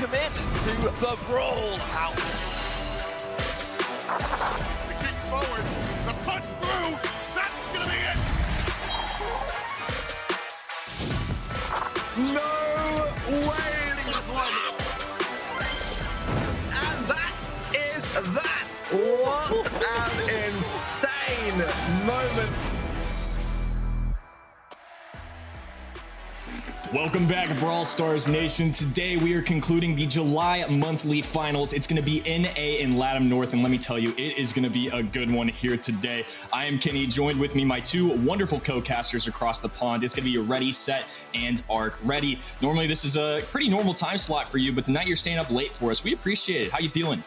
welcome in to the Brawl house. The kick forward, the punch through, that's gonna be it! No way! Plus one. And that is that! What an insane moment! Welcome back, Brawl Stars Nation. Today we are concluding the July monthly finals. It's going to be NA and LATAM North, and let me tell you, it is going to be a good one here today. I am Kenny, joined with me my two wonderful co-casters across the pond. It's going to be Ready, Set, and Arc. Ready, normally this is a pretty normal time slot for you, but tonight you're staying up late for us. We appreciate it. How you feeling?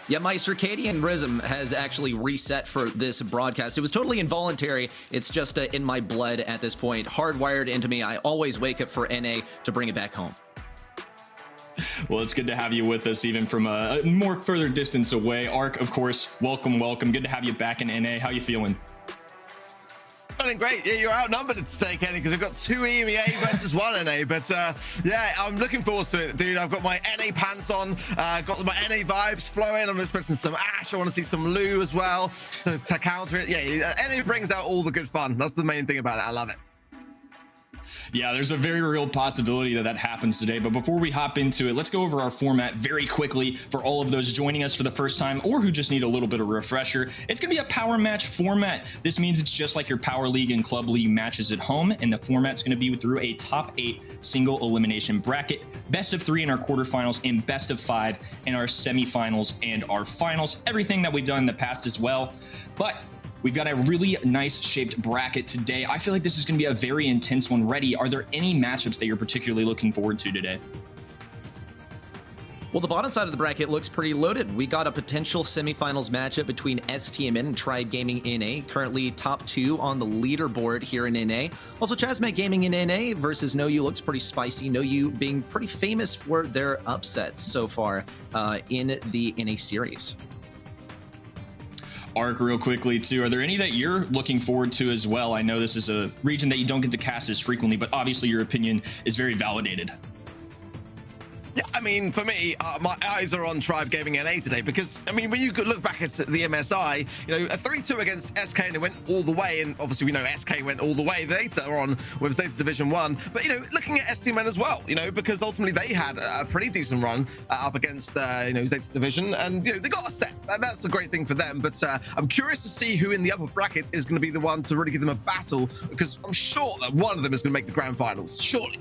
Yeah, my circadian rhythm has actually reset for this broadcast. It was totally involuntary. It's just in my blood at this point, hardwired into me. I always wake up for NA to bring it back home. Well, it's good to have you with us, even from a more further distance away. Arc, of course, welcome. Good to have you back in NA. How you feeling? Feeling great. Yeah, you're outnumbered today, Kenny, because I've got 2 EMEA versus 1 NA. But yeah, I'm looking forward to it, dude. I've got my NA pants on, got my NA vibes flowing. I'm expecting some Ash. I want to see some Lou as well to counter it. Yeah, NA brings out all the good fun. That's the main thing about it. I love it. Yeah, there's a very real possibility that that happens today. But before we hop into it, let's go over our format very quickly for all of those joining us for the first time or who just need a little bit of refresher. It's going to be a power match format. This means it's just like your Power League and Club League matches at home, and the format's going to be through a top 8 single elimination bracket, best of 3 in our quarterfinals, and best of 5 in our semifinals and our finals. Everything that we've done in the past as well. But we've got a really nice shaped bracket today. I feel like this is going to be a very intense one. Ready, are there any matchups that you're particularly looking forward to today? Well, the bottom side of the bracket looks pretty loaded. We got a potential semifinals matchup between STMN and Tribe Gaming NA, currently top 2 on the leaderboard here in NA. Also, Chasmac Gaming in NA versus No You looks pretty spicy. No You being pretty famous for their upsets so far in the NA series. Arc, real quickly too, are there any that you're looking forward to as well? I know this is a region that you don't get to cast as frequently, but obviously your opinion is very validated. Yeah, I mean, for me, my eyes are on Tribe Gaming NA today because, I mean, when you could look back at the MSI, you know, a 3-2 against SK and it went all the way, and obviously we know SK went all the way later on with Zeta Division 1, but, you know, looking at STMN as well, you know, because ultimately they had a pretty decent run up against, you know, Zeta Division, and, you know, they got a set. That's a great thing for them, but I'm curious to see who in the upper bracket is going to be the one to really give them a battle, because I'm sure that one of them is going to make the grand finals, surely.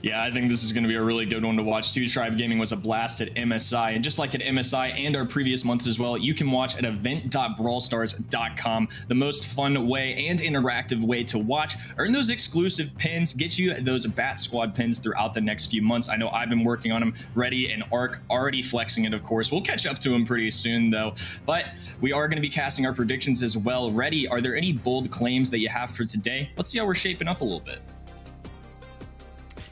Yeah, I think this is going to be a really good one to watch too. Tribe Gaming was a blast at MSI, and just like at MSI and our previous months as well, you can watch at event.brawlstars.com. The most fun way and interactive way to watch. Earn those exclusive pins, get you those Bat Squad pins throughout the next few months. I know I've been working on them. Ready and Arc already flexing it, of course. We'll catch up to them pretty soon though, but we are going to be casting our predictions as well. Ready, are there any bold claims that you have for today? Let's see how we're shaping up a little bit.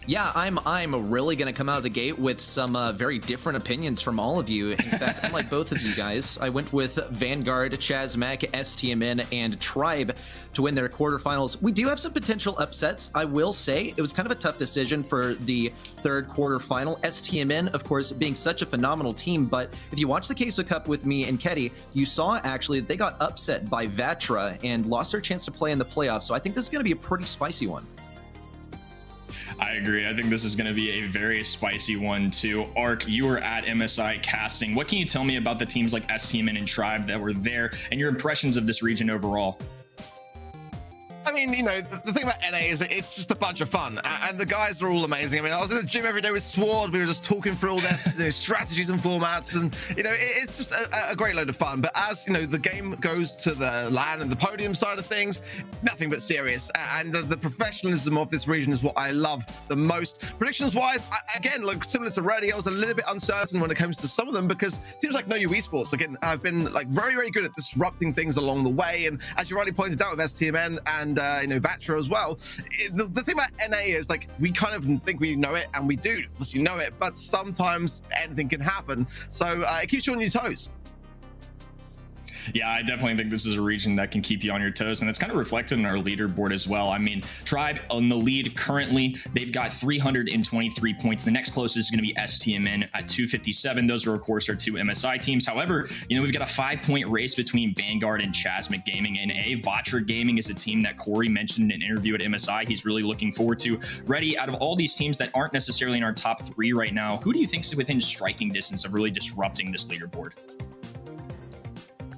Yeah, I'm really going to come out of the gate with some very different opinions from all of you. In fact, unlike both of you guys, I went with Vanguard, Chasmac, STMN, and Tribe to win their quarterfinals. We do have some potential upsets, I will say. It was kind of a tough decision for the third quarterfinal. STMN, of course, being such a phenomenal team, but if you watch the Queso Cup with me and Ketty, you saw actually they got upset by Vatra and lost their chance to play in the playoffs, so I think this is going to be a pretty spicy one. I agree. I think this is going to be a very spicy one too. Arc, you were at MSI casting. What can you tell me about the teams like STMN and Tribe that were there and your impressions of this region overall? I mean, you know, the thing about NA is that it's just a bunch of fun, and the guys are all amazing. I mean, I was in the gym every day with Sword. We were just talking through all their strategies and formats, and, you know, it's just a great load of fun. But as, you know, the game goes to the LAN and the podium side of things, nothing but serious. And the professionalism of this region is what I love the most. Predictions-wise, again, like similar to Ready, I was a little bit uncertain when it comes to some of them, because it seems like No You Esports, again, have been, like, very, very good at disrupting things along the way. And as you rightly pointed out with STMN and you know, Vatra as well. The thing about NA is, like, we kind of think we know it, and we do obviously know it, but sometimes anything can happen. So it keeps you on your toes. Yeah, I definitely think this is a region that can keep you on your toes, and it's kind of reflected in our leaderboard as well. I mean, Tribe on the lead currently, they've got 323 points. The next closest is going to be STMN at 257. Those are, of course, our two MSI teams. However, you know, we've got a 5-point race between Vanguard and Chasmac Gaming NA. Vatra Gaming is a team that Corey mentioned in an interview at MSI. He's really looking forward to. Ready, out of all these teams that aren't necessarily in our top 3 right now, who do you think is within striking distance of really disrupting this leaderboard?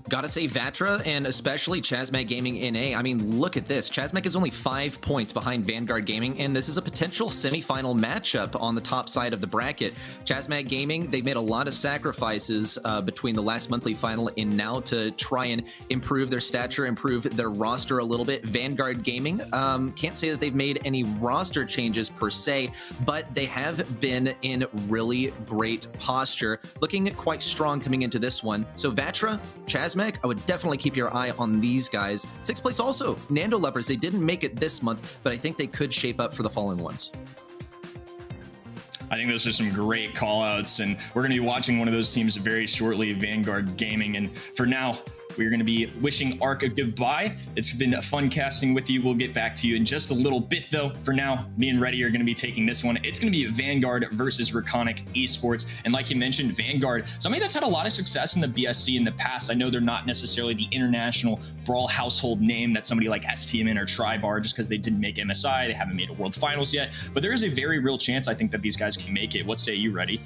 Gotta say Vatra, and especially Chasmac Gaming NA. I mean, look at this. Chasmac is only 5 points behind Vanguard Gaming, and this is a potential semifinal matchup on the top side of the bracket. Chasmac Gaming, they made a lot of sacrifices between the last monthly final and now to try and improve their stature, improve their roster a little bit. Vanguard Gaming, can't say that they've made any roster changes per se, but they have been in really great posture, looking quite strong coming into this one. So Vatra, Chasmac, I would definitely keep your eye on these guys. 6th place also, Nando Lovers. They didn't make it this month, but I think they could shape up for the following ones. I think those are some great call outs, and we're going to be watching one of those teams very shortly, Vanguard Gaming. And for now, we're going to be wishing Ark a goodbye. It's been fun casting with you. We'll get back to you in just a little bit, though. For now, me and Reddy are going to be taking this one. It's going to be Vanguard versus Reconic Esports. And like you mentioned, Vanguard, somebody that's had a lot of success in the BSC in the past. I know they're not necessarily the international Brawl household name that somebody like STMN or Tribe are, just because they didn't make MSI. They haven't made a World Finals yet. But there is a very real chance, I think, that these guys can make it. What say you, Reddy?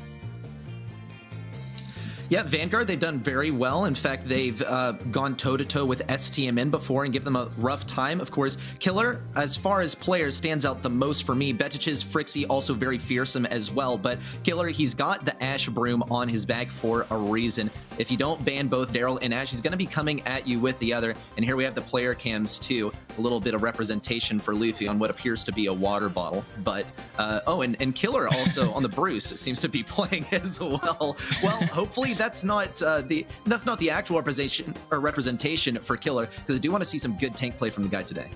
Yeah, Vanguard, they've done very well. In fact, they've gone toe-to-toe with STMN before and give them a rough time. Of course, Killer, as far as players, stands out the most for me. Betich's Frixie, also very fearsome as well. But Killer, he's got the Ash Broom on his back for a reason. If you don't ban both Daryl and Ash, he's going to be coming at you with the other. And here we have the player cams, too. A little bit of representation for Luffy on what appears to be a water bottle. But, oh, and Killer also on the Bruce seems to be playing as well. Well, hopefully that's not the actual representation for Killer, because I do want to see some good tank play from the guy today.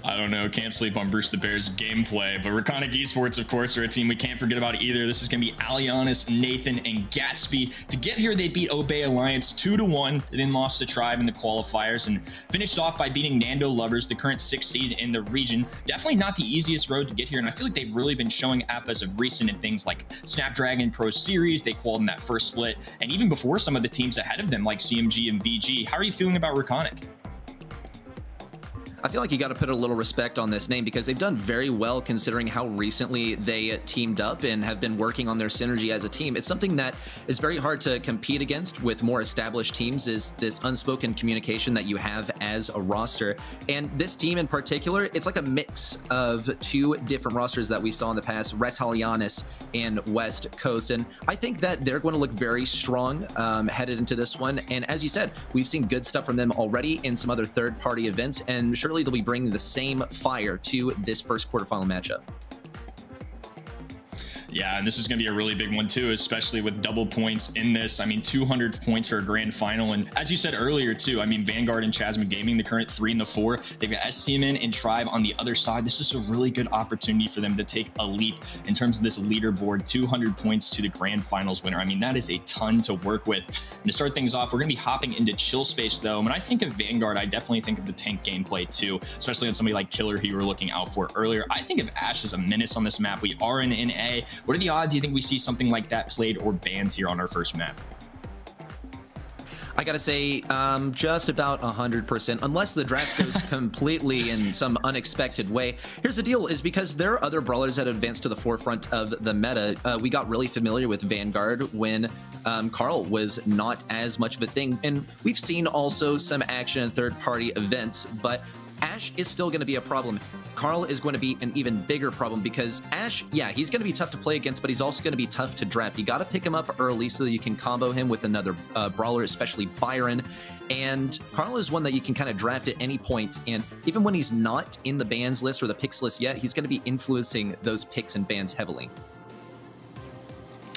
I don't know. Can't sleep on Bruce the Bear's gameplay. But Reconic Esports, of course, are a team we can't forget about either. This is going to be Alianis, Nathan, and Gatsby. To get here, they beat Obey Alliance 2-1. They then lost to Tribe in the qualifiers and finished off by beating Nando Lovers, the current 6th seed in the region. Definitely not the easiest road to get here, and I feel like they've really been showing up as of recent in things like Snapdragon Pro Series. They qualified in that first split, and even before some of the teams ahead of them like CMG and VG. How are you feeling about Reconic? I feel like you got to put a little respect on this name because they've done very well considering how recently they teamed up and have been working on their synergy as a team. It's something that is very hard to compete against with more established teams, is this unspoken communication that you have as a roster. And this team in particular, it's like a mix of 2 different rosters that we saw in the past, Retalianis and West Coast. And I think that they're going to look very strong headed into this one. And as you said, we've seen good stuff from them already in some other third-party events, and surely they'll be bringing the same fire to this first quarterfinal matchup. Yeah, and this is going to be a really big one too, especially with double points in this. I mean, 200 points for a grand final. And as you said earlier too, I mean, Vanguard and Chasmac Gaming, the current 3 and the 4, they've got STMN and Tribe on the other side. This is a really good opportunity for them to take a leap in terms of this leaderboard. 200 points to the grand finals winner. I mean, that is a ton to work with. And to start things off, we're going to be hopping into chill space though. When I think of Vanguard, I definitely think of the tank gameplay too, especially on somebody like Killer who you were looking out for earlier. I think of Ash as a menace on this map. We are in NA. What are the odds you think we see something like that played or banned here on our first map? I gotta say, just about 100%, unless the draft goes completely in some unexpected way. Here's the deal, is because there are other brawlers that advance to the forefront of the meta. We got really familiar with Vanguard when Carl was not as much of a thing. And we've seen also some action in third-party events, but Ash is still going to be a problem. Carl is going to be an even bigger problem because Ash, yeah, he's going to be tough to play against, but he's also going to be tough to draft. You got to pick him up early so that you can combo him with another brawler, especially Byron. And Carl is one that you can kind of draft at any point. And even when he's not in the bans list or the picks list yet, he's going to be influencing those picks and bans heavily.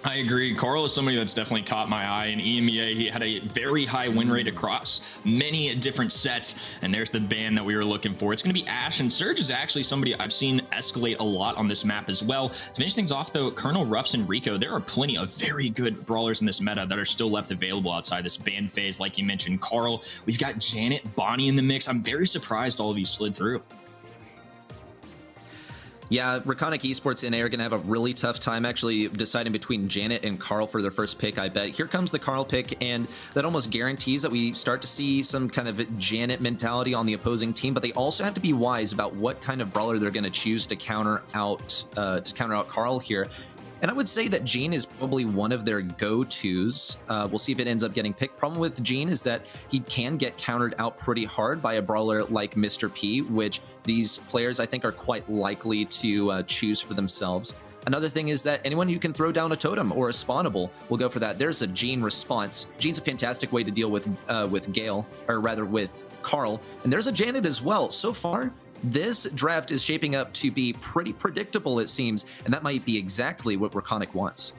I agree. Carl is somebody that's definitely caught my eye. In EMEA, he had a very high win rate across many different sets, and there's the ban that we were looking for. It's going to be Ashe, and Surge is actually somebody I've seen escalate a lot on this map as well. To finish things off, though, Colonel, Ruffs, and Rico, there are plenty of very good brawlers in this meta that are still left available outside this ban phase. Like you mentioned, Carl, we've got Janet, Bonnie in the mix. I'm very surprised all of these slid through. Yeah, Reconic Esports NA are going to have a really tough time actually deciding between Janet and Carl for their first pick, I bet. Here comes the Carl pick, and that almost guarantees that we start to see some kind of Janet mentality on the opposing team, but they also have to be wise about what kind of brawler they're going to choose to counter out Carl here. And I would say that Jean is probably one of their go-tos. We'll see if it ends up getting picked. Problem with Jean is that he can get countered out pretty hard by a brawler like Mr. P, which these players I think are quite likely to choose for themselves. Another thing is that anyone who can throw down a totem or a spawnable will go for that. There's a Jean response. Jean's a fantastic way to deal with Gale, or rather with Carl. And there's a Janet as well. So far, this draft is shaping up to be pretty predictable, it seems, and that might be exactly what Reconic wants.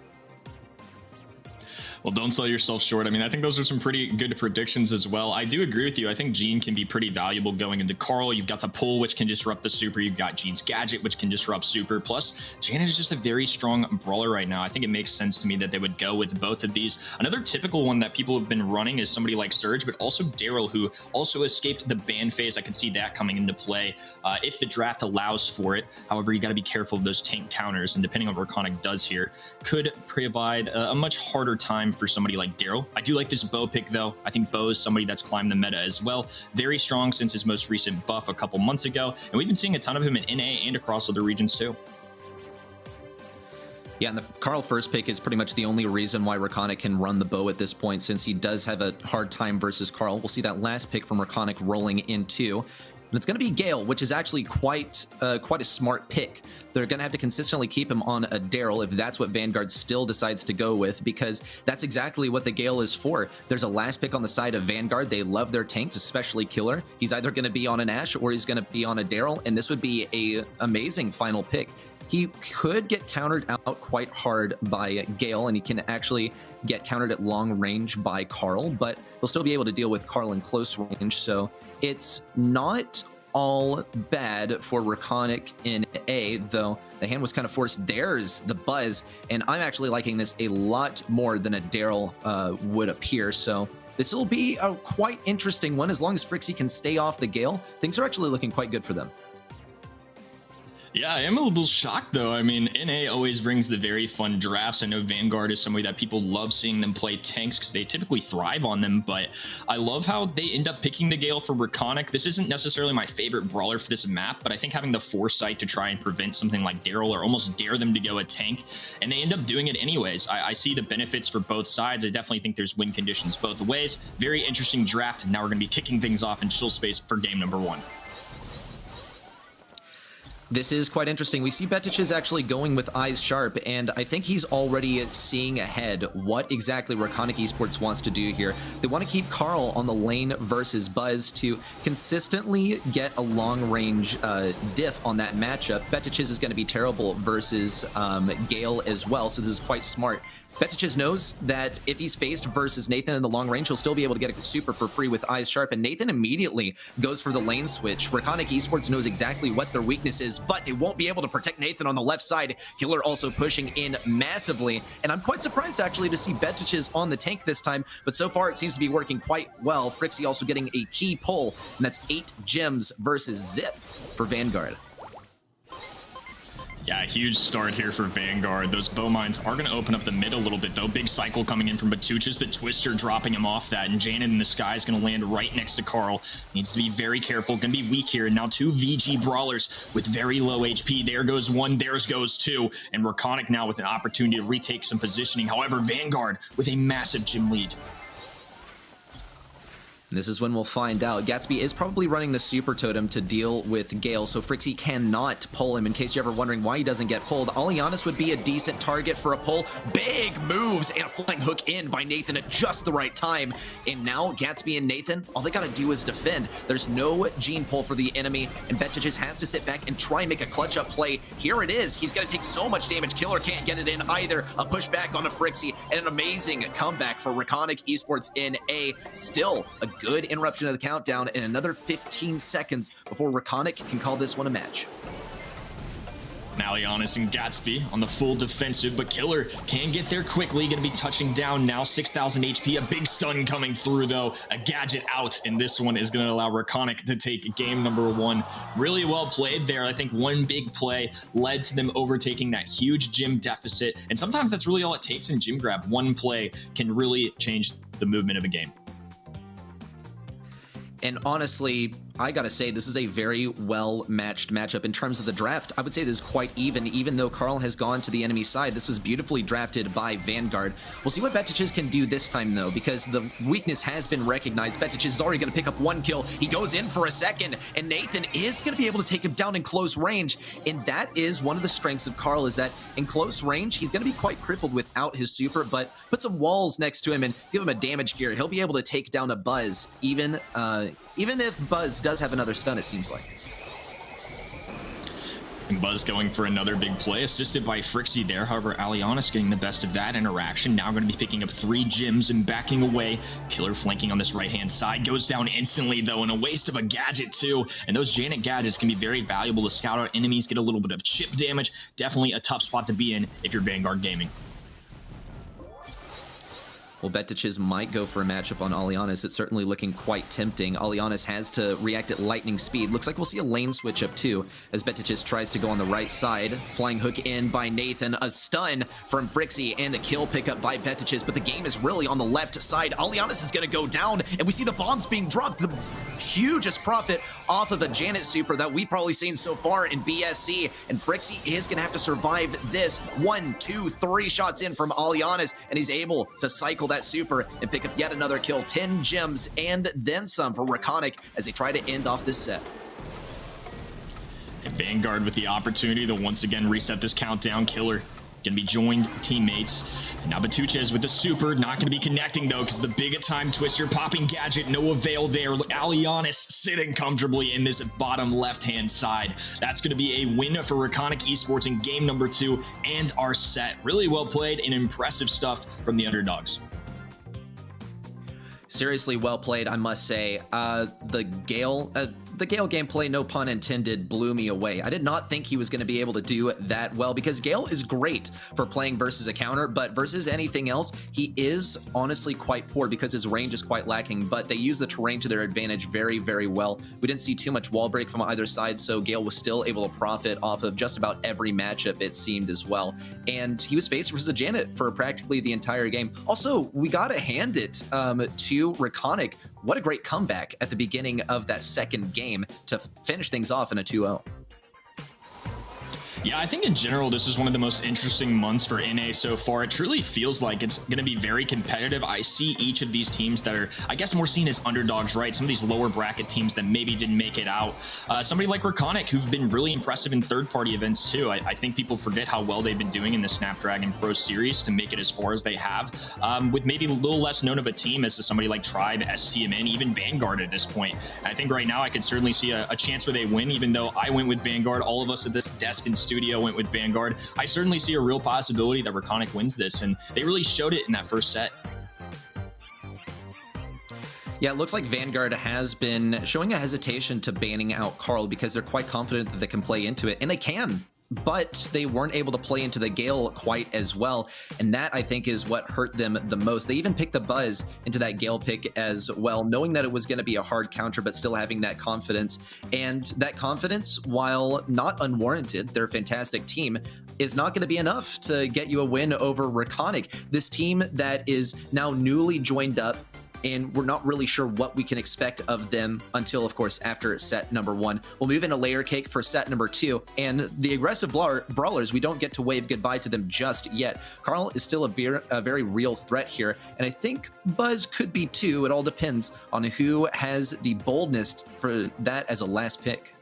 Well, don't sell yourself short. I mean, I think those are some pretty good predictions as well. I do agree with you. I think Jean can be pretty valuable going into Carl. You've got the pull, which can disrupt the super. You've got Jean's gadget, which can disrupt super. Plus, Janet is just a very strong brawler right now. I think it makes sense to me that they would go with both of these. Another typical one that people have been running is somebody like Surge, but also Daryl, who also escaped the ban phase. I can see that coming into play if the draft allows for it. However, you got to be careful of those tank counters, and depending on what Reconic does here, could provide a much harder time for somebody like Daryl. I do like this Bo pick, though. I think Bo is somebody that's climbed the meta as well. Very strong since his most recent buff a couple months ago, and we've been seeing a ton of him in NA and across other regions too. Yeah, and the Carl first pick is pretty much the only reason why Reconic can run the Bo at this point, since he does have a hard time versus Carl. We'll see that last pick from Reconic rolling in too. And it's going to be Gale, which is actually quite a smart pick. They're going to have to consistently keep him on a Daryl if that's what Vanguard still decides to go with, because that's exactly what the Gale is for. There's a last pick on the side of Vanguard. They love their tanks, especially Killer. He's either going to be on an Ashe or he's going to be on a Daryl, and this would be a amazing final pick. He could get countered out quite hard by Gale, and he can actually get countered at long range by Carl, but he'll still be able to deal with Carl in close range, so it's not all bad for Reconic in A, though the hand was kind of forced. There's the Buzz, and I'm actually liking this a lot more than a Daryl would appear, so this will be a quite interesting one. As long as Frixie can stay off the Gale, things are actually looking quite good for them. Yeah, I am a little shocked, though. I mean, NA always brings the very fun drafts. I know Vanguard is somebody that people love seeing them play tanks because they typically thrive on them, but I love how they end up picking the Gale for Reconic. This isn't necessarily my favorite brawler for this map, but I think having the foresight to try and prevent something like Daryl or almost dare them to go a tank, and they end up doing it anyways. I see the benefits for both sides. I definitely think there's win conditions both ways. Very interesting draft, and now we're going to be kicking things off in chill space for game number 1. This is quite interesting. We see Betich is actually going with eyes sharp, and I think he's already seeing ahead what exactly Reconic Esports wants to do here. They want to keep Carl on the lane versus Buzz to consistently get a long-range diff on that matchup. Betich is going to be terrible versus Gale as well, so this is quite smart. Betich knows that if he's faced versus Nathan in the long range, he'll still be able to get a super for free with eyes sharp, and Nathan immediately goes for the lane switch. Reconic Esports knows exactly what their weakness is, but they won't be able to protect Nathan on the left side. Killer also pushing in massively, and I'm quite surprised actually to see Betich on the tank this time, but so far it seems to be working quite well. Frixie also getting a key pull, and that's 8 gems versus Zip for Vanguard. Yeah, huge start here for Vanguard. Those bow mines are going to open up the mid a little bit, though. Big cycle coming in from Batuchas, but Twister dropping him off that, and Janet in the sky is going to land right next to Carl. Needs to be very careful. Going to be weak here, and now 2 VG brawlers with very low HP. There goes 1, there goes 2, and Reconic now with an opportunity to retake some positioning. However, Vanguard with a massive gym lead. And this is when we'll find out. Gatsby is probably running the Super Totem to deal with Gale, so Frixie cannot pull him. In case you're ever wondering why he doesn't get pulled, Alianis would be a decent target for a pull. Big moves and a flying hook in by Nathan at just the right time. And now Gatsby and Nathan, all they gotta do is defend. There's no gene pull for the enemy, and Betchages has to sit back and try and make a clutch-up play. Here it is. He's gonna take so much damage. Killer can't get it in either. A pushback on a Frixie, and an amazing comeback for Reconic Esports NA. Still a good interruption of the countdown, and another 15 seconds before Reconic can call this one a match. Alianis and Gatsby on the full defensive, but Killer can get there quickly. Gonna be touching down now, 6,000 HP. A big stun coming through though, a gadget out, and this one is gonna allow Reconic to take game number 1. Really well played there. I think one big play led to them overtaking that huge gym deficit, and sometimes that's really all it takes in gym grab. One play can really change the movement of a game. And honestly, I gotta say, this is a very well-matched matchup in terms of the draft. I would say this is quite even though Carl has gone to the enemy side. This was beautifully drafted by Vanguard. We'll see what Betchages can do this time, though, because the weakness has been recognized. Betchages is already gonna pick up 1 kill. He goes in for a second, and Nathan is gonna be able to take him down in close range, and that is one of the strengths of Carl, is that in close range, he's gonna be quite crippled without his super, but put some walls next to him and give him a damage gear. He'll be able to take down a Buzz, even if Buzz does have another stun, it seems like. And Buzz going for another big play, assisted by Frixie there. However, Alianis getting the best of that interaction. Now going to be picking up 3 gyms and backing away. Killer flanking on this right-hand side. Goes down instantly, though, and a waste of a gadget, too. And those Janet gadgets can be very valuable to scout out enemies, get a little bit of chip damage. Definitely a tough spot to be in if you're Vanguard Gaming. Well, Betchages might go for a matchup on Alianis. It's certainly looking quite tempting. Alianis has to react at lightning speed. Looks like we'll see a lane switch up too, as Betchages tries to go on the right side. Flying hook in by Nathan, a stun from Frixie, and a kill pickup by Betchages, but the game is really on the left side. Alianis is going to go down, and we see the bombs being dropped. The hugest profit off of a Janet super that we've probably seen so far in BSC, and Frixie is going to have to survive this. 1, 2, 3 shots in from Alianis, and he's able to cycle that super and pick up yet another kill. 10 gems and then some for Reconic as they try to end off this set. And Vanguard with the opportunity to once again reset this countdown. Killer gonna be joined teammates. And now Betchages with the super, not gonna be connecting though, because the big time twister popping gadget, no avail there. Alianis sitting comfortably in this bottom left-hand side. That's gonna be a win for Reconic Esports in game number 2 and our set. Really well played and impressive stuff from the underdogs. Seriously well played, I must say. The Gale gameplay, no pun intended, blew me away. I did not think he was going to be able to do that well, because Gale is great for playing versus a counter, but versus anything else, he is honestly quite poor because his range is quite lacking, but they use the terrain to their advantage very, very well. We didn't see too much wall break from either side, so Gale was still able to profit off of just about every matchup, it seemed, as well. And he was faced versus a Janet for practically the entire game. Also, we got to hand it to Reconic. What a great comeback at the beginning of that second game to finish things off in a 2-0. Yeah, I think in general, this is one of the most interesting months for NA so far. It truly feels like it's going to be very competitive. I see each of these teams that are, I guess, more seen as underdogs, right? Some of these lower bracket teams that maybe didn't make it out. Somebody like Reconic, who've been really impressive in third-party events, too. I think people forget how well they've been doing in the Snapdragon Pro Series to make it as far as they have, with maybe a little less known of a team as to somebody like Tribe, STMN, even Vanguard at this point. And I think right now I could certainly see a chance where they win, even though I went with Vanguard. All of us at this desk in studio went with Vanguard. I certainly see a real possibility that Reconic wins this, and they really showed it in that first set. Yeah, it looks like Vanguard has been showing a hesitation to banning out Carl because they're quite confident that they can play into it, and they can. But they weren't able to play into the Gale quite as well, and that, I think, is what hurt them the most. They even picked the Buzz into that Gale pick as well, knowing that it was going to be a hard counter, but still having that confidence. And that confidence, while not unwarranted, they're a fantastic team, is not going to be enough to get you a win over Reconic. This team that is now newly joined up and we're not really sure what we can expect of them until, of course, after set number 1. We'll move into Layer Cake for set number 2, and the aggressive brawlers, we don't get to wave goodbye to them just yet. Carl is still a very real threat here, and I think Buzz could be too. It all depends on who has the boldness for that as a last pick.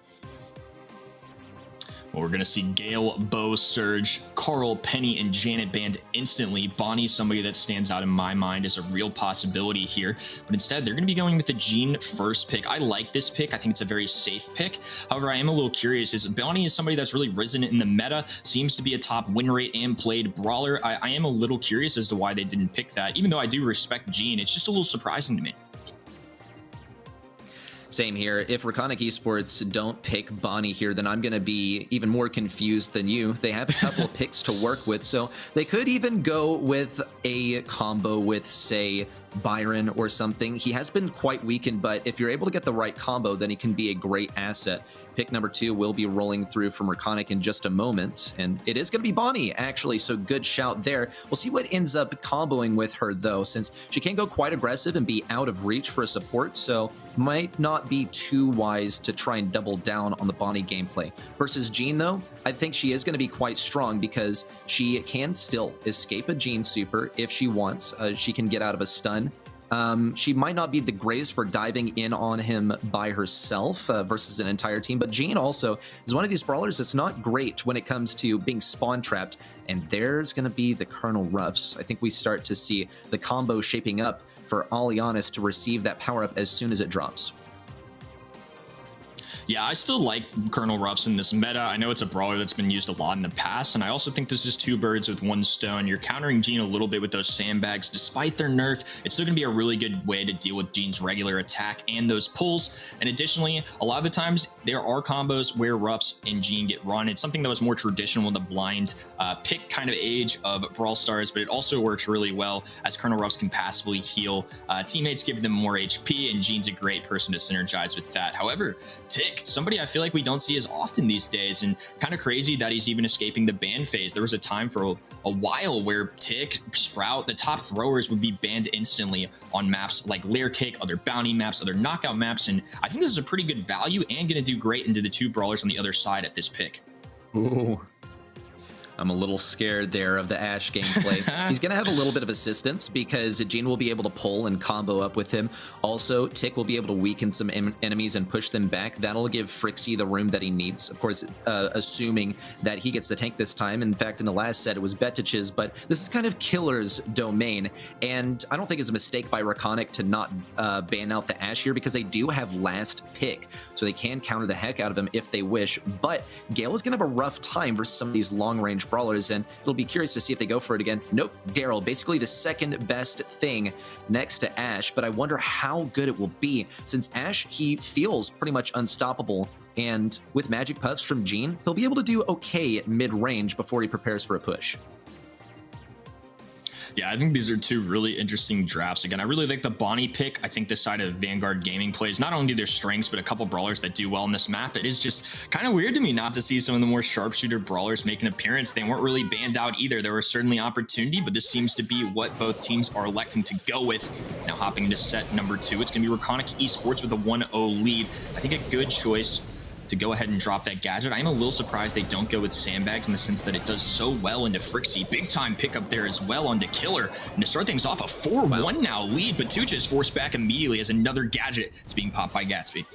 Well, we're going to see Gale, Bo, Surge, Carl, Penny, and Janet banned instantly. Bonnie's somebody that stands out in my mind as a real possibility here. But instead, they're going to be going with the Jean first pick. I like this pick. I think it's a very safe pick. However, I am a little curious. Bonnie is somebody that's really risen in the meta, seems to be a top win rate and played brawler. I am a little curious as to why they didn't pick that. Even though I do respect Jean, it's just a little surprising to me. Same here. If Reconic Esports don't pick Bonnie here, then I'm going to be even more confused than you. They have a couple of picks to work with, so they could even go with a combo with, say, Byron or something. He has been quite weakened, but if you're able to get the right combo, then he can be a great asset. Pick number 2 will be rolling through from Reconic in just a moment, and it is going to be Bonnie, actually, so good shout there. We'll see what ends up comboing with her, though, since she can go quite aggressive and be out of reach for a support, so might not be too wise to try and double down on the Bonnie gameplay. Versus Jean, though, I think she is going to be quite strong because she can still escape a Jean super if she wants. She can get out of a stun. She might not be the greatest for diving in on him by herself versus an entire team, but Jean also is one of these brawlers that's not great when it comes to being spawn trapped, and there's going to be the Colonel Ruffs. I think we start to see the combo shaping up for Alianis to receive that power up as soon as it drops. Yeah, I still like Colonel Ruffs in this meta. I know it's a brawler that's been used a lot in the past, and I also think this is 2 birds with 1 stone. You're countering Jean a little bit with those sandbags. Despite their nerf, it's still going to be a really good way to deal with Jean's regular attack and those pulls. And additionally, a lot of the times, there are combos where Ruffs and Jean get run. It's something that was more traditional in the blind pick kind of age of Brawl Stars, but it also works really well as Colonel Ruffs can passively heal teammates, give them more HP, and Jean's a great person to synergize with that. However, Tick, somebody I feel like we don't see as often these days, and kind of crazy that he's even escaping the ban phase. There was a time for a while where Tick, Sprout, the top throwers would be banned instantly on maps like Layer Cake, other bounty maps, other knockout maps, and I think this is a pretty good value and going to do great into the 2 brawlers on the other side at this pick. Ooh. I'm a little scared there of the Ashe gameplay. He's going to have a little bit of assistance because Jean will be able to pull and combo up with him. Also, Tick will be able to weaken some enemies and push them back. That'll give Frixie the room that he needs. Of course, assuming that he gets the tank this time. In fact, in the last set, it was Betich's, but this is kind of Killer's domain. And I don't think it's a mistake by Reconic to not ban out the Ashe here because they do have last pick. So they can counter the heck out of him if they wish. But Gale is going to have a rough time versus some of these long-range brawlers, and it'll be curious to see if they go for it again. Nope, Daryl, basically the second best thing next to Ashe, but I wonder how good it will be since Ashe, he feels pretty much unstoppable, and with magic puffs from Jean, he'll be able to do okay at mid-range before he prepares for a push. Yeah, I think these are 2 really interesting drafts. Again, I really like the Bonnie pick. I think this side of Vanguard Gaming plays not only their strengths, but a couple brawlers that do well in this map. It is just kind of weird to me not to see some of the more sharpshooter brawlers make an appearance. They weren't really banned out either. There was certainly opportunity, but this seems to be what both teams are electing to go with. Now hopping into set number 2, it's going to be Reconic Esports with a 1-0 lead. I think a good choice to go ahead and drop that gadget. I'm a little surprised they don't go with sandbags in the sense that it does so well into Frixie. Big time pickup there as well onto Killer. And to start things off, a 4-1 now lead, but Tucha is forced back immediately as another gadget is being popped by Gatsby.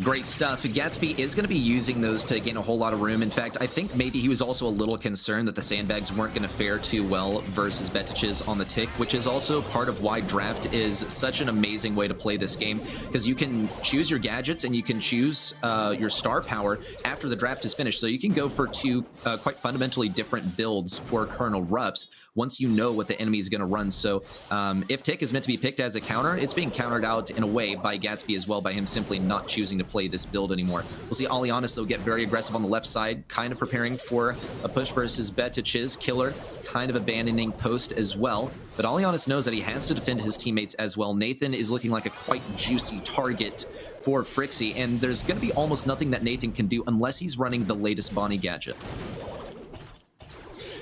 Great stuff. Gatsby is going to be using those to gain a whole lot of room. In fact, I think maybe he was also a little concerned that the sandbags weren't going to fare too well versus Betich's on the Tick, which is also part of why draft is such an amazing way to play this game, because you can choose your gadgets and you can choose your star power after the draft is finished. So you can go for 2 quite fundamentally different builds for Colonel Ruffs once you know what the enemy is going to run. So if Tick is meant to be picked as a counter, it's being countered out in a way by Gatsby as well, by him simply not choosing to play this build anymore. We'll see Alianis, though, get very aggressive on the left side, kind of preparing for a push versus Betich's. Killer kind of abandoning post as well, but Alianis knows that he has to defend his teammates as well. Nathan is looking like a quite juicy target for Frixie, and there's going to be almost nothing that Nathan can do unless he's running the latest Bonnie gadget.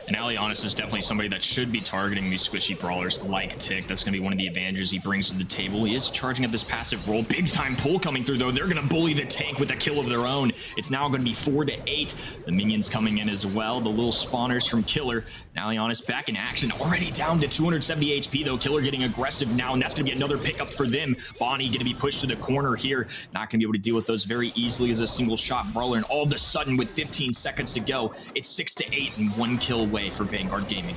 And Alianis is definitely somebody that should be targeting these squishy brawlers like Tick. That's going to be one of the advantages he brings to the table. He is charging up this passive roll. Big time pull coming through, though. They're going to bully the tank with a kill of their own. It's now going to be 4-8. The minions coming in as well. The little spawners from Killer. Now Alianis back in action. Already down to 270 HP, though. Killer getting aggressive now, and that's going to be another pickup for them. Bonnie going to be pushed to the corner here. Not going to be able to deal with those very easily as a single shot brawler. And all of a sudden, with 15 seconds to go, it's 6-8 and 1 kill away for Vanguard Gaming.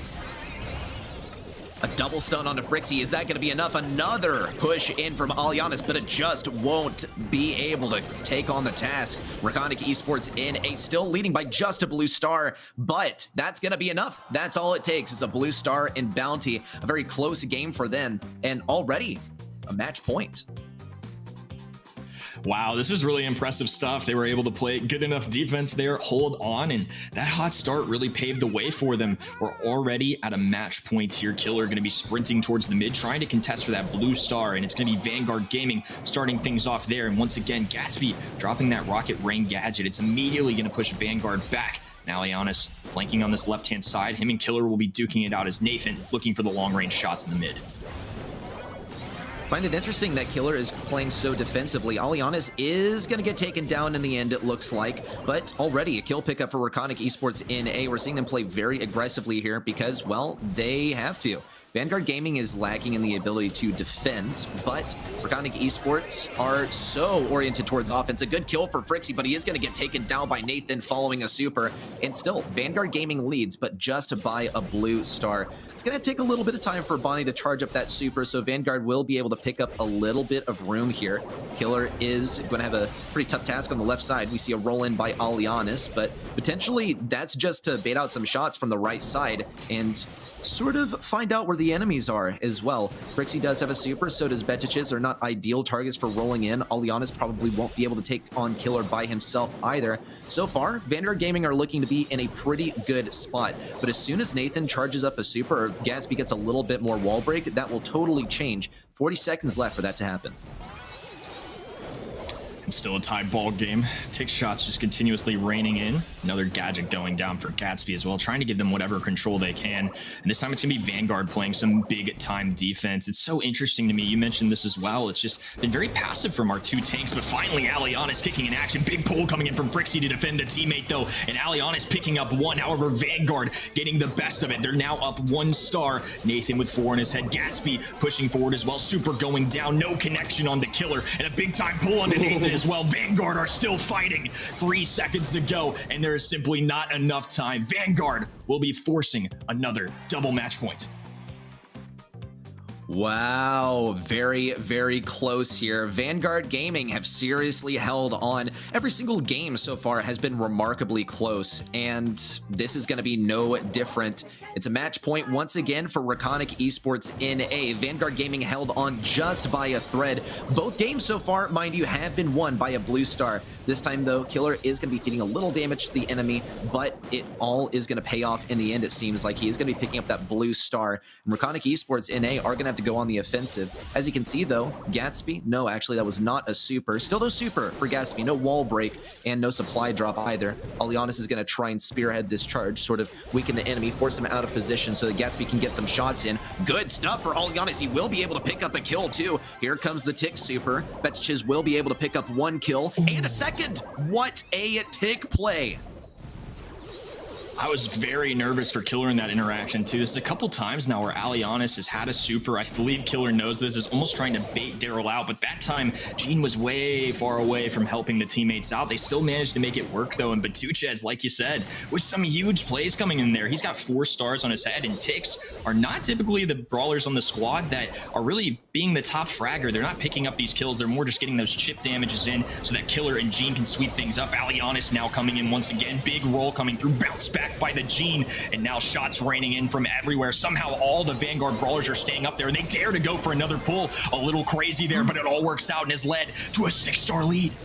A double stun onto Frixie. Is that going to be enough? Another push in from Alianis, but it just won't be able to take on the task. Reconic Esports NA still leading by just a blue star, but that's going to be enough. That's all it takes is a blue star and bounty. A very close game for them, and already a match point. Wow, this is really impressive stuff. They were able to play good enough defense there, hold on, and that hot start really paved the way for them. We're already at a match point here. Killer going to be sprinting towards the mid, trying to contest for that blue star, and it's going to be Vanguard Gaming starting things off there. And once again, Gatsby dropping that rocket rain gadget. It's immediately going to push Vanguard back. Now Alianis flanking on this left-hand side. Him and Killer will be duking it out as Nathan looking for the long-range shots in the mid. Find it interesting that Killer is playing so defensively. Alianis is going to get taken down in the end, it looks like, but already a kill pickup for Reconic Esports NA. We're seeing them play very aggressively here because, well, they have to. Vanguard Gaming is lacking in the ability to defend, but Reconic Esports are so oriented towards offense. A good kill for Frixie, but he is going to get taken down by Nathan following a super. And still, Vanguard Gaming leads, but just by a blue star. It's going to take a little bit of time for Bonnie to charge up that super, so Vanguard will be able to pick up a little bit of room here. Killer is going to have a pretty tough task on the left side. We see a roll in by Alianis, but potentially that's just to bait out some shots from the right side and sort of find out where the enemies are as well. Frixie does have a super, so does Betiches. They're not ideal targets for rolling in. Alianis probably won't be able to take on Killer by himself either. So far, Vanguard Gaming are looking to be in a pretty good spot, but as soon as Nathan charges up a super or Gatsby gets a little bit more wall break, that will totally change. 40 seconds left for that to happen. Still a tied ball game. Tick shots just continuously raining in. Another gadget going down for Gatsby as well, trying to give them whatever control they can. And this time it's going to be Vanguard playing some big time defense. It's so interesting to me. You mentioned this as well. It's just been very passive from our two tanks, but finally Alianis kicking in action. Big pull coming in from Frixie to defend the teammate though, and Alianis picking up one. However, Vanguard getting the best of it. They're now up 1 star. Nathan with 4 in his head. Gatsby pushing forward as well. Super going down. No connection on the Killer, and a big time pull onto Nathan as well. Vanguard are still fighting. 3 seconds to go, and there is simply not enough time. Vanguard will be forcing another double match point. Wow, very, very close here. Vanguard Gaming have seriously held on. Every single game so far has been remarkably close, and this is going to be no different. It's a match point once again for Reconic Esports NA. Vanguard Gaming held on just by a thread. Both games so far, mind you, have been won by a blue star. This time, though, Killer is going to be feeding a little damage to the enemy, but it all is going to pay off in the end, it seems like. He is going to be picking up that blue star. And Reconic Esports NA are going to have to go on the offensive. As you can see, though, Gatsby, no, actually, that was not a super. Still no super for Gatsby. No wall break and no supply drop either. Alianis is going to try and spearhead this charge, sort of weaken the enemy, force him out of position so that Gatsby can get some shots in. Good stuff for Alianis. He will be able to pick up a kill, too. Here comes the Tick super. Betiches will be able to pick up 1 kill and a second. What a Tick play. I was very nervous for Killer in that interaction too. This is a couple times now where Alianis has had a super. I believe Killer knows this, is almost trying to bait Daryl out, but that time Gene was way far away from helping the teammates out. They still managed to make it work though, and Batuchez, like you said, with some huge plays coming in there. He's got 4 stars on his head, and Ticks are not typically the brawlers on the squad that are really being the top fragger. They're not picking up these kills. They're more just getting those chip damages in so that Killer and Gene can sweep things up. Alianis now coming in once again. Big roll coming through, bounce back by the Gene, and now shots raining in from everywhere. Somehow all the Vanguard brawlers are staying up there, and they dare to go for another pull. A little crazy there, but it all works out and has led to a 6-star lead.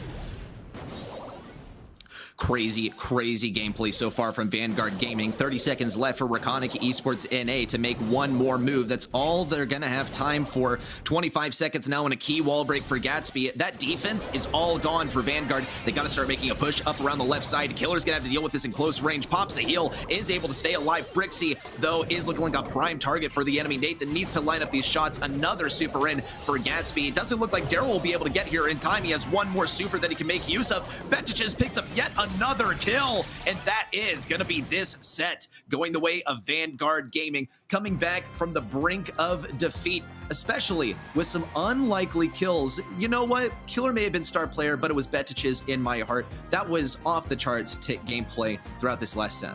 Crazy gameplay so far from Vanguard Gaming. 30 seconds left for Reconic Esports NA to make one more move. That's all they're gonna have time for. 25 seconds now and a key wall break for Gatsby. That defense is all gone for Vanguard. They gotta start making a push up around the left side. Killer's gonna have to deal with this in close range. Pops a heal, is able to stay alive. Frixie, though, is looking like a prime target for the enemy. Nathan needs to line up these shots. Another super in for Gatsby. It doesn't look like Daryl will be able to get here in time. He has one more super that he can make use of. Betiches picks up yet another kill, and that is gonna be this set, going the way of Vanguard Gaming, coming back from the brink of defeat, especially with some unlikely kills. You know what? Killer may have been star player, but it was Betiches in my heart. That was off the charts gameplay throughout this last set.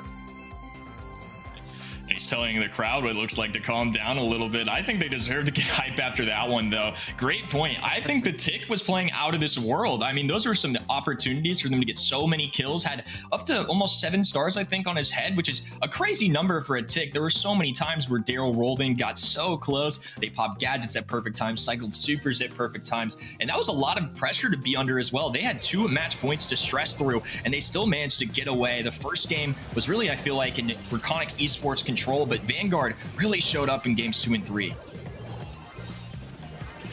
He's telling the crowd what it looks like to calm down a little bit. I think they deserve to get hype after that one, though. Great point. I think the Tick was playing out of this world. I mean, those were some opportunities for them to get so many kills. Had up to almost 7 stars, I think, on his head, which is a crazy number for a Tick. There were so many times where Daryl rolled in, got so close. They popped gadgets at perfect times, cycled supers at perfect times, and that was a lot of pressure to be under as well. They had 2 match points to stress through, and they still managed to get away. The first game was really, I feel like, in Reconic Esports control, but Vanguard really showed up in games 2 and 3.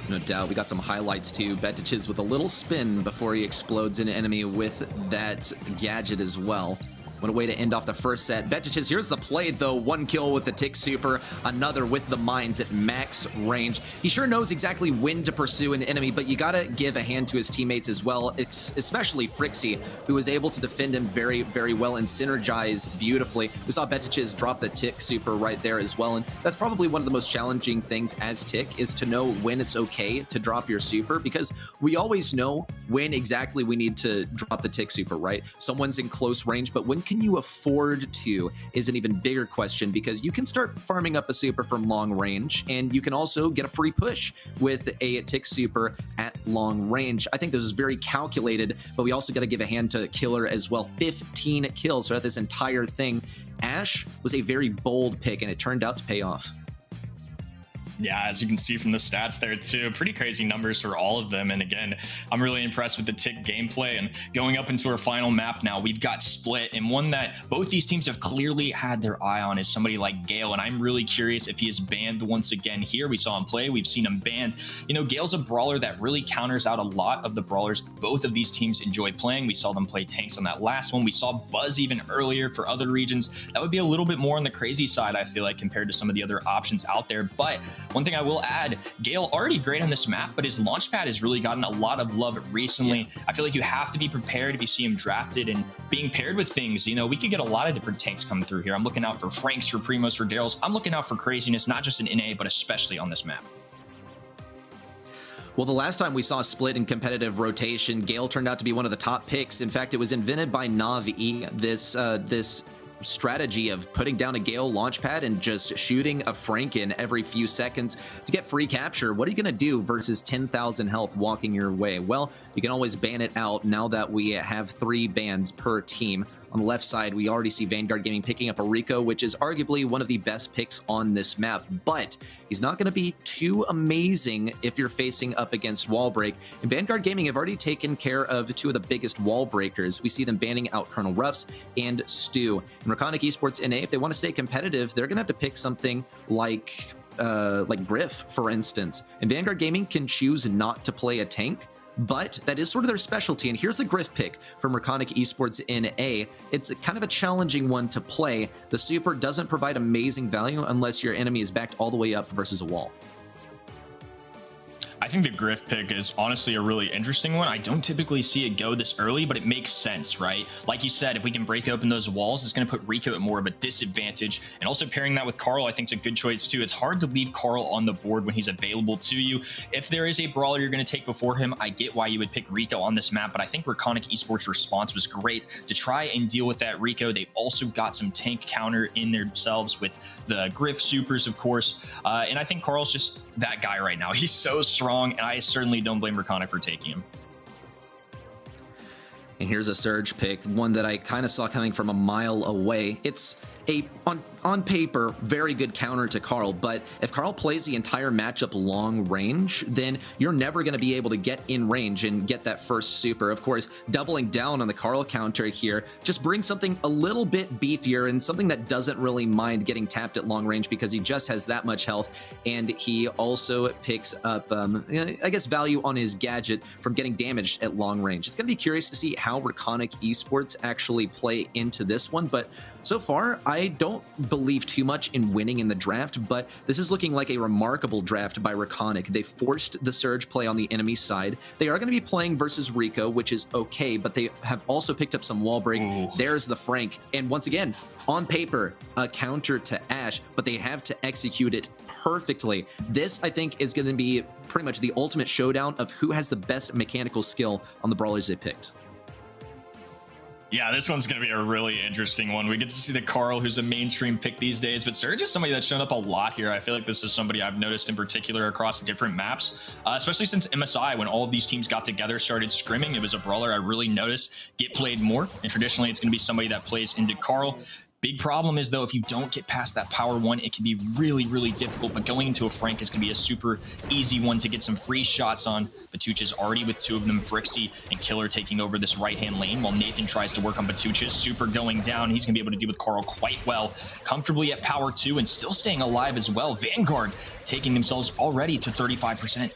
No doubt. We got some highlights too. Betiches with a little spin before he explodes an enemy with that gadget as well. What a way to end off the first set. Betiches, here's the play though. 1 kill with the Tick super, another with the mines at max range. He sure knows exactly when to pursue an enemy, but you gotta give a hand to his teammates as well. It's especially Frixie, who was able to defend him very, very well and synergize beautifully. We saw Betiches drop the Tick super right there as well, and that's probably one of the most challenging things as Tick, is to know when it's okay to drop your super, because we always know when exactly we need to drop the Tick super, right? Someone's in close range, but when can you afford to is an even bigger question, because you can start farming up a super from long range, and you can also get a free push with a Tick super at long range. I think this is very calculated, but we also got to give a hand to Killer as well. 15 kills throughout this entire thing. Ash was a very bold pick, and it turned out to pay off. Yeah, as you can see from the stats there too, pretty crazy numbers for all of them. And again, I'm really impressed with the Tick gameplay. And going up into our final map now, we've got Split, and one that both these teams have clearly had their eye on is somebody like Gale. And I'm really curious if he is banned once again here. We saw him play, we've seen him banned. You know, Gale's a brawler that really counters out a lot of the brawlers both of these teams enjoy playing. We saw them play tanks on that last one. We saw Buzz even earlier for other regions. That would be a little bit more on the crazy side, I feel like, compared to some of the other options out there. But one thing I will add, Gale already great on this map, but his launch pad has really gotten a lot of love recently. I feel like you have to be prepared if you see him drafted and being paired with things. You know, we could get a lot of different tanks coming through here. I'm looking out for Franks, for Primos, for Daryl's. I'm looking out for craziness, not just in NA, but especially on this map. Well, the last time we saw Split in competitive rotation, Gale turned out to be one of the top picks. In fact, it was invented by Navi. This strategy of putting down a Gale launchpad and just shooting a Frank in every few seconds to get free capture. What are you going to do versus 10,000 health walking your way? Well, you can always ban it out now that we have 3 bans per team. On the left side, we already see Vanguard Gaming picking up a Rico, which is arguably one of the best picks on this map, but he's not going to be too amazing if you're facing up against wall break. And Vanguard Gaming have already taken care of 2 of the biggest wall breakers. We see them banning out Colonel Ruffs and Stu. In Reconic Esports NA, if they want to stay competitive, they're going to have to pick something like Griff, for instance. And Vanguard Gaming can choose not to play a tank, but that is sort of their specialty. And here's the Griff pick from Reconic Esports NA. It's kind of a challenging one to play. The super doesn't provide amazing value unless your enemy is backed all the way up versus a wall. I think the Griff pick is honestly a really interesting one. I don't typically see it go this early, but it makes sense, right? Like you said, if we can break open those walls, it's going to put Rico at more of a disadvantage. And also pairing that with Carl, I think is a good choice too. It's hard to leave Carl on the board when he's available to you. If there is a brawler you're going to take before him, I get why you would pick Rico on this map, but I think Reconic Esports' response was great to try and deal with that Rico. They also got some tank counter in themselves with the Griff supers, of course. And I think Carl's just that guy right now. He's so strong, and I certainly don't blame Reconic for taking him. And here's a surge pick, one that I kind of saw coming from a mile away. It's on on paper, very good counter to Carl, but if Carl plays the entire matchup long range, then you're never going to be able to get in range and get that first super. Of course, doubling down on the Carl counter here just brings something a little bit beefier and something that doesn't really mind getting tapped at long range because he just has that much health, and he also picks up, I guess, value on his gadget from getting damaged at long range. It's going to be curious to see how Reconic Esports actually play into this one, but so far, I don't believe too much in winning in the draft, but this is looking like a remarkable draft by Reconic. They forced the Surge play on the enemy side. They are going to be playing versus Rico, which is okay, but they have also picked up some wall break. Ooh. There's the Frank, and once again, on paper, a counter to Ashe, but they have to execute it perfectly. This, I think, is going to be pretty much the ultimate showdown of who has the best mechanical skill on the brawlers they picked. Yeah, this one's going to be a really interesting one. We get to see the Carl, who's a mainstream pick these days, but Surge is somebody that's shown up a lot here. I feel like this is somebody I've noticed in particular across different maps, especially since MSI, when all of these teams got together, started scrimming. It was a brawler I really noticed get played more, and traditionally it's going to be somebody that plays into Carl. Big problem is, though, if you don't get past that power one, it can be really, really difficult. But going into a Frank is going to be a super easy one to get some free shots on. Batucha's already with two of them, Frixie and Killer taking over this right-hand lane while Nathan tries to work on Batucha. Super going down. He's going to be able to deal with Carl quite well. Comfortably at power 2 and still staying alive as well. Vanguard taking themselves already to 35%.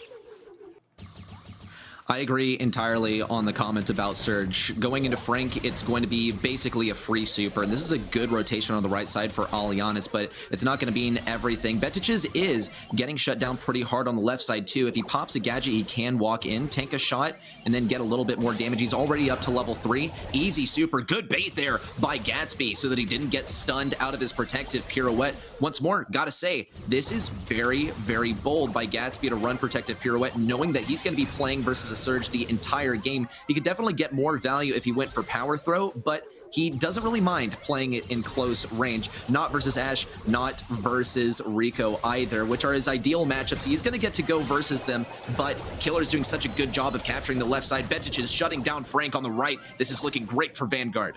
I agree entirely on the comment about Surge. Going into Frank, it's going to be basically a free super, and this is a good rotation on the right side for Alianis, but it's not going to mean everything. Betich's is getting shut down pretty hard on the left side, too. If he pops a gadget, he can walk in, tank a shot, and then get a little bit more damage. He's already up to level 3. Easy super. Good bait there by Gatsby so that he didn't get stunned out of his protective pirouette. Once more, gotta say, this is very, very bold by Gatsby to run protective pirouette, knowing that he's going to be playing versus a Surge the entire game. He could definitely get more value if he went for power throw, but he doesn't really mind playing it in close range. Not versus Ashe, not versus Rico either, which are his ideal matchups. He's going to get to go versus them, but Killer's doing such a good job of capturing the left side. Betich is shutting down Frank on the right. This is looking great for Vanguard.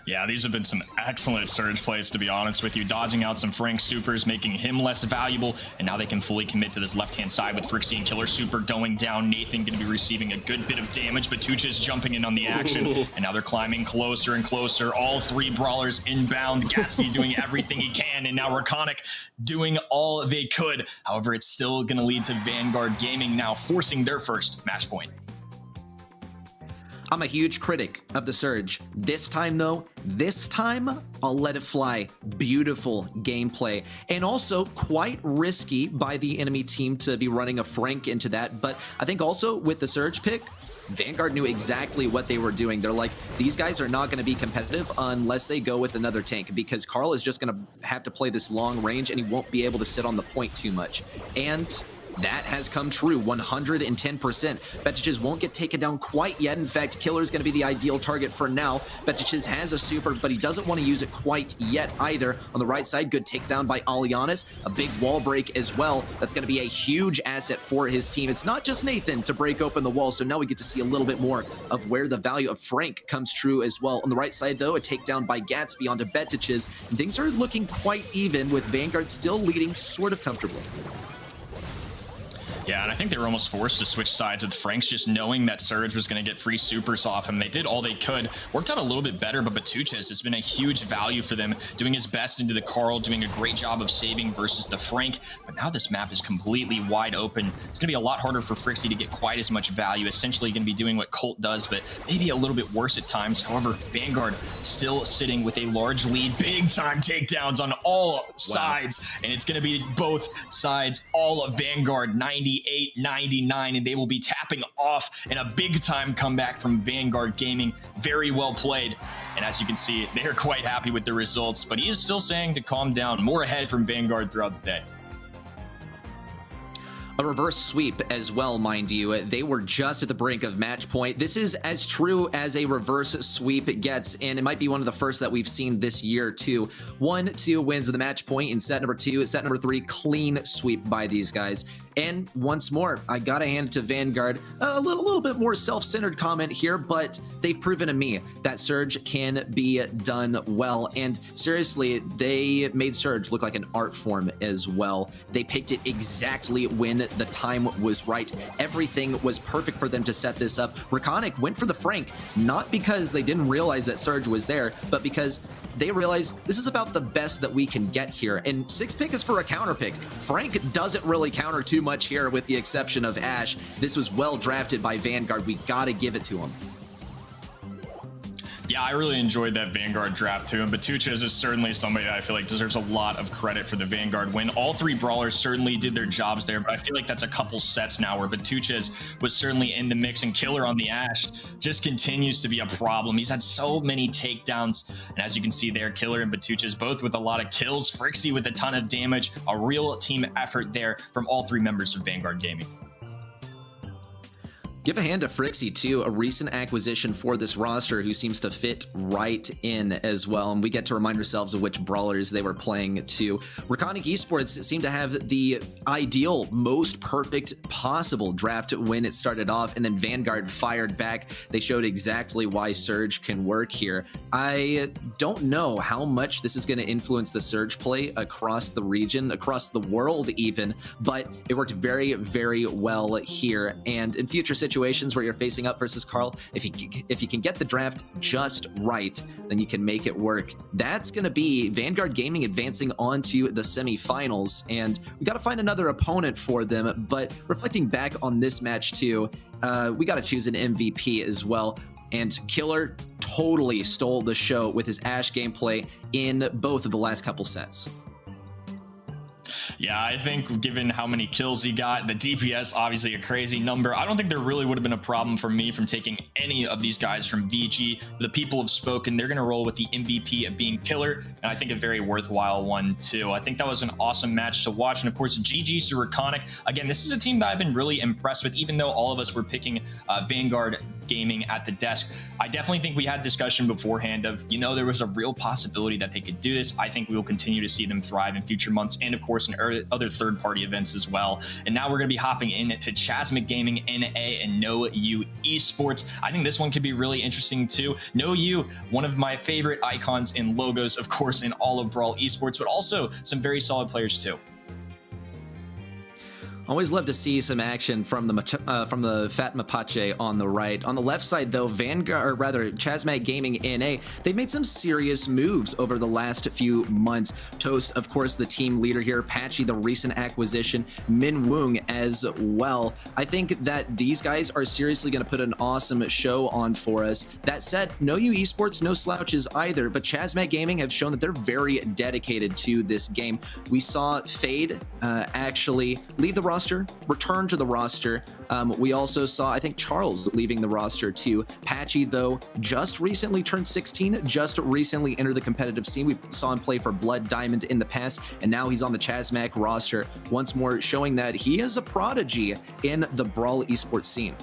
Yeah, these have been some excellent Surge plays, to be honest with you. Dodging out some Frank supers, making him less valuable, and now they can fully commit to this left-hand side with Frixie and Killer super going down. Nathan going to be receiving a good bit of damage. Batucha's jumping in on the action, and now they're climbing closer and closer. All three brawlers inbound. Gatsby doing everything he can, and now Reconic doing all they could. However, it's still going to lead to Vanguard Gaming now forcing their first match point. I'm a huge critic of the Surge. This time, though, I'll let it fly. Beautiful gameplay. And also quite risky by the enemy team to be running a Frank into that. But I think also with the Surge pick, Vanguard knew exactly what they were doing. They're like, these guys are not going to be competitive unless they go with another tank, because Carl is just going to have to play this long range and he won't be able to sit on the point too much. And that has come true, 110%. Betich's won't get taken down quite yet. In fact, Killer's going to be the ideal target for now. Betich's has a super, but he doesn't want to use it quite yet either. On the right side, good takedown by Alianis. A big wall break as well. That's going to be a huge asset for his team. It's not just Nathan to break open the wall, so now we get to see a little bit more of where the value of Frank comes true as well. On the right side, though, a takedown by Gatsby onto Betich's. Things are looking quite even, with Vanguard still leading sort of comfortably. Yeah, and I think they were almost forced to switch sides with Franks, just knowing that Surge was going to get free supers off him. They did all they could. Worked out a little bit better, but Batuchas has been a huge value for them, doing his best into the Carl, doing a great job of saving versus the Frank. But now this map is completely wide open. It's going to be a lot harder for Frixie to get quite as much value. Essentially going to be doing what Colt does, but maybe a little bit worse at times. However, Vanguard still sitting with a large lead. Big time takedowns on all sides, and it's going to be both sides, all of Vanguard 98-99, and they will be tapping off in a big time comeback from Vanguard Gaming. Very well played, and as you can see, they are quite happy with the results, but he is still saying to calm down. More ahead from Vanguard throughout the day. A reverse sweep as well, mind you. They were just at the brink of match point. This is as true as a reverse sweep gets, and it might be one of the first that we've seen this year too. 1-2 wins of the match point in set number 2. Set number 3, clean sweep by these guys. And once more, I gotta hand it to Vanguard. A little bit more self-centered comment here, but they've proven to me that Surge can be done well. And seriously, they made Surge look like an art form as well. They picked it exactly when the time was right. Everything was perfect for them to set this up. Reconic went for the Frank, not because they didn't realize that Surge was there, but because they realized this is about the best that we can get here. And 6-pick is for a counter pick. Frank doesn't really counter too much here with the exception of Ash. This was well drafted by Vanguard. We gotta give it to him. Yeah, I really enjoyed that Vanguard draft too, and Batuches is certainly somebody that I feel like deserves a lot of credit for the Vanguard win. All three brawlers certainly did their jobs there, but I feel like that's a couple sets now where Batuches was certainly in the mix, and Killer on the Ashe just continues to be a problem. He's had so many takedowns, and as you can see there, Killer and Batuches both with a lot of kills, Frixie with a ton of damage, a real team effort there from all three members of Vanguard Gaming. Give a hand to Frixie, too, a recent acquisition for this roster who seems to fit right in as well. And we get to remind ourselves of which brawlers they were playing, too. Reconic Esports seemed to have the ideal, most perfect possible draft when it started off, and then Vanguard fired back. They showed exactly why Surge can work here. I don't know how much this is going to influence the Surge play across the region, across the world even, but it worked very, very well here. And in future situations where you're facing up versus Carl, if you can get the draft just right, then you can make it work. That's going to be Vanguard Gaming advancing onto the semifinals, and we got to find another opponent for them. But reflecting back on this match too, we got to choose an MVP as well. And Killer totally stole the show with his Ashe gameplay in both of the last couple sets. Yeah, I think given how many kills he got, the DPS obviously a crazy number. I don't think there really would have been a problem for me from taking any of these guys from VG. The people have spoken. They're going to roll with the MVP of being Killer, and I think a very worthwhile one too. I think that was an awesome match to watch, and of course GG's to Reconic. Again, this is a team that I've been really impressed with, even though all of us were picking Vanguard Gaming at the desk. I definitely think we had discussion beforehand of, you know, there was a real possibility that they could do this. I think we will continue to see them thrive in future months, and of course in other third-party events as well. And now we're going to be hopping in to Chasmac Gaming, NA, and No You Esports. I think this one could be really interesting too. No You, one of my favorite icons and logos, of course, in all of Brawl Esports, but also some very solid players too. Always love to see some action from the Fat Mapache on the right. On the left side, though, Vanguard, or rather Chasmac Gaming NA, they've made some serious moves over the last few months. Toast, of course, the team leader here. Patchy, the recent acquisition. Min Woong as well. I think that these guys are seriously going to put an awesome show on for us. That said, No You Esports, no slouches either, but Chasmac Gaming have shown that they're very dedicated to this game. We saw Fade actually leave the roster, return to the roster. We also saw, I think, Charles leaving the roster too. Patchy, though, just recently turned 16, just recently entered the competitive scene. We saw him play for Blood Diamond in the past, and now he's on the Chasmac roster, once more showing that he is a prodigy in the Brawl esports scene.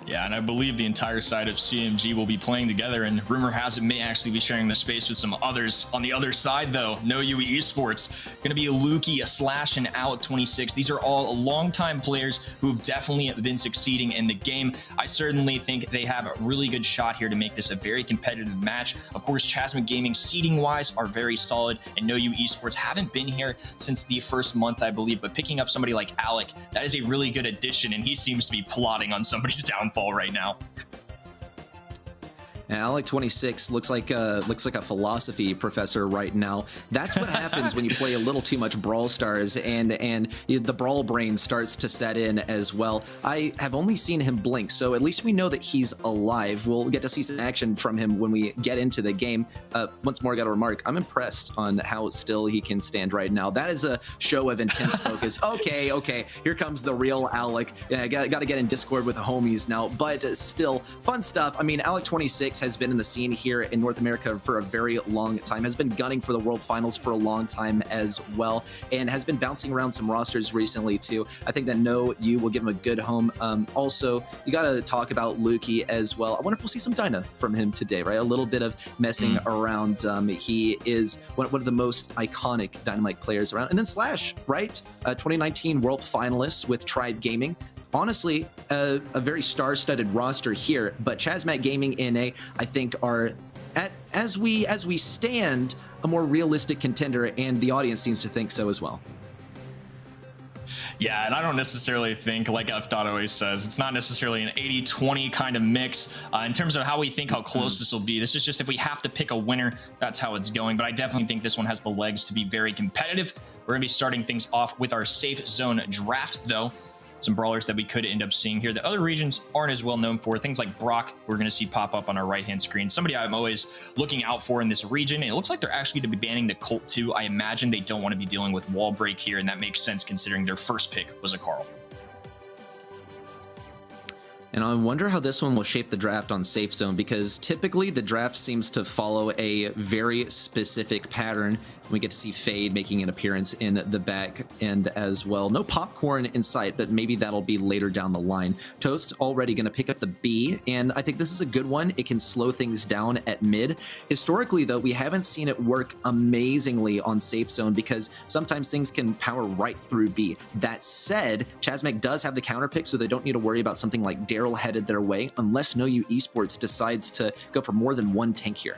Yeah, and I believe the entire side of CMG will be playing together, and rumor has it may actually be sharing the space with some others. On the other side, though, No You Esports, going to be a Lukey, a Slash, and Alec26. These are all longtime players who've definitely been succeeding in the game. I certainly think they have a really good shot here to make this a very competitive match. Of course, Chasmac Gaming, seeding-wise, are very solid, and No You Esports haven't been here since the first month, I believe, but picking up somebody like Alec, that is a really good addition, and he seems to be plotting on somebody's downfall right now. And Alec26 looks like a philosophy professor right now. That's what happens when you play a little too much Brawl Stars, and the Brawl brain starts to set in as well. I have only seen him blink, so at least we know that he's alive. We'll get to see some action from him when we get into the game. Once more, I got to remark, I'm impressed on how still he can stand right now. That is a show of intense focus. Okay, here comes the real Alec. Yeah, I got to get in Discord with the homies now, but still, fun stuff. I mean, Alec26, Esports has been in the scene here in North America for a very long time, has been gunning for the World Finals for a long time as well, and has been bouncing around some rosters recently too. I think that No You will give him a good home. Also, you got to talk about Lukey as well. I wonder if we'll see some Dyna from him today, right? A little bit of messing around. He is one of the most iconic Dynamite players around. And then Slash, right? 2019 World Finalist with Tribe Gaming. Honestly, a very star-studded roster here, but Chasmac Gaming NA, I think, are as we stand a more realistic contender, and the audience seems to think so as well. Yeah, and I don't necessarily think, like F. always says, it's not necessarily an 80-20 kind of mix in terms of how we think how close this will be. This is just if we have to pick a winner, that's how it's going. But I definitely think this one has the legs to be very competitive. We're going to be starting things off with our safe zone draft, though. Some brawlers that we could end up seeing here that other regions aren't as well known for. Things like Brock, we're going to see pop up on our right-hand screen. Somebody I'm always looking out for in this region. It looks like they're actually going to be banning the Colt too. I imagine they don't want to be dealing with wall break here, and that makes sense considering their first pick was a Carl. And I wonder how this one will shape the draft on Safe Zone, because typically the draft seems to follow a very specific pattern. We get to see Fade making an appearance in the back end as well. No popcorn in sight, but maybe that'll be later down the line. Toast already going to pick up the B, and I think this is a good one. It can slow things down at mid. Historically, though, we haven't seen it work amazingly on Safe Zone because sometimes things can power right through B. That said, Chasmac does have the counter pick, so they don't need to worry about something like Daryl headed their way unless No You Esports decides to go for more than one tank here.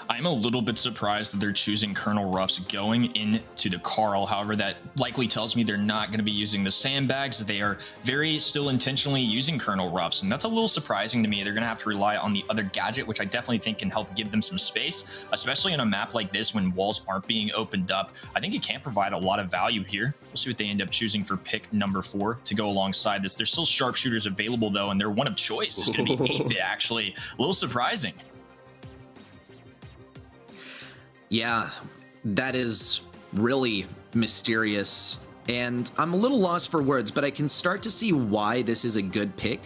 I'm a little bit surprised that they're choosing Colonel Ruffs going into the Carl. However, that likely tells me they're not going to be using the sandbags. They are very still intentionally using Colonel Ruffs, and that's a little surprising to me. They're going to have to rely on the other gadget, which I definitely think can help give them some space, especially on a map like this when walls aren't being opened up. I think it can provide a lot of value here. We'll see what they end up choosing for pick number 4 to go alongside this. There's still sharpshooters available, though, and their one of choice is going to be 8-bit, actually. A little surprising. Yeah, that is really mysterious, and I'm a little lost for words, but I can start to see why this is a good pick.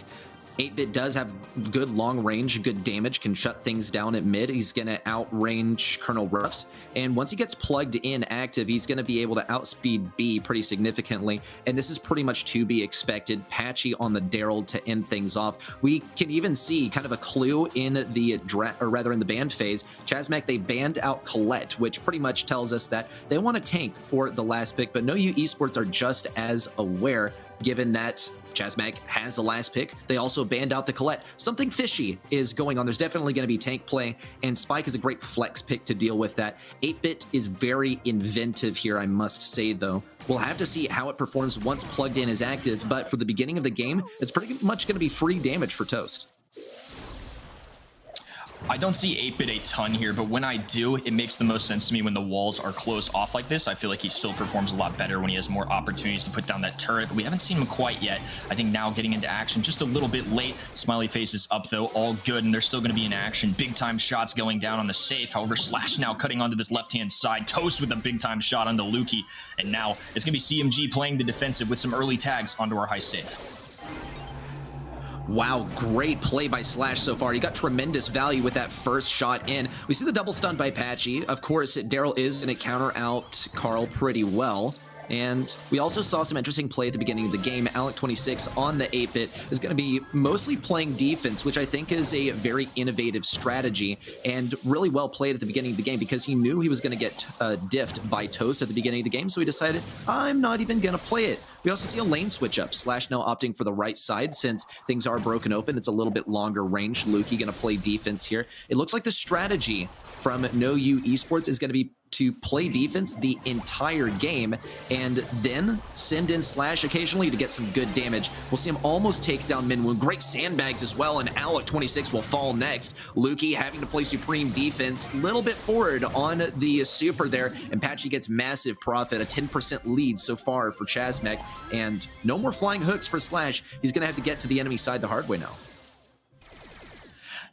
8-bit does have good long range, good damage, can shut things down at mid. He's going to outrange Colonel Ruffs, and once he gets plugged in active, he's going to be able to outspeed B pretty significantly, and this is pretty much to be expected. Patchy on the Daryl to end things off. We can even see kind of a clue in the in the band phase. Chasmac, they banned out Colette, which pretty much tells us that they want a tank for the last pick, but No You Esports are just as aware, given that Chasmac has the last pick. They also banned out the Colette. Something fishy is going on. There's definitely going to be tank play, and Spike is a great flex pick to deal with that. 8-bit is very inventive here, I must say, though. We'll have to see how it performs once plugged in is active, but for the beginning of the game, it's pretty much going to be free damage for Toast. I don't see 8-bit a ton here, but when I do, it makes the most sense to me when the walls are closed off like this. I feel like he still performs a lot better when he has more opportunities to put down that turret, but we haven't seen him quite yet. I think now getting into action just a little bit late. Smiley face is up, though, all good, and they're still going to be in action. Big-time shots going down on the safe. However, Slash now cutting onto this left-hand side. Toast with a big-time shot on the Lukey, and now it's going to be CMG playing the defensive with some early tags onto our high safe. Wow, great play by Slash so far. He got tremendous value with that first shot in. We see the double stun by Patchy. Of course, Daryl is going to counter out Carl pretty well. And we also saw some interesting play at the beginning of the game. Alec26 on the 8-bit is going to be mostly playing defense, which I think is a very innovative strategy and really well played at the beginning of the game because he knew he was going to get diffed by Toast at the beginning of the game. So he decided, I'm not even going to play it. We also see a lane switch up. Slash now opting for the right side since things are broken open. It's a little bit longer range. Lukey going to play defense here. It looks like the strategy from No You Esports is going to be to play defense the entire game and then send in Slash occasionally to get some good damage. We'll see him almost take down Minwoo. Great sandbags as well, and Alec26 will fall next. Lukey having to play supreme defense, a little bit forward on the super there, and Patchy gets massive profit, a 10% lead so far for Chasmac, and no more flying hooks for Slash. He's going to have to get to the enemy side the hard way now.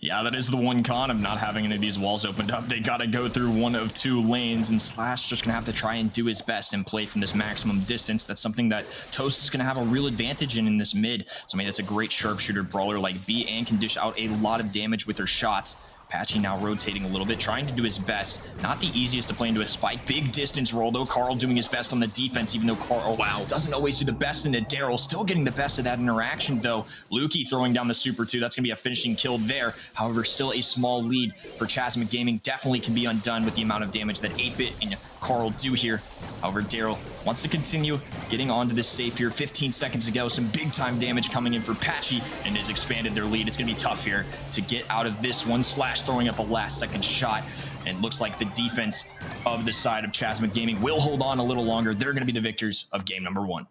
Yeah, that is the one con of not having any of these walls opened up. They got to go through one of two lanes, and Slash just going to have to try and do his best and play from this maximum distance. That's something that Toast is going to have a real advantage in this mid. Somebody that's a great sharpshooter brawler like B and can dish out a lot of damage with their shots. Patchy now rotating a little bit, trying to do his best. Not the easiest to play into a spike. Big distance roll, though. Carl doing his best on the defense, even though Carl doesn't always do the best into Daryl. Still getting the best of that interaction, though. Lukey throwing down the super 2. That's going to be a finishing kill there. However, still a small lead for Chasmac Gaming. Definitely can be undone with the amount of damage that 8-Bit and Carl do here. However, Daryl wants to continue getting onto this safe here. 15 seconds to go. Some big-time damage coming in for Patchy, and has expanded their lead. It's going to be tough here to get out of this one. Slash throwing up a last-second shot, and looks like the defense of the side of Chasmac Gaming will hold on a little longer. They're going to be the victors of game number 1.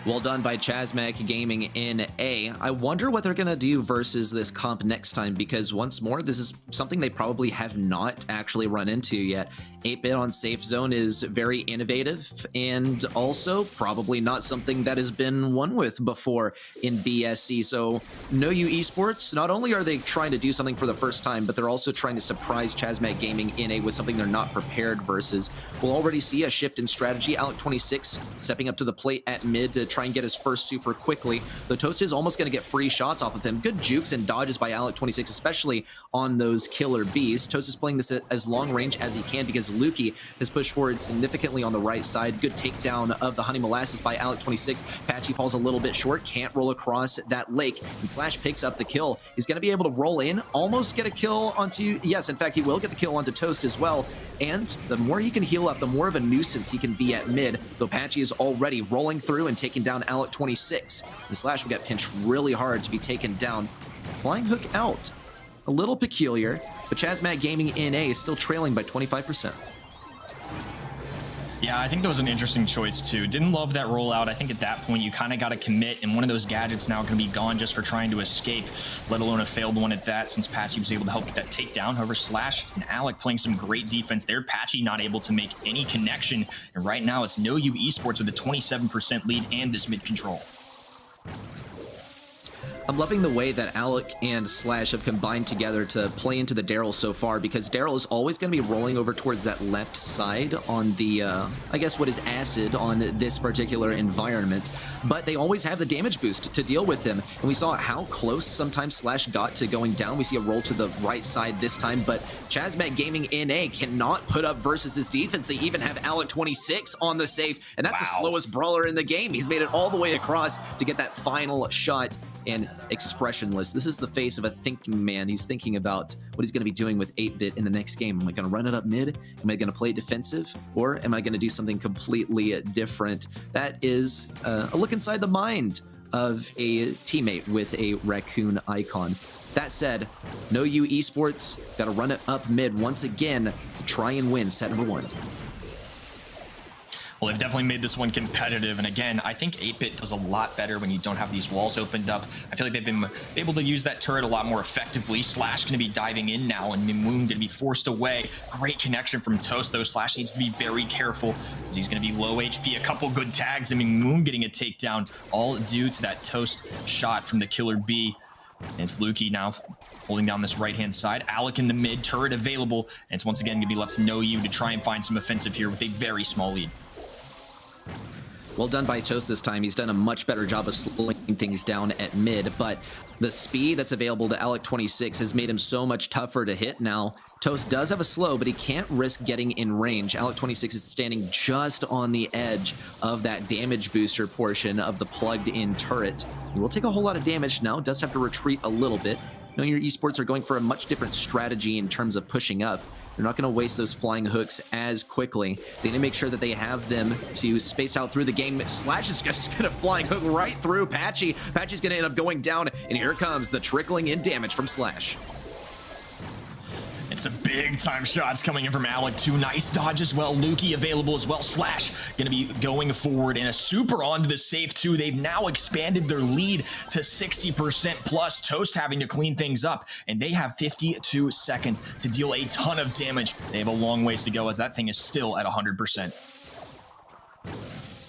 Well done by Chasmac Gaming in A. I wonder what they're going to do versus this comp next time, because once more, this is something they probably have not actually run into yet. 8-Bit on Safe Zone is very innovative, and also probably not something that has been won with before in BSC. So No You Esports, not only are they trying to do something for the first time, but they're also trying to surprise Chasmac Gaming in A with something they're not prepared versus. We'll already see a shift in strategy. Alec26 stepping up to the plate at mid to try and get his first super quickly. The Toast is almost going to get free shots off of him. Good jukes and dodges by Alec26, especially on those killer bees. Toast is playing this as long range as he can because Lukey has pushed forward significantly on the right side. Good takedown of the Honey Molasses by Alec26. Patchy falls a little bit short, can't roll across that lake, and Slash picks up the kill. He's going to be able to roll in, almost get a kill onto, yes, in fact, he will get the kill onto Toast as well. And the more he can heal up, the more of a nuisance he can be at mid, though Patchy is already rolling through and taking down Alec26. The Slash will get pinched really hard to be taken down. Flying hook out. A little peculiar, but Chasmac Gaming in A is still trailing by 25%. Yeah, I think that was an interesting choice too. Didn't love that rollout. I think at that point you kind of got to commit, and one of those gadgets now going to be gone just for trying to escape, let alone a failed one at that, since Patchy was able to help get that takedown. However, Slash and Alec playing some great defense there. Patchy not able to make any connection, and right now it's No You Esports with a 27% lead and this mid control. I'm loving the way that Alec and Slash have combined together to play into the Daryl so far, because Daryl is always going to be rolling over towards that left side on the, I guess what is acid on this particular environment, but they always have the damage boost to deal with them, and we saw how close sometimes Slash got to going down. We see a roll to the right side this time, but Chasmac Gaming NA cannot put up versus this defense. They even have Alec26 on the safe, and that's the slowest brawler in the game. He's made it all the way across to get that final shot, and expressionless. This is the face of a thinking man. He's thinking about what he's going to be doing with 8-Bit in the next game. Am I going to run it up mid? Am I going to play defensive? Or am I going to do something completely different? That is a look inside the mind of a teammate with a raccoon icon. That said, No You Esports got to run it up mid once again to try and win set number 1. Well, they've definitely made this one competitive, and again, I think 8-Bit does a lot better when you don't have these walls opened up. I feel like they've been able to use that turret a lot more effectively. Slash going to be diving in now, and Mimoon going to be forced away. Great connection from Toast, though. Slash needs to be very careful, as he's going to be low HP. A couple good tags, and Mimoon getting a takedown, all due to that Toast shot from the Killer Bee. And it's Lukey now holding down this right-hand side. Alec in the mid, turret available, and it's once again going to be left to No You to try and find some offensive here with a very small lead. Well done by Toast this time. He's done a much better job of slowing things down at mid, but the speed that's available to Alec26 has made him so much tougher to hit now. Toast does have a slow, but he can't risk getting in range. Alec26 is standing just on the edge of that damage booster portion of the plugged-in turret. He will take a whole lot of damage now, does have to retreat a little bit. No Your Esports are going for a much different strategy in terms of pushing up. They're not going to waste those flying hooks as quickly. They need to make sure that they have them to space out through the game. Slash is just going to flying hook right through Patchy. Patchy's going to end up going down, and here comes the trickling in damage from Slash. It's a big time shots coming in from Alec. 2 nice dodge as well. Lukey available as well. Slash going to be going forward and a super onto the safe too. They've now expanded their lead to 60% plus. Toast having to clean things up, and they have 52 seconds to deal a ton of damage. They have a long ways to go as that thing is still at 100%.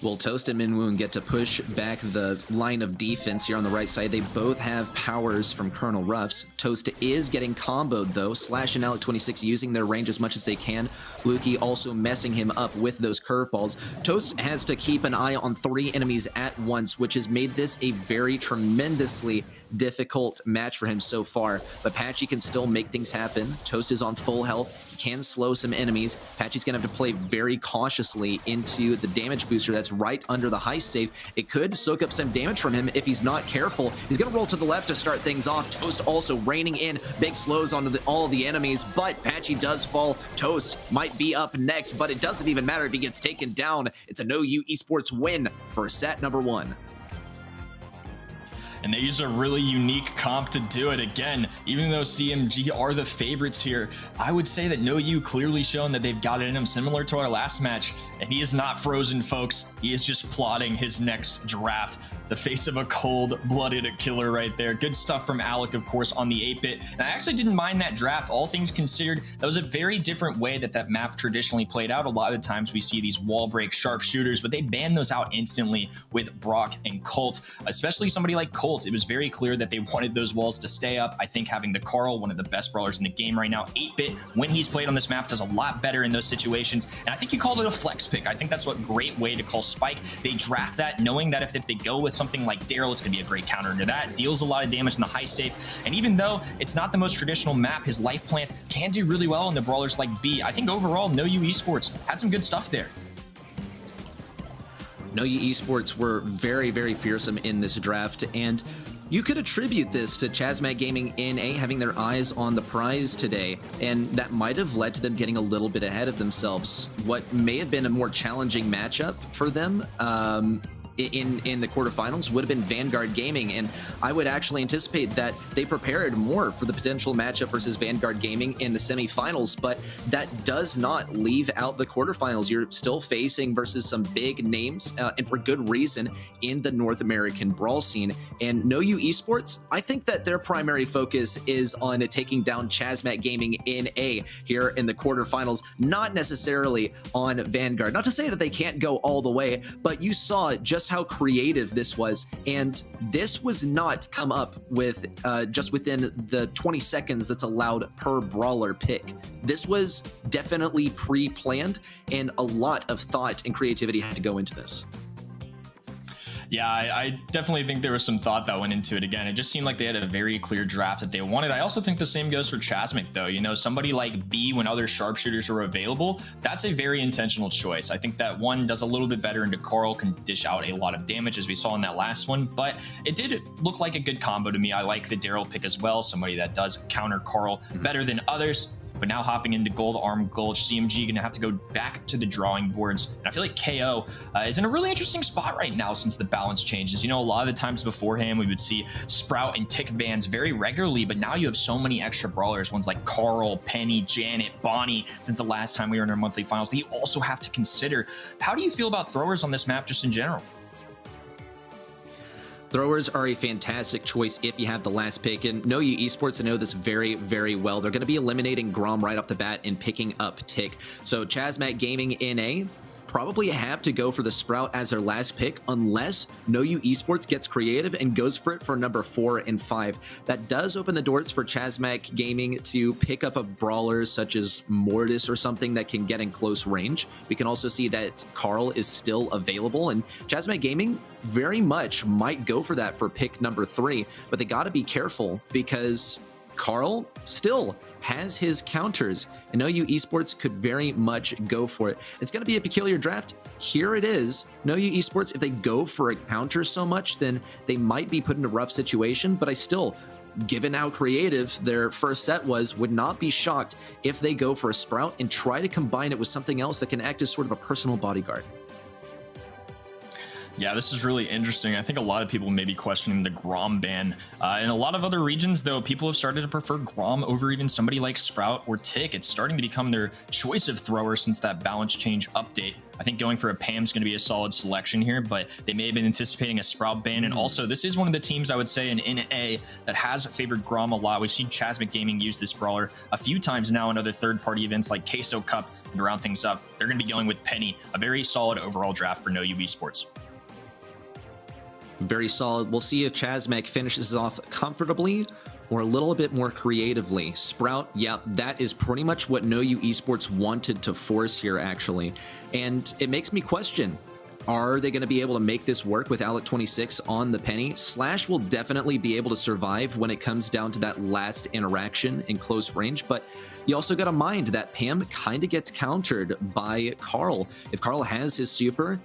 Well, Toast and Minwoon get to push back the line of defense here on the right side. They both have powers from Colonel Ruffs. Toast is getting comboed, though. Slash and Alec26 using their range as much as they can. Luki also messing him up with those curveballs. Toast has to keep an eye on 3 enemies at once, which has made this a very tremendously difficult match for him so far. But Patchy can still make things happen. Toast is on full health. He can slow some enemies. Patchy's going to have to play very cautiously into the damage booster that's right under the heist save. It could soak up some damage from him if he's not careful. He's going to roll to the left to start things off. Toast also raining in big slows onto all of the enemies, but Patchy does fall. Toast might be up next, but it doesn't even matter if he gets taken down. It's a No You Esports win for set number 1. And they use a really unique comp to do it. Again, even though CMG are the favorites here, I would say that No You clearly shown that they've got it in him, similar to our last match. And he is not frozen, folks. He is just plotting his next draft. The face of a cold-blooded killer right there. Good stuff from Alec, of course, on the 8-bit. And I actually didn't mind that draft. All things considered, that was a very different way that map traditionally played out. A lot of the times we see these wall break sharpshooters, but they ban those out instantly with Brock and Colt, especially somebody like Colt. It was very clear that they wanted those walls to stay up. I think having the Carl, one of the best brawlers in the game right now, 8-bit, when he's played on this map, does a lot better in those situations. And I think you called it a flex pick. I think that's a great way to call Spike. They draft that knowing that if they go with something like Daryl, it's going to be a great counter to that. Deals a lot of damage in the high safe. And even though it's not the most traditional map, his life plant can do really well in the brawlers like B. I think overall, No You Esports had some good stuff there. No You Esports were very, very fearsome in this draft, and you could attribute this to Chasmac Gaming NA having their eyes on the prize today, and that might have led to them getting a little bit ahead of themselves. What may have been a more challenging matchup for them in the quarterfinals would have been Vanguard Gaming, and I would actually anticipate that they prepared more for the potential matchup versus Vanguard Gaming in the semifinals, but that does not leave out the quarterfinals. You're still facing versus some big names, and for good reason, in the North American brawl scene. And No You Esports, I think that their primary focus is on taking down Chasmac Gaming NA here in the quarterfinals, not necessarily on Vanguard. Not to say that they can't go all the way, but you saw just how creative this was, and this was not come up with just within the 20 seconds that's allowed per brawler pick. This was definitely pre-planned, and a lot of thought and creativity had to go into this. Yeah, I definitely think there was some thought that went into it. Again, it just seemed like they had a very clear draft that they wanted. I also think the same goes for Chasmac, though. You know, somebody like B, when other sharpshooters are available, that's a very intentional choice. I think that one does a little bit better into Carl, can dish out a lot of damage, as we saw in that last one, but it did look like a good combo to me. I like the Daryl pick as well, somebody that does counter Carl better than others. But now hopping into Gold Arm Gulch, CMG going to have to go back to the drawing boards. And I feel like KO is in a really interesting spot right now since the balance changes. You know, a lot of the times beforehand, we would see Sprout and Tick bans very regularly, but now you have so many extra brawlers, ones like Carl, Penny, Janet, Bonnie, since the last time we were in our monthly finals, that you also have to consider. How do you feel about throwers on this map just in general? Throwers are a fantastic choice if you have the last pick, and No You Esports know this very, very well. They're going to be eliminating Grom right off the bat and picking up Tick. So Chasmac Gaming NA probably have to go for the Sprout as their last pick unless No You Esports gets creative and goes for it for number 4 and 5. That does open the doors for Chasmac Gaming to pick up a brawler such as Mortis or something that can get in close range. We can also see that Carl is still available, and Chasmac Gaming very much might go for that for pick number 3, but they got to be careful because Carl still has his counters, and No You Esports could very much go for it. It's going to be a peculiar draft. Here it is. No You Esports, if they go for a counter so much, then they might be put in a rough situation, but I still, given how creative their first set was, would not be shocked if they go for a Sprout and try to combine it with something else that can act as sort of a personal bodyguard. Yeah, this is really interesting. I think a lot of people may be questioning the Grom ban. In a lot of other regions, though, people have started to prefer Grom over even somebody like Sprout or Tick. It's starting to become their choice of thrower since that balance change update. I think going for a Pam's going to be a solid selection here, but they may have been anticipating a Sprout ban. And also, this is one of the teams, I would say, in NA that has favored Grom a lot. We've seen Chasmac Gaming use this brawler a few times now in other third-party events like Queso Cup. And to round things up, they're going to be going with Penny, a very solid overall draft for No U Esports. Very solid. We'll see if Chasmac finishes off comfortably or a little bit more creatively. Sprout, yeah, that is pretty much what No U Esports wanted to force here, actually. And it makes me question, are they going to be able to make this work with Alec26 on the Penny? Slash will definitely be able to survive when it comes down to that last interaction in close range, but you also got to mind that Pam kind of gets countered by Carl. If Carl has his super,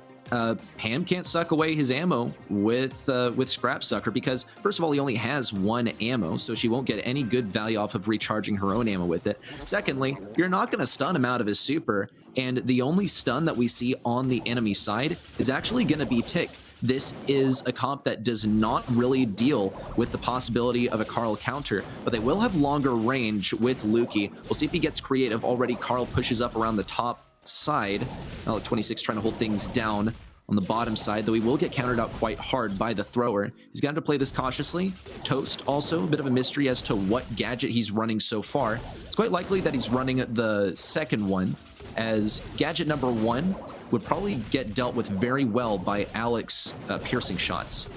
Pam can't suck away his ammo with Scrap Sucker because, first of all, he only has one ammo, so she won't get any good value off of recharging her own ammo with it. Secondly, you're not going to stun him out of his super, and the only stun that we see on the enemy side is actually going to be Tick. This is a comp that does not really deal with the possibility of a Carl counter, but they will have longer range with Lukey. We'll see if he gets creative. Already, Carl pushes up around the top side. Alec26 trying to hold things down on the bottom side, though he will get countered out quite hard by the thrower. He's got to play this cautiously. Toast also a bit of a mystery as to what gadget he's running so far. It's quite likely that he's running the second one, as gadget number 1 would probably get dealt with very well by Alec's piercing shots.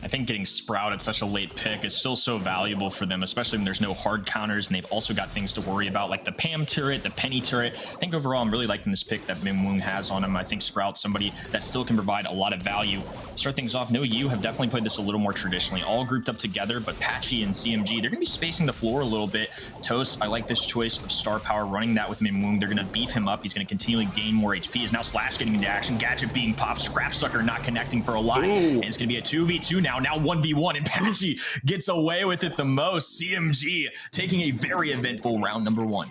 I think getting Sprout at such a late pick is still so valuable for them, especially when there's no hard counters and they've also got things to worry about like the Pam turret, the Penny turret. I think overall I'm really liking this pick that Minwoong has on him. I think Sprout's somebody that still can provide a lot of value. Start things off, No U have definitely played this a little more traditionally, all grouped up together, but Patchy and CMG, they're going to be spacing the floor a little bit. Toast, I like this choice of Star Power running that with Minwoong. They're going to beef him up. He's going to continually gain more HP. Is now Slash getting into action. Gadget being popped. Scrap Sucker not connecting for a lot. And it's going to be a 2v2 now 1v1, and Patchy gets away with it the most. CMG taking a very eventful round number 1.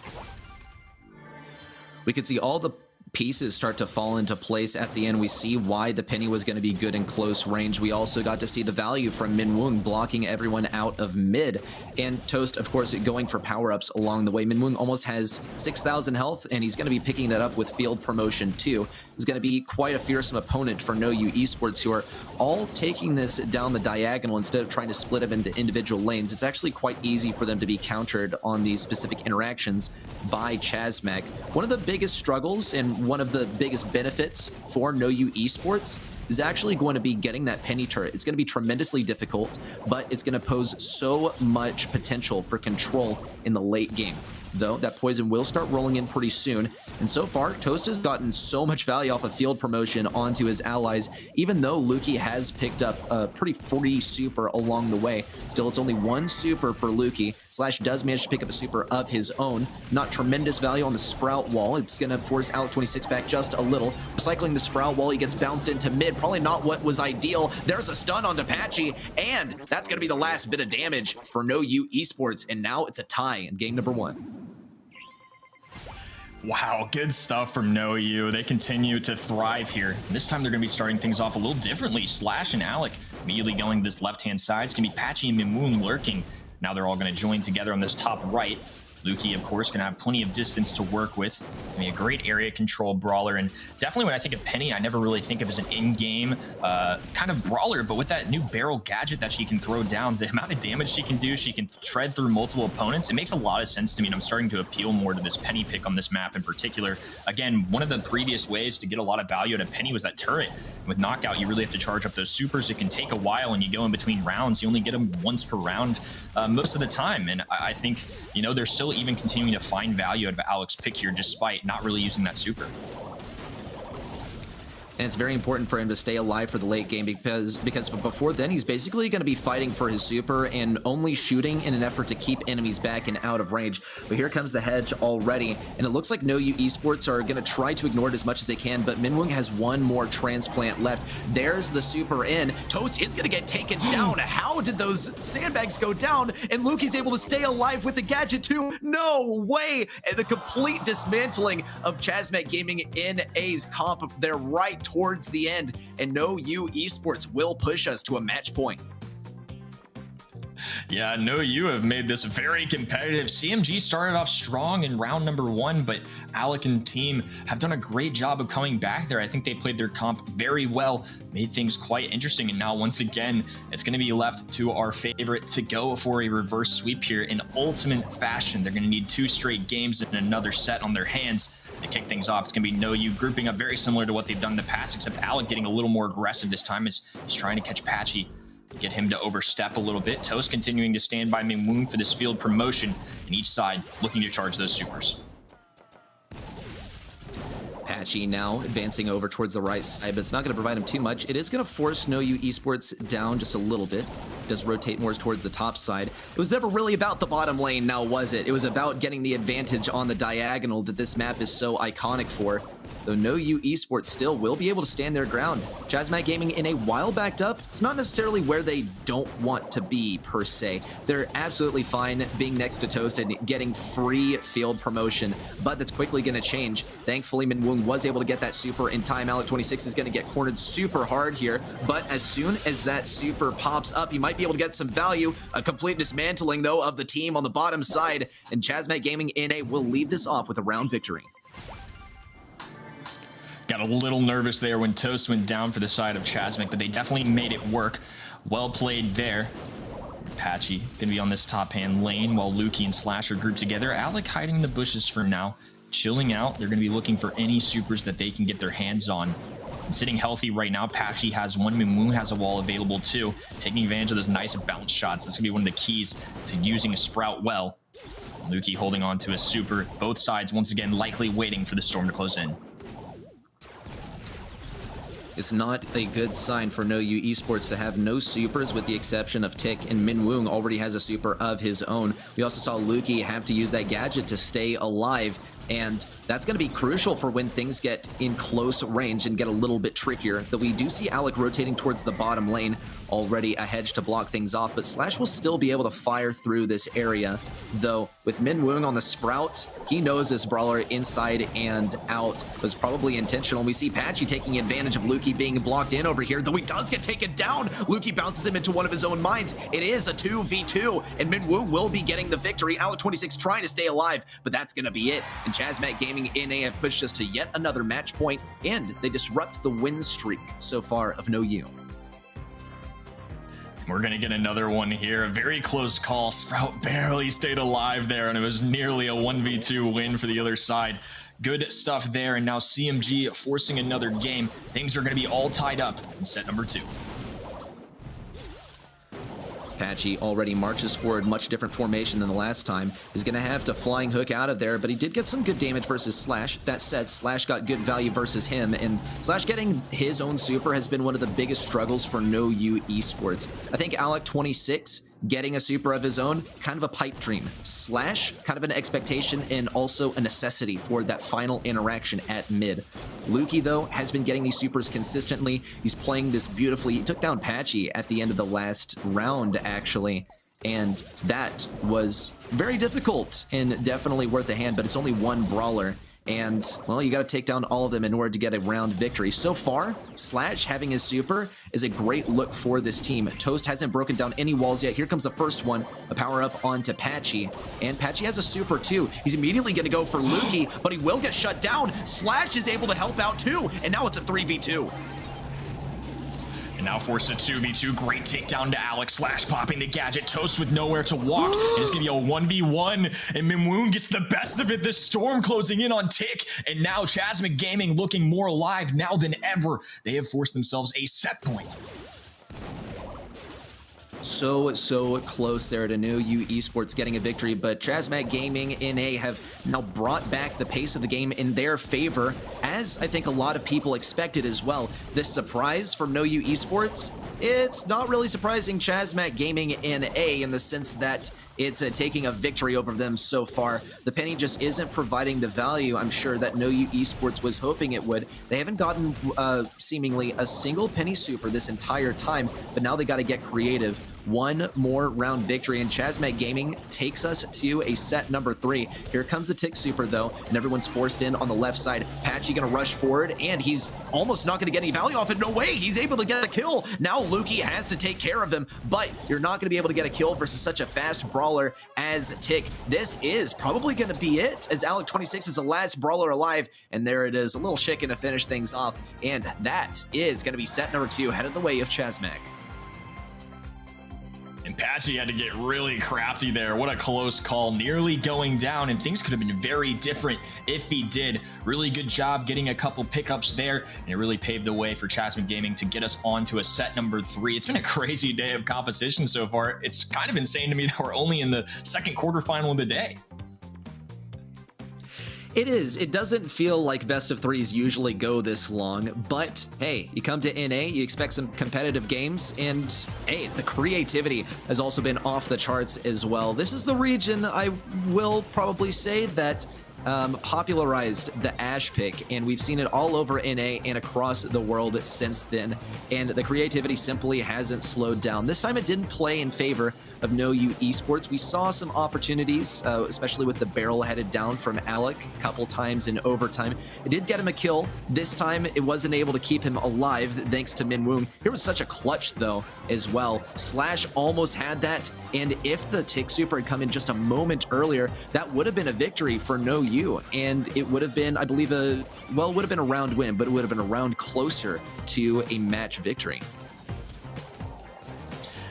We could see all the pieces start to fall into place at the end. We see why the Penny was going to be good in close range. We also got to see the value from Minwoong blocking everyone out of mid, and Toast, of course, going for power-ups along the way. Minwoong almost has 6,000 health, and he's going to be picking that up with field promotion too. Is going to be quite a fearsome opponent for No U Esports, who are all taking this down the diagonal instead of trying to split them into individual lanes. It's actually quite easy for them to be countered on these specific interactions by Chasmac. One of the biggest struggles and one of the biggest benefits for No U Esports is actually going to be getting that Penny turret. It's going to be tremendously difficult, but it's going to pose so much potential for control in the late game. Though that poison will start rolling in pretty soon, and so far Toast has gotten so much value off of field promotion onto his allies, even though Lukey has picked up a pretty free super along the way. Still, it's only one super for Lukey. Slash does manage to pick up a super of his own. Not tremendous value on the Sprout wall. It's gonna force Alec26 back just a little. Recycling the Sprout wall, he gets bounced into mid. Probably not what was ideal. There's a stun onto Patchy, and that's gonna be the last bit of damage for No U Esports, and now it's a tie in game number 1. Wow, good stuff from No U. They continue to thrive here. This time they're going to be starting things off a little differently. Slash and Alec immediately going to this left-hand side. It's going to be Patchy and Minwoong lurking. Now they're all going to join together on this top right. Lukey, of course, going to have plenty of distance to work with. I mean, a great area control brawler, and definitely when I think of Penny, I never really think of as an in-game kind of brawler, but with that new barrel gadget that she can throw down, the amount of damage she can do, she can tread through multiple opponents. It makes a lot of sense to me, and I'm starting to appeal more to this Penny pick on this map in particular. Again, one of the previous ways to get a lot of value out of Penny was that turret. With Knockout, you really have to charge up those supers. It can take a while, and you go in between rounds. You only get them once per round most of the time, and I think, you know, they're still even continuing to find value out of Alec's pick here despite not really using that super. And it's very important for him to stay alive for the late game because before then he's basically going to be fighting for his super and only shooting in an effort to keep enemies back and out of range. But here comes the hedge already, and it looks like No U Esports are going to try to ignore it as much as they can, but Minwoong has one more transplant left. There's the super in. Toast is going to get taken down. How did those sandbags go down? And Lukey's able to stay alive with the gadget too. No way! And the complete dismantling of Chasmac Gaming in A's comp. They're right towards the end, and No You Esports will push us to a match point. Yeah, I know you have made this very competitive. CMG started off strong in round number 1, but Alec and team have done a great job of coming back there. I think they played their comp very well, made things quite interesting. And now once again, it's going to be left to our favorite to go for a reverse sweep here in ultimate fashion. They're going to need 2 straight games and another set on their hands to kick things off. It's going to be No You grouping up very similar to what they've done in the past, except Alec getting a little more aggressive this time as he's trying to catch Patchy, get him to overstep a little bit. Toast continuing to stand by Minwoong for this field promotion, and each side looking to charge those supers. Patchy now advancing over towards the right side, but it's not going to provide him too much. It is going to force No You Esports down just a little bit. Does rotate more towards the top side. It was never really about the bottom lane, now was it? It was about getting the advantage on the diagonal that this map is so iconic for. Though No You Esports still will be able to stand their ground. Chasmac Gaming in a while backed up, it's not necessarily where they don't want to be per se. They're absolutely fine being next to Toast and getting free field promotion, but that's quickly going to change. Thankfully, Minwoong was able to get that super in time. Alec 26 is going to get cornered super hard here, but as soon as that super pops up, he might be able to get some value. A complete dismantling, though, of the team on the bottom side, and Chasmac Gaming NA will lead this off with a round victory. Got a little nervous there when Toast went down for the side of Chasmac, but they definitely made it work. Well played there. Patchy gonna be on this top hand lane while Lukey and Slash are grouped together. Alec hiding in the bushes for now, chilling out. They're gonna be looking for any supers that they can get their hands on. And sitting healthy right now, Patchy has one, Minwoong has a wall available too, taking advantage of those nice bounce shots. That's gonna be one of the keys to using a Sprout well. Lukey holding on to his super. Both sides once again likely waiting for the storm to close in. It's not a good sign for No You Esports to have no supers with the exception of Tick, and Minwoong already has a super of his own. We also saw Lukey have to use that gadget to stay alive, and that's going to be crucial for when things get in close range and get a little bit trickier. Though we do see Alec rotating towards the bottom lane, already a hedge to block things off, but Slash will still be able to fire through this area. Though with Minwoong on the Sprout, he knows this brawler inside and out. Was probably intentional. We see Patchy taking advantage of Lukey being blocked in over here, though he does get taken down. Lukey bounces him into one of his own mines. It is a 2v2, and Minwoong will be getting the victory. Alec 26 trying to stay alive, but that's going to be it. And Chasmac Gaming NA have pushed us to yet another match point, and they disrupt the win streak so far of No You. We're going to get another one here. A very close call. Sprout barely stayed alive there, and it was nearly a 1v2 win for the other side. Good stuff there, and now CMG forcing another game. Things are going to be all tied up in set number 2. Patchy already marches forward, much different formation than the last time. He's going to have to flying hook out of there, but he did get some good damage versus Slash. That said, Slash got good value versus him, and Slash getting his own super has been one of the biggest struggles for No You Esports. I think Alec 26 getting a super of his own, kind of a pipe dream. Slash, kind of an expectation and also a necessity for that final interaction at mid. Lukey, though, has been getting these supers consistently. He's playing this beautifully. He took down Patchy at the end of the last round, actually, and that was very difficult and definitely worth a hand, but it's only one brawler. And, well, you got to take down all of them in order to get a round victory. So far, Slash having his super is a great look for this team. Toast hasn't broken down any walls yet. Here comes the first one, a power up onto Patchy. And Patchy has a super too. He's immediately going to go for Lukey, but he will get shut down. Slash is able to help out too, and now it's a 3v2. And now forced to 2v2. Great takedown to Alex. Slash popping the gadget. Toast with nowhere to walk. And it's going to be a 1v1. And Minwoong gets the best of it. The storm closing in on Tick. And now Chasmac Gaming looking more alive now than ever. They have forced themselves a set point. So close there to No You Esports getting a victory, but Chasmac Gaming NA have now brought back the pace of the game in their favor, as I think a lot of people expected as well. This surprise from No You Esports, it's not really surprising Chasmac Gaming NA in the sense that it's taking a victory over them so far. The penny just isn't providing the value I'm sure that No You Esports was hoping it would. They haven't gotten seemingly a single penny super this entire time, but now they got to get creative. one more round victory, and Chasmac Gaming takes us to a set number 3. Here comes the Tick Super, though, and everyone's forced in on the left side. Patchy gonna rush forward, and he's almost not gonna get any value off it. No way, he's able to get a kill. Now Lukey has to take care of them, but you're not gonna be able to get a kill versus such a fast brawler as Tick. This is probably gonna be it, as Alec26 is the last brawler alive, and there it is, a little chicken to finish things off, and that is gonna be set number 2, headed the way of Chasmac. And Patchy had to get really crafty there. What a close call, nearly going down, and things could have been very different if he did. Really good job getting a couple pickups there, and it really paved the way for Chasmac Gaming to get us on to a set number 3. It's been a crazy day of competition so far. It's kind of insane to me that we're only in the second quarterfinal of the day. It is. It doesn't feel like best of 3s usually go this long, but hey, you come to NA, you expect some competitive games, and hey, the creativity has also been off the charts as well. This is the region, I will probably say, that popularized the Ashe pick, and we've seen it all over NA and across the world since then, and the creativity simply hasn't slowed down. This time it didn't play in favor of No You Esports. We saw some opportunities, especially with the barrel headed down from Alec a couple times in overtime. It did get him a kill. This time it wasn't able to keep him alive thanks to Min Woong. Here was such a clutch though as well. Slash almost had that, and if the Tick Super had come in just a moment earlier, that would have been a victory for No You, and it would have been, I believe, it would have been a round win, but it would have been a round closer to a match victory.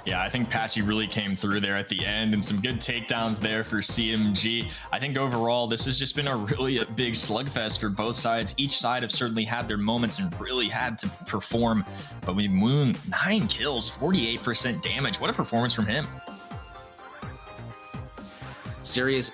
Yeah, I think Patchy really came through there at the end, and some good takedowns there for CMG. I think overall, this has just been a really big slugfest for both sides. Each side have certainly had their moments and really had to perform. But with Moon, 9 kills, 48% damage. What a performance from him. Serious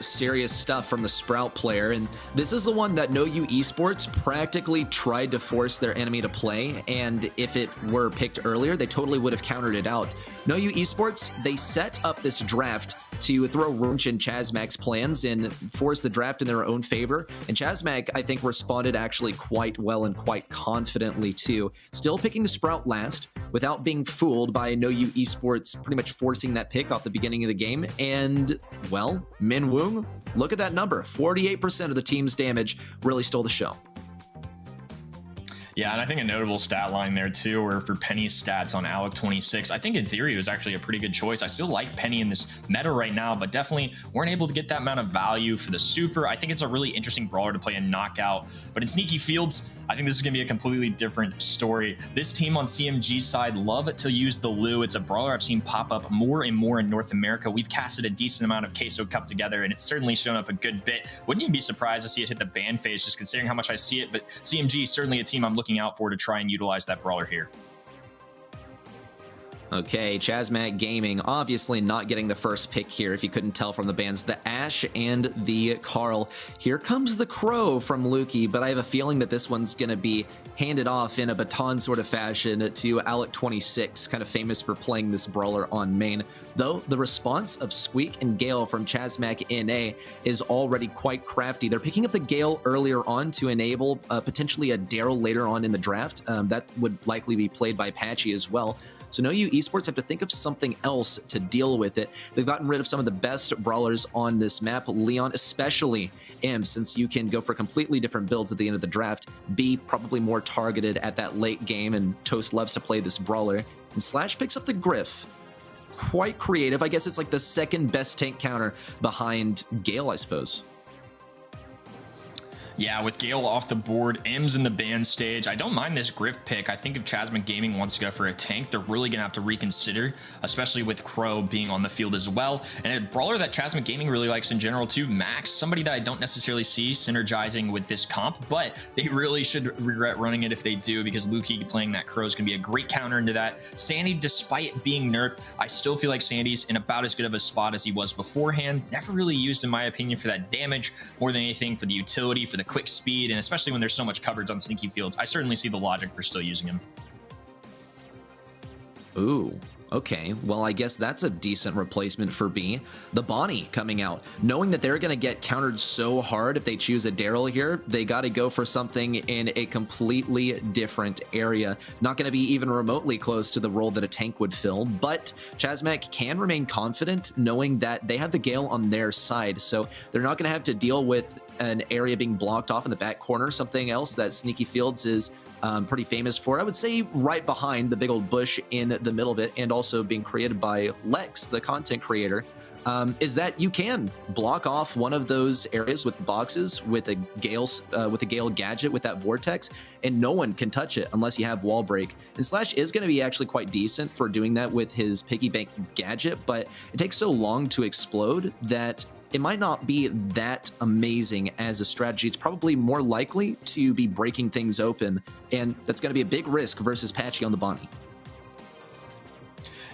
stuff from the Sprout player, and this is the one that No You Esports practically tried to force their enemy to play, and if it were picked earlier, they totally would have countered it out. No You Esports, they set up this draft to throw wrench in Chasmac's plans and force the draft in their own favor, and Chasmac, I think, responded actually quite well and quite confidently too. Still picking the Sprout last without being fooled by No You Esports pretty much forcing that pick off the beginning of the game, and, well, Min Woong, look at that number. 48% of the team's damage really stole the show. Yeah, and I think a notable stat line there too, or for Penny's stats on Alec26, I think in theory it was actually a pretty good choice. I still like Penny in this meta right now, but definitely weren't able to get that amount of value for the super. I think it's a really interesting brawler to play in knockout, but in Sneaky Fields, I think this is going to be a completely different story. This team on CMG's side love to use the Lu. It's a brawler I've seen pop up more and more in North America. We've casted a decent amount of Queso Cup together, and it's certainly shown up a good bit. Wouldn't you be surprised to see it hit the ban phase, just considering how much I see it? But CMG is certainly a team I'm looking out for to try and utilize that brawler here. Okay, Chasmac Gaming obviously not getting the first pick here, if you couldn't tell from the bans. The Ashe and the Carl. Here comes the Crow from Lukey, but I have a feeling that this one's going to be handed off in a baton sort of fashion to Alec26, kind of famous for playing this brawler on main. Though the response of Squeak and Gale from Chasmac NA is already quite crafty. They're picking up the Gale earlier on to enable potentially a Daryl later on in the draft. That would likely be played by Patchy as well. So No You Esports have to think of something else to deal with it. They've gotten rid of some of the best brawlers on this map. Leon, especially Imp, since you can go for completely different builds at the end of the draft, be probably more targeted at that late game, and Toast loves to play this brawler. And Slash picks up the Griff. Quite creative. I guess it's like the second best tank counter behind Gale, I suppose. Yeah, with Gale off the board, M's in the ban stage. I don't mind this Griff pick. I think if Chasmac Gaming wants to go for a tank, they're really going to have to reconsider, especially with Crow being on the field as well. And a brawler that Chasmac Gaming really likes in general too, Max, somebody that I don't necessarily see synergizing with this comp, but they really should regret running it if they do, because Lukey playing that Crow is going to be a great counter into that. Sandy, despite being nerfed, I still feel like Sandy's in about as good of a spot as he was beforehand. Never really used, in my opinion, for that damage, more than anything for the utility, for the quick speed, and especially when there's so much coverage on Sneaky Fields, I certainly see the logic for still using him. Ooh, Okay, well, I guess that's a decent replacement for B. The Bonnie coming out. Knowing that they're going to get countered so hard if they choose a Daryl here, they got to go for something in a completely different area. Not going to be even remotely close to the role that a tank would fill, but Chasmac can remain confident knowing that they have the Gale on their side, so they're not going to have to deal with an area being blocked off in the back corner, something else that Sneaky Fields is pretty famous for. I would say right behind the big old bush in the middle of it, and also being created by Lex, the content creator, is that you can block off one of those areas with boxes with a Gale gadget with that vortex, and no one can touch it unless you have wall break. And Slash is going to be actually quite decent for doing that with his piggy bank gadget, but it takes so long to explode that it might not be that amazing as a strategy. It's probably more likely to be breaking things open, and that's going to be a big risk versus Patchy on the Bonnie.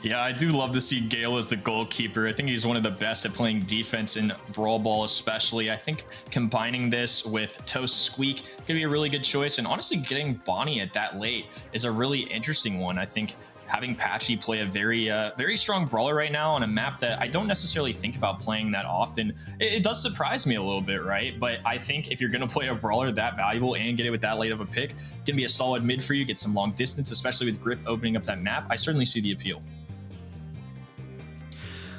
Yeah, I do love to see Gale as the goalkeeper. I think he's one of the best at playing defense in Brawl Ball especially. I think combining this with Toast Squeak could be a really good choice, and honestly getting Bonnie at that late is a really interesting one. I think having Patchy play a very strong brawler right now on a map that I don't necessarily think about playing that often, it does surprise me a little bit, right? But I think if you're going to play a brawler that valuable and get it with that late of a pick, it can be a solid mid for you, get some long distance, especially with Grip opening up that map. I certainly see the appeal.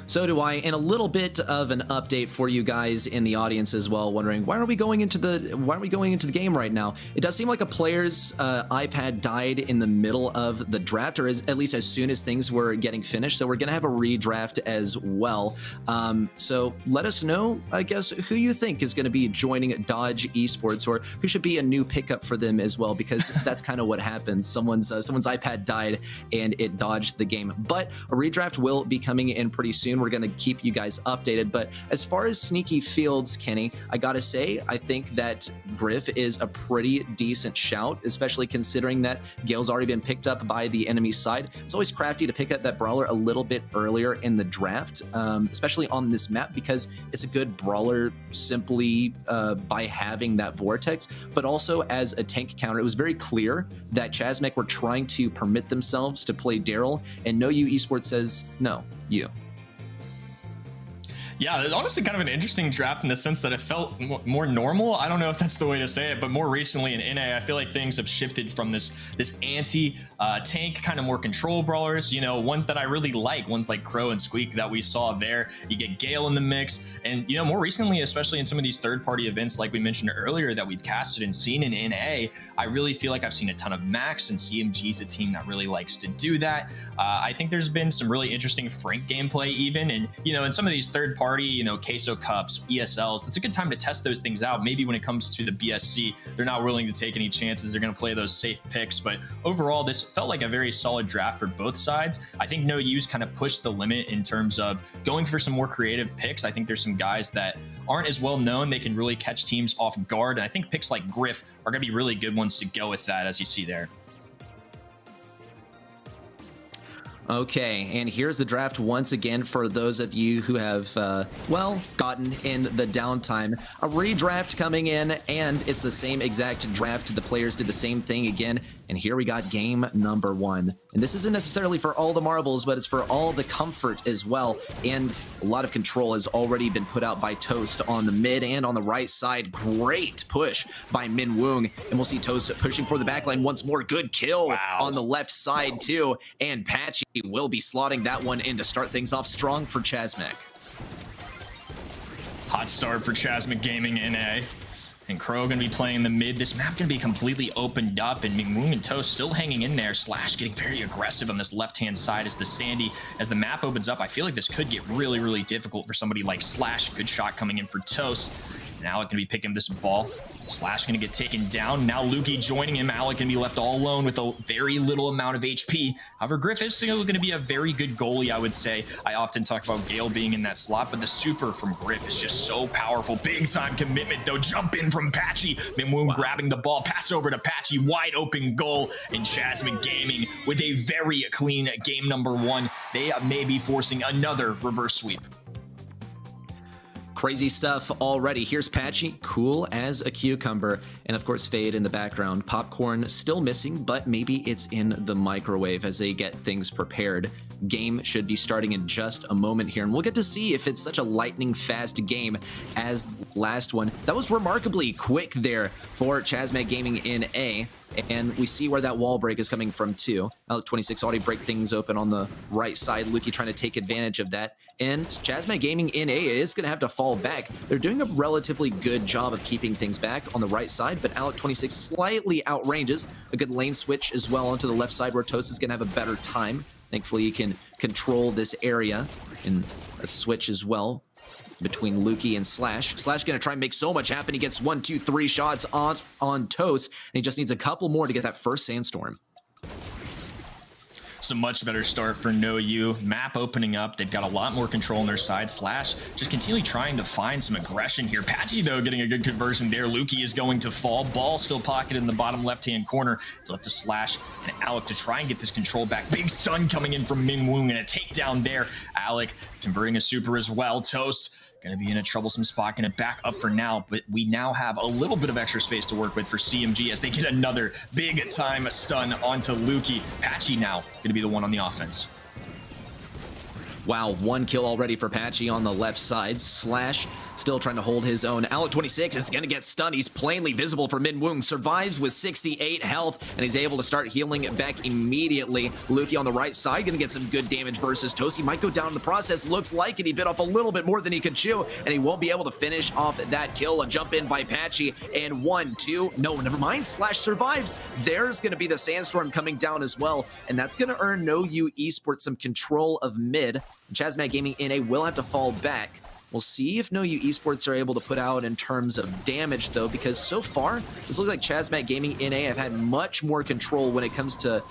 So do I, and a little bit of an update for you guys in the audience as well, wondering why aren't we going into the game right now? It does seem like a player's iPad died in the middle of the draft, or at least as soon as things were getting finished. So we're gonna have a redraft as well. So let us know, I guess, who you think is gonna be joining Dodge Esports, or who should be a new pickup for them as well, because that's kind of what happens. Someone's iPad died and it dodged the game. But a redraft will be coming in pretty soon. We're going to keep you guys updated. But as far as Sneaky Fields, Kenny, I gotta say, I think that Griff is a pretty decent shout, especially considering that Gale's already been picked up by the enemy side. It's always crafty to pick up that brawler a little bit earlier in the draft, especially on this map, because it's a good brawler simply by having that vortex, but also as a tank counter. It was very clear that Chasmac were trying to permit themselves to play Daryl, and No You Esports says, no, you. Yeah, it's honestly kind of an interesting draft in the sense that it felt more normal. I don't know if that's the way to say it, but more recently in NA, I feel like things have shifted from this anti-tank kind of more control brawlers, you know, ones that I really like, ones like Crow and Squeak that we saw there. You get Gale in the mix, and you know, more recently, especially in some of these third-party events like we mentioned earlier that we've casted and seen in NA, I really feel like I've seen a ton of Max, and CMG's a team that really likes to do that. I think there's been some really interesting Frank gameplay even, and you know, in some of these third-party, you know, Queso Cups, ESLs, it's a good time to test those things out. Maybe when it comes to the BSC, they're not willing to take any chances. They're going to play those safe picks. But overall, this felt like a very solid draft for both sides. I think No Use kind of pushed the limit in terms of going for some more creative picks. I think there's some guys that aren't as well known. They can really catch teams off guard. And I think picks like Griff are going to be really good ones to go with that, as you see there. Okay, and here's the draft once again for those of you who have, well, gotten in the downtime. A redraft coming in, and it's the same exact draft. The players did the same thing again, and here we got game number 1. And this isn't necessarily for all the marbles, but it's for all the comfort as well. And a lot of control has already been put out by Toast on the mid and on the right side. Great push by Min Woong, and we'll see Toast pushing for the backline once more. Good kill on the left side too, and Patchy will be slotting that one in to start things off strong for Chasmac. Hot start for Chasmac Gaming NA. And Crow gonna be playing the mid. This map gonna be completely opened up, and Mingwoong and Toast still hanging in there. Slash getting very aggressive on this left-hand side as the Sandy. As the map opens up, I feel like this could get really, really difficult for somebody like Slash. Good shot coming in for Toast. Now it can be picking this ball. Slash gonna get taken down. Now Lukey joining him. Alec gonna be left all alone with a very little amount of HP. However, Griff is still gonna be a very good goalie, I would say. I often talk about Gale being in that slot, but the super from Griff is just so powerful. Big time commitment though. Jump in from Patchy. Minwoong grabbing the ball. Pass over to Patchy. Wide open goal. And Chasmac Gaming with a very clean game number 1. They may be forcing another reverse sweep. Crazy stuff already. Here's Patchy, cool as a cucumber. And of course, Fade in the background. Popcorn still missing, but maybe it's in the microwave as they get things prepared. Game should be starting in just a moment here, and we'll get to see if it's such a lightning fast game as last one. That was remarkably quick there for Chasmac Gaming in A. And we see where that wall break is coming from too. Alec26 already break things open on the right side. Lukey trying to take advantage of that. And Chasmac Gaming in A is going to have to fall back. They're doing a relatively good job of keeping things back on the right side, but Alec26 slightly outranges. A good lane switch as well onto the left side where Toast is going to have a better time. Thankfully, you can control this area, and a switch as well between Lukey and Slash. Slash gonna try and make so much happen. He gets 1, 2, 3 shots on Toast, and he just needs a couple more to get that first Sandstorm. It's a much better start for No You. Map opening up. They've got a lot more control on their side. Slash just continually trying to find some aggression here. Patchy, though, getting a good conversion there. Lukey is going to fall. Ball still pocketed in the bottom left-hand corner. It's left to Slash and Alec to try and get this control back. Big stun coming in from Min Woong and a takedown there. Alec converting a super as well. Toast going to be in a troublesome spot, going to back up for now, but we now have a little bit of extra space to work with for CMG as they get another big time stun onto Lukey. Patchy now going to be the one on the offense. Wow, 1 kill already for Patchy on the left side. Slash still trying to hold his own. Alec26 is going to get stunned. He's plainly visible for Min Woong. Survives with 68 health, and he's able to start healing it back immediately. Lukey on the right side going to get some good damage versus Toast. He might go down in the process. Looks like it. He bit off a little bit more than he could chew, and he won't be able to finish off that kill. A jump in by Patchy, and 1, 2. No, never mind. Slash survives. There's going to be the Sandstorm coming down as well, and that's going to earn No You Esports some control of mid. Chasmac Gaming NA will have to fall back. We'll see if No You Esports are able to put out in terms of damage, though, because so far, this looks like Chasmac Gaming NA have had much more control when it comes to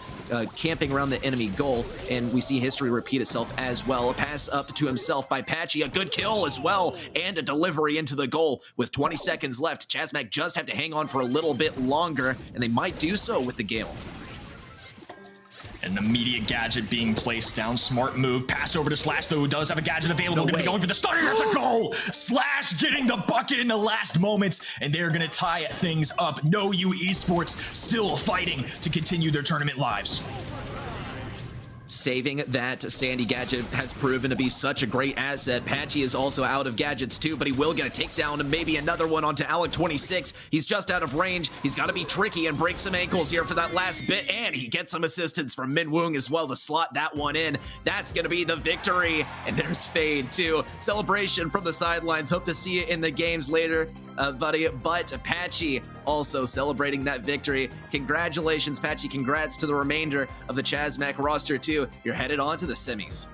camping around the enemy goal, and we see history repeat itself as well. A pass up to himself by Patchy, a good kill as well, and a delivery into the goal. With 20 seconds left, Chasmac just have to hang on for a little bit longer, and they might do so with the Gale. An immediate gadget being placed down. Smart move. Pass over to Slash, though, who does have a gadget available. Going to be going for the stunner. There's a goal. Slash getting the bucket in the last moments, and they're going to tie things up. No You Esports still fighting to continue their tournament lives. Saving that Sandy gadget has proven to be such a great asset. Patchy is also out of gadgets too, but he will get a takedown and maybe another one onto Alec26. He's just out of range. He's got to be tricky and break some ankles here for that last bit, and he gets some assistance from Min Woong as well to slot that one in. That's going to be the victory, and there's Fade too. Celebration from the sidelines. Hope to see it in the games later, buddy. But Patchy also celebrating that victory. Congratulations, Patchy. Congrats to the remainder of the Chasmac roster too. You're headed on to the semis.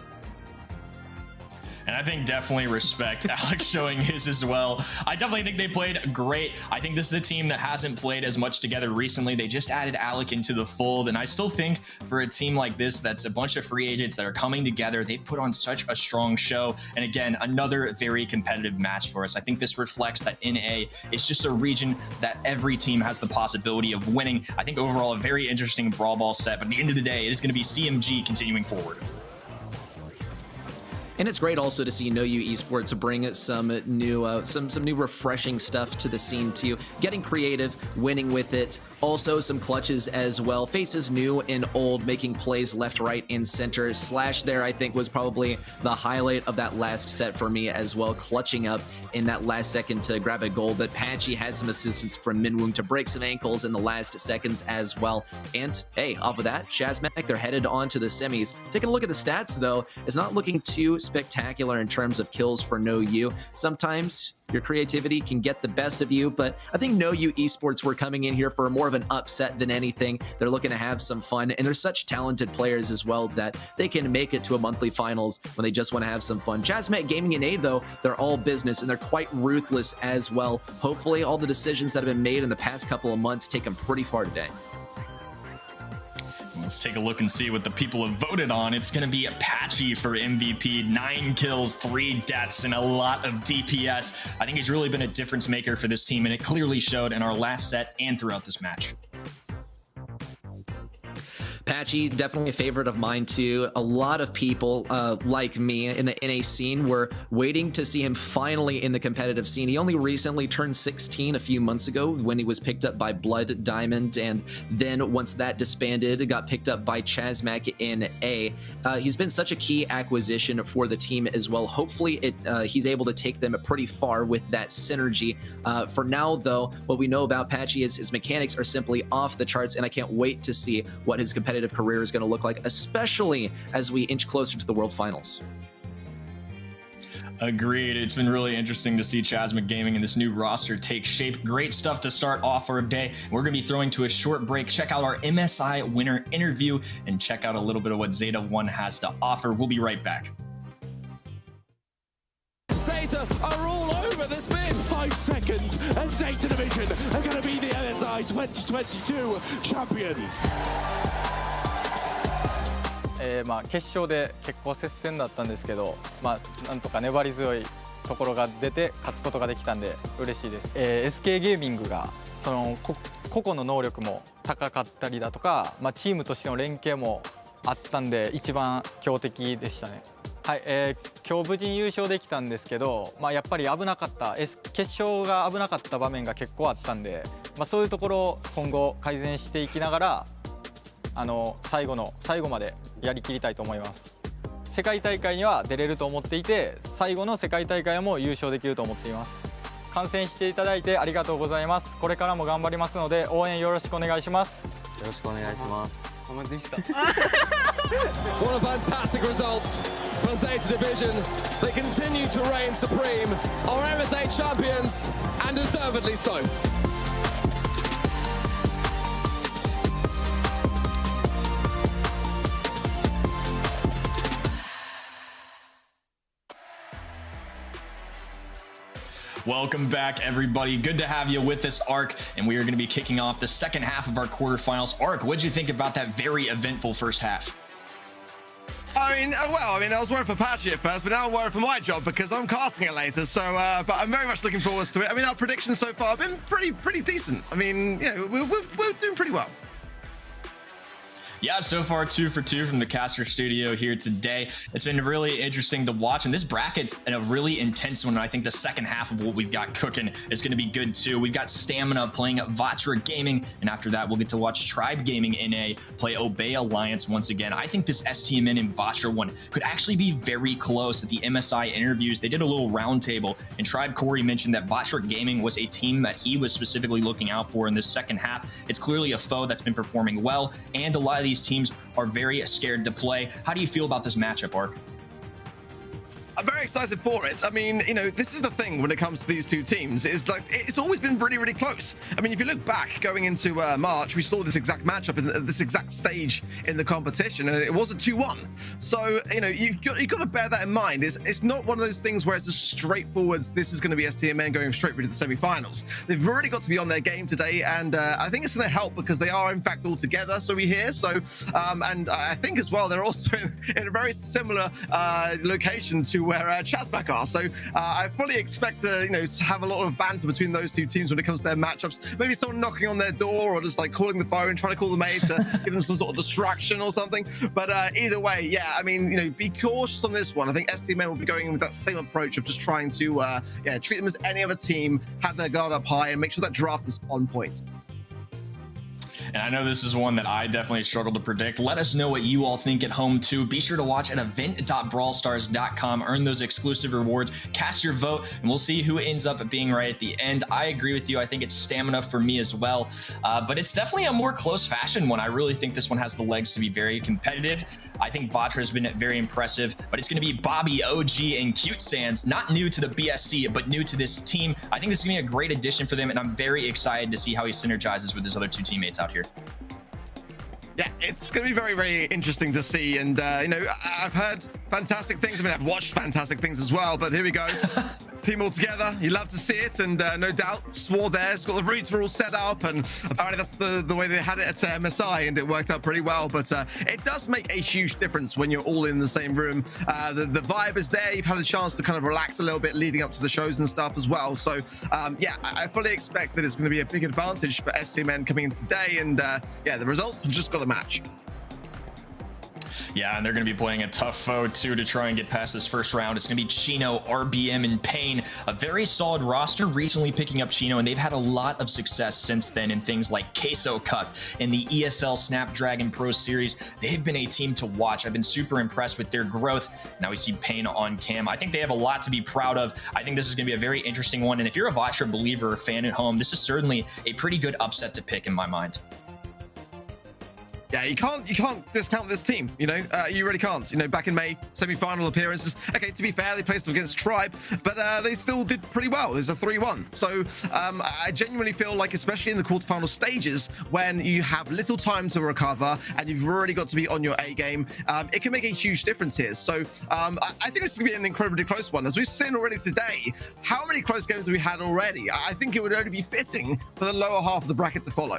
And I think definitely respect Alex showing his as well. I definitely think they played great. I think this is a team that hasn't played as much together recently. They just added Alec into the fold. And I still think for a team like this, that's a bunch of free agents that are coming together, they put on such a strong show. And again, another very competitive match for us. I think this reflects that NA is just a region that every team has the possibility of winning. I think overall a very interesting Brawl Ball set. But at the end of the day, it is going to be CMG continuing forward. And it's great also to see No You Esports bring some new refreshing stuff to the scene too. Getting creative, winning with it. Also some clutches as well. Faces new and old, making plays left, right, and center. Slash there, I think, was probably the highlight of that last set for me as well. Clutching up in that last second to grab a goal. But Patchy had some assistance from Min Woong to break some ankles in the last seconds as well. And hey, off of that, Chasmac, they're headed on to the semis. Taking a look at the stats though, it's not looking too spectacular in terms of kills for No You. Sometimes your creativity can get the best of you, but I think No You Esports were coming in here for more of an upset than anything. They're looking to have some fun, and they're such talented players as well that they can make it to a monthly finals when they just want to have some fun. Chasmac Gaming and A, though, they're all business, and they're quite ruthless as well. Hopefully, all the decisions that have been made in the past couple of months take them pretty far today. Let's take a look and see what the people have voted on. It's going to be Patchy for MVP. 9 kills, 3 deaths, and a lot of DPS. I think he's really been a difference maker for this team, and it clearly showed in our last set and throughout this match. Patchy, definitely a favorite of mine too. A lot of people like me in the NA scene were waiting to see him finally in the competitive scene. He only recently turned 16 a few months ago when he was picked up by Blood Diamond, and then once that disbanded, got picked up by Chasmac in A. He's been such a key acquisition for the team as well. Hopefully he's able to take them pretty far with that synergy. For now though, what we know about Patchy is his mechanics are simply off the charts, and I can't wait to see what his competitive career is going to look like, especially as we inch closer to the World Finals. Agreed. It's been really interesting to see Chasmac Gaming and this new roster take shape. Great stuff to start off our day. We're going to be throwing to a short break. Check out our MSI winner interview and check out a little bit of what Zeta 1 has to offer. We'll be right back. Zeta are all over the spin. 5 seconds and Zeta Division are going to be the NSI 2022 champions. 決勝で結構接戦だったんですけど、なんとか粘り強いところが出て勝つことができたんで嬉しいです。SK ゲーミングがその個々の能力も高かったりだとか、チームとしての連携もあったんで一番強敵でしたね。はい、今日無事に優勝できたんですけど、やっぱり危なかった、決勝が危なかった場面が結構あったんで、そういうところを今後改善していきながら、最後までやりきりたいと思います。世界大会には出れると思っていて、最後の世界大会も優勝できると思っています。観戦していただいてありがとうございます。これからも頑張りますので応援よろしくお願いします。よろしくお願いします。お待ちでした。What a fantastic result from Zeta Division. They continue to reign supreme, our MSA champions, and deservedly so. Welcome back, everybody. Good to have you with us, Ark, and we are going to be kicking off the second half of our quarterfinals. Ark, what did you think about that very eventful first half? I was worried for Patchy at first, but now I'm worried for my job because I'm casting it later. So, but I'm very much looking forward to it. I mean, our predictions so far have been pretty decent. I mean, we're doing pretty well. Yeah, so far 2 for 2 from the caster studio here today. It's been really interesting to watch, and this bracket's a really intense one. I think the second half of what we've got cooking is going to be good too. We've got Stamina playing Vatra Gaming, and after that we'll get to watch Tribe Gaming NA play Obey Alliance once again. I think this STMN and Vatra one could actually be very close. At the MSI interviews, they did a little roundtable, and Tribe Corey mentioned that Vatra Gaming was a team that he was specifically looking out for in this second half. It's clearly a foe that's been performing well, and a lot of these teams are very scared to play. How do you feel about this matchup, Ark? I'm very excited for it. I mean, this is the thing when it comes to these two teams, is like it's always been really close. I mean, if you look back going into March, we saw this exact matchup in this exact stage in the competition, and it was a 2-1. So, you've got to bear that in mind. It's not one of those things where it's just straightforward, this is going to be STMN going straight through to the semi-finals. They've already got to be on their game today, and I think it's going to help because they are in fact all together, so we hear. So, and I think as well, they're also in a very similar location to where Chasmac are. So I fully expect to, have a lot of banter between those two teams when it comes to their matchups. Maybe someone knocking on their door or just like calling the phone, trying to call the mate to give them some sort of distraction or something. But either way, yeah, I mean, be cautious on this one. I think STMN will be going in with that same approach of just trying to, treat them as any other team, have their guard up high, and make sure that draft is on point. And I know this is one that I definitely struggle to predict. Let us know what you all think at home too. Be sure to watch at event.brawlstars.com. Earn those exclusive rewards. Cast your vote, and we'll see who ends up being right at the end. I agree with you. I think it's Stamina for me as well. But it's definitely a more close fashion one. I really think this one has the legs to be very competitive. I think Vatra has been very impressive, but it's going to be Bobby, OG, and Cute Sands. Not new to the BSC, but new to this team. I think this is going to be a great addition for them, and I'm very excited to see how he synergizes with his other two teammates out here. Yeah, it's going to be very interesting to see. And, I've heard fantastic things. I mean, I've watched fantastic things as well. But here we go. Team all together. You love to see it. And no doubt, Swore there. It's got the routes are all set up. And apparently that's the way they had it at MSI. And it worked out pretty well. But it does make a huge difference when you're all in the same room. The vibe is there. You've had a chance to kind of relax a little bit leading up to the shows and stuff as well. So, yeah, I fully expect that it's going to be a big advantage for STMN coming in today. And, yeah, the results have just got to match. Yeah, and they're going to be playing a tough foe too to try and get past this first round. It's going to be Chino, RBM, and Pain. A very solid roster, recently picking up Chino, and they've had a lot of success since then in things like Queso Cup and the ESL Snapdragon Pro Series. They've been a team to watch. I've been super impressed with their growth. Now we see Pain on cam. I think they have a lot to be proud of. I think this is going to be a very interesting one, and if you're a Vatra believer or fan at home, this is certainly a pretty good upset to pick in my mind. Yeah, you can't discount this team, you know, you really can't. You know, back in May, semi-final appearances. Okay, to be fair, they played against Tribe, but they still did pretty well. It was a 3-1. So I genuinely feel like, especially in the quarterfinal stages, when you have little time to recover and you've already got to be on your A game, it can make a huge difference here. So I think this is going to be an incredibly close one. As we've seen already today, how many close games have we had already? I think it would only be fitting for the lower half of the bracket to follow.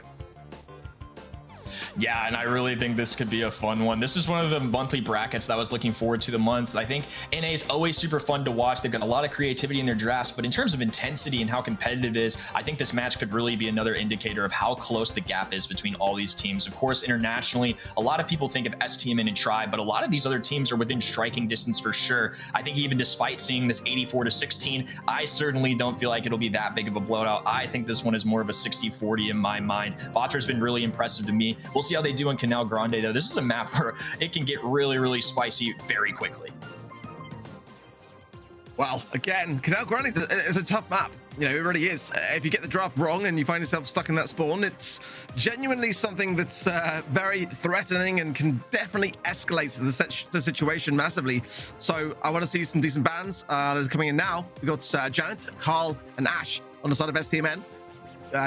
Yeah, and I really think this could be a fun one. This is one of the monthly brackets that I was looking forward to the month. I think NA is always super fun to watch. They've got a lot of creativity in their drafts, but in terms of intensity and how competitive it is, I think this match could really be another indicator of how close the gap is between all these teams. Of course, internationally, a lot of people think of STMN and Tribe, but a lot of these other teams are within striking distance for sure. I think even despite seeing this 84-16, I certainly don't feel like it'll be that big of a blowout. I think this one is more of a 60-40 in my mind. Vatra's been really impressive to me. We'll see how they do in Canal Grande, though. This is a map where it can get really, really spicy very quickly. Well, again, Canal Grande is a tough map. You know, it really is. If you get the draft wrong and you find yourself stuck in that spawn, it's genuinely something that's very threatening and can definitely escalate the situation massively. So I want to see some decent bans that are coming in now. We've got Janet, Carl, and Ash on the side of STMN.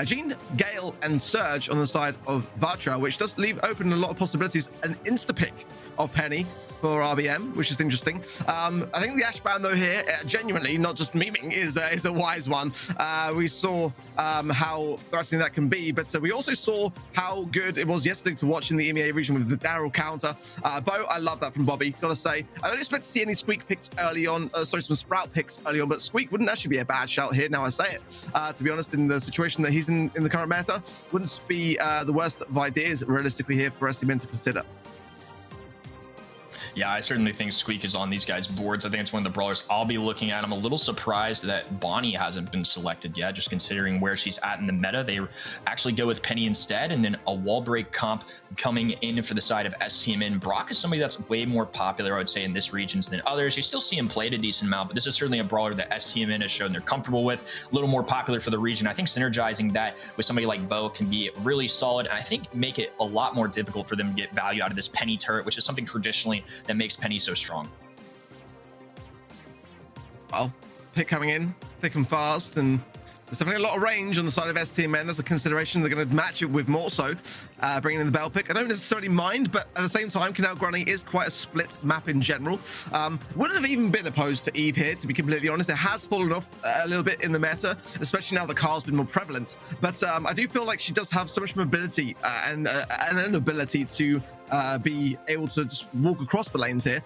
Jean, Gale, and Surge on the side of Vatra, which does leave open a lot of possibilities. An insta-pick of Penny for RBM, which is interesting. I think the Ash ban, though, here, genuinely, not just memeing, is a wise one. We saw how threatening that can be, but we also saw how good it was yesterday to watch in the EMEA region with the Daryl counter. Bo, I love that from Bobby, gotta say. I don't expect to see any Squeak picks early on, sorry, some Sprout picks early on, but Squeak wouldn't actually be a bad shout here, now I say it. To be honest, in the situation that he's in the current meta, wouldn't be the worst of ideas, realistically, here for STMN to consider. Yeah, I certainly think Squeak is on these guys' boards. I think it's one of the brawlers I'll be looking at. I'm a little surprised that Bonnie hasn't been selected yet, just considering where she's at in the meta. They actually go with Penny instead, and then a wall break comp coming in for the side of STMN. Brock is somebody that's way more popular, I would say, in this regions than others. You still see him played a decent amount, but this is certainly a brawler that STMN has shown they're comfortable with, a little more popular for the region. I think synergizing that with somebody like Bo can be really solid, and I think make it a lot more difficult for them to get value out of this Penny turret, which is something traditionally that makes Penny so strong. Well, pick coming in thick and fast, and there's definitely a lot of range on the side of STMN. That's a consideration. They're going to match it with more so, bringing in the Bell pick. I don't necessarily mind, but at the same time, Canal Grande is quite a split map in general. Wouldn't have even been opposed to Eve here, to be completely honest. It has fallen off a little bit in the meta, especially now that Carl's been more prevalent. But I do feel like she does have so much mobility and an ability to be able to just walk across the lanes here.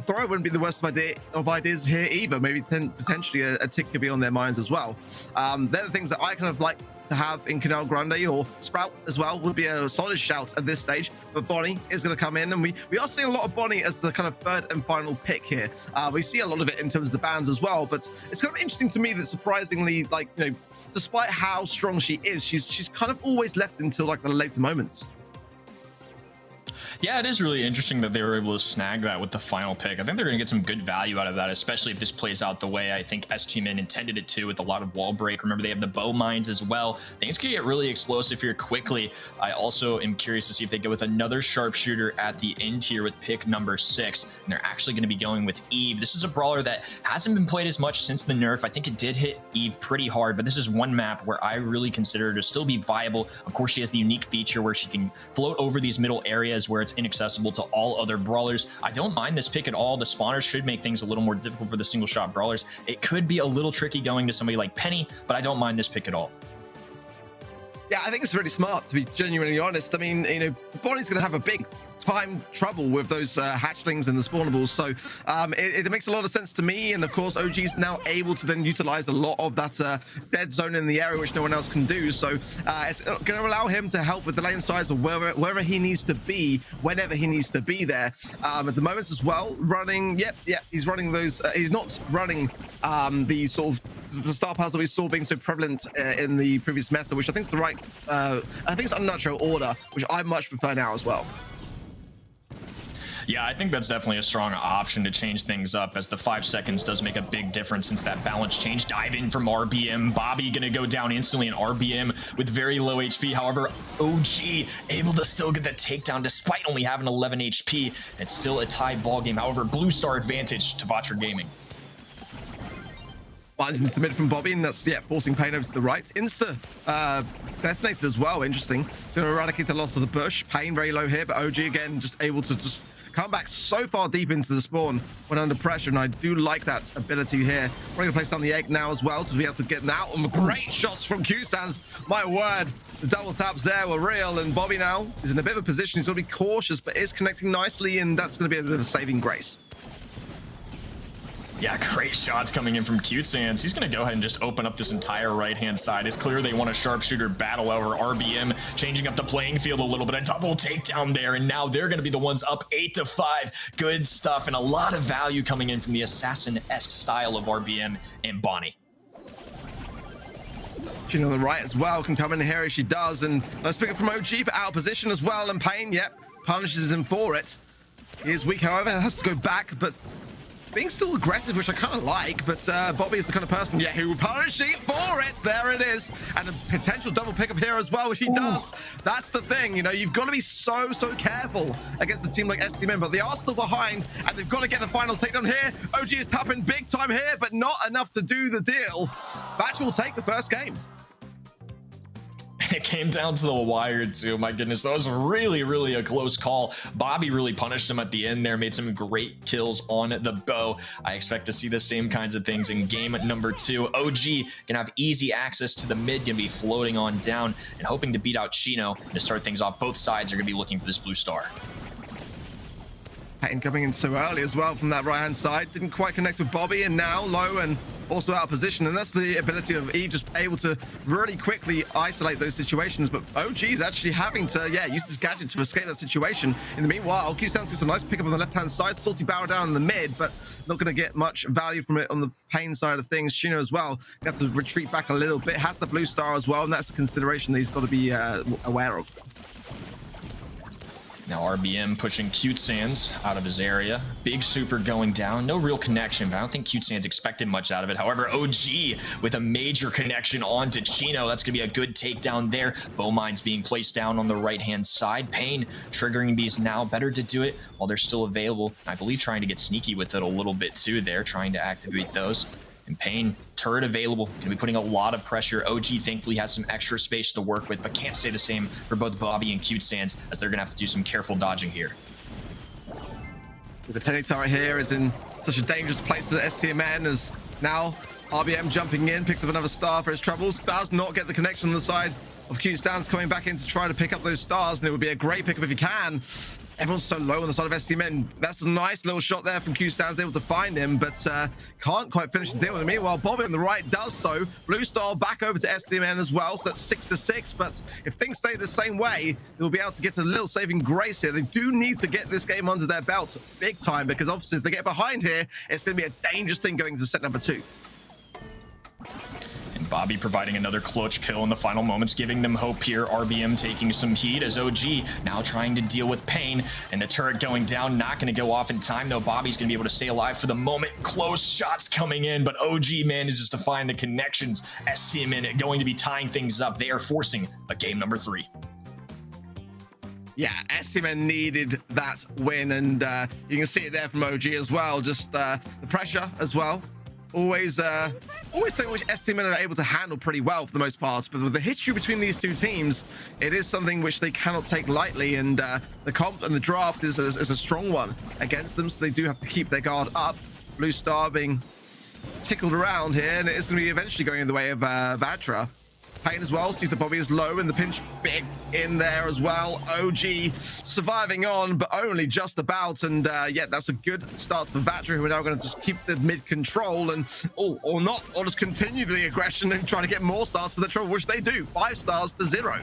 Throw wouldn't be the worst of ideas here either. Maybe potentially a tick could be on their minds as well. They're the things that I kind of like to have in Canal Grande, or Sprout as well would be a solid shout at this stage. But Bonnie is going to come in, and we are seeing a lot of Bonnie as the kind of third and final pick here. We see a lot of it in terms of the bans as well, but it's kind of interesting to me that surprisingly, like, you know, despite how strong she is, she's kind of always left until like the later moments. Yeah, it is really interesting that they were able to snag that with the final pick. I think they're going to get some good value out of that, especially if this plays out the way I think STMN intended it to, with a lot of wall break. Remember, they have the bow mines as well. I think it's going to get really explosive here quickly. I also am curious to see if they go with another sharpshooter at the end here with pick number 6, and they're actually going to be going with Eve. This is a brawler that hasn't been played as much since the nerf. I think it did hit Eve pretty hard, but this is one map where I really consider her to still be viable. Of course, she has the unique feature where she can float over these middle areas where it's inaccessible to all other brawlers. I don't mind this pick at all. The spawners should make things a little more difficult for the single shot brawlers. It could be a little tricky going to somebody like Penny, but I don't mind this pick at all. Yeah, I think it's really smart, to be genuinely honest. I mean, you know, Bonnie's going to have a big time trouble with those hatchlings and the spawnables. So it makes a lot of sense to me. And of course, OG's now able to then utilize a lot of that dead zone in the area, which no one else can do. So it's going to allow him to help with the lane size of wherever he needs to be, whenever he needs to be there. At the moment as well, running, he's running those, he's not running the sort of the star puzzle we saw being so prevalent in the previous meta, which I think is the right, I think it's unnatural order, which I much prefer now as well. Yeah, I think that's definitely a strong option to change things up, as the 5 seconds does make a big difference since that balance change. Dive in from RBM. Bobby gonna go down instantly, and RBM with very low HP. However, OG able to still get the takedown despite only having 11 HP. It's still a tie ball game. However, Blue Star advantage to Vatra Gaming. Finds into the mid from Bobby, and that's, forcing Pain over to the right. Insta detonated as well, interesting. Gonna eradicate a lot of the bush. Pain very low here, but OG again just able to just come back so far deep into the spawn when under pressure, and I do like that ability here. We're going to place down the egg now as well to be able to get out. And great shots from Q-Sans. My word, the double taps there were real, and Bobby now is in a bit of a position. He's got to be cautious, but is connecting nicely, and that's going to be a bit of a saving grace. Yeah, great shots coming in from Q-Sans. He's going to go ahead and just open up this entire right-hand side. It's clear they want a sharpshooter battle over RBM, changing up the playing field a little bit. A double takedown there, and now they're going to be the ones up 8-5. Good stuff, and a lot of value coming in from the assassin-esque style of RBM and Bonnie. She on the right as well can come in here as she does, and let's pick up from OG, but out of position as well, and Pain, punishes him for it. He is weak, however, has to go back, but being still aggressive, which I kind of like, but Bobby is the kind of person, who will punish it for it. There it is. And a potential double pickup here as well, which he does. That's the thing, you've got to be so careful against a team like STMN, but they are still behind, and they've got to get the final takedown here. OG is tapping big time here, but not enough to do the deal. Vatra will take the first game. It came down to the wire too. My goodness, that was really a close call. Bobby really punished him at the end there, made some great kills on the bow. I expect to see the same kinds of things in game number 2. OG gonna have easy access to the mid, gonna be floating on down and hoping to beat out Chino. And to start things off, both sides are gonna be looking for this blue star. Pain coming in so early as well from that right-hand side. Didn't quite connect with Bobby, and now low and also out of position. And that's the ability of Eve, just able to really quickly isolate those situations. But OG is actually having to, use this gadget to escape that situation. In the meanwhile, Q-Sans gets a nice pickup on the left-hand side. Salty barrel down in the mid, but not going to get much value from it on the Pain side of things. Chino as well, you have to retreat back a little bit. Has the blue star as well, and that's a consideration that he's got to be aware of. Now RBM pushing Q-Sans out of his area. Big super going down. No real connection, but I don't think Q-Sans expected much out of it. However, OG with a major connection onto Chino. That's going to be a good takedown there. Bow mines being placed down on the right-hand side. Pain triggering these now. Better to do it while they're still available. I believe trying to get sneaky with it a little bit too there, trying to activate those. And Pain, turret available, going to be putting a lot of pressure. OG thankfully has some extra space to work with, but can't say the same for both Bobby and Q-Sans, as they're going to have to do some careful dodging here. The penny turret here is in such a dangerous place for the STMN, as now RBM jumping in, picks up another star for his troubles. Does not get the connection on the side of Q-Sans, coming back in to try to pick up those stars, and it would be a great pickup if he can. Everyone's so low on the side of STMN. That's a nice little shot there from Q-Sans, able to find him, but can't quite finish the deal. And meanwhile, Bobby on the right does so. Blue star back over to STMN as well, so that's 6-6. But if things stay the same way, they'll be able to get a little saving grace here. They do need to get this game under their belt big time, because obviously if they get behind here, it's going to be a dangerous thing going into set number 2. Bobby providing another clutch kill in the final moments, giving them hope here. RBM taking some heat as OG now trying to deal with Pain, and the turret going down, not going to go off in time though. Bobby's going to be able to stay alive for the moment. Close shots coming in, but OG manages to find the connections. STMN going to be tying things up. They are forcing a game number 3. Yeah, STMN needed that win, and you can see it there from OG as well. Just the pressure as well. Always something which STMN are able to handle pretty well for the most part, but with the history between these two teams, it is something which they cannot take lightly, and the comp and the draft is a strong one against them, so they do have to keep their guard up. Blue star being tickled around here, and it is going to be eventually going in the way of Vatra. Pain as well, sees the Bobby is low and the pinch big in there as well. OG surviving on, but only just about. And yeah, that's a good start for Vatra, who are now going to just keep the mid control and, or not, or just continue the aggression and try to get more stars for the trouble, which they do. 5 stars to 0.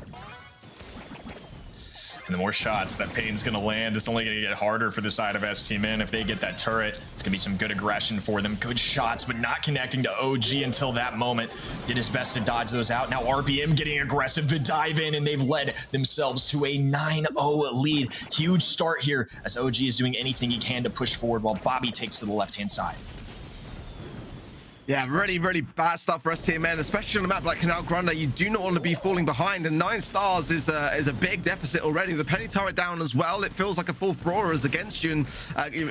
And the more shots that Pain's going to land, it's only going to get harder for the side of STMN. If they get that turret, it's going to be some good aggression for them. Good shots, but not connecting to OG until that moment. Did his best to dodge those out. Now RBM getting aggressive to dive in, and they've led themselves to a 9-0 lead. Huge start here as OG is doing anything he can to push forward while Bobby takes to the left-hand side. Yeah, really, really bad stuff for STMN, especially on a map like Canal Grande. You do not want to be falling behind, and 9 stars is a big deficit already. The penny turret down as well. It feels like a full brawler is against you, and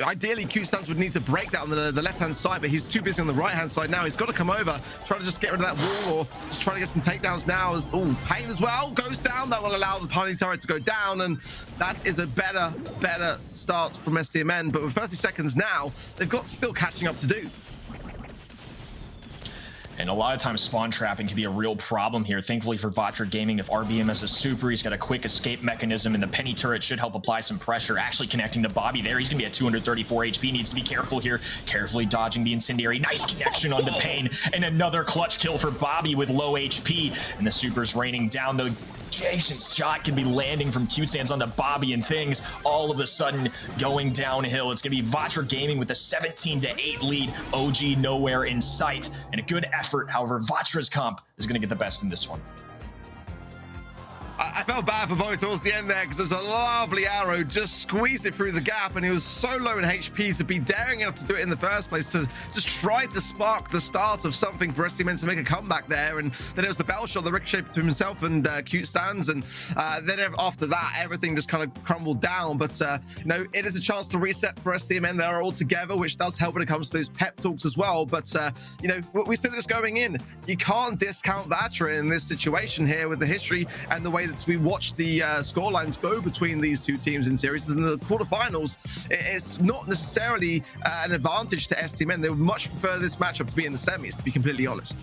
ideally Q-Stans would need to break that on the left-hand side, but he's too busy on the right-hand side now. He's got to come over, try to just get rid of that wall, or just try to get some takedowns now. As Pain as well goes down. That will allow the penny turret to go down, and that is a better start from STMN. But with 30 seconds now, they've got still catching up to do. And a lot of times spawn trapping can be a real problem here. Thankfully for Vatra Gaming, if RBM has a super, he's got a quick escape mechanism, and the penny turret should help apply some pressure. Actually connecting to Bobby there. He's gonna be at 234 HP. Needs to be careful here. Carefully dodging the incendiary. Nice connection onto Pain, and another clutch kill for Bobby with low HP. And the super's raining down. The adjacent shot can be landing from Q-Stans onto Bobby, and things all of a sudden going downhill. It's gonna be Vatra Gaming with a 17-8 lead. OG nowhere in sight, and a good effort. However, Vatra's comp is gonna get the best in this one. I felt bad for Bobby towards the end there, because there's a lovely arrow, just squeezed it through the gap, and he was so low in HP to be daring enough to do it in the first place, to just try to spark the start of something for STMN to make a comeback there. And then it was the bell shot, the ricochet between himself and Q-Stans, and then after that, everything just kind of crumbled down. But you know, it is a chance to reset for STMN. They're all together, which does help when it comes to those pep talks as well. But you know, we said this going in, you can't discount Vatra in this situation here with the history and the way that we watched the score lines go between these two teams in series. In the quarterfinals, it's not necessarily an advantage to STMN. They would much prefer this matchup to be in the semis, to be completely honest.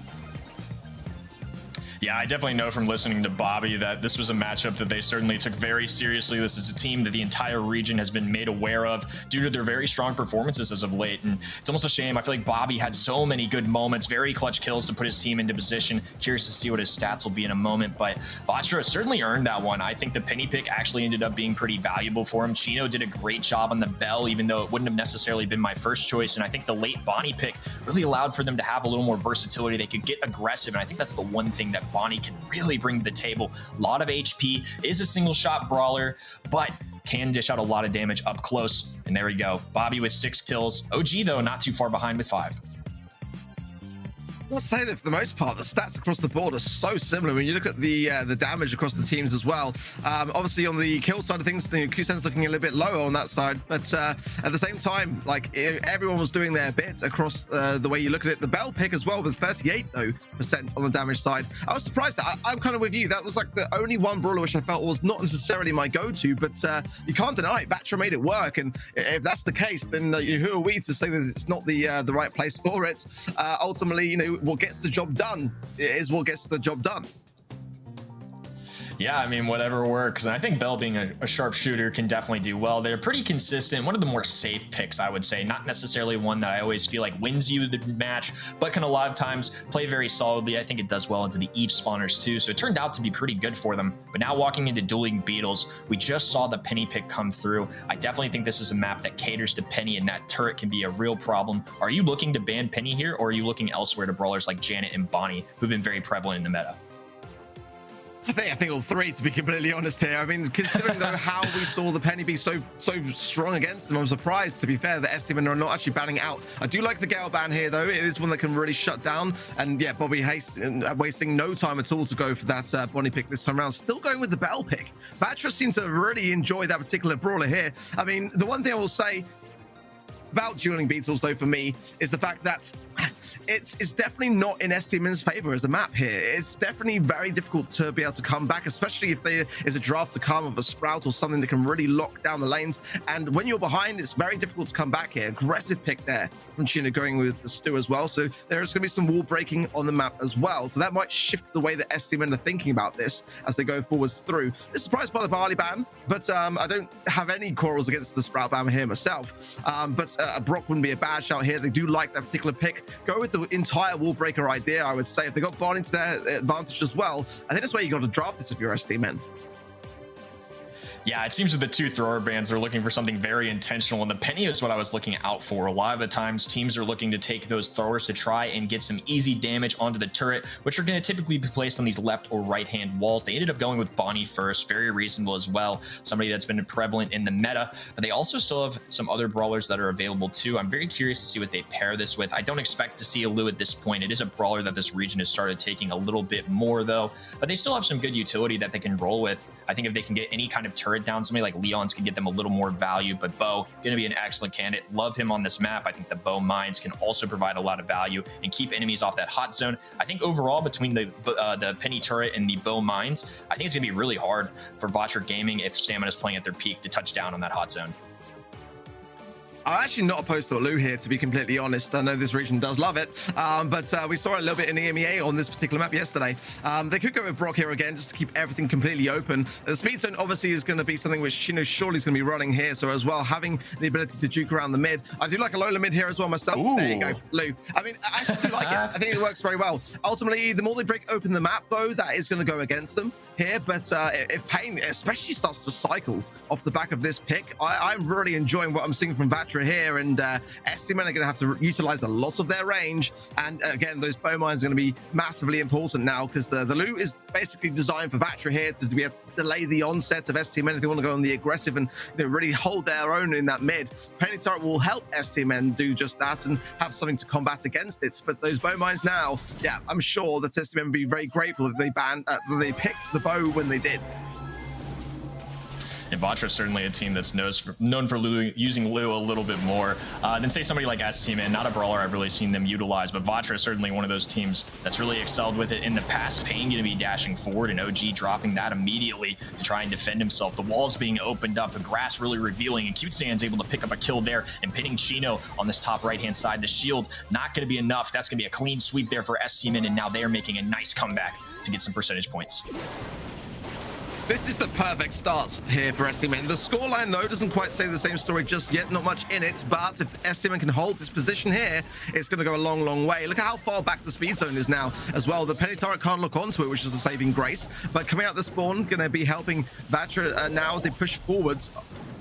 Yeah, I definitely know from listening to Bobby that this was a matchup that they certainly took very seriously. This is a team that the entire region has been made aware of due to their very strong performances as of late. And it's almost a shame. I feel like Bobby had so many good moments, very clutch kills to put his team into position. Curious to see what his stats will be in a moment, but Vatra certainly earned that one. I think the penny pick actually ended up being pretty valuable for him. Chino did a great job on the bell, even though it wouldn't have necessarily been my first choice. And I think the late Bonnie pick really allowed for them to have a little more versatility. They could get aggressive, and I think that's the one thing that Bonnie can really bring to the table. A lot of HP, is a single shot brawler, but can dish out a lot of damage up close. And there we go. Bobby with 6 kills. OG, though, not too far behind with 5. I'll say that for the most part, the stats across the board are so similar. When you look at the damage across the teams as well, obviously on the kill side of things, the Q-Sen's looking a little bit lower on that side, but at the same time, like everyone was doing their bit across the way you look at it. The Bell pick as well with 38% on the damage side. I was surprised. I'm kind of with you. That was like the only one brawler which I felt was not necessarily my go-to, but you can't deny it. Vatra made it work, and if that's the case, then who are we to say that it's not the right place for it? Ultimately, you know, what gets the job done is what gets the job done. Yeah, I mean, whatever works. And I think Bell being a sharpshooter can definitely do well. They're pretty consistent. One of the more safe picks, I would say. Not necessarily one that I always feel like wins you the match, but can a lot of times play very solidly. I think it does well into the Eve spawners too. So it turned out to be pretty good for them. But now walking into Dueling Beetles, we just saw the Penny pick come through. I definitely think this is a map that caters to Penny, and that turret can be a real problem. Are you looking to ban Penny here, or are you looking elsewhere to brawlers like Janet and Bonnie, who've been very prevalent in the meta? I think all three, to be completely honest here. I mean, considering though how we saw the Penny be so strong against them, I'm surprised, to be fair, that STMN are not actually banning out. I do like the Gale ban here though. It is one that can really shut down, and yeah, Bobby wasting no time at all to go for that Bonnie pick this time around. Still going with the Bell pick. Vatra seemed to really enjoy that particular brawler here. I mean, the one thing I will say about Dueling Beetles though for me is the fact that it's definitely not in STMN's favor as a map here. It's definitely very difficult to be able to come back, especially if there is a draft to come of a Sprout or something that can really lock down the lanes. And when you're behind, it's very difficult to come back here. Aggressive pick there from Chino going with the Stu as well. So there's going to be some wall breaking on the map as well. So that might shift the way that STMN are thinking about this as they go forwards through. I'm surprised by the Barley ban, but I don't have any quarrels against the Sprout ban here myself. But Brock wouldn't be a bad shout here. They do like that particular pick. Go with the entire wall breaker idea, I would say. If they got Barley to their advantage as well, I think that's where you got to draft this if you're STMN. Yeah, it seems with the two thrower bans, they're looking for something very intentional, and the penny is what I was looking out for. A lot of the times, teams are looking to take those throwers to try and get some easy damage onto the turret, which are going to typically be placed on these left or right-hand walls. They ended up going with Bonnie first, very reasonable as well, somebody that's been prevalent in the meta, but they also still have some other brawlers that are available too. I'm very curious to see what they pair this with. I don't expect to see a Lou at this point. It is a brawler that this region has started taking a little bit more though, but they still have some good utility that they can roll with. I think if they can get any kind of turret down, somebody like Leon's can get them a little more value, but Bo going to be an excellent candidate. Love him on this map. I think the Bo mines can also provide a lot of value and keep enemies off that hot zone. I think overall between the penny turret and the Bo mines, I think it's gonna be really hard for Vatra Gaming if STMN is playing at their peak to touch down on that hot zone. I'm actually not opposed to a Lou here, to be completely honest. I know this region does love it, but we saw a little bit in EMEA on this particular map yesterday. They could go with Brock here again, just to keep everything completely open. The speed zone obviously is going to be something which Chino surely is going to be running here, so as well, having the ability to juke around the mid. I do like a Lola mid here as well myself. Ooh. There you go, Lou. I mean, I actually do like it. I think it works very well. Ultimately, the more they break open the map, though, that is going to go against them here, but if Pain especially starts to cycle off the back of this pick, I'm really enjoying what I'm seeing from Vatra here, and STMN are going to have to utilize a lot of their range, and again, those bow mines are going to be massively important now, because the Lou is basically designed for Vatra here to be able to delay the onset of STMN if they want to go on the aggressive and really hold their own in that mid. Penny turret will help STMN do just that and have something to combat against it, but those bow mines now, yeah, I'm sure that STMN will be very grateful that they banned, that they picked the bow when they did. And Vatra is certainly a team that's known for using Lou a little bit more than, say, somebody like STMN. Not a brawler I've really seen them utilize, but Vatra is certainly one of those teams that's really excelled with it in the past. Pain going to be dashing forward, and OG dropping that immediately to try and defend himself. The walls being opened up, the grass really revealing, and Cute able to pick up a kill there and pinning Chino on this top right-hand side. The shield not going to be enough. That's going to be a clean sweep there for STMN, and now they are making a nice comeback to get some percentage points. This is the perfect start here for STMN. The scoreline, though, doesn't quite say the same story just yet. Not much in it, but if STMN can hold this position here, it's going to go a long, long way. Look at how far back the speed zone is now as well. The penny turret can't look onto it, which is a saving grace. But coming out the spawn, going to be helping Vatra now as they push forwards.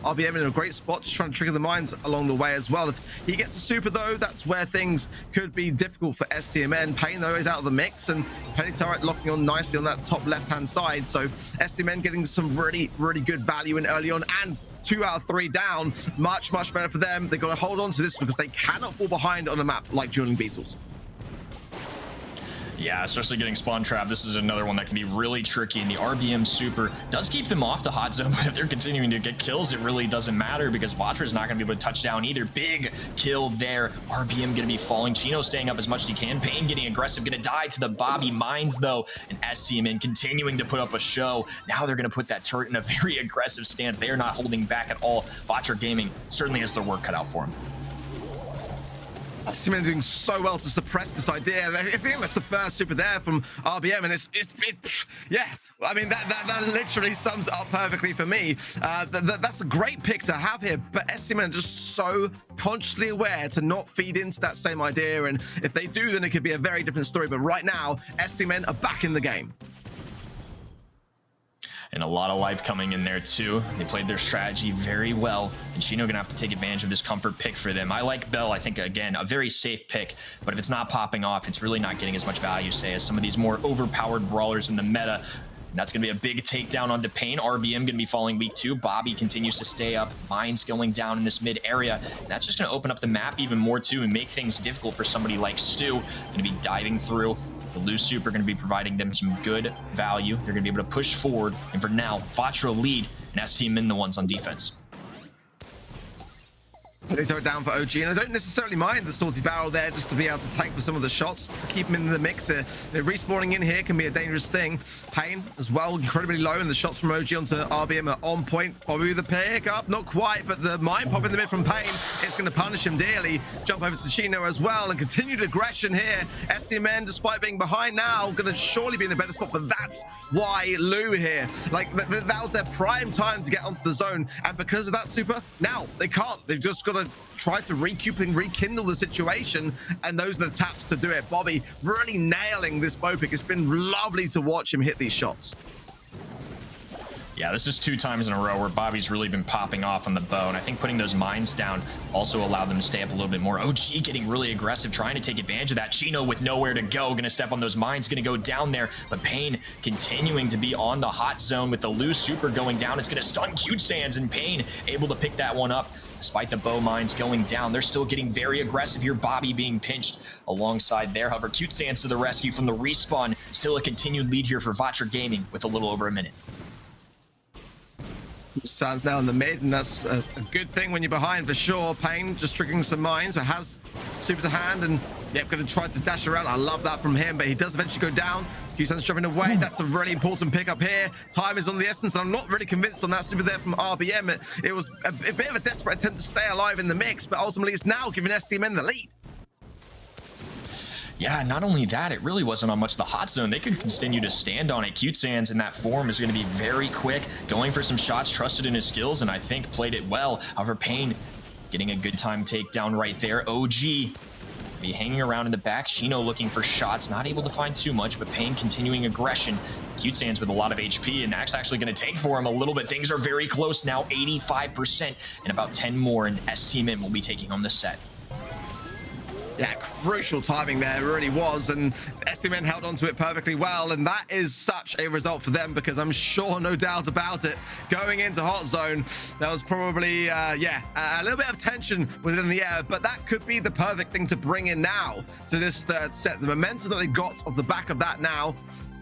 RBM in a great spot, just trying to trigger the mines along the way as well. If he gets the super, though, that's where things could be difficult for STMN. Pain, though, is out of the mix, and Penny Turret locking on nicely on that top left-hand side. So STMN getting some really, really good value in early on, and 2 out of 3 down. Much, much better for them. They've got to hold on to this because they cannot fall behind on a map like Dueling Beetles. Yeah, especially getting spawn trap. This is another one that can be really tricky, and the RBM super does keep them off the hot zone, but if they're continuing to get kills, it really doesn't matter because Vatra is not going to be able to touch down either. Big kill there. RBM going to be falling. Chino staying up as much as he can. Pain getting aggressive, going to die to the Bobby mines, though, and STMN continuing to put up a show. Now they're going to put that turret in a very aggressive stance. They are not holding back at all. Vatra Gaming certainly has their work cut out for them. STMN doing so well to suppress this idea. I think that's the first super there from RBM, and yeah. I mean, that literally sums it up perfectly for me. That's a great pick to have here, but STMN are just so consciously aware to not feed into that same idea, and if they do, then it could be a very different story. But right now, STMN are back in the game. And a lot of life coming in there too. They played their strategy very well, and Chino gonna have to take advantage of this comfort pick for them. I like Bell. I think, again, a very safe pick, but if it's not popping off, it's really not getting as much value, say, as some of these more overpowered brawlers in the meta. And that's going to be a big takedown onto Pain. RBM going to be falling weak too. Bobby continues to stay up. Mines going down in this mid area. And that's just going to open up the map even more too and make things difficult for somebody like Stu. Going to be diving through. The Lou Super going to be providing them some good value. They're going to be able to push forward. And for now, Vatra lead and STMN the ones on defense. They throw it down for OG, and I don't necessarily mind the salty barrel there just to be able to tank for some of the shots to keep him in the mix. Respawning in here can be a dangerous thing. Pain as well, incredibly low, and the shots from OG onto RBM are on point. Bobby with the pick up, not quite, but the mine pop in the mid from Pain is going to punish him dearly. Jump over to Chino as well, and continued aggression here. STMN, despite being behind now, going to surely be in a better spot, but that's why Lou here. Like, that was their prime time to get onto the zone, and because of that super, now they can't. They've just got to try to recoup and rekindle the situation, and those are the taps to do it. Bobby really nailing this bow pick. It's been lovely to watch him hit these shots. Yeah, this is 2 times in a row where Bobby's really been popping off on the bow, and I think putting those mines down also allowed them to stay up a little bit more. OG getting really aggressive, trying to take advantage of that. Chino with nowhere to go, gonna step on those mines, gonna go down there, but Pain continuing to be on the hot zone with the loose super going down. It's gonna stun Cute Sands, and Pain able to pick that one up. Despite the bow mines going down, they're still getting very aggressive here. Bobby being pinched alongside there. However, Cute Sands to the rescue from the respawn. Still a continued lead here for Vatra Gaming with a little over a minute. Sands now in the mid, and that's a good thing when you're behind for sure. Pain just triggering some mines, but has super to hand, and yep, going to try to dash around. I love that from him, but he does eventually go down. Q-Sands jumping away. That's a really important pickup here. Time is on the essence, and I'm not really convinced on that super there from RBM. It was a bit of a desperate attempt to stay alive in the mix, but ultimately it's now giving STMN the lead. Yeah, not only that, it really wasn't on much of the hot zone. They could continue to stand on it. Cute Sands in that form is going to be very quick, going for some shots, trusted in his skills, and I think played it well. However, Pain getting a good time takedown right there. OG be hanging around in the back. Chino looking for shots, not able to find too much, but Pain continuing aggression. Cute Sands with a lot of HP, and that's actually going to take for him a little bit. Things are very close now, 85%, and about 10 more, and STMN will be taking on the set. Yeah, crucial timing there, it really was, and STMN held onto it perfectly well, and that is such a result for them, because I'm sure, no doubt about it, going into hot zone, there was probably, a little bit of tension within the air, but that could be the perfect thing to bring in now to this third set. The momentum that they got off the back of that now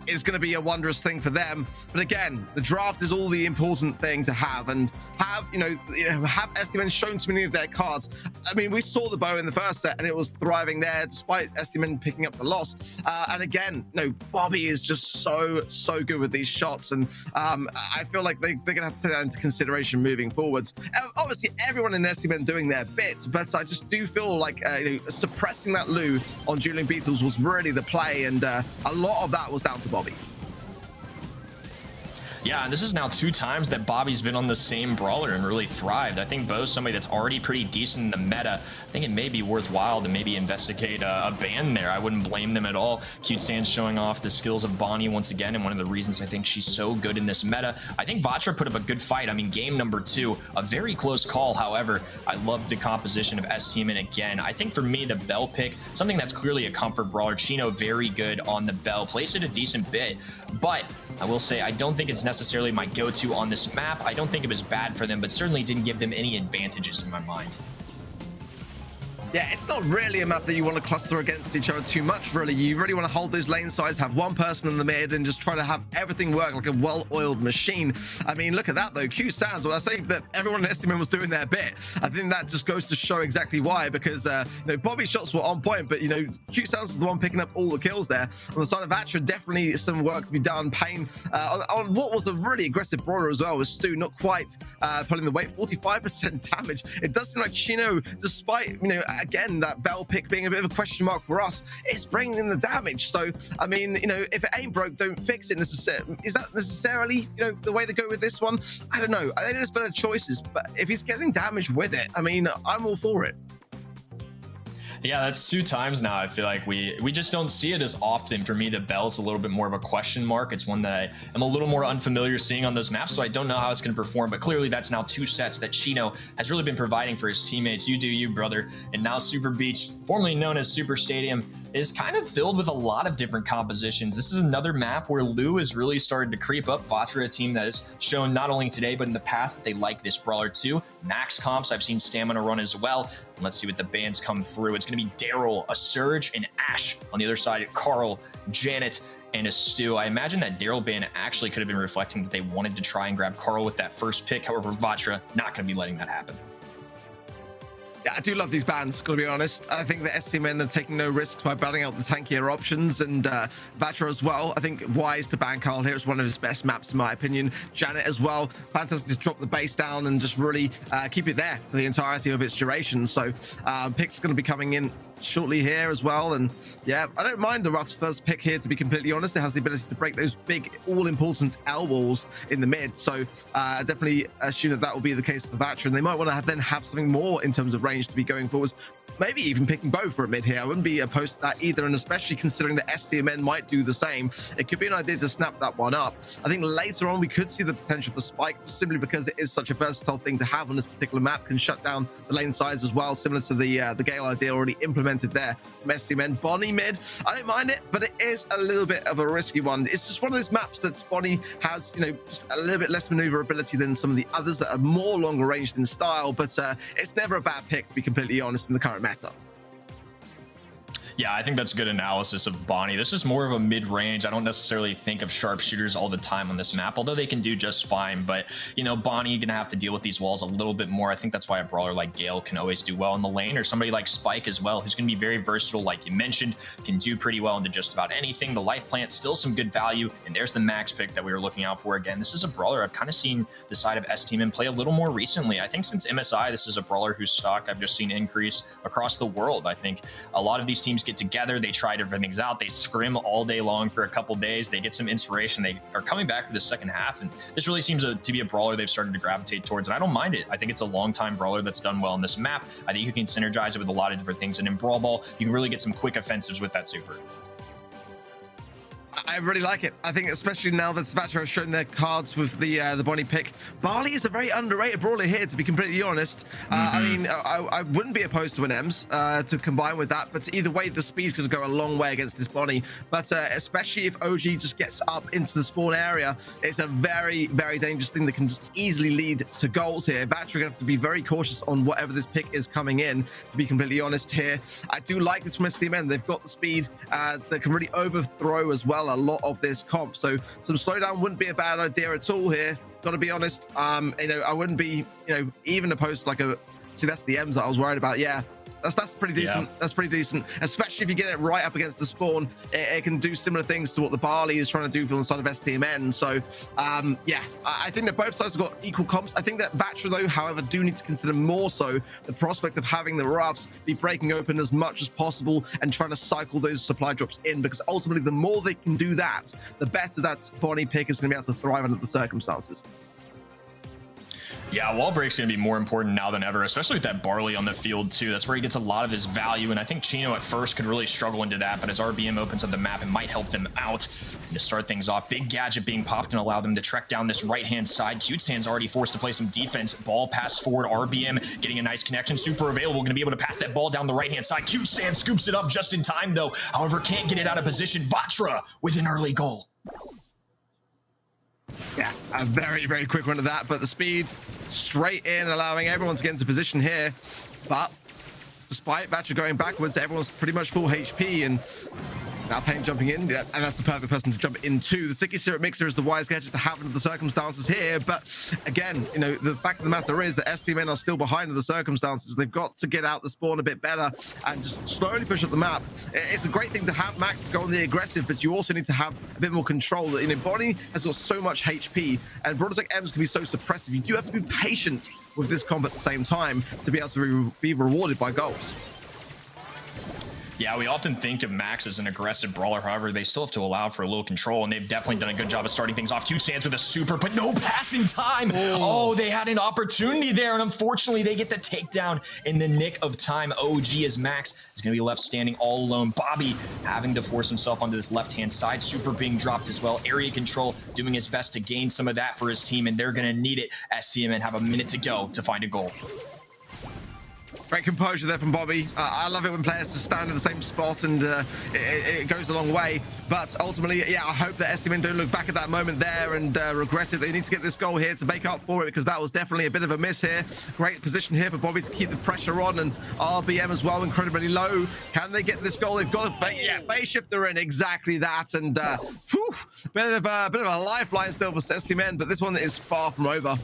is going to be a wondrous thing for them. But again, the draft is all the important thing to have, and have STMN shown too many of their cards. I mean, we saw the bow in the first set and it was thriving there despite STMN picking up the loss. And again, Bobby is just so good with these shots, and I feel like they're going to have to take that into consideration moving forwards. Obviously, everyone in STMN doing their bits, but I just do feel like suppressing that Lou on Dueling Beetles was really the play, and a lot of that was down to Bobby. Yeah, and this is now 2 times that Bobby's been on the same brawler and really thrived. I think Bo's somebody that's already pretty decent in the meta. I think it may be worthwhile to maybe investigate a ban there. I wouldn't blame them at all. Cute Sands showing off the skills of Bonnie once again, and one of the reasons I think she's so good in this meta. I think Vatra put up a good fight. I mean, game number 2, a very close call. However, I love the composition of STMN again. I think for me, the Bell pick, something that's clearly a comfort brawler. Chino very good on the Bell, plays it a decent bit, but I will say I don't think it's necessarily my go-to on this map. I don't think it was bad for them, but certainly didn't give them any advantages in my mind. Yeah, it's not really a map that you want to cluster against each other too much, really. You really want to hold those lane sides, have one person in the mid, and just try to have everything work like a well-oiled machine. I mean, look at that, though. Q Sands, well, I say that everyone in STMN was doing their bit. I think that just goes to show exactly why, because, Bobby's shots were on point, but, Q Sands was the one picking up all the kills there. On the side of Vatra, definitely some work to be done. Pain on what was a really aggressive brawler as well, with Stu not quite pulling the weight, 45% damage. It does seem like Chino, despite, again, that Bell pick being a bit of a question mark for us, it's bringing in the damage. So, I mean, if it ain't broke, don't fix it necessarily. Is that necessarily, the way to go with this one? I don't know. I think there's better choices, but if he's getting damage with it, I mean, I'm all for it. Yeah, that's 2 times now. I feel like we just don't see it as often. For me, the Bell's a little bit more of a question mark. It's one that I am a little more unfamiliar seeing on those maps, so I don't know how it's going to perform. But clearly, that's now 2 sets that Chino has really been providing for his teammates. You do you, brother. And now Super Beach, formerly known as Super Stadium, is kind of filled with a lot of different compositions. This is another map where Lou is really starting to creep up. Vatra, a team that has shown not only today, but in the past that they like this brawler too. Max comps, I've seen Stamina run as well. And let's see what the bans come through. It's going to be Daryl, a Surge, and Ash. On the other side, Carl, Janet, and a Stu. I imagine that Daryl ban actually could have been reflecting that they wanted to try and grab Carl with that first pick. However, Vatra not going to be letting that happen. Yeah, I do love these bans, gotta be honest. I think the STMN are taking no risks by banning out the tankier options, and Vatra as well. I think wise to ban Carl here. It's one of his best maps, in my opinion. Janet as well. Fantastic to drop the base down and just really keep it there for the entirety of its duration. So picks going to be coming in shortly here as well, and yeah, I don't mind the Ruff's first pick here, to be completely honest. It has the ability to break those big all-important L walls in the mid, so definitely assume that that will be the case for Vatra, and they might want to then have something more in terms of range to be going forwards. Maybe even picking both for a mid here. I wouldn't be opposed to that either, and especially considering that STMN might do the same, it could be an idea to snap that one up. I think later on we could see the potential for Spike, simply because it is such a versatile thing to have on this particular map. Can shut down the lane sides as well, similar to the Gale idea already implemented there from STMN. Bonnie mid, I don't mind it, but it is a little bit of a risky one. It's just one of those maps that Bonnie has, you know, just a little bit less maneuverability than some of the others that are more longer ranged in style, but it's never a bad pick, to be completely honest, in the current meta. Yeah, I think that's good analysis of Bonnie. This is more of a mid-range. I don't necessarily think of sharpshooters all the time on this map, although they can do just fine. But, you know, Bonnie gonna have to deal with these walls a little bit more. I think that's why a brawler like Gale can always do well in the lane, or somebody like Spike as well, who's gonna be very versatile, like you mentioned, can do pretty well into just about anything. The life plant, still some good value. And there's the max pick that we were looking out for. Again, this is a brawler I've kind of seen the side of STMN play a little more recently. I think since MSI, this is a brawler whose stock I've just seen increase across the world. I think a lot of these teams get together, they try different things out, they scrim all day long for a couple days, they get some inspiration, they are coming back for the second half, and this really seems to be a brawler they've started to gravitate towards, and I don't mind it. I think it's a long time brawler that's done well on this map. I think you can synergize it with a lot of different things, and in Brawl Ball you can really get some quick offensives with that super. I really like it. I think especially now that Vatra has shown their cards with the Bonnie pick. Barley is a very underrated brawler here, to be completely honest. I mean, I wouldn't be opposed to an Ems to combine with that, but either way, the speed's going to go a long way against this Bonnie. But especially if OG just gets up into the spawn area, it's a very, very dangerous thing that can just easily lead to goals here. Vatra are going to have to be very cautious on whatever this pick is coming in, to be completely honest here. I do like this from STMN. They've got the speed that can really overthrow as well a lot of this comp, so some slowdown wouldn't be a bad idea at all here, gotta be honest. You know, I wouldn't be, you know, even opposed to like a, see, that's the M's that I was worried about. Yeah, that's pretty decent. Yeah. That's pretty decent, especially if you get it right up against the spawn. It can do similar things to what the Barley is trying to do from the side of STMN. So yeah, I think that both sides have got equal comps. I think that Vatra, though, however, do need to consider more so the prospect of having the Ruffs be breaking open as much as possible and trying to cycle those supply drops in, because ultimately the more they can do that, the better that Bonnie pick is going to be able to thrive under the circumstances. Yeah, wall break's going to be more important now than ever, especially with that Barley on the field, too. That's where he gets a lot of his value, and I think Chino at first could really struggle into that, but as RBM opens up the map, it might help them out. And to start things off, big gadget being popped and allow them to trek down this right-hand side. Cutesand's already forced to play some defense. Ball pass forward, RBM getting a nice connection. Super available, going to be able to pass that ball down the right-hand side. Cutesand scoops it up just in time, though. However, can't get it out of position. Vatra with an early goal. Yeah, a very, very quick one to that, but the speed straight in, allowing everyone to get into position here. But despite Vatra going backwards, everyone's pretty much full HP, and now Pain jumping in, yeah, and that's the perfect person to jump into. The Sticky Syrup Mixer is the wise gadget to have under the circumstances here, but again, you know, the fact of the matter is that STMN are still behind in the circumstances. They've got to get out the spawn a bit better and just slowly push up the map. It's a great thing to have Max to go on the aggressive, but you also need to have a bit more control. You know, Bonnie has got so much HP, and brawlers like Ems can be so suppressive. You do have to be patient with this comp at the same time to be able to be rewarded by goals. Yeah, we often think of Max as an aggressive brawler. However, they still have to allow for a little control, and they've definitely done a good job of starting things off. Cutesand's with a super, but no passing time. Oh, they had an opportunity there, and unfortunately, they get the takedown in the nick of time. OG as Max is going to be left standing all alone. Bobby having to force himself onto this left-hand side. Super being dropped as well. Area control doing his best to gain some of that for his team, and they're going to need it. STMN have a minute to go to find a goal. Great composure there from Bobby. I love it when players just stand in the same spot, and it goes a long way. But ultimately, yeah, I hope that STMN don't look back at that moment there and regret it. They need to get this goal here to make up for it, because that was definitely a bit of a miss here. Great position here for Bobby to keep the pressure on, and RBM as well, incredibly low. Can they get this goal? They've got to phase shifter in, exactly that. And whew, bit of a lifeline still for STMN, but this one is far from over.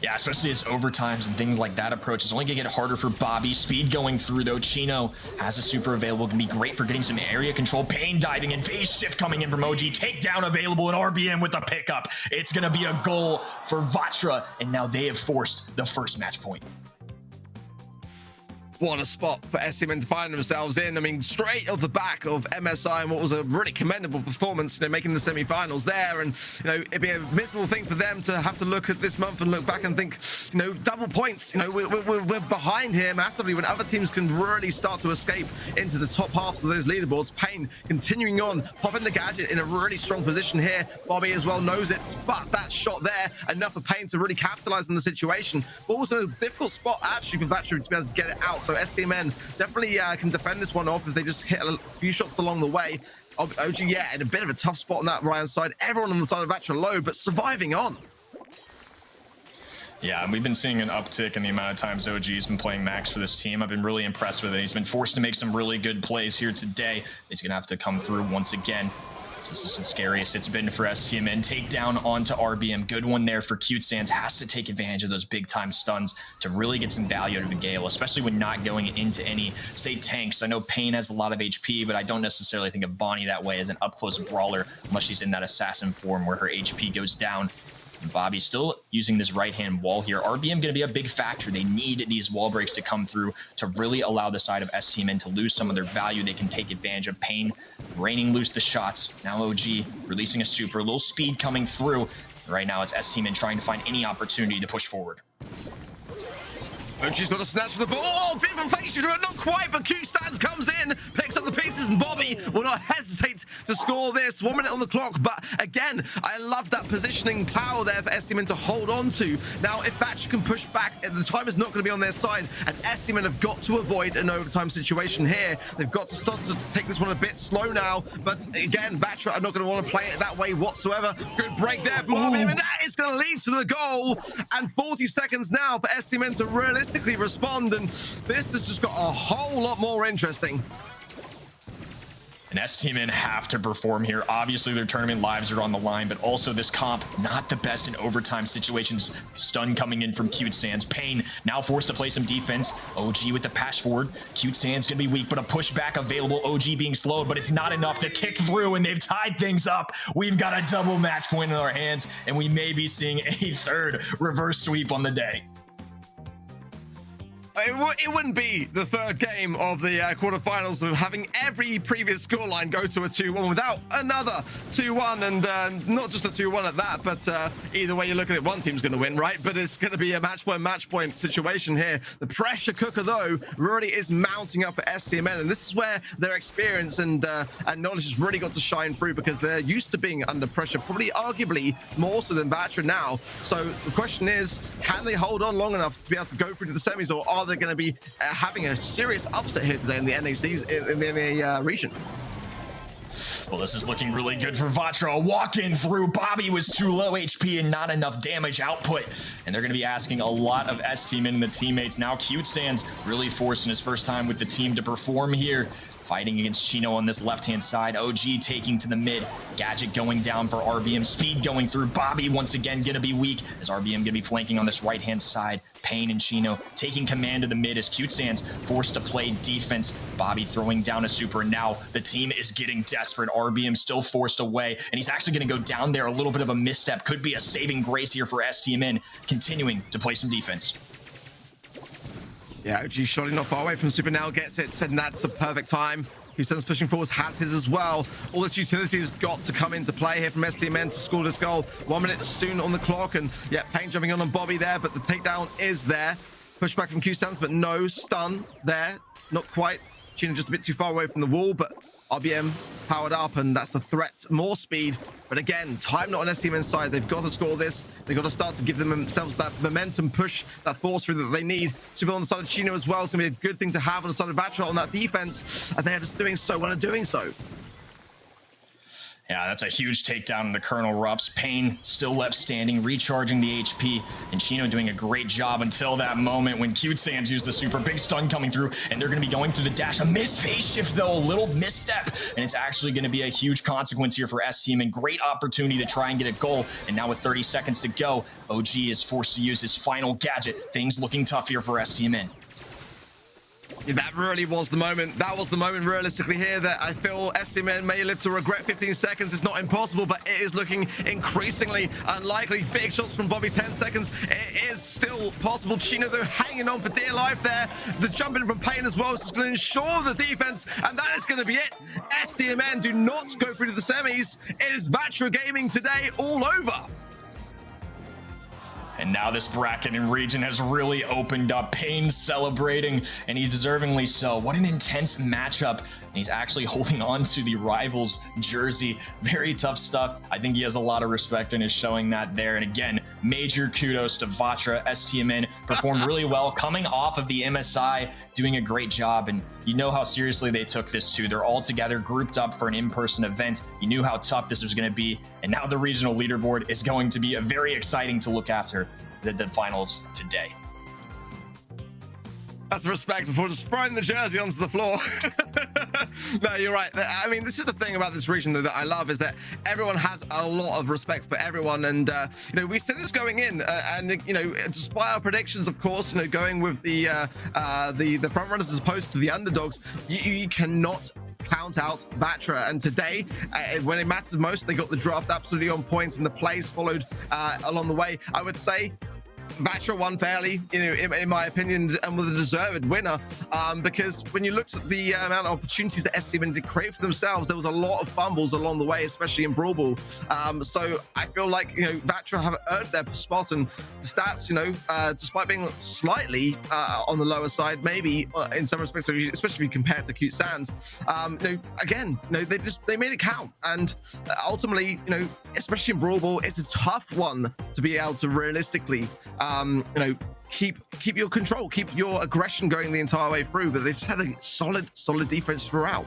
Yeah, especially as overtimes and things like that approach. It's only gonna get harder for Bobby. Speed going through though. Chino has a super available. Can be great for getting some area control. Pain diving in. Phase shift coming in from OG. Takedown available in RBM with the pickup. It's gonna be a goal for Vatra, and now they have forced the first match point. What a spot for STMN to find themselves in. I mean, straight off the back of MSI and what was a really commendable performance, you know, making the semi-finals there. And, you know, it'd be a miserable thing for them to have to look at this month and look back and think, you know, double points. You know, we're behind here massively when other teams can really start to escape into the top halves of those leaderboards. Pain continuing on, popping the gadget in a really strong position here. Bobby as well knows it, but that shot there, enough for Pain to really capitalize on the situation. But also a difficult spot actually for Vatra to be able to get it out. So STMN definitely can defend this one off if they just hit a few shots along the way. OG, yeah, in a bit of a tough spot on that right-hand side. Everyone on the side of Vatra low, but surviving on. Yeah, and we've been seeing an uptick in the amount of times OG's been playing Max for this team. I've been really impressed with it. He's been forced to make some really good plays here today. He's going to have to come through once again. This is the scariest it's been for STMN. Takedown onto RBM. Good one there for Cute Sands. Has to take advantage of those big time stuns to really get some value out of the Gale, especially when not going into any, say, tanks. I know Pain has a lot of HP, but I don't necessarily think of Bonnie that way as an up-close brawler unless she's in that assassin form where her HP goes down. And Bobby still using this right-hand wall here. RBM going to be a big factor. They need these wall breaks to come through to really allow the side of STMN to lose some of their value. They can take advantage of Pain, raining loose the shots. Now OG releasing a super, a little speed coming through. Right now it's STMN trying to find any opportunity to push forward. OG's got a snatch for the ball. Oh, bit of a fake shooter, not quite, but Q-Sands comes in, picks up the pieces, and Bobby will not hesitate to score this. 1 minute on the clock, but again, I love that positioning power there for STMN to hold on to. Now, if Vatra can push back, the time is not going to be on their side, and STMN have got to avoid an overtime situation here. They've got to start to take this one a bit slow now, but again, Vatra are not going to want to play it that way whatsoever. Good break there from RBM, and that is going to lead to the goal, and 40 seconds now for STMN to realistically respond, and this has just got a whole lot more interesting. And STMN have to perform here. Obviously, their tournament lives are on the line, but also this comp, not the best in overtime situations. Stun coming in from Cute Sands. Pain now forced to play some defense. OG with the pass forward. Cute Sands gonna be weak, but a pushback available. OG being slowed, but it's not enough to kick through, and they've tied things up. We've got a double match point in our hands, and we may be seeing a third reverse sweep on the day. It wouldn't be the third game of the quarterfinals of having every previous scoreline go to a 2-1 without another 2-1, and not just a 2-1 at that, but either way you look at it, one team's going to win, right? But it's going to be a match point situation here. The pressure cooker, though, really is mounting up for STMN, and this is where their experience and knowledge has really got to shine through, because they're used to being under pressure, probably arguably more so than Vatra now. So the question is, can they hold on long enough to be able to go through to the semis, or are they going to be having a serious upset here today in the NA region? Well, this is looking really good for Vatra. A walk-in through. Bobby was too low HP and not enough damage output. And they're going to be asking a lot of STMN and the teammates. Now Cute Sands really forcing his first time with the team to perform here. Fighting against Chino on this left-hand side. OG taking to the mid. Gadget going down for RBM. Speed going through. Bobby once again going to be weak as RBM going to be flanking on this right-hand side. Pain and Chino taking command of the mid as Cute Sands forced to play defense. Bobby throwing down a super. Now the team is getting desperate. RBM still forced away, and he's actually going to go down there. A little bit of a misstep. Could be a saving grace here for STMN, continuing to play some defense. Yeah, OG shotting not far away from super, now gets it, and that's a perfect time. Q-Sands pushing forwards, has his as well. All this utility has got to come into play here from STMN to score this goal. 1 minute soon on the clock, and yeah, Pain jumping on Bobby there, but the takedown is there. Pushback from Q-Sands, but no stun there. Not quite. Chino just a bit too far away from the wall, but RBM powered up, and that's the threat. More speed, but again, time not on STMN's side. They've got to score this. They've got to start to give themselves that momentum push, that force through that they need. To be on the side of Chino as well. It's going to be a good thing to have on the side of Vatra on that defense, and they are just doing so well at doing so. Yeah, that's a huge takedown in the Colonel Ruffs. Pain still left standing, recharging the HP, and Chino doing a great job until that moment when Cute Sands used the super. Big stun coming through, and they're going to be going through the dash. A missed phase shift, though, a little misstep, and it's actually going to be a huge consequence here for STMN. Great opportunity to try and get a goal, and now with 30 seconds to go, OG is forced to use his final gadget. Things looking tough here for STMN. Yeah, that really was the moment. That was the moment realistically here that I feel STMN may live to regret. 15 seconds. It's not impossible, but it is looking increasingly unlikely. Big shots from Bobby, 10 seconds. It is still possible. Chino, though, hanging on for dear life there. The jump in from Pain as well is just going to ensure the defense, and that is going to be it. STMN do not go through to the semis. It is Vatra Gaming today all over. And now this bracket and region has really opened up. Pain celebrating, and he's deservingly so. What an intense matchup. And he's actually holding on to the Rivals jersey. Very tough stuff. I think he has a lot of respect and is showing that there. And again, major kudos to Vatra. STMN performed really well, coming off of the MSI, doing a great job. And you know how seriously they took this too. They're all together, grouped up for an in-person event. You knew how tough this was going to be. And now the regional leaderboard is going to be very exciting to look after the finals today. That's respect before just throwing the jersey onto the floor. No, you're right. I mean, this is the thing about this region, though, that I love, is that everyone has a lot of respect for everyone. And, you know, we said this going in, and, you know, despite our predictions, of course, you know, going with the front runners as opposed to the underdogs, you cannot count out Vatra. And today, when it matters most, they got the draft absolutely on point, and the plays followed along the way. I would say Vatra won fairly, you know, in my opinion, and was a deserved winner, because when you looked at the amount of opportunities that STMN did create for themselves, there was a lot of fumbles along the way, especially in Brawl Ball. So I feel like, you know, Vatra have earned their spot, and the stats, you know, despite being slightly on the lower side, maybe in some respects, especially compared to Cute Sands, you know, again, you know, they made it count, and ultimately, you know, especially in Brawl Ball, it's a tough one to be able to realistically you know, keep your control, keep your aggression going the entire way through, but they just had a solid defense throughout.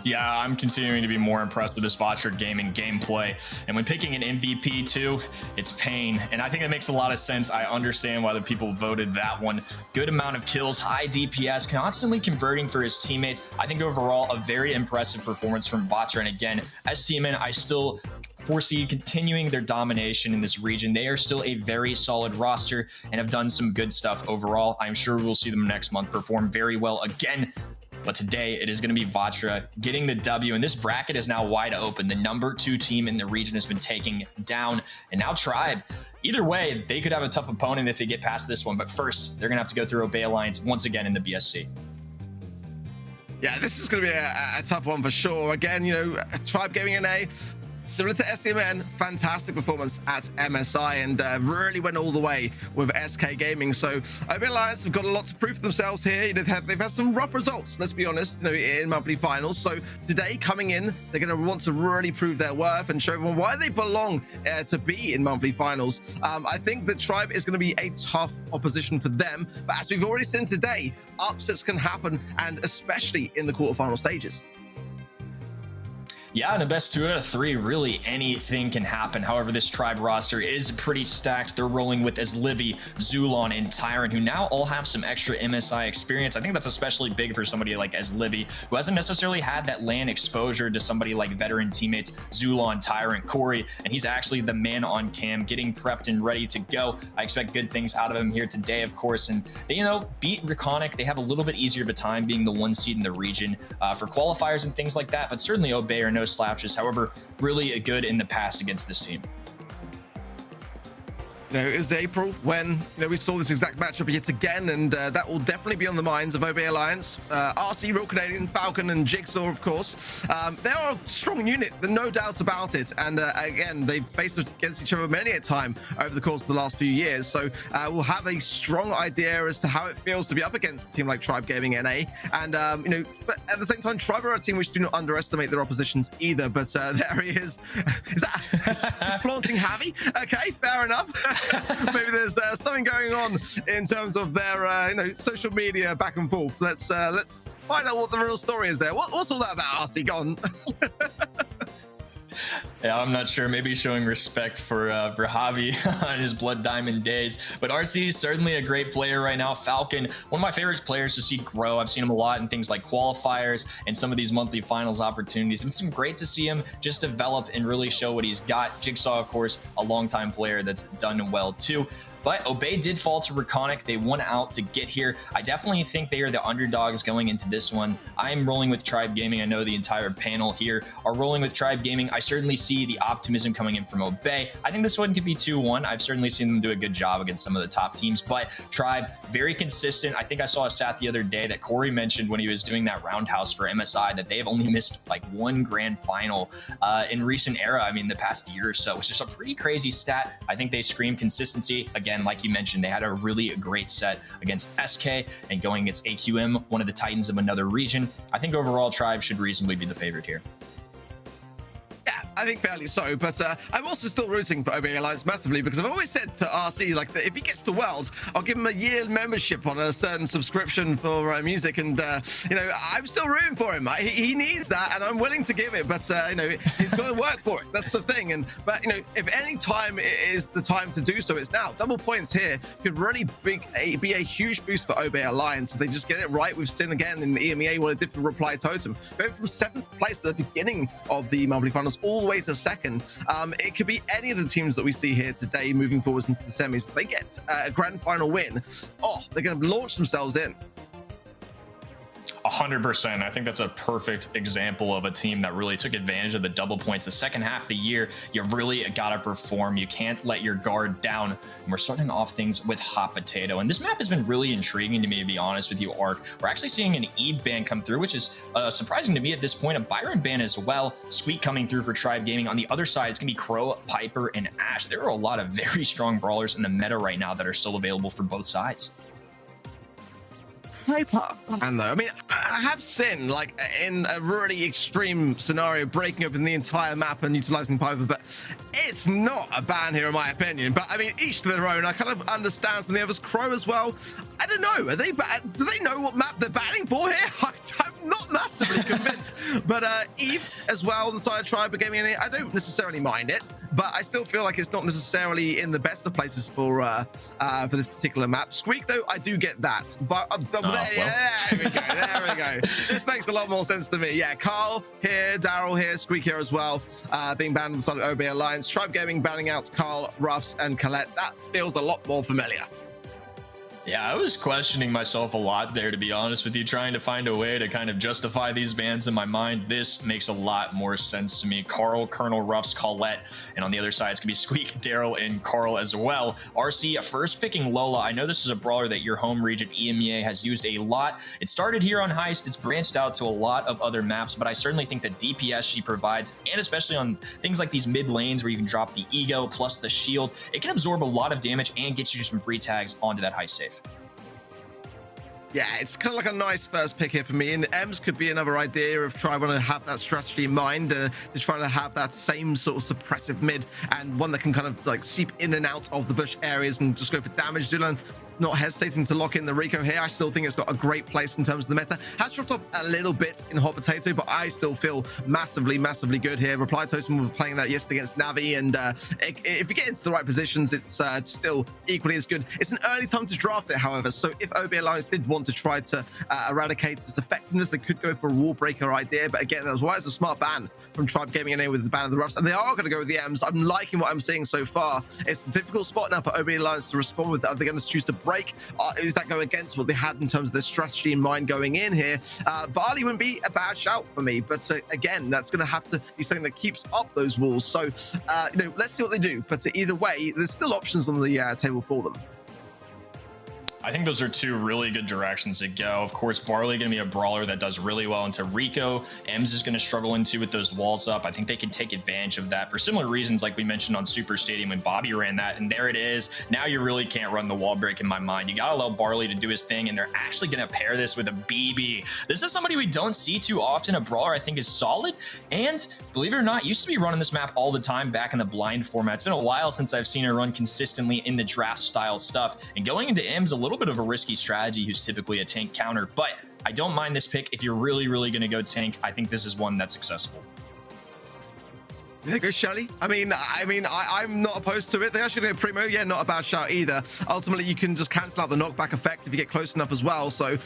Yeah, I'm continuing to be more impressed with this Vatra Gaming gameplay. And when picking an MVP too, it's Pain. And I think that makes a lot of sense. I understand why the people voted that one. Good amount of kills, high DPS, constantly converting for his teammates. I think overall, a very impressive performance from Vatra. And again, STMN, I still foresee continuing their domination in this region. They are still a very solid roster and have done some good stuff overall. I'm sure we'll see them next month perform very well again. But today it is going to be Vatra getting the W, and this bracket is now wide open. The number 2 team in the region has been taken down, and now Tribe. Either way, they could have a tough opponent if they get past this one. But first, they're going to have to go through Obey Alliance once again in the BSC. Yeah, this is going to be a tough one for sure. Again, you know, Tribe Gaming NA, similar to STMN, fantastic performance at MSI, and really went all the way with SK Gaming. So Obey Alliance have got a lot to prove for themselves here. You know, they've had some rough results, let's be honest, you know, in monthly finals. So today, coming in, they're going to want to really prove their worth and show everyone why they belong to be in monthly finals. I think that Tribe is going to be a tough opposition for them, but as we've already seen today, upsets can happen, and especially in the quarterfinal stages. Yeah, in the best 2 out of 3, really anything can happen. However, this Tribe roster is pretty stacked. They're rolling with Livy, Zulon, and Tyrant, who now all have some extra MSI experience. I think that's especially big for somebody like Livy, who hasn't necessarily had that LAN exposure to somebody like veteran teammates Zulon, Tyrant, Corey, and he's actually the man on cam, getting prepped and ready to go. I expect good things out of him here today, of course, and they, you know, beat Reconic. They have a little bit easier of a time being the 1 seed in the region for qualifiers and things like that, but certainly Obey or no slouches. However, really good in the past against this team. You know, it was April when, you know, we saw this exact matchup yet again, and that will definitely be on the minds of Obey Alliance. RC, Real Canadian, Falcon, and Jigsaw, of course. They are a strong unit, there's no doubt about it. And again, they've faced against each other many a time over the course of the last few years. So we'll have a strong idea as to how it feels to be up against a team like Tribe Gaming NA. And, you know, but at the same time, Tribe are a team which do not underestimate their oppositions either. But there he is. Is that planting Javi? Okay, fair enough. maybe there's something going on in terms of their social media back and forth. Let's find out what the real story is there. What's all that about, RC? Go on. Yeah, I'm not sure. Maybe showing respect for Javi on his Blood Diamond days. But RC is certainly a great player right now. Falcon, one of my favorite players to see grow. I've seen him a lot in things like qualifiers and some of these monthly finals opportunities. It's been great to see him just develop and really show what he's got. Jigsaw, of course, a longtime player that's done well too. But Obey did fall to Reconic. They won out to get here. I definitely think they are the underdogs going into this one. I'm rolling with Tribe Gaming. I know the entire panel here are rolling with Tribe Gaming. I certainly see the optimism coming in from Obey. I think this one could be 2-1. I've certainly seen them do a good job against some of the top teams, but Tribe, very consistent. I think I saw a stat the other day that Corey mentioned when he was doing that roundhouse for MSI that they've only missed like one grand final in recent era. I mean, the past year or so, which is a pretty crazy stat. I think they scream consistency. Again, like you mentioned, they had a really great set against SK and going against AQM, one of the Titans of another region. I think overall Tribe should reasonably be the favorite here. I think fairly so, but I'm also still rooting for OBA Alliance massively because I've always said to RC, like, that if he gets to Worlds, I'll give him a year membership on a certain subscription for music, and I'm still rooting for him. He needs that, and I'm willing to give it, but he's got to work for it. That's the thing. But if any time is the time to do so, it's now. Double points here could really be a huge boost for OBA Alliance if they just get it right with Sin again in the EMEA with a different reply totem, going from 7th place at the beginning of the monthly finals all the way to 2nd. It could be any of the teams that we see here today moving forwards into the semis. If they get a grand final win, they're going to launch themselves in. 100%. I think that's a perfect example of a team that really took advantage of the double points. The second half of the year, you really got to perform. You can't let your guard down. And we're starting off things with Hot Potato. And this map has been really intriguing to me, to be honest with you, Ark. We're actually seeing an Eve ban come through, which is surprising to me at this point. A Byron ban as well. Squeak coming through for Tribe Gaming. On the other side, it's going to be Crow, Piper, and Ash. There are a lot of very strong brawlers in the meta right now that are still available for both sides. And though, I mean, I have Sin like in a really extreme scenario, breaking open the entire map and utilizing Piper, but it's not a ban here in my opinion. But I mean, each to their own. I kind of understand some of the others. Crow as well. I don't know. Are they do they know what map they're banning for here? I'm not massively convinced. But Eve as well on the side of Tribe Gaming, I don't necessarily mind it, but I still feel like it's not necessarily in the best of places for this particular map. Squeak though, I do get that. But there we go. This makes a lot more sense to me. Yeah, Carl here, Daryl here, Squeak here as well, being banned on the side of OB Alliance. Tribe Gaming banning out Carl, Ruffs, and Colette. That feels a lot more familiar. Yeah, I was questioning myself a lot there, to be honest with you, trying to find a way to kind of justify these bans in my mind. This makes a lot more sense to me. Carl, Colonel, Ruffs, Colette, and on the other side, it's going to be Squeak, Daryl, and Carl as well. RC, first picking Lola. I know this is a brawler that your home region, EMEA, has used a lot. It started here on Heist. It's branched out to a lot of other maps, but I certainly think the DPS she provides, and especially on things like these mid lanes where you can drop the ego plus the shield, it can absorb a lot of damage and get you some free tags onto that Heist safe. Yeah, it's kind of like a nice first pick here for me. And Ems could be another idea of trying to have that strategy in mind, to try to have that same sort of suppressive mid and one that can kind of like seep in and out of the bush areas and just go for damage. Zulan not hesitating to lock in the Rico here. I still think it's got a great place in terms of the meta. Has dropped off a little bit in Hot Potato, but I still feel massively good here. Reply Totem was playing that yesterday against Navi, and if you get into the right positions, it's still equally as good. It's an early time to draft it, however, so if OB Alliance did want to try to eradicate its effectiveness, they could go for a wall breaker idea, but again, that's why it's a smart ban from Tribe Gaming NA with the ban of the Ruffs, and they are going to go with the M's. I'm liking what I'm seeing so far. It's a difficult spot now for OB Alliance to respond with. Are they going to choose to break? Is that going against what they had in terms of their strategy in mind going in here? Barley wouldn't be a bad shout for me, but again, that's going to have to be something that keeps up those walls. So, let's see what they do. But either way, there's still options on the table for them. I think those are two really good directions to go. Of course, Barley going to be a brawler that does really well into Rico. Ems is going to struggle into with those walls up. I think they can take advantage of that for similar reasons like we mentioned on Super Stadium when Bobby ran that. And there it is. Now you really can't run the wall break in my mind. You got to allow Barley to do his thing, and they're actually going to pair this with a BB. This is somebody we don't see too often. A brawler I think is solid, and believe it or not, used to be running this map all the time back in the blind format. It's been a while since I've seen her run consistently in the draft style stuff, and going into Ems a little bit of a risky strategy, who's typically a tank counter, but I don't mind this pick. If you're really going to go tank, I think this is one that's accessible. There goes Shelly. I'm not opposed to it. They actually go Primo. Yeah, not a bad shout either. Ultimately, you can just cancel out the knockback effect if you get close enough as well. So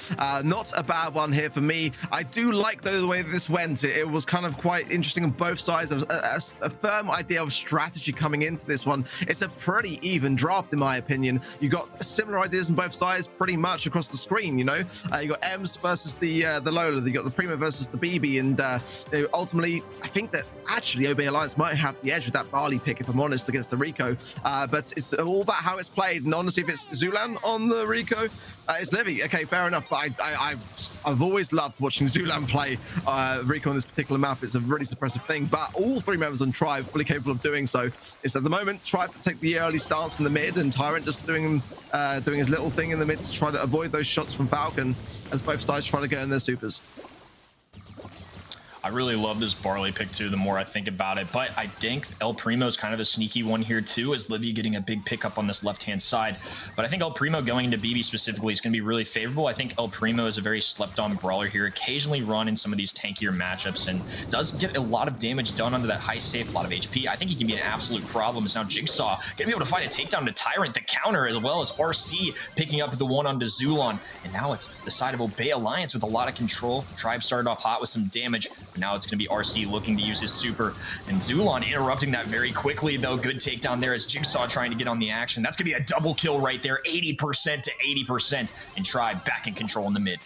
not a bad one here for me. I do like, though, the way that this went. It was kind of quite interesting on both sides. A firm idea of strategy coming into this one. It's a pretty even draft, in my opinion. You got similar ideas on both sides pretty much across the screen, you know? You got Ems versus the Lola. You got the Primo versus the BB. And you know, ultimately, I think that actually OB Alliance might have the edge with that Barley pick, if I'm honest, against the Rico. But it's all about how it's played. And honestly, if it's Zulan on the Rico, it's Livy. Okay, fair enough. But I've always loved watching Zulan play Rico on this particular map. It's a really suppressive thing. But all three members on Tribe fully capable of doing so. It's at the moment Tribe to take the early stance in the mid, and Tyrant just doing his little thing in the mid to try to avoid those shots from Falcon as both sides try to go in their supers. I really love this Barley pick too, the more I think about it, but I think El Primo is kind of a sneaky one here too, as Livy getting a big pickup on this left-hand side. But I think El Primo going into BB specifically is going to be really favorable. I think El Primo is a very slept-on brawler here, occasionally run in some of these tankier matchups, and does get a lot of damage done under that high safe, a lot of HP. I think he can be an absolute problem. As now Jigsaw going to be able to find a takedown to Tyrant, the counter, as well as RC picking up the one onto Zulon. And now it's the side of Obey Alliance with a lot of control. Tribe started off hot with some damage, but now it's going to be RC looking to use his super, and Zulon interrupting that very quickly, though. Good takedown there as Jigsaw trying to get on the action. That's going to be a double kill right there, 80% to 80%, and Tribe back in control in the mid.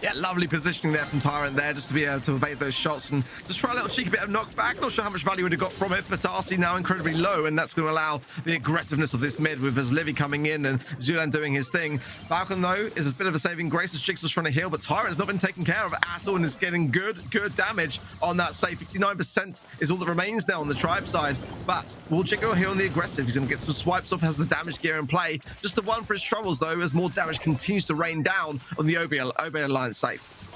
Yeah, lovely positioning there from Tyrant there, just to be able to evade those shots and just try a little cheeky bit of knockback. Not sure how much value would have got from it, but RC now incredibly low, and that's going to allow the aggressiveness of this mid with as Livy coming in and Zulan doing his thing. Falcon, though, is a bit of a saving grace as Jigsaw's trying to heal, but Tyrant's not been taken care of at all and is getting good damage on that save. 59% is all that remains now on the Tribe side, but will Jigsaw heal on the aggressive? He's going to get some swipes off, has the damage gear in play. Just the one for his troubles, though, as more damage continues to rain down on the OB Alliance safe.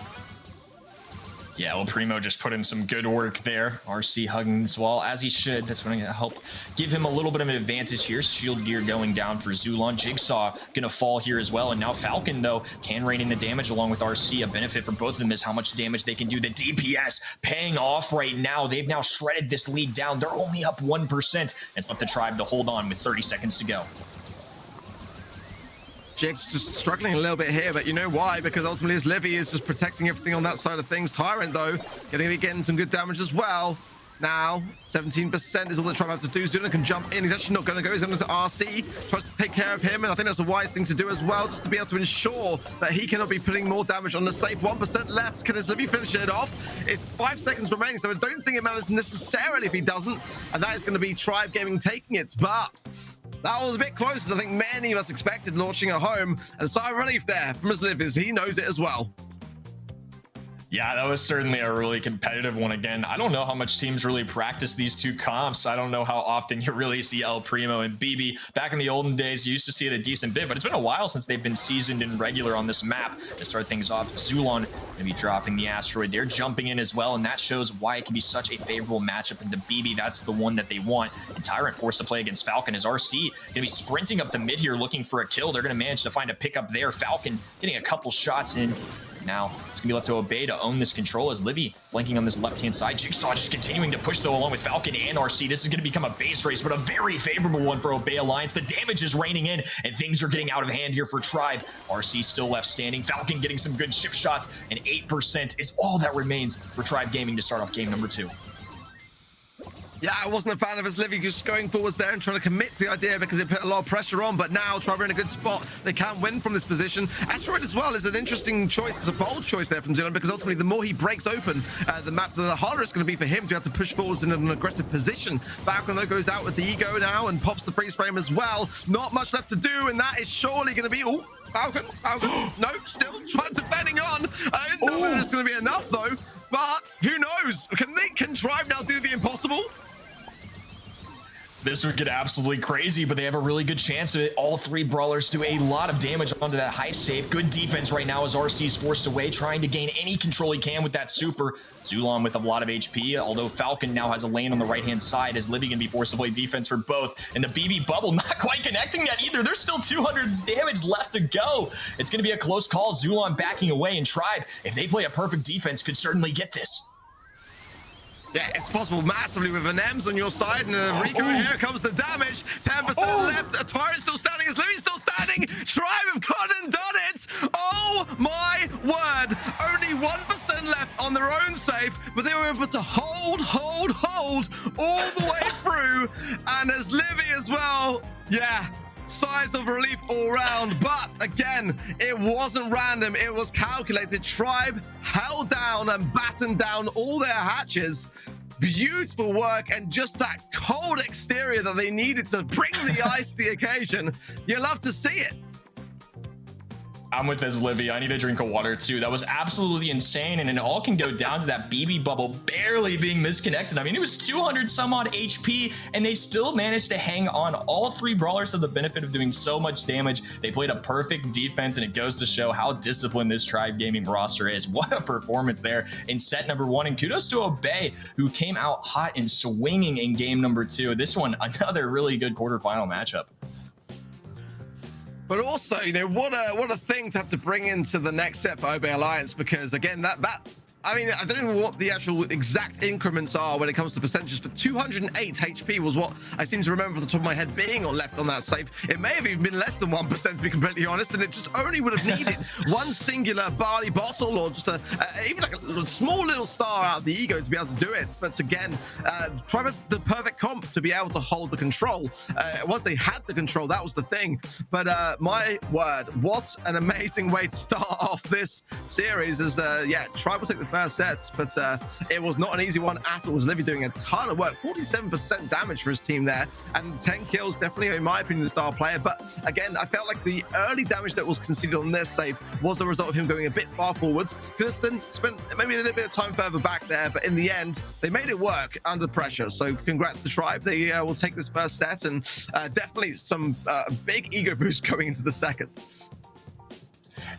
Yeah, El Primo just put in some good work there. RC hugging this wall, as he should. That's going to help give him a little bit of an advantage here. Shield gear going down for Zulon. Jigsaw going to fall here as well. And now Falcon, though, can rein in the damage along with RC. A benefit for both of them is how much damage they can do. The DPS paying off right now. They've now shredded this lead down. They're only up 1%. It's left the Tribe to hold on with 30 seconds to go. Jig's just struggling a little bit here, but you know why? Because ultimately his Livy is just protecting everything on that side of things. Tyrant, though, getting some good damage as well. Now, 17% is all they're trying to have to do. Zulan can jump in. He's actually not going to go. He's going to RC, tries to take care of him, and I think that's a wise thing to do as well, just to be able to ensure that he cannot be putting more damage on the safe. 1% left. Can his Livy finish it off? It's 5 seconds remaining, so I don't think it matters necessarily if he doesn't, and that is going to be Tribe Gaming taking it, but that was a bit closer than I think many of us expected, launching at home. And a sigh of relief there from his Liv, as he knows it as well. Yeah, that was certainly a really competitive one again. I don't know how much teams really practice these two comps. I don't know how often you really see El Primo and BB. Back in the olden days, you used to see it a decent bit, but it's been a while since they've been seasoned and regular on this map. To start things off, Zulon going to be dropping the asteroid. They're jumping in as well, and that shows why it can be such a favorable matchup into BB. That's the one that they want. And Tyrant forced to play against Falcon as RC going to be sprinting up the mid here looking for a kill. They're going to manage to find a pickup there. Falcon getting a couple shots in. Now it's gonna be left to Obey to own this control as Livy flanking on this left-hand side. Jigsaw just continuing to push though along with Falcon and RC. This is gonna become a base race, but a very favorable one for Obey Alliance. The damage is raining in and things are getting out of hand here for Tribe. RC still left standing. Falcon getting some good chip shots, and 8% is all that remains for Tribe Gaming to start off game number 2. Yeah, I wasn't a fan of his Livy just going forwards there and trying to commit to the idea because it put a lot of pressure on. But now Tribe are in a good spot. They can win from this position. Asteroid as well is an interesting choice. It's a bold choice there from Zealand because ultimately the more he breaks open the map, the harder it's going to be for him to have to push forwards in an aggressive position. Falcon though goes out with the ego now and pops the freeze frame as well. Not much left to do, and that is surely going to be... Oh, Falcon. No, still trying defending on. I didn't know whether it's going to be enough though. But who knows? Can Tribe now do the impossible? This would get absolutely crazy, but they have a really good chance of it. All three brawlers do a lot of damage onto that high safe. Good defense right now as RC's forced away, trying to gain any control he can with that super. Zulon with a lot of HP, although Falcon now has a lane on the right-hand side as Livy can be forced to play defense for both. And the BB bubble not quite connecting that either. There's still 200 damage left to go. It's going to be a close call. Zulon backing away, and Tribe, if they play a perfect defense, could certainly get this. Yeah, it's possible massively with an M's on your side, and Rico, here comes the damage. 10% left. Atari's still standing. Is Livy still standing? Tribe have gone and done it. Oh my word. Only 1% left on their own save, but they were able to hold all the way through. And as Livy as well, yeah, sighs of relief all round. But again, it wasn't random, it was calculated. Tribe held down and battened down all their hatches. Beautiful work, and just that cold exterior that they needed to bring the ice to the occasion. You love to see it. I'm with this, Livy. I need a drink of water too. That was absolutely insane, and it all can go down to that BB bubble barely being misconnected. I mean, it was 200 some odd HP, and they still managed to hang on. All three brawlers have the benefit of doing so much damage. They played a perfect defense, and it goes to show how disciplined this Tribe Gaming roster is. What a performance there in set number 1, and kudos to Obey, who came out hot and swinging in game number 2. This one, another really good quarterfinal matchup. But also, you know, what a thing to have to bring into the next set for Obey Alliance, because again, I mean, I don't know what the actual exact increments are when it comes to percentages, but 208 HP was what I seem to remember off the top of my head being left on that save. It may have even been less than 1%, to be completely honest, and it just only would have needed one singular barley bottle or just even like a small little star out of the ego to be able to do it. But again, try the perfect comp to be able to hold the control. Once they had the control, that was the thing. But my word, what an amazing way to start off this series. As yeah, Tribe will take the first sets, but it was not an easy one at all. It was Livy doing a ton of work, 47% damage for his team there, and 10 kills, definitely in my opinion the star player. But again, I felt like the early damage that was conceded on this save was the result of him going a bit far forwards. Could have spent maybe a little bit of time further back there, but in the end they made it work under pressure. So congrats to Tribe. They will take this first set, and definitely some big ego boost going into the second.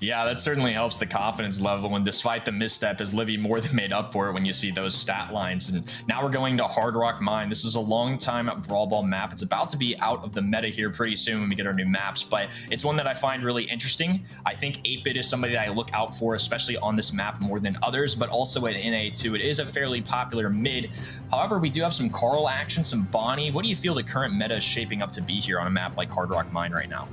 Yeah, that certainly helps the confidence level, and despite the misstep, as Livy more than made up for it when you see those stat lines. And now we're going to Hard Rock Mine. This is a long time Brawl Ball map. It's about to be out of the meta here pretty soon when we get our new maps, but it's one that I find really interesting. I think 8-Bit is somebody that I look out for, especially on this map more than others, but also at NA too. It is a fairly popular mid. However, we do have some Carl action, some Bonnie. What do you feel the current meta is shaping up to be here on a map like Hard Rock Mine right now?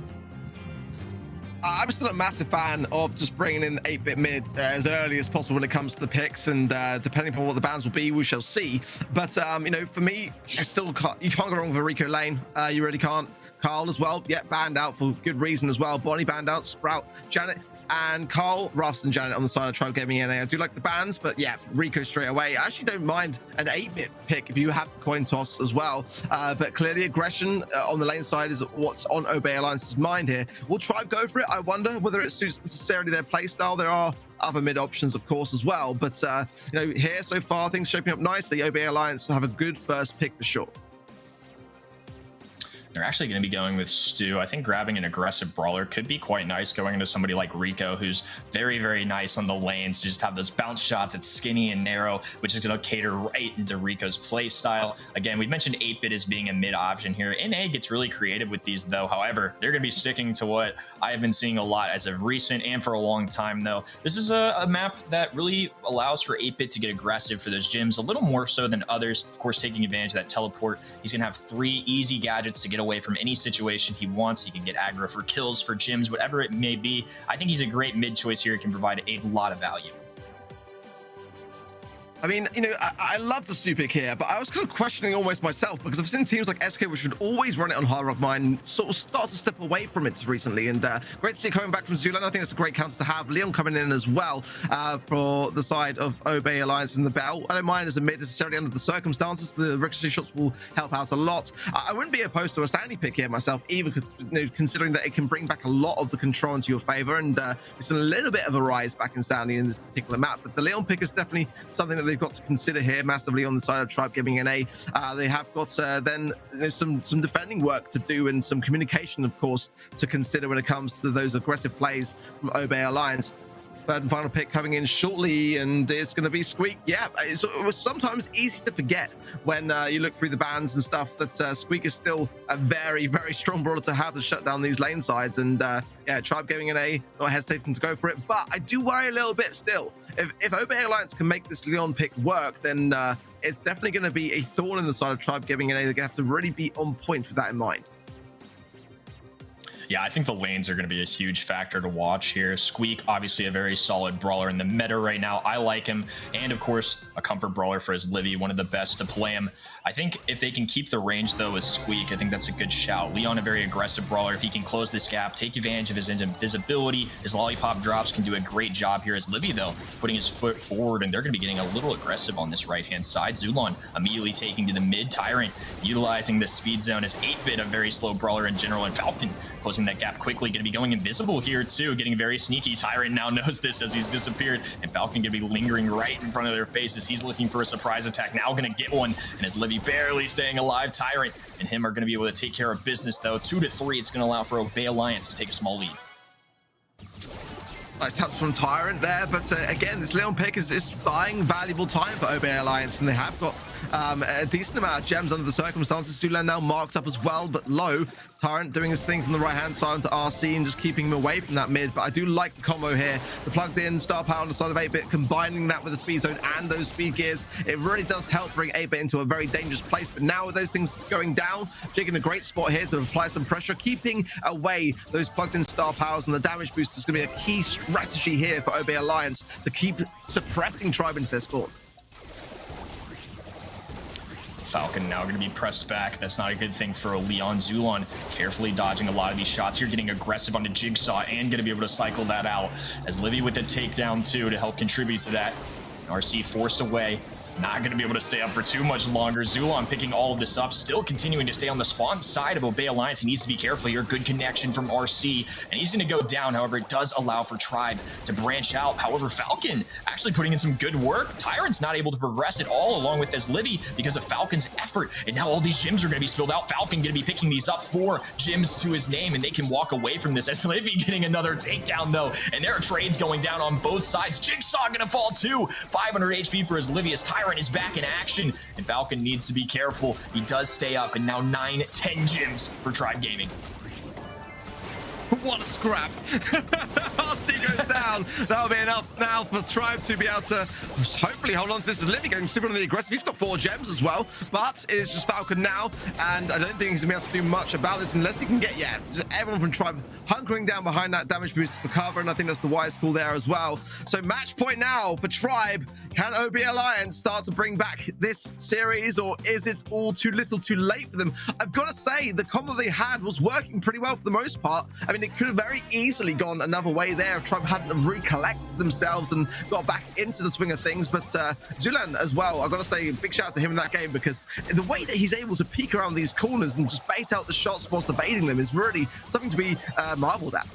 I'm still a massive fan of just bringing in 8-Bit mid as early as possible when it comes to the picks, and depending upon what the bans will be, we shall see. But you know, for me, you can't go wrong with a Rico lane. You really can't. Carl as well, yeah, banned out for good reason as well. Bonnie banned out, Sprout, Janet, and Carl, Ruffs and Janet on the side of Tribe Gaming NA. I do like the bans, but yeah, Rico straight away. I actually don't mind an 8-Bit pick if you have coin toss as well. But clearly aggression on the lane side is what's on Obey Alliance's mind here. Will Tribe go for it? I wonder whether it suits necessarily their playstyle. There are other mid options, of course, as well. But you know, here so far, things shaping up nicely. Obey Alliance have a good first pick for sure. They're actually going to be going with Stu. I think grabbing an aggressive brawler could be quite nice, going into somebody like Rico, who's very, very nice on the lanes. To just have those bounce shots. It's skinny and narrow, which is going to cater right into Rico's play style. Again, we mentioned 8-Bit as being a mid option here. NA gets really creative with these, though. However, they're going to be sticking to what I have been seeing a lot as of recent and for a long time, though. This is a map that really allows for 8-Bit to get aggressive for those gyms, a little more so than others. Of course, taking advantage of that teleport. He's going to have 3 easy gadgets to get away from any situation he wants. He can get aggro for kills, for gyms, whatever it may be. I think he's a great mid choice here. He can provide a lot of value. I mean, you know, I love the super pick here, but I was kind of questioning almost myself because I've seen teams like SK, which would always run it on Hard Rock Mine, sort of start to step away from it recently. And great to see it coming back from Zulan. I think it's a great counter to have. Leon coming in as well for the side of Obey Alliance in the battle. I don't mind as a mid necessarily under the circumstances. The ricochet shots will help out a lot. I wouldn't be opposed to a Sandy pick here myself, either, you know, considering that it can bring back a lot of the control into your favor. And it's a little bit of a rise back in Sandy in this particular map. But the Leon pick is definitely something that they've got to consider here massively on the side of Tribe Gaming NA. They have got then, you know, some defending work to do and some communication, of course, to consider when it comes to those aggressive plays from Obey Alliance. Third and final pick coming in shortly, and it's going to be Squeak. Yeah, it was sometimes easy to forget when you look through the bans and stuff that Squeak is still a very, very strong brawler to have to shut down these lane sides. And yeah, Tribe Gaming NA not hesitating to go for it, but I do worry a little bit still. If Obey Alliance can make this Leon pick work, then it's definitely going to be a thorn in the side of Tribe Gaming NA. They're going to have to really be on point with that in mind. Yeah, I think the lanes are going to be a huge factor to watch here. Squeak, obviously a very solid brawler in the meta right now. I like him. And of course, a comfort brawler for his Livy, one of the best to play him. I think if they can keep the range though with Squeak, I think that's a good shout. Leon, a very aggressive brawler. If he can close this gap, take advantage of his invisibility, his lollipop drops can do a great job here. As Livy though, putting his foot forward, and they're going to be getting a little aggressive on this right-hand side. Zulon immediately taking to the mid. Tyrant utilizing the speed zone as 8-bit, a very slow brawler in general, and Falcon closing that gap quickly, going to be going invisible here too, getting very sneaky. Tyrant now knows this as he's disappeared, and Falcon going to be lingering right in front of their faces. He's looking for a surprise attack, now going to get one, and as Livy barely staying alive, Tyrant and him are going to be able to take care of business though. 2-3, it's going to allow for Obey Alliance to take a small lead. Nice taps from Tyrant there, but again, this Leon pick is buying valuable time for Obey Alliance, and they have got a decent amount of gems under the circumstances. Zulan now marked up as well, but low. Tyrant doing his thing from the right-hand side onto RC and just keeping him away from that mid, but I do like the combo here. The plugged-in star power on the side of 8-bit, combining that with the speed zone and those speed gears, it really does help bring 8-bit into a very dangerous place. But now with those things going down, Jig in a great spot here to apply some pressure, keeping away those plugged-in star powers, and the damage boost is going to be a key strategy here for Obey Alliance to keep suppressing Tribe into their sport. Falcon now going to be pressed back. That's not a good thing for a Leon. Zulon carefully dodging a lot of these shots here, getting aggressive onto Jigsaw and going to be able to cycle that out. As Livy with the takedown too to help contribute to that. RC forced away. Not going to be able to stay up for too much longer. Zulon picking all of this up, still continuing to stay on the spawn side of Obey Alliance. He needs to be careful here. Good connection from RC, and he's going to go down. However, it does allow for Tribe to branch out. However, Falcon actually putting in some good work. Tyrant's not able to progress at all along with his Livy because of Falcon's effort, and now all these gems are going to be spilled out. Falcon going to be picking these up, 4 gems to his name, and they can walk away from this as Livy getting another takedown though, and there are trades going down on both sides. Jigsaw going to fall too. 500 HP for his Livy as Tyrant is back in action, and Falcon needs to be careful. He does stay up, and now 9-10 gems for Tribe Gaming. What a scrap. RC goes down. That'll be enough now for Tribe to be able to hopefully hold on to this. As Livy going super on the aggressive. He's got 4 gems as well, but it is just Falcon now, and I don't think he's going to be able to do much about this unless he can get, yeah, just everyone from Tribe hunkering down behind that damage boost for cover, and I think that's the wise call there as well. So match point now for Tribe. Can OB Alliance start to bring back this series, or is it all too little too late for them? I've got to say, the combo they had was working pretty well for the most part. I mean, it could have very easily gone another way there if Tribe hadn't recollected themselves and got back into the swing of things. But Zulan as well, I've got to say, big shout out to him in that game, because the way that he's able to peek around these corners and just bait out the shots whilst evading them is really something to be marveled at.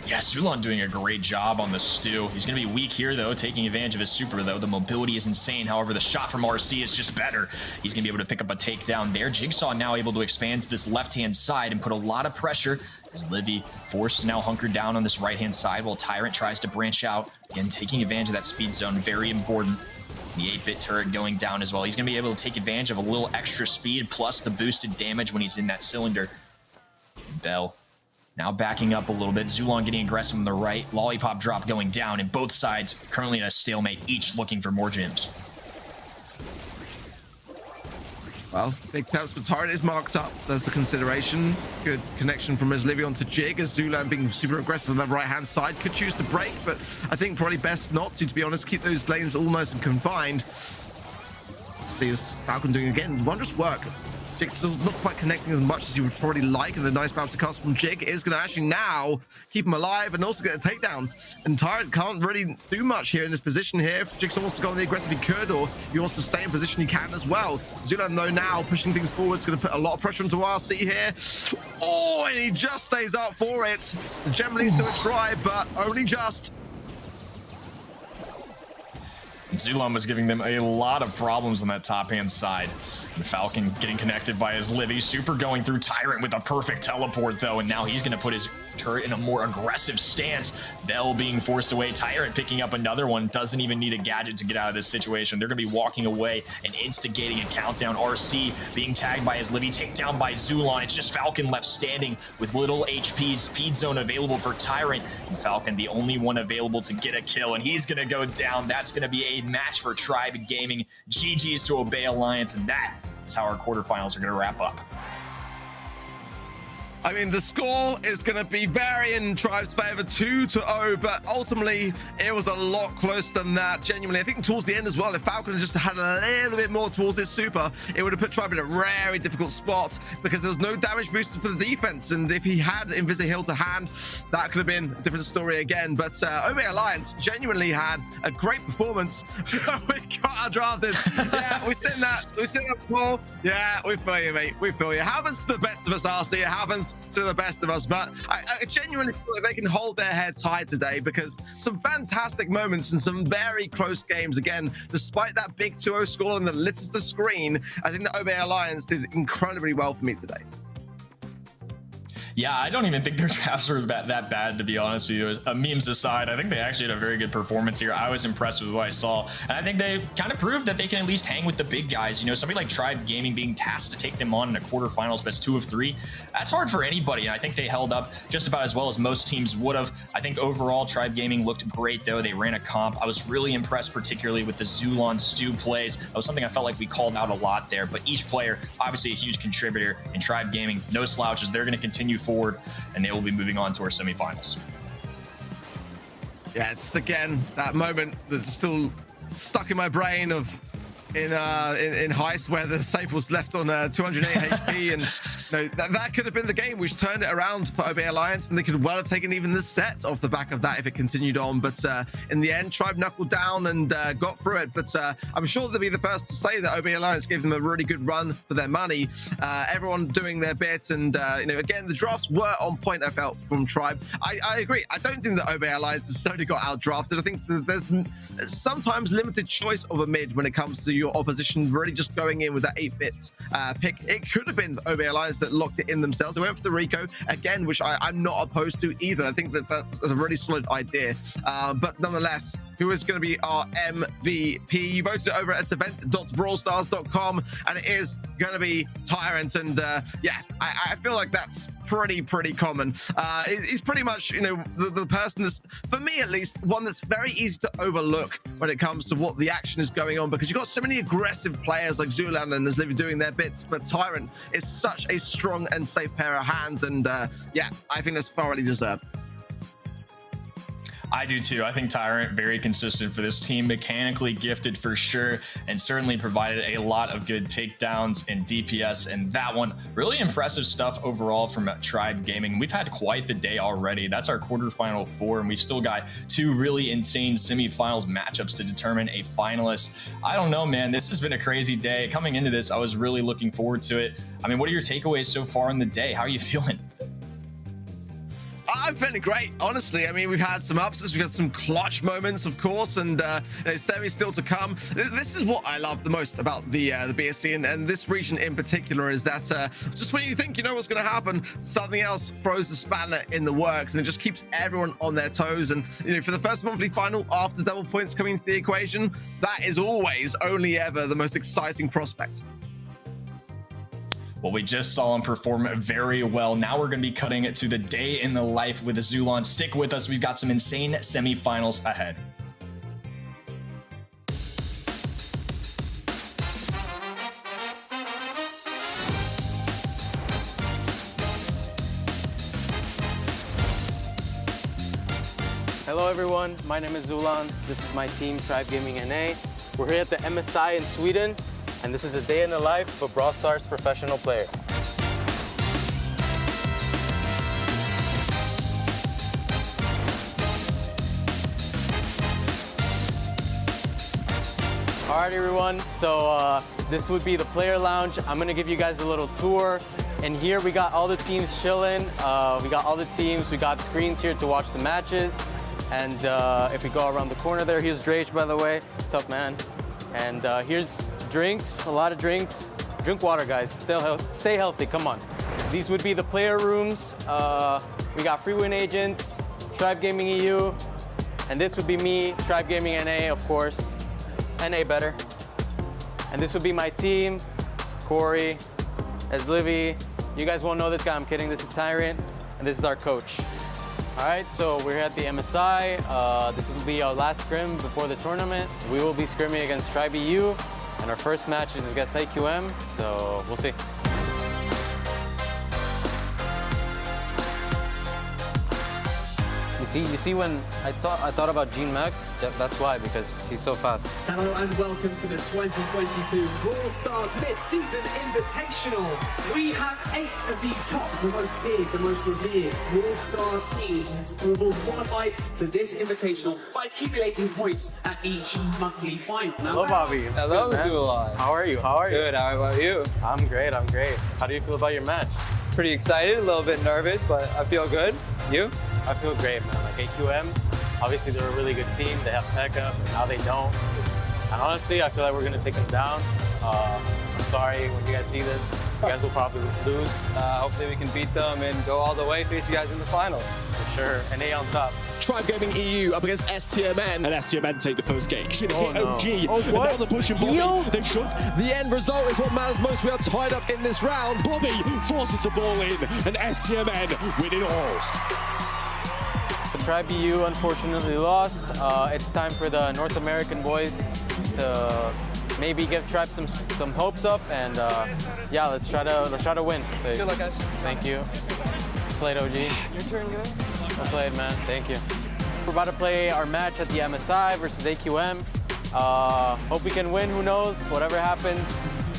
Yeah, Zulon doing a great job on the stew. He's going to be weak here, though, taking advantage of his super, though. The mobility is insane. However, the shot from RC is just better. He's going to be able to pick up a takedown there. Jigsaw now able to expand to this left-hand side and put a lot of pressure as Livy forced to now hunker down on this right-hand side while Tyrant tries to branch out. Again, taking advantage of that speed zone, very important. The 8-bit turret going down as well. He's going to be able to take advantage of a little extra speed plus the boosted damage when he's in that cylinder. Bell now backing up a little bit. Zulon getting aggressive on the right. Lollipop drop going down, and both sides currently in a stalemate, each looking for more gems. Well, big taps, but Tyrant is marked up. There's the consideration. Good connection from Reslivion to Jig, as Zulan being super aggressive on the right-hand side. Could choose to break, but I think probably best not to be honest. Keep those lanes all nice and confined. Let's see as Falcon doing again wondrous work. Jig still not quite connecting as much as you would probably like, and the nice bounce cast from Jig is going to actually now keep him alive and also get a takedown. And Tyrant can't really do much here in this position here. If Jigsaw wants to go on the aggressive, he could, or he wants to stay in position, he can as well. Zulan, though, now pushing things forward, is going to put a lot of pressure onto RC here. Oh, and he just stays up for it. Generally still a try, but only just. Zulan was giving them a lot of problems on that top-hand side. The Falcon getting connected by his Livy. Super going through Tyrant with a perfect teleport, though, and now he's going to put his turret in a more aggressive stance. Bell being forced away. Tyrant picking up another one. Doesn't even need a gadget to get out of this situation. They're going to be walking away and instigating a countdown. RC being tagged by his Livy. Takedown by Zulan. It's just Falcon left standing with little HP. Speed zone available for Tyrant. And Falcon the only one available to get a kill, and he's going to go down. That's going to be a match for Tribe Gaming. GG's to Obey Alliance, and that is how our quarterfinals are going to wrap up. I mean, the score is going to be very in Tribe's favor, 2-0, but ultimately it was a lot closer than that. Genuinely, I think towards the end as well, if Falcon had just had a little bit more towards this super, it would have put Tribe in a very difficult spot because there was no damage boosters for the defense, and if he had Invisi Hill to hand, that could have been a different story again. But Obey Alliance genuinely had a great performance. We got our drafters. Yeah, we sent that Paul. Yeah, we feel you, mate. We feel you. Happens to the best of us, RC. It happens to the best of us, but I genuinely feel like they can hold their heads high today because some fantastic moments and some very close games. Again, despite that big 2-0 score and that litters the screen, I think the Obey Alliance did incredibly well for me today. Yeah, I don't even think their drafts were that bad, to be honest with you. Memes aside, I think they actually had a very good performance here. I was impressed with what I saw, and I think they kind of proved that they can at least hang with the big guys. You know, somebody like Tribe Gaming being tasked to take them on in a quarterfinals best 2 of 3, that's hard for anybody, and I think they held up just about as well as most teams would have. I think overall, Tribe Gaming looked great, though. They ran a comp. I was really impressed, particularly with the Zulan Stu plays. That was something I felt like we called out a lot there, but each player, obviously a huge contributor, and Tribe Gaming, no slouches. They're going to continue forward, and they will be moving on to our semifinals. Yeah, it's again that moment that's still stuck in my brain of in Heist where the safe was left on 208 HP, and you know, that could have been the game which turned it around for Obey Alliance, and they could well have taken even the set off the back of that if it continued on. But in the end, Tribe knuckled down and got through it. But I'm sure they'll be the first to say that Obey Alliance gave them a really good run for their money. Everyone doing their bit, and you know, again, the drafts were on point, I felt, from Tribe. I agree. I don't think that Obey Alliance necessarily got out drafted. I think that there's sometimes limited choice of a mid when it comes to your opposition really just going in with that 8-bit pick. It could have been Obey Alliance that locked it in themselves. They went for the Rico again, which I'm not opposed to either. I think that that's a really solid idea. But nonetheless, who is going to be our MVP? You voted over at event.brawlstars.com, and it is going to be Tyrant. And yeah, I feel like that's pretty common. He's pretty much, you know, the person that's, for me at least, one that's very easy to overlook when it comes to what the action is going on, because you've got so many aggressive players like Zulan and Livy doing their bits, but Tyrant is such a strong and safe pair of hands, and yeah, I think that's thoroughly deserved. I do too. I think Tyrant very consistent for this team, mechanically gifted for sure, and certainly provided a lot of good takedowns and DPS. And that one, really impressive stuff overall from Tribe Gaming. We've had quite the day already. That's our quarterfinal 4, and we've still got 2 really insane semifinals matchups to determine a finalist. I don't know, man. This has been a crazy day. Coming into this, I was really looking forward to it. I mean, what are your takeaways so far in the day? How are you feeling? I'm feeling great, honestly. I mean, we've had some upsets, we've had some clutch moments, of course, and you know, semi still to come. This is what I love the most about the BSC and this region in particular, is that just when you think you know what's going to happen, something else throws the spanner in the works, and it just keeps everyone on their toes. And you know, for the first monthly final after double points coming into the equation, that is always only ever the most exciting prospect. Well, we just saw him perform very well. Now we're going to be cutting it to the day in the life with Zulan. Stick with us. We've got some insane semifinals ahead. Hello everyone, my name is Zulan. This is my team, Tribe Gaming NA. We're here at the MSI in Sweden, and this is a day in the life of a Brawl Stars professional player. Alright everyone, so this would be the player lounge. I'm gonna give you guys a little tour. And here we got all the teams chilling. We got all the teams, we got screens here to watch the matches. And if we go around the corner there, here's Drake, by the way. What's up, man? And here's drinks, a lot of drinks. Drink water, guys, stay healthy, come on. These would be the player rooms. We got free win agents, Tribe Gaming EU, and this would be me, Tribe Gaming NA, of course. NA better. And this would be my team, Corey, as Livy. You guys won't know this guy, I'm kidding. This is Tyrant, and this is our coach. All right, so we're here at the MSI. This will be our last scrim before the tournament. We will be scrimming against Tribe EU, and our first match is against AQM, so we'll see. You see when I thought about Gene Max, that's why, because he's so fast. Hello and welcome to the 2022 Brawl Stars Mid-Season Invitational. We have 8 of the top, the most big, the most revered Brawl Stars teams who have all qualified for this invitational by accumulating points at each monthly final. Hello, Bobby. Hello, Zulan. How are you? Good, how about you? I'm great. How do you feel about your match? Pretty excited, a little bit nervous, but I feel good. You? I feel great, man. Like AQM, obviously they're a really good team. They have backup, and now they don't. And honestly, I feel like we're gonna take them down. I'm sorry when you guys see this. You guys will probably lose. Hopefully we can beat them and go all the way, face you guys in the finals. For sure, NA on top. Tribe Gaming EU up against STMN. And STMN take the first game. Oh, no. OG. What? Another push and Bobby. They should. The end result is what matters most. We are tied up in this round. Bobby forces the ball in, and STMN win it all. Tribe EU unfortunately lost. It's time for the North American boys to maybe give Tribe some hopes up, and yeah, let's try to win. Good luck, guys. Thank you. Played OG. Your turn, guys. Well played, man. Thank you. We're about to play our match at the MSI versus AQM. Hope we can win. Who knows? Whatever happens,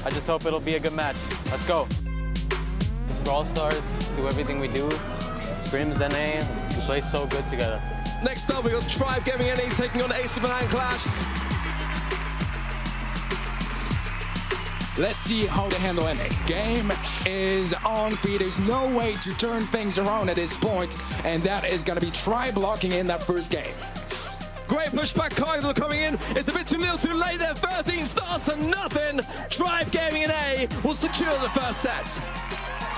I just hope it'll be a good match. Let's go. It's Brawl Stars. Do everything we do. Scrims NA. We play so good together. Next up, we got Tribe Gaming NA taking on STMN Clash. Let's see how they handle NA. Game is on beat. There's no way to turn things around at this point, and that is going to be Tribe locking in that first game. Great pushback, Kyle coming in. It's a bit too little too late there. 13 stars to nothing. Tribe Gaming NA will secure the first set.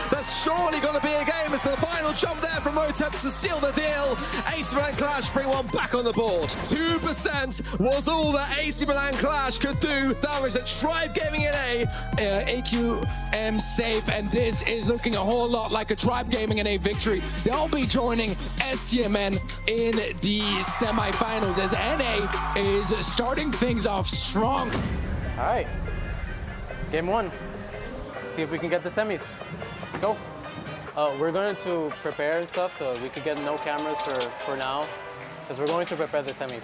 That's surely going to be a game. It's the final jump there from Otep to seal the deal. AC Milan Clash bring one back on the board. 2% was all that AC Milan Clash could do. Damage that Tribe Gaming NA. AQM safe, and this is looking a whole lot like a Tribe Gaming NA victory. They'll be joining STMN in the semifinals as NA is starting things off strong. All right, game 1. See if we can get the semis. Let's go. We're going to prepare and stuff, so we could get no cameras for now, because we're going to prepare the semis.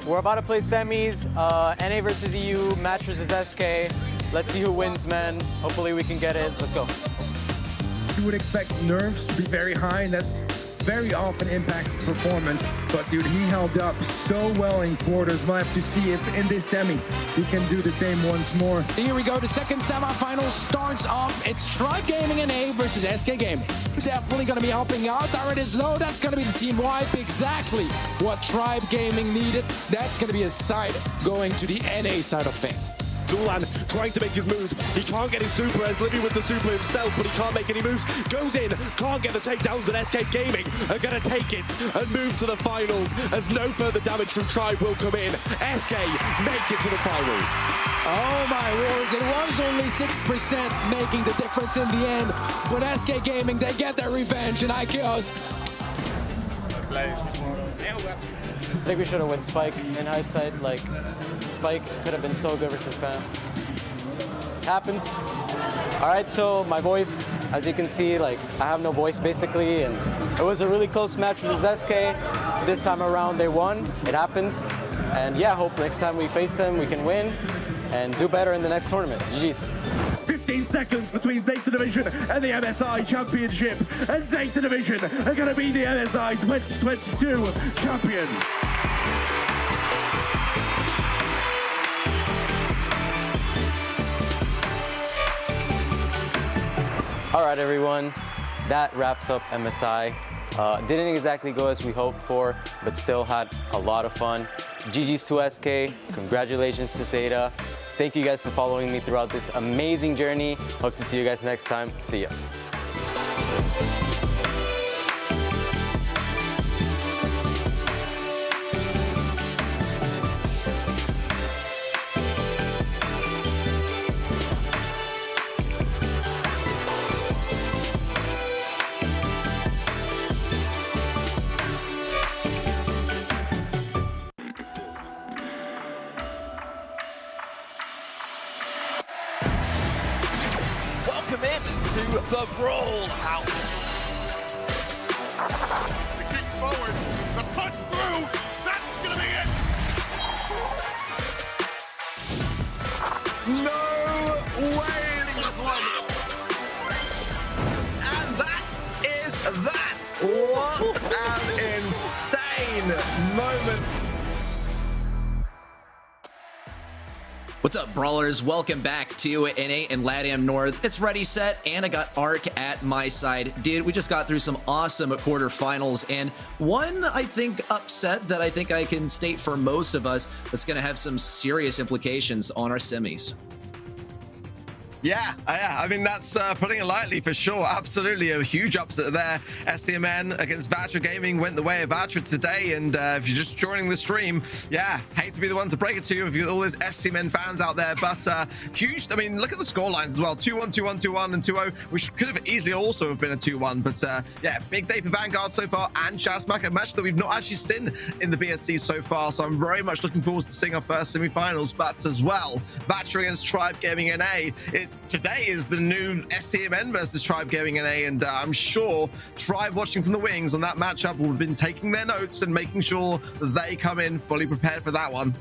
We're about to play semis, NA versus EU, match versus SK. Let's see who wins, man. Hopefully we can get it. Let's go. You would expect nerves to be very high, and that very often impacts performance, but dude, he held up so well in quarters. We'll have to see if in this semi he can do the same once more. Here we go, the second semifinal starts off. It's Tribe Gaming NA versus SK Gaming. Definitely going to be helping out. Tyrant is low, that's going to be the team wipe. Exactly what Tribe Gaming needed. That's going to be a side going to the NA side of things. Zulan trying to make his moves. He can't get his super as Livy with the super himself, but he can't make any moves. Goes in, can't get the takedowns, and SK Gaming are going to take it and move to the finals as no further damage from Tribe will come in. SK make it to the finals. Oh my words, it was only 6% making the difference in the end. With SK Gaming, they get their revenge, and IKOS I think we should have went Spike in hindsight. Like, Spike could have been so good versus Pam. Happens. All right, so my voice, as you can see, like, I have no voice basically, and it was a really close match versus SK. This time around, they won. It happens. And yeah, hope next time we face them, we can win and do better in the next tournament. GG's. 15 seconds between Zeta Division and the MSI Championship, and Zeta Division are going to be the MSI 2022 champions. All right, everyone, that wraps up MSI. Didn't exactly go as we hoped for, but still had a lot of fun. GG's to SK, congratulations to Zeta. Thank you guys for following me throughout this amazing journey. Hope to see you guys next time. See ya. Welcome in to the Brawl house. The kick forward, the punch through, that's gonna be it! No way this one. And that is that. What an insane moment. What's up, Brawlers? Welcome back to NA and LATAM North. It's ready, set, and I got Arc at my side. Dude, we just got through some awesome quarterfinals, and one, I think, upset that I think I can state for most of us that's going to have some serious implications on our semis. Yeah, I mean, that's putting it lightly for sure. Absolutely a huge upset there. STMN against Vatra Gaming went the way of Vatra today. And if you're just joining the stream, yeah, hate to be the one to break it to you if you're all those STMN fans out there. But huge, I mean, look at the score lines as well. 2-1, 2-1, 2-1, and 2-0, which could have easily also have been a 2-1. But yeah, big day for Vanguard so far and Chasmac, a match that we've not actually seen in the BSC so far. So I'm very much looking forward to seeing our first semi-finals. But as well, Vatra against Tribe Gaming NA. Today is the new STMN versus Tribe Gaming NA, and I'm sure Tribe watching from the wings on that matchup will have been taking their notes and making sure that they come in fully prepared for that one.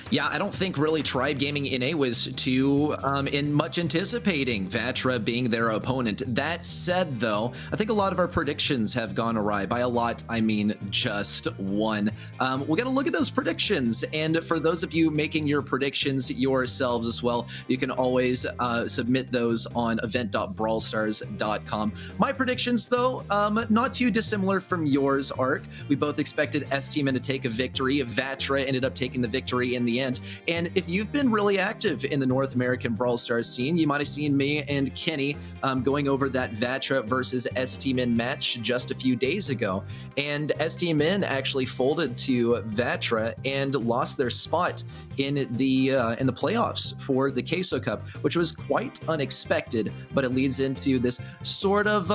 Yeah, I don't think really Tribe Gaming NA was too in much anticipating Vatra being their opponent. That said, though, I think a lot of our predictions have gone awry. By a lot, I mean just one. We're going to look at those predictions, and for those of you making your predictions yourselves as well, you can always submit those on event.brawlstars.com. My predictions, though, not too dissimilar from yours, Arc. We both expected STMN to take a victory. Vatra ended up taking the victory in the end. And if you've been really active in the North American Brawl Stars scene, you might have seen me and Kenny going over that Vatra versus STMN match just a few days ago. And STMN actually folded to Vatra and lost their spot in the playoffs for the Queso Cup, which was quite unexpected. But it leads into this sort of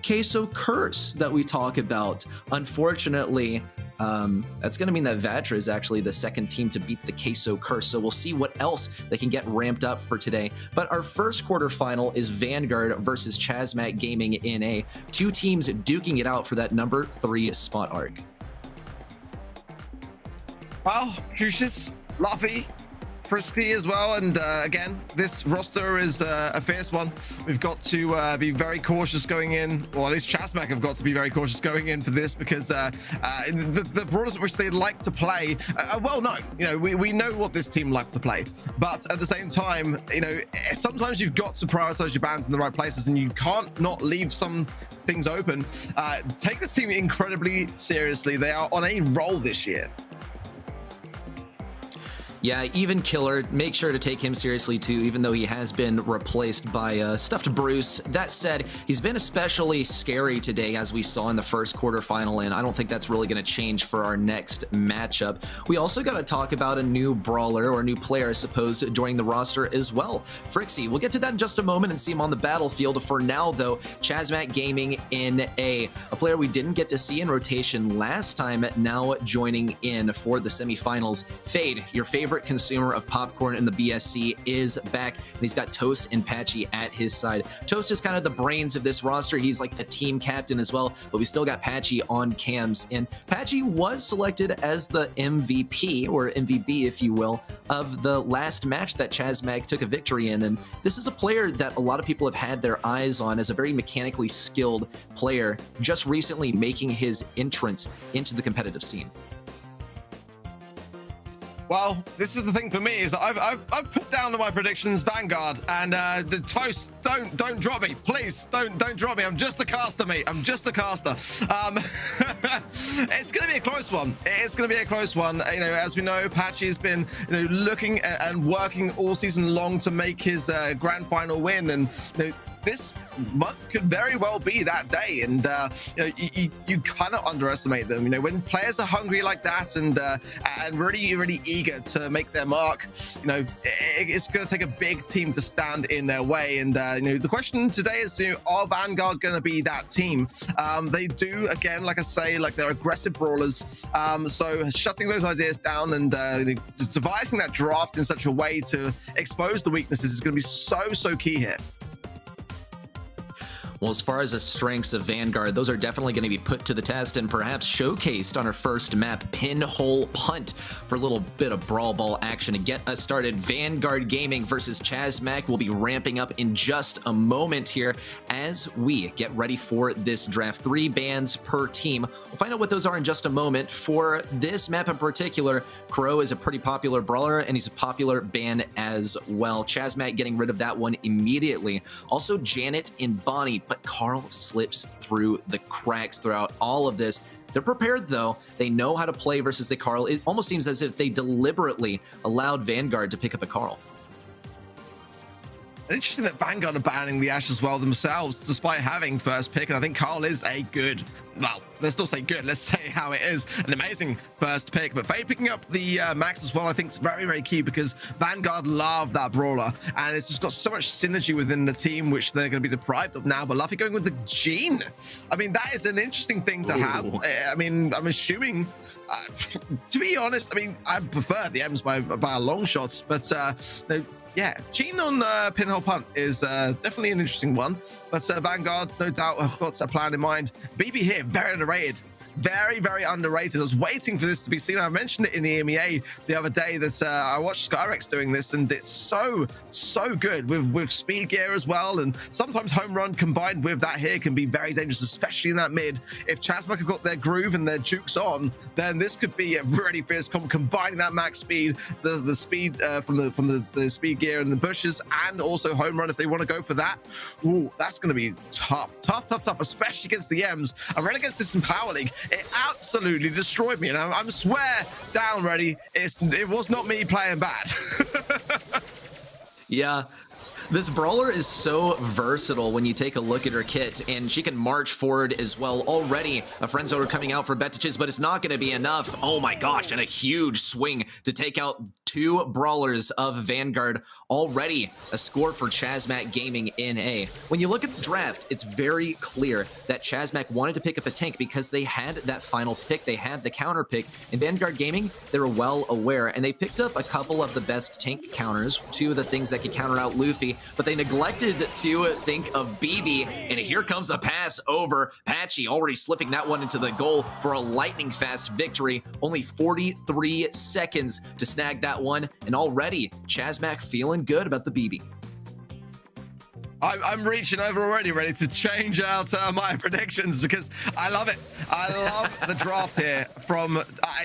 Queso curse that we talk about. Unfortunately, that's going to mean that Vatra is actually the second team to beat the Queso curse, so we'll see what else they can get ramped up for today. But our first quarterfinal is Vanguard versus Chasmac Gaming NA. Two teams duking it out for that number 3 spot, Arc. Well, Crucius, Luffy, Frisky as well, and again, this roster is a fierce one. We've got to be very cautious going in, or at least Chasmac have got to be very cautious going in for this, because the brawlers which they like to play are well known. You know, we know what this team like to play, but at the same time, you know, sometimes you've got to prioritize your bans in the right places, and you can't not leave some things open. Take this team incredibly seriously. They are on a roll this year. Yeah, even Killer, make sure to take him seriously too, even though he has been replaced by Stuffed Bruce. That said, he's been especially scary today, as we saw in the first quarterfinal, and I don't think that's really going to change for our next matchup. We also got to talk about a new brawler, or a new player, I suppose, joining the roster as well. Frixie, we'll get to that in just a moment and see him on the battlefield. For now, though, Chasmac Gaming NA, a player we didn't get to see in rotation last time, now joining in for the semifinals. Fade, your favorite consumer of popcorn in the BSC, is back, and he's got Toast and Patchy at his side. Toast is kind of the brains of this roster. He's like the team captain as well, but we still got Patchy on cams, and Patchy was selected as the MVP, or MVP if you will, of the last match that Chasmac took a victory in. And this is a player that a lot of people have had their eyes on as a very mechanically skilled player, just recently making his entrance into the competitive scene. Well, this is the thing for me, is that I've put down to my predictions Vanguard, and the Toast, don't drop me, please, don't drop me. I'm just a caster, mate. I'm just a caster. It's going to be a close one. It's going to be a close one. You know, as we know, Patchy's been looking and working all season long to make his grand final win, and this month could very well be that day, and you kind of underestimate them. When players are hungry like that and really eager to make their mark, it's going to take a big team to stand in their way. And the question today is, are Vanguard going to be that team? They do, again, like I say, like they're aggressive brawlers, so shutting those ideas down and devising that draft in such a way to expose the weaknesses is going to be so key here. Well, as far as the strengths of Vanguard, those are definitely going to be put to the test and perhaps showcased on our first map, Pinhole Punt, for a little bit of Brawl Ball action to get us started. Vanguard Gaming versus Chasmac will be ramping up in just a moment here as we get ready for this draft. 3 bans per team. We'll find out what those are in just a moment. For this map in particular, Crow is a pretty popular brawler, and he's a popular ban as well. Chasmac getting rid of that one immediately. Also, Janet and Bonnie, but Carl slips through the cracks throughout all of this. They're prepared, though. They know how to play versus the Carl. It almost seems as if they deliberately allowed Vanguard to pick up a Carl. Interesting that Vanguard are banning the Ashe as well themselves, despite having first pick, and I think Carl is a good, well, let's not say good, let's say how it is, an amazing first pick. But Fade picking up the Max as well, I think is very key, because Vanguard love that brawler, and it's just got so much synergy within the team, which they're going to be deprived of now. But Luffy going with the Gene, I mean, that is an interesting thing to have. I mean, I'm assuming, to be honest, I mean, I prefer the M's by a long shot, but yeah, Gene on Pinhole Punt is definitely an interesting one. But Vanguard, no doubt, have got a plan in mind. BB here, very underrated. Very underrated. I was waiting for this to be seen. I mentioned it in the EMEA the other day that I watched Skyrex doing this, and it's so good with speed gear as well. And sometimes home run combined with that here can be very dangerous, especially in that mid. If Chasmac have got their groove and their jukes on, then this could be a really fierce combining that max speed, the speed from the speed gear and the bushes, and also home run if they want to go for that. Ooh, that's going to be tough, especially against the M's. I ran against this in Power League. It absolutely destroyed me, and I'm swear down ready, it was not me playing bad. Yeah. This brawler is so versatile when you take a look at her kit, and she can march forward as well. Already a friend zoner coming out for Bettiches, but it's not going to be enough. Oh my gosh, and a huge swing to take out 2 brawlers of Vanguard. Already a score for Chasmac Gaming NA. When you look at the draft, it's very clear that Chasmac wanted to pick up a tank because they had that final pick. They had the counter pick. In Vanguard Gaming, they were well aware, and they picked up a couple of the best tank counters, 2 of the things that could counter out Luffy, but they neglected to think of BB, and here comes a pass over. Patchy already slipping that one into the goal for a lightning fast victory. Only 43 seconds to snag that one, and already Chasmac feeling good about the BB. I'm reaching over already, ready to change out my predictions because I love it. I love the draft here from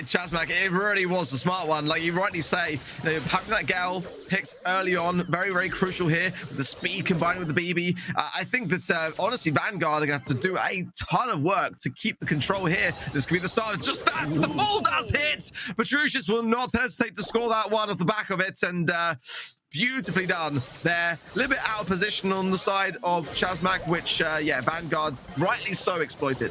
Chasmac. It really was the smart one. Like you rightly say, having that Gal picked early on, very, very crucial here. With the speed combined with the BB. I think that, honestly, Vanguard are going to have to do a ton of work to keep the control here. This could be the start of just that. The ball does hit. Petrushis will not hesitate to score that one off the back of it. And beautifully done there. A little bit out of position on the side of Chasmac, which, yeah, Vanguard rightly so exploited.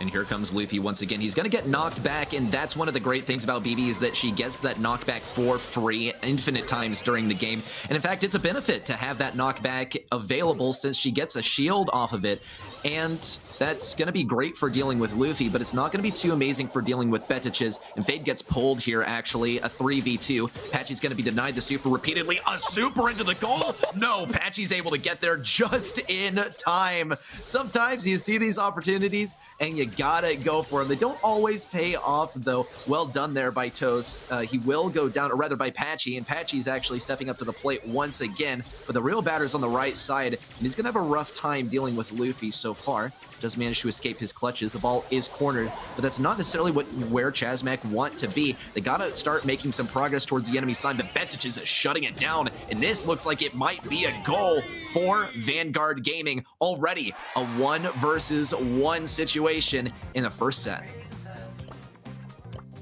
And here comes Luffy once again. He's going to get knocked back, and that's one of the great things about BB is that she gets that knockback for free infinite times during the game. And in fact, it's a benefit to have that knockback available since she gets a shield off of it. And that's going to be great for dealing with Luffy, but it's not going to be too amazing for dealing with Betiches. And Fade gets pulled here, actually, a 3v2. Patchy's going to be denied the super repeatedly. A super into the goal? No, Patchy's able to get there just in time. Sometimes you see these opportunities, and you gotta go for them. They don't always pay off, though. Well done there by Toast. He will go down, or rather by Patchy, and Patchy's actually stepping up to the plate once again. But the real batter's on the right side, and he's going to have a rough time dealing with Luffy so far. Does manage to escape his clutches. The ball is cornered, but that's not necessarily where Chasmac want to be. They gotta start making some progress towards the enemy side. The Betiches is shutting it down, and this looks like it might be a goal for Vanguard Gaming. Already a 1 versus 1 situation in the first set.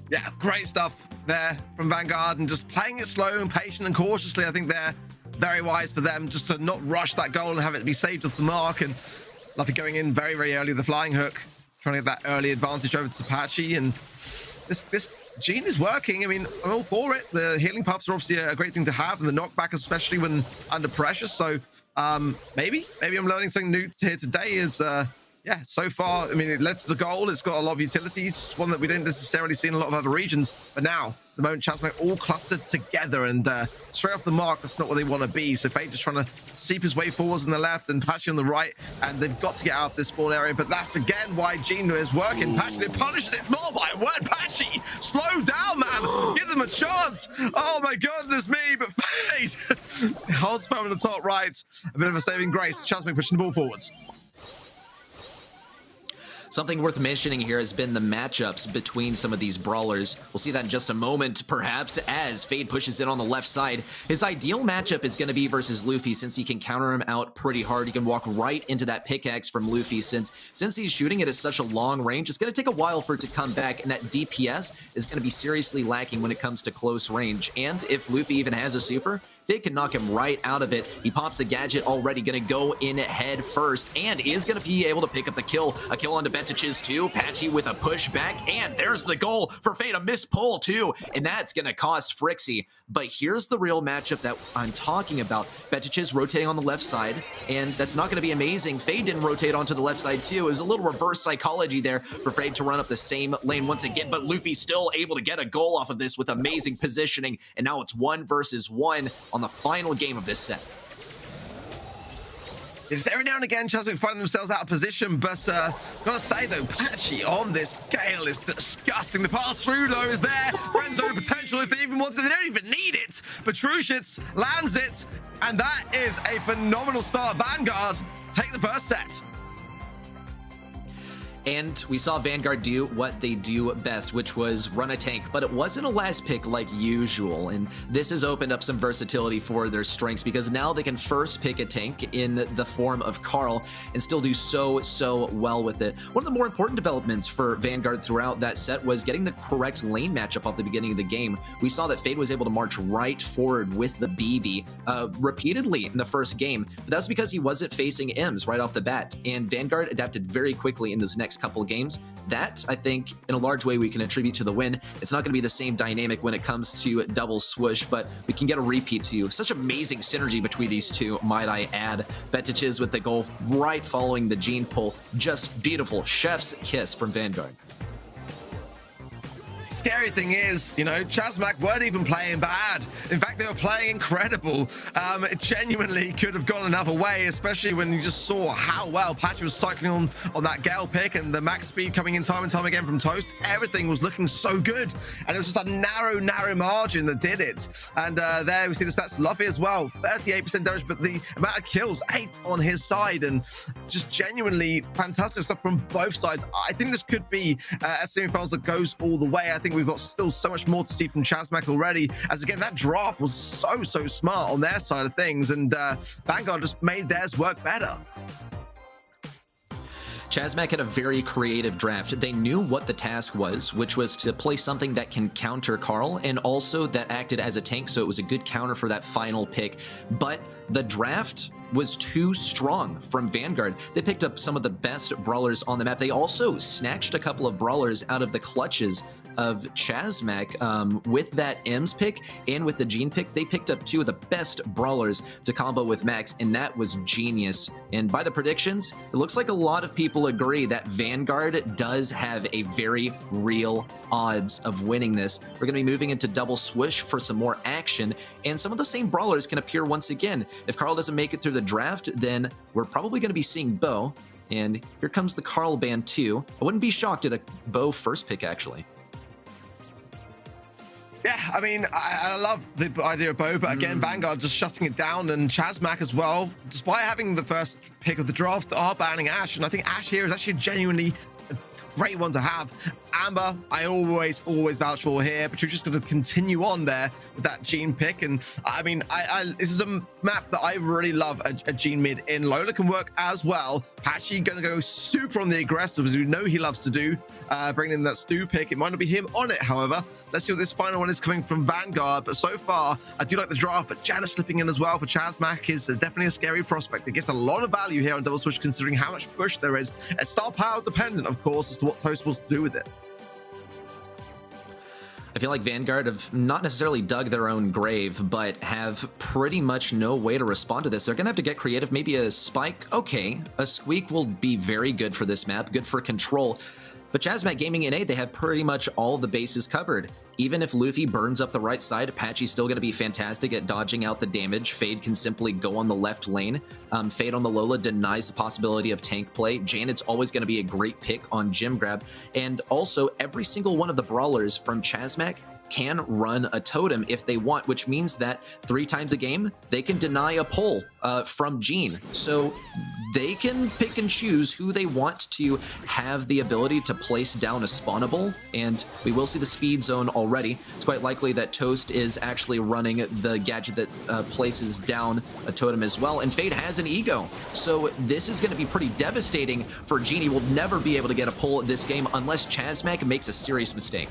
Yeah, great stuff there from Vanguard, and just playing it slow and patient and cautiously. I think they're very wise for them just to not rush that goal and have it be saved off the mark. And Luffy going in very, very early with the flying hook, trying to get that early advantage over to Patchy, and this Gene is working. I mean, I'm all for it. The healing puffs are obviously a great thing to have, and the knockback, especially when under pressure. So maybe I'm learning something new here today. Is yeah, so far, I mean, it led to the goal. It's got a lot of utilities. It's one that we don't necessarily see in a lot of other regions. But now, the moment Chasmac all clustered together and straight off the mark, that's not where they want to be. So Fade just trying to seep his way forwards on the left and Patchy on the right. And they've got to get out of this spawn area. But that's, again, why Gino is working. Patchy, they punished it more by a word. Patchy, slow down, man. Give them a chance. Oh, my goodness me. But Fade holds firm on the top right. A bit of a saving grace. Chasmac pushing the ball forwards. Something worth mentioning here has been the matchups between some of these brawlers. We'll see that in just a moment, perhaps, as Fade pushes in on the left side. His ideal matchup is going to be versus Luffy, since he can counter him out pretty hard. He can walk right into that pickaxe from Luffy, since he's shooting it at such a long range. It's going to take a while for it to come back, and that DPS is going to be seriously lacking when it comes to close range. And if Luffy even has a super, Fade can knock him right out of it. He pops the gadget already, going to go in head first, and is going to be able to pick up the kill. A kill onto Betiches too. Patchy with a pushback, and there's the goal for Fade. A missed pull too, and that's going to cost Frixie. But here's the real matchup that I'm talking about. Betiches rotating on the left side, and that's not going to be amazing. Fade didn't rotate onto the left side too. It was a little reverse psychology there for Fade to run up the same lane once again, but Luffy's still able to get a goal off of this with amazing positioning, and now it's 1 versus 1 on the final game of this set. It's every now and again, Chasmac finding themselves out of position, but gotta say though, Patchy on this Gale is disgusting. The pass through though is there. Friend zone potential if they even wanted it. They don't even need it. But Petrushis lands it, and that is a phenomenal start. Vanguard take the first set. And we saw Vanguard do what they do best, which was run a tank, but it wasn't a last pick like usual. And this has opened up some versatility for their strengths, because now they can first pick a tank in the form of Carl and still do so well with it. One of the more important developments for Vanguard throughout that set was getting the correct lane matchup off the beginning of the game. We saw that Fade was able to march right forward with the BB repeatedly in the first game, but that's because he wasn't facing Ems right off the bat. And Vanguard adapted very quickly in those next couple of games. That, I think, in a large way we can attribute to the win. It's not going to be the same dynamic when it comes to double swoosh, but we can get a repeat too. Such amazing synergy between these two, might I add. Betiches with the goal right following the Gene pull. Just beautiful. Chef's kiss from Vanguard. scary thing is, you know, Chasmac weren't even playing bad. In fact, they were playing incredible. It genuinely could have gone another way, especially when you just saw how well Patchy was cycling on that Gale pick and the max speed coming in time and time again from Toast. Everything was looking so good. And it was just a narrow margin that did it. And there we see the stats. Luffy as well, 38% damage, but the amount of kills, 8 on his side, and just genuinely fantastic stuff from both sides. I think this could be a semi-finals that goes all the way. I think we've got still so much more to see from Chasmac already, as again, that draft was so smart on their side of things, and Vanguard just made theirs work better. Chasmac had a very creative draft. They knew what the task was, which was to play something that can counter Carl, and also that acted as a tank, so it was a good counter for that final pick. But the draft was too strong from Vanguard. They picked up some of the best brawlers on the map. They also snatched a couple of brawlers out of the clutches of Chasmac with that M's pick and with the Gene pick. They picked up 2 of the best brawlers to combo with Max, and that was genius. And by the predictions, it looks like a lot of people agree that Vanguard does have a very real odds of winning this. We're going to be moving into double swoosh for some more action, and some of the same brawlers can appear once again. If Carl doesn't make it through the draft, then we're probably going to be seeing Bo, and here comes the Carl ban too. I wouldn't be shocked at a Bo first pick, actually. Yeah, I mean, I love the idea of Bo, but again, Vanguard just shutting it down, and Chasmac as well, despite having the first pick of the draft, are banning Ashe, and I think Ashe here is actually genuinely a great one to have. Amber, I always vouch for here, but you're just going to continue on there with that Gene pick. And I mean, this is a map that I really love. A Gene mid in Lola can work as well. Patchy going to go super on the aggressive, as we know he loves to do, bringing in that Stu pick. It might not be him on it, however. Let's see what this final one is coming from Vanguard. But so far, I do like the draft, but Jana slipping in as well for Chasmac is definitely a scary prospect. It gets a lot of value here on double switch, considering how much push there is. It's star power dependent, of course, as to what Toast wants to do with it. I feel like Vanguard have not necessarily dug their own grave, but have pretty much no way to respond to this. They're going to have to get creative. Maybe a spike. Okay, a squeak will be very good for this map, good for control. But Chasmac Gaming NA, they have pretty much all the bases covered. Even if Luffy burns up the right side, Patchy's still going to be fantastic at dodging out the damage. Fade can simply go on the left lane. Fade on the Lola denies the possibility of tank play. Janet's always going to be a great pick on Gem Grab. And also, every single one of the brawlers from Chasmac can run a totem if they want, which means that 3 times a game, they can deny a pull from Gene. So they can pick and choose who they want to have the ability to place down a spawnable, and we will see the speed zone already. It's quite likely that Toast is actually running the gadget that places down a totem as well, and Fade has an ego. So this is going to be pretty devastating for Gene. He will never be able to get a pull this game unless Chasmac makes a serious mistake.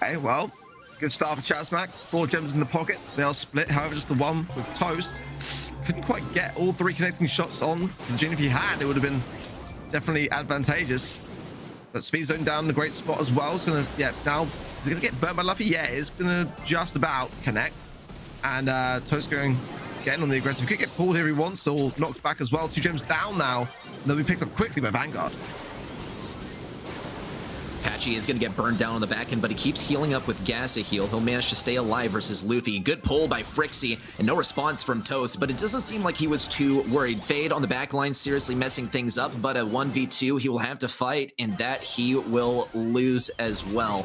Okay, well, good start for Chasmac. 4 gems in the pocket. They'll split. However, just the one with Toast. Couldn't quite get all 3 connecting shots on the Gene. If he had, it would have been definitely advantageous. But speed zone down in the great spot as well. It's going to, yeah, now, is it going to get burnt by Luffy? Yeah, it's going to just about connect. And Toast going again on the aggressive. Could get pulled here if he wants, or knocked back as well. 2 gems down now. And they'll be picked up quickly by Vanguard. Patchy is going to get burned down on the back end, but he keeps healing up with Gas a heal. He'll manage to stay alive versus Luffy. Good pull by Frixie, and no response from Toast, but it doesn't seem like he was too worried. Fade on the back line, seriously messing things up, but a 1v2 he will have to fight, and that he will lose as well.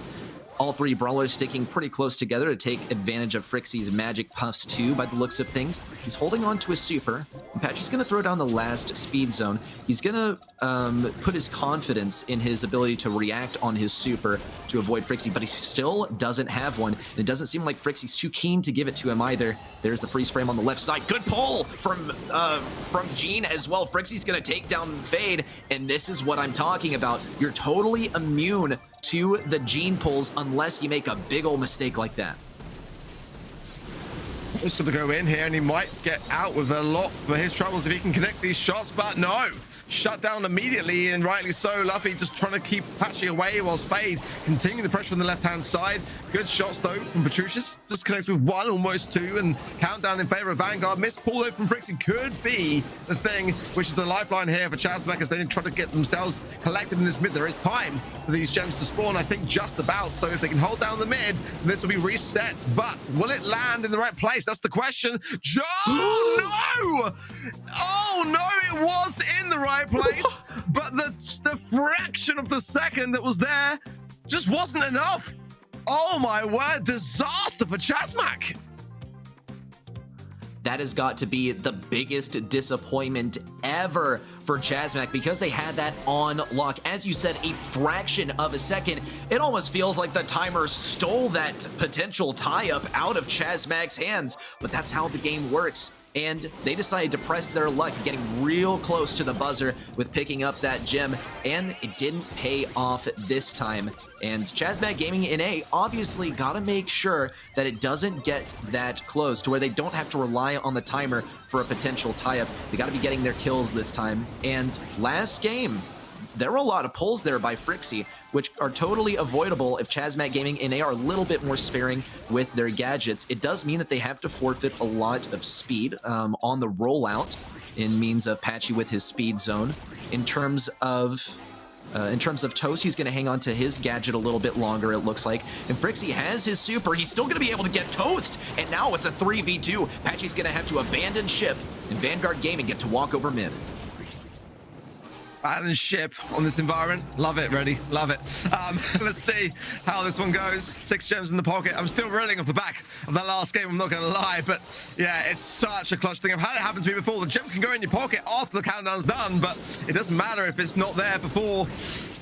All 3 brawlers sticking pretty close together to take advantage of Frixie's magic puffs too, by the looks of things. He's holding on to a super, and Patchy's going to throw down the last speed zone. He's going to put his confidence in his ability to react on his super to avoid Frixie, but he still doesn't have one, and it doesn't seem like Frixie's too keen to give it to him either. There's the freeze frame on the left side. Good pull from Gene as well. Frixie's going to take down Fade, and this is what I'm talking about. You're totally immune to the Gene pulls unless you make a big old mistake like that. Just going to go in here, and he might get out with a lot for his troubles if he can connect these shots, but no. shut down immediately, and rightly so. Luffy just trying to keep Patchy away while Spade continuing the pressure on the left-hand side. Good shots, though, from Petrucius. Just connects with one, almost two, and countdown in favor of Vanguard. Missed pull, though, from Frixie could be the thing, which is the lifeline here for Chasmac as they try to get themselves collected in this mid. There is time for these gems to spawn, I think, just about. So if they can hold down the mid, this will be reset. But will it land in the right place? That's the question. Oh, no! Oh, no, it was in the right place, but the fraction of the second that was there just wasn't enough. Oh my word, disaster for Chasmac. That has got to be the biggest disappointment ever for Chasmac because they had that on lock. As you said, a fraction of a second. It almost feels like the timer stole that potential tie-up out of Chasmac's hands, but that's how the game works. And they decided to press their luck, getting real close to the buzzer with picking up that gem, and it didn't pay off this time. And Chasmac Gaming NA obviously got to make sure that it doesn't get that close to where they don't have to rely on the timer for a potential tie-up. They got to be getting their kills this time. And last game, there were a lot of pulls there by Frixie, which are totally avoidable if Chasmac Gaming NA are a little bit more sparing with their gadgets. It does mean that they have to forfeit a lot of speed on the rollout in means of Patchy with his speed zone. In terms of Toast, he's going to hang on to his gadget a little bit longer, it looks like. And Frixie has his super. He's still going to be able to get Toast. And now it's a 3v2. Patchy's going to have to abandon ship, and Vanguard Gaming get to walk over mid. Abandon ship on this environment. Love it, ready. Love it. Let's see how this one goes. 6 gems in the pocket. I'm still reeling off the back of that last game, I'm not going to lie. But yeah, it's such a clutch thing. I've had it happen to me before. The gem can go in your pocket after the countdown's done, but it doesn't matter if it's not there before.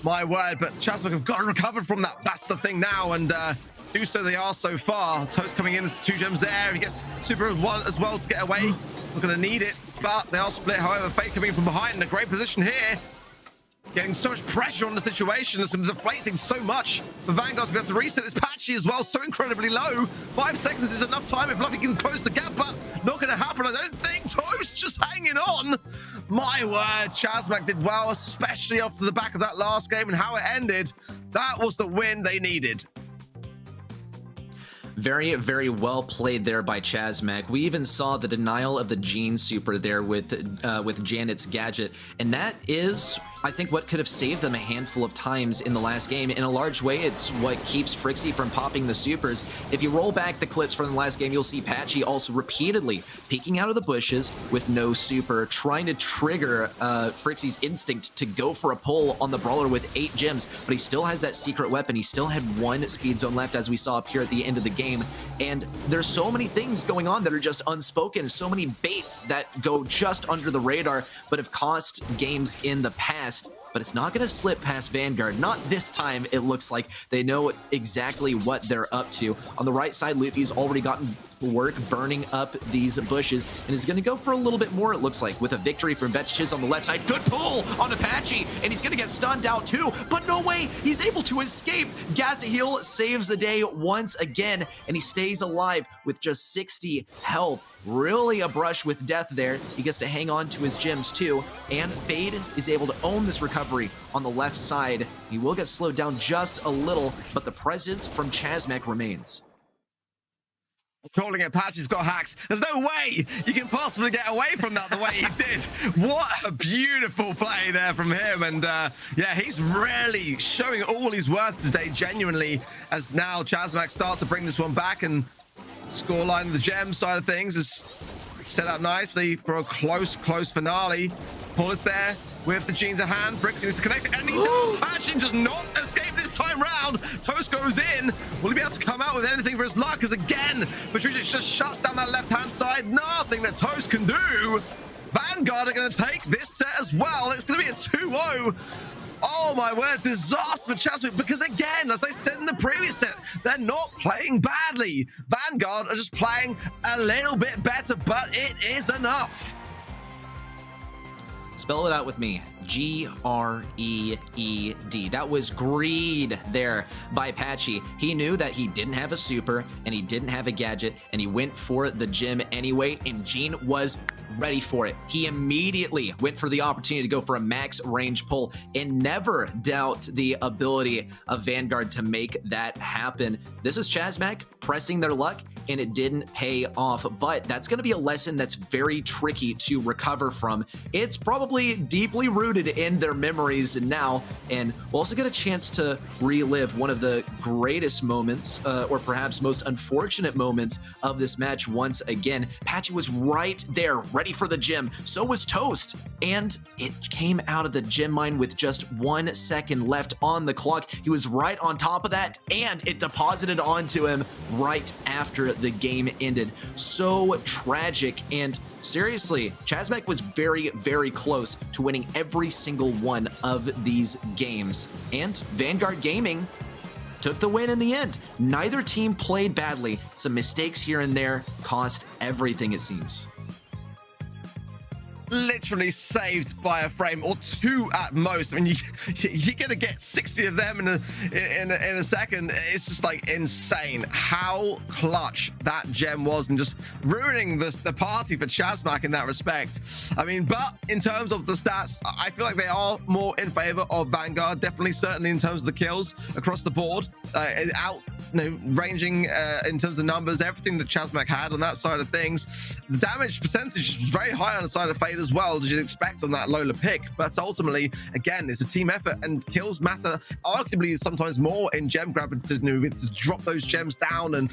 My word, but Chasmac have got to recover from that. That's the thing now, and do so they are so far. Toast coming in, there's 2 gems there. He gets super 1 as well to get away. Not going to need it, but they are split. However, Fate coming from behind in a great position here. Getting so much pressure on the situation. It's deflating things so much for Vanguard to be able to reset this Patchy as well. So incredibly low. 5 seconds is enough time if Luffy can close the gap, but not going to happen, I don't think. Toast just hanging on. My word, Chasmac did well, especially after the back of that last game and how it ended. That was the win they needed. Very, very well played there by Chasmac. We even saw the denial of the Gene super there with Janet's gadget, and that is, I think, what could have saved them a handful of times in the last game. In a large way, it's what keeps Frixie from popping the supers. If you roll back the clips from the last game, you'll see Patchy also repeatedly peeking out of the bushes with no super, trying to trigger Frixie's instinct to go for a pull on the Brawler with 8 gems, but he still has that secret weapon. He still had 1 speed zone left, as we saw up here at the end of the game. And there's so many things going on that are just unspoken, so many baits that go just under the radar, but have cost games in the past. But it's not going to slip past Vanguard. Not this time, it looks like. They know exactly what they're up to. On the right side, Luffy's already gotten work burning up these bushes and is going to go for a little bit more, it looks like, with a victory from Vetchiz on the left side. Good pull on Apache, and he's going to get stunned out too, but no way, he's able to escape. Gazaheel saves the day once again, and he stays alive with just 60 health. Really a brush with death there. He gets to hang on to his gems too, and Fade is able to own this recovery on the left side. He will get slowed down just a little, but the presence from Chasmac remains. Calling it Patchy's got hacks. There's no way you can possibly get away from that the way he did. What a beautiful play there from him. And yeah, he's really showing all his worth today, genuinely, as now Chasmac starts to bring this one back, and scoreline of the gem side of things is set up nicely for a close finale. Pull is there with the Gene to hand. Frixie is connected, and he does. Patchy does not escape this time round. Toast goes in. Will he be able to come out with anything for his luck? Because again, Patricia just shuts down that left-hand side. Nothing that Toast can do. Vanguard are going to take this set as well. It's going to be a 2-0. Oh my word, disaster for Chasmac, because again, as I said in the previous set, they're not playing badly. Vanguard are just playing a little bit better, but it is enough. Spell it out with me. Greed. That was greed there by Patchy. He knew that he didn't have a super and he didn't have a gadget, and he went for the gym anyway, and Gene was ready for it. He immediately went for the opportunity to go for a max range pull and never doubt the ability of Vanguard to make that happen. This is Chasmac pressing their luck, and it didn't pay off, but that's going to be a lesson that's very tricky to recover from. It's probably deeply rooted in their memories now, and we'll also get a chance to relive one of the greatest moments, or perhaps most unfortunate moments of this match once again. Patchy was right there, ready for the gym. So was Toast, and it came out of the gym mine with just 1 second left on the clock. He was right on top of that, and it deposited onto him right after the game ended. So tragic, and seriously, Chasmac was very, very close to winning every single one of these games, and Vanguard Gaming took the win in the end. Neither team played badly. Some mistakes here and there cost everything, it seems. Literally saved by a frame or two at most. I mean, you're gonna get 60 of them in a second. It's just like insane how clutch that gem was, and just ruining the party for Chasmac in that respect. I mean, but in terms of the stats, I feel like they are more in favor of Vanguard. Definitely, certainly in terms of the kills across the board, ranging in terms of numbers, everything that Chasmac had on that side of things. The damage percentage is very high on the side of Fade as well, as you'd expect on that Lola pick. But ultimately, again, it's a team effort, and kills matter arguably sometimes more in gem grab to drop those gems down and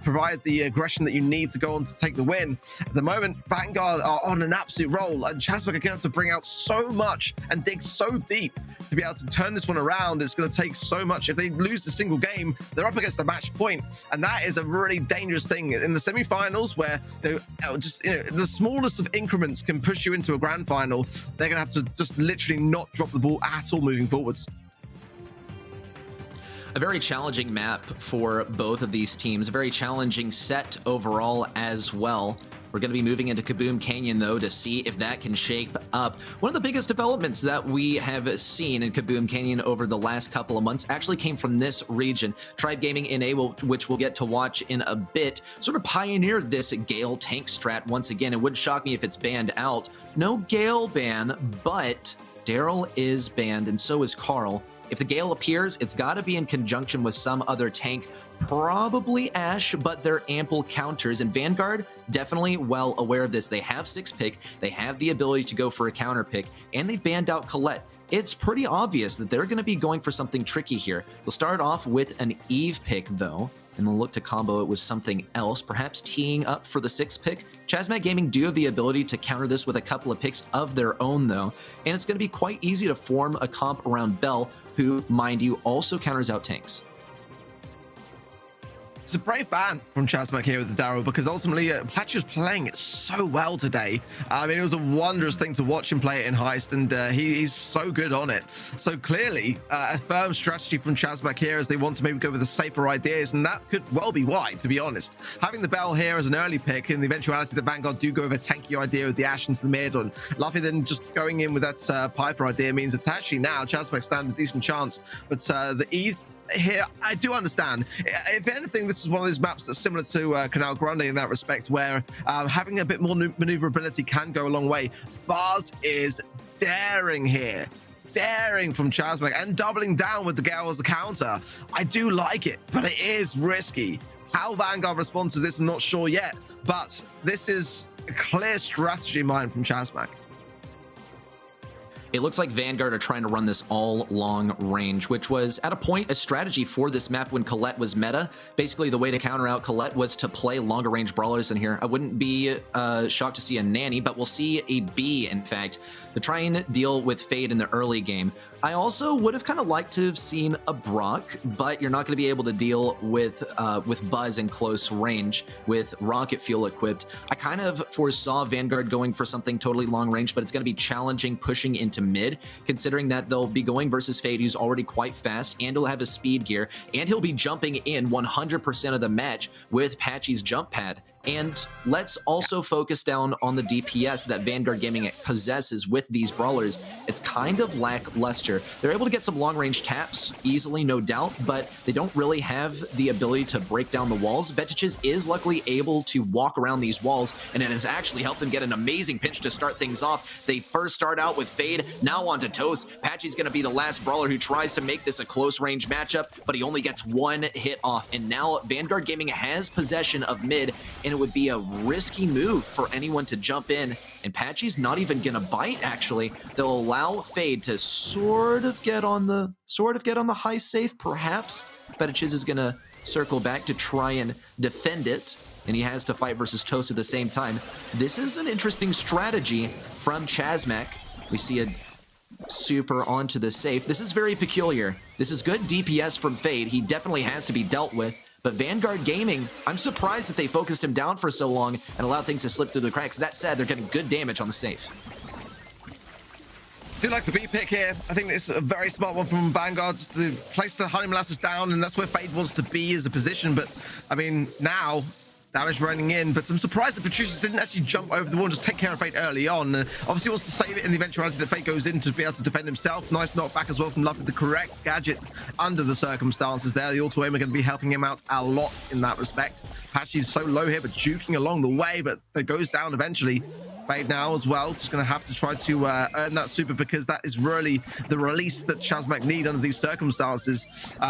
provide the aggression that you need to go on to take the win. At the moment, Vanguard are on an absolute roll, and Chasmac are going to have to bring out so much and dig so deep to be able to turn this one around. It's going to take so much. If they lose a single game, they're up against the match point, and that is a really dangerous thing in the semi-finals, where the smallest of increments can push you into a grand final. They're gonna have to just literally not drop the ball at all moving forwards. A very challenging map for both of these teams, a very challenging set overall as well. We're going to be moving into Kaboom Canyon, though, to see if that can shape up. One of the biggest developments that we have seen in Kaboom Canyon over the last couple of months actually came from this region. Tribe Gaming NA, which we'll get to watch in a bit, sort of pioneered this Gale tank strat once again. It wouldn't shock me if it's banned out. No Gale ban, but Daryl is banned, and so is Carl. If the Gale appears, it's got to be in conjunction with some other tank, probably Ashe, but they're ample counters, and Vanguard definitely well aware of this. They have 6-pick, they have the ability to go for a counter pick, and they've banned out Colette. It's pretty obvious that they're going to be going for something tricky here. They'll start off with an Eve pick, though, and they'll look to combo it with something else, perhaps teeing up for the 6-pick. Chasmac Gaming do have the ability to counter this with a couple of picks of their own, though, and it's going to be quite easy to form a comp around Bell, who, mind you, also counters out tanks. It's a brave ban from Chasmac here with the Daryl, because ultimately Patchy was playing it so well today. I mean, it was a wondrous thing to watch him play it in Heist, and he's so good on it. So clearly a firm strategy from Chasmac here, as they want to maybe go with the safer ideas, and that could well be why, to be honest. Having the Bell here as an early pick, in the eventuality that Vanguard do go with a tanky idea with the Ashe into the mid, or rather than just going in with that Piper idea, means it's actually now Chasmac stand a decent chance. But the Eve here, I do understand. If anything, this is one of those maps that's similar to Canal Grande in that respect, where having a bit more maneuverability can go a long way. Bars is daring here. Daring from Chasmac, and doubling down with the Gale as the counter. I do like it, but it is risky. How Vanguard responds to this, I'm not sure yet, but this is a clear strategy in mind from Chasmac. It looks like Vanguard are trying to run this all long range, which was at a point a strategy for this map when Colette was meta. Basically, the way to counter out Colette was to play longer range brawlers in here. I wouldn't be shocked to see a Nanny, but we'll see a B, in fact, to try and deal with Fade in the early game. I also would have kind of liked to have seen a Brock, but you're not going to be able to deal with Buzz in close range with rocket fuel equipped. I kind of foresaw Vanguard going for something totally long range, but it's going to be challenging pushing into mid, considering that they'll be going versus Fade, who's already quite fast, and he'll have a speed gear, and he'll be jumping in 100% of the match with Patchy's jump pad. And let's also focus down on the DPS that Vanguard Gaming possesses with these brawlers. It's kind of lackluster. They're able to get some long-range taps easily, no doubt, but they don't really have the ability to break down the walls. Vetiches is luckily able to walk around these walls, and it has actually helped them get an amazing pinch to start things off. They first start out with Fade, now on to Toast. Patchy's going to be the last brawler who tries to make this a close-range matchup, but he only gets one hit off, and now Vanguard Gaming has possession of mid, and it would be a risky move for anyone to jump in, and Patchy's not even gonna bite. Actually, they'll allow Fade to sort of get on the high safe, perhaps. Vetiches is gonna circle back to try and defend it, and he has to fight versus Toast at the same time. This is an interesting strategy from Chasmac. We see a super onto the safe. This is very peculiar. This is good DPS from Fade. He definitely has to be dealt with. But Vanguard Gaming, I'm surprised that they focused him down for so long and allowed things to slip through the cracks. That said, they're getting good damage on the safe. Do like the B pick here. I think it's a very smart one from Vanguard to place the honey molasses down, and that's where Fade wants to be as a position. But I mean, now damage running in, but I'm surprised that Patricius didn't actually jump over the wall and just take care of Fade early on. Obviously wants to save it in the eventuality that Fade goes in to be able to defend himself. Nice knockback as well from Love with the correct gadget under the circumstances there. The auto aim are going to be helping him out a lot in that respect. Patchy's so low here, but juking along the way, but it goes down eventually. Fade now as well, just going to have to try to earn that super, because that is really the release that Chasmac need under these circumstances.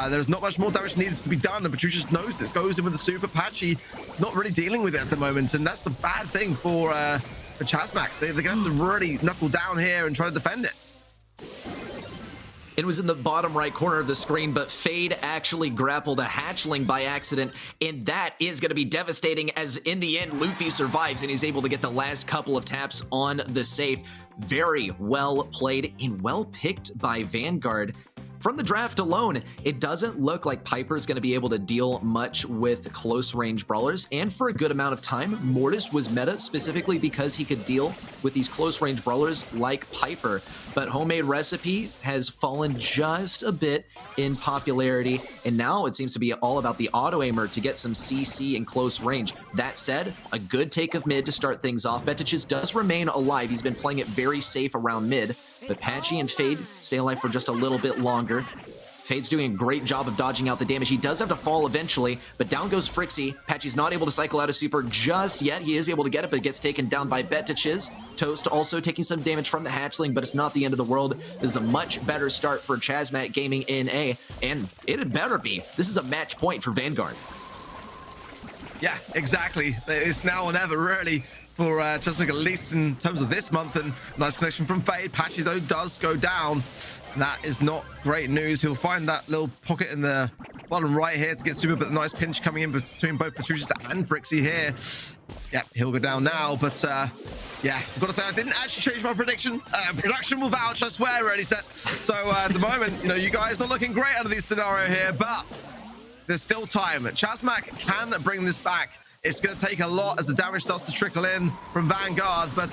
There's not much more damage needed to be done, and Patricius knows this. Goes in with the super. Patchy not really dealing with it at the moment, and that's a bad thing for Chasmac. They're going to have to really knuckle down here and try to defend it. It was in the bottom right corner of the screen, but Fade actually grappled a hatchling by accident, and that is going to be devastating, as in the end, Luffy survives and he's able to get the last couple of taps on the safe. Very well played and well picked by Vanguard. From the draft alone, it doesn't look like Piper's going to be able to deal much with close-range brawlers, and for a good amount of time, Mortis was meta specifically because he could deal with these close-range brawlers like Piper, but Homemade Recipe has fallen just a bit in popularity, and now it seems to be all about the auto-aimer to get some CC in close range. That said, a good take of mid to start things off. Vetiches does remain alive. He's been playing it very safe around mid, but Patchy and Fade stay alive for just a little bit longer. Fade's doing a great job of dodging out the damage. He does have to fall eventually, but down goes Frixie. Patchy's not able to cycle out a super just yet. He is able to get it, but gets taken down by Vetiches. Toast also taking some damage from the hatchling, but it's not the end of the world. This is a much better start for Chasmac Gaming NA, and it had better be. This is a match point for Vanguard. Yeah, exactly. It's now or never, really, for Chasmac, at least in terms of this month. And nice connection from Fade. Patchy, though, does go down. That is not great news. He'll find that little pocket in the bottom right here to get super, but a nice pinch coming in between both Patricius and Frixie here. Yeah, he'll go down now, but yeah, I've got to say, I didn't actually change my prediction. Production will vouch, I swear, ready, set. So at the moment, you know, you guys not looking great under this scenario here, but there's still time. Chasmac can bring this back. It's going to take a lot as the damage starts to trickle in from Vanguard, but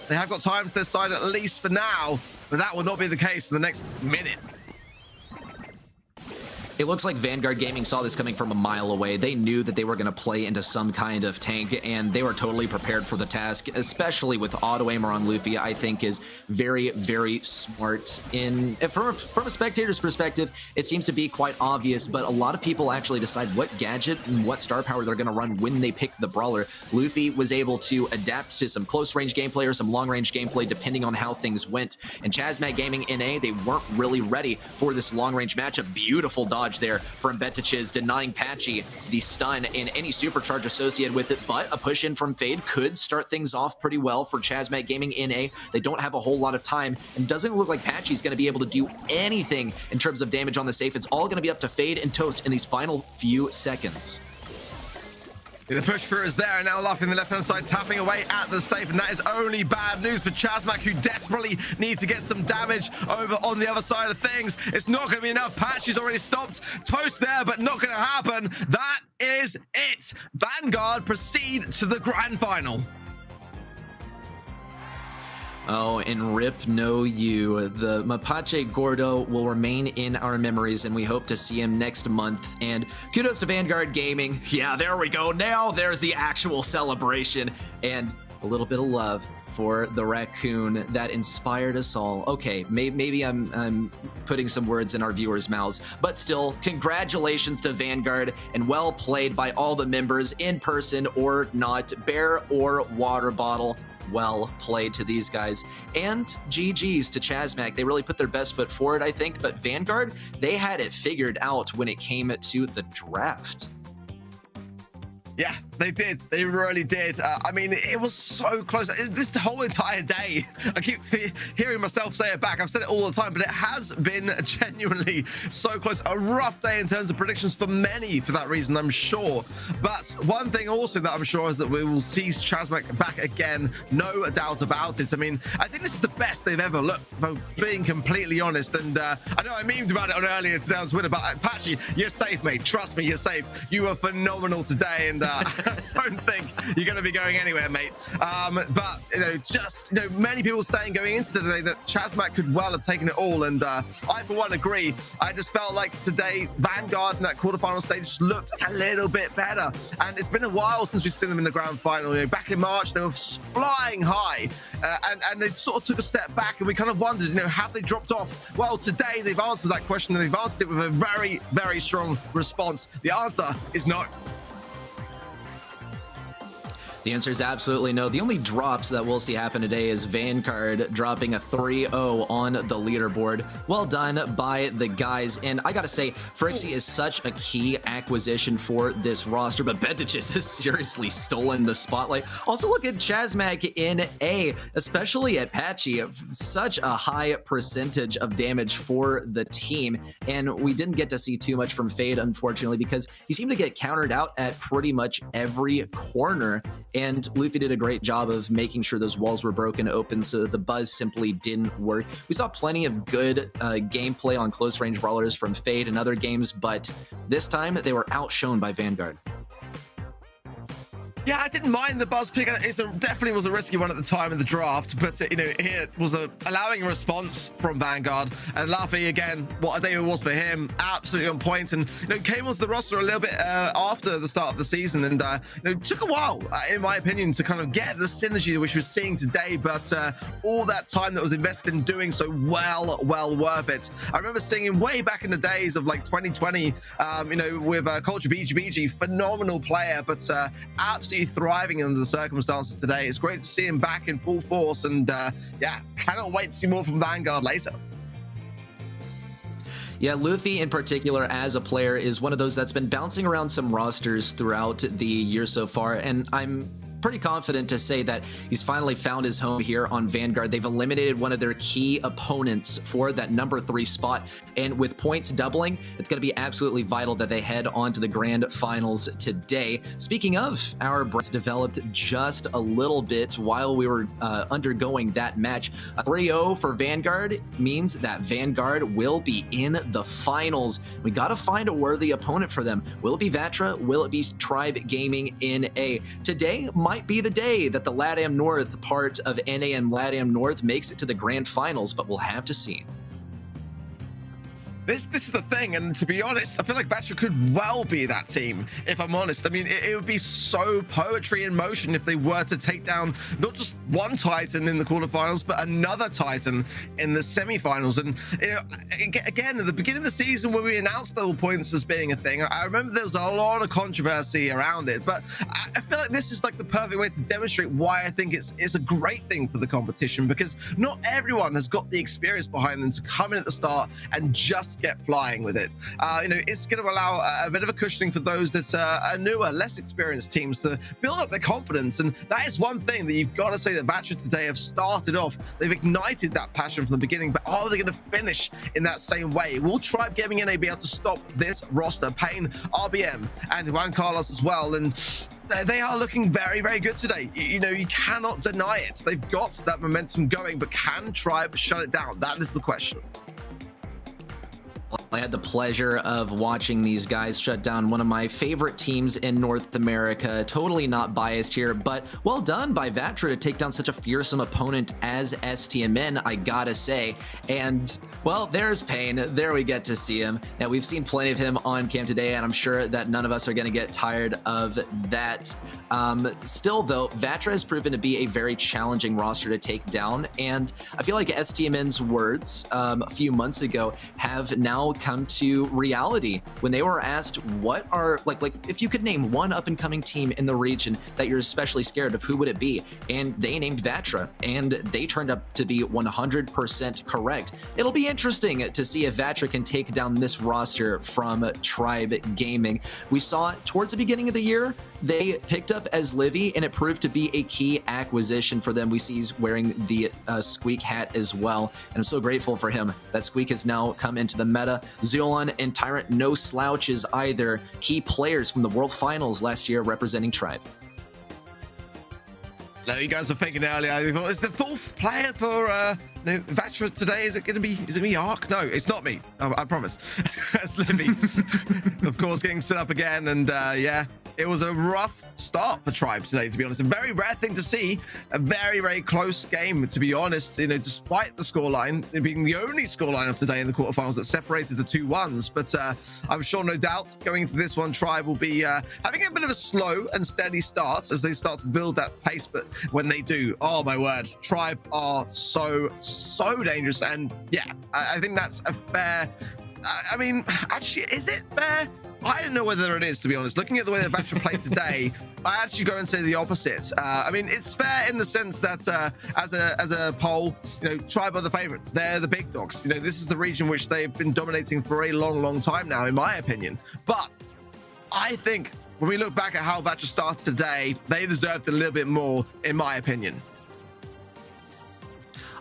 they have got time to their side at least for now. But that will not be the case in the next minute. It looks like Vanguard Gaming saw this coming from a mile away. They knew that they were going to play into some kind of tank, and they were totally prepared for the task, especially with auto-aimer on Luffy. I think is very, very smart. From a spectator's perspective, it seems to be quite obvious, but a lot of people actually decide what gadget and what star power they're going to run when they pick the brawler. Luffy was able to adapt to some close-range gameplay or some long-range gameplay, depending on how things went. And Chasmac Gaming NA, they weren't really ready for this long-range matchup. Beautiful dodge there from Vetiches, denying Patchy the stun and any supercharge associated with it, but a push in from Fade could start things off pretty well for Chasmac Gaming NA. They don't have a whole lot of time, and doesn't look like Patchy's going to be able to do anything in terms of damage on the safe. It's all going to be up to Fade and Toast in these final few seconds. The push through is there, and now Luffy in the left-hand side tapping away at the safe, and that is only bad news for Chasmac, who desperately needs to get some damage over on the other side of things. It's not going to be enough. Patchy's already stopped Toast there, but not going to happen. That is it. Vanguard proceed to the grand final. Oh, and rip no you. The Mapache Gordo will remain in our memories, and we hope to see him next month. And kudos to Vanguard Gaming. Yeah, there we go. Now there's the actual celebration, and a little bit of love for the raccoon that inspired us all. Okay, maybe I'm putting some words in our viewers' mouths, but still, congratulations to Vanguard, and well played by all the members, in person or not, bear or water bottle. Well played to these guys. And GG's to Chasmac. They really put their best foot forward, I think, but Vanguard, they had it figured out when it came to the draft. Yeah, they did. They really did. I mean, it was so close. This the whole entire day. I keep hearing myself say it back. I've said it all the time, but it has been genuinely so close. A rough day in terms of predictions for many for that reason, I'm sure. But one thing also that I'm sure is that we will see Chasmac back again. No doubt about it. I mean, I think this is the best they've ever looked, if I'm being completely honest. And I know I memed about it on earlier today on Twitter, but Patchy, you're safe, mate. Trust me, you're safe. You were phenomenal today, and I don't think you're going to be going anywhere, mate. But many people saying going into today that Chasmac could well have taken it all, and I for one agree. I just felt like today Vanguard in that quarterfinal stage just looked a little bit better, and it's been a while since we've seen them in the grand final. Back in March they were flying high, and they sort of took a step back, and we kind of wondered, have they dropped off? Well, today they've answered that question, and they've answered it with a very, very strong response. The answer is no. The answer is absolutely no. The only drops that we'll see happen today is Vanguard dropping a 3-0 on the leaderboard. Well done by the guys. And I gotta say, Frixie is such a key acquisition for this roster, but Bentages has seriously stolen the spotlight. Also, look at Chasmac in A, especially at Patchy. Such a high percentage of damage for the team. And we didn't get to see too much from Fade, unfortunately, because he seemed to get countered out at pretty much every corner. And Luffy did a great job of making sure those walls were broken open, so the buzz simply didn't work. We saw plenty of good gameplay on close range brawlers from Fade and other games, but this time they were outshone by Vanguard. Yeah, I didn't mind the buzz pick. It definitely was a risky one at the time of the draft, but here was allowing a response from Vanguard, and Luffy again, what a day it was for him, absolutely on point, and came onto the roster a little bit after the start of the season, and took a while, in my opinion, to kind of get the synergy which we're seeing today, but all that time that was invested in doing so, well worth it. I remember seeing him way back in the days of like 2020, with Culture BGBG, phenomenal player, but absolutely thriving under the circumstances today. It's great to see him back in full force, and yeah, cannot wait to see more from Vanguard later. Yeah, Luffy in particular as a player is one of those that's been bouncing around some rosters throughout the year so far, and I'm pretty confident to say that he's finally found his home here on Vanguard. They've eliminated one of their key opponents for that number 3 spot, and with points doubling, it's going to be absolutely vital that they head on to the grand finals today. Speaking of, our brains developed just a little bit while we were undergoing that match. A 3-0 for Vanguard means that Vanguard will be in the finals. We got to find a worthy opponent for them. Will it be Vatra? Will it be Tribe Gaming NA? Today might be the day that the LATAM North part of NA and LATAM North makes it to the grand finals, but we'll have to see. This is the thing, and to be honest, I feel like Vatra could well be that team, if I'm honest. I mean, it would be so poetry in motion if they were to take down not just one Titan in the quarterfinals, but another Titan in the semifinals. And, again, at the beginning of the season when we announced double points as being a thing, I remember there was a lot of controversy around it, but I feel like this is like the perfect way to demonstrate why I think it's a great thing for the competition, because not everyone has got the experience behind them to come in at the start and just get flying with it. It's going to allow a bit of a cushioning for those that are newer, less experienced teams to build up their confidence, and that is one thing that you've got to say that Vatra today have started off. They've ignited that passion from the beginning, but are they going to finish in that same way? Will Tribe Gaming NA be able to stop this roster? Payne, RBM, and Juan Carlos as well, and they are looking very, very good today. You cannot deny it. They've got that momentum going, but can Tribe shut it down? That is the question. I had the pleasure of watching these guys shut down one of my favorite teams in North America. Totally not biased here, but well done by Vatra to take down such a fearsome opponent as STMN, I gotta say. And, well, there's Pain. There we get to see him. Now, we've seen plenty of him on cam today, and I'm sure that none of us are going to get tired of that. Still, though, Vatra has proven to be a very challenging roster to take down, and I feel like STMN's words a few months ago have now come to reality when they were asked what are like if you could name one up-and-coming team in the region that you're especially scared of, who would it be? And they named Vatra, and they turned up to be 100% correct. It'll be interesting to see if Vatra can take down this roster from Tribe Gaming. We saw towards the beginning of the year they picked up as Livy, and it proved to be a key acquisition for them. We see he's wearing the Squeak hat as well, and I'm so grateful for him that Squeak has now come into the meta. Zulon and Tyrant, no slouches either. Key players from the World Finals last year representing Tribe. No, you guys were thinking earlier. I thought, is the fourth player for Vatra today? Is it going to be Ark? No, it's not me. I promise. It's Livy, of course, getting set up again, and yeah, it was a rough start for Tribe today, to be honest. A very rare thing to see. A very, very close game, to be honest, you know, despite the scoreline, it being the only scoreline of today in the quarterfinals that separated the 2-1s. But I'm sure, no doubt, going into this one, Tribe will be having a bit of a slow and steady start as they start to build that pace. But when they do, oh my word, Tribe are so dangerous. And yeah, I think that's a fair... I mean, actually, is it fair? I don't know whether it is, to be honest. Looking at the way that Vatra played today, I actually go and say the opposite. I mean, it's fair in the sense that as a poll, you know, Tribe are the favorite. They're the big dogs. You know, this is the region which they've been dominating for a long time now, in my opinion. But I think when we look back at how Vatra started today, they deserved a little bit more, in my opinion.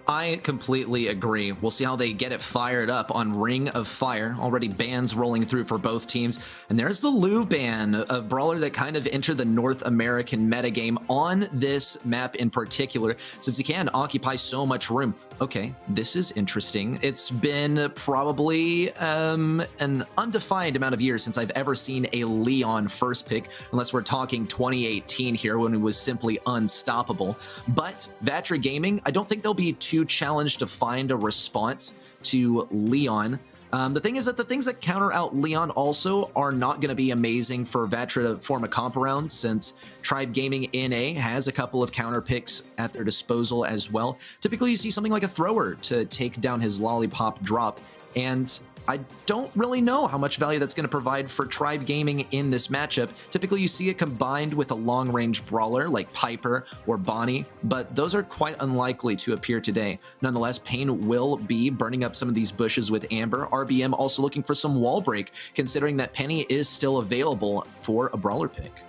I completely agree. We'll see how they get it fired up on Ring of Fire. Already bans rolling through for both teams. And there's the Lu ban, a brawler that kind of entered the North American metagame on this map in particular, since he can occupy so much room. Okay, this is interesting. It's been probably an undefined amount of years since I've ever seen a Leon first pick, unless we're talking 2018 here when it was simply unstoppable. But Vatra Gaming, I don't think they'll be too challenged to find a response to Leon. The thing is that the things that counter out Leon also are not going to be amazing for Vatra to form a comp around, since Tribe Gaming NA has a couple of counter picks at their disposal as well. Typically, you see something like a thrower to take down his lollipop drop, and I don't really know how much value that's going to provide for Tribe Gaming in this matchup. Typically, you see it combined with a long-range brawler like Piper or Bonnie, but those are quite unlikely to appear today. Nonetheless, Pain will be burning up some of these bushes with Amber. RBM also looking for some wall break, considering that Penny is still available for a brawler pick.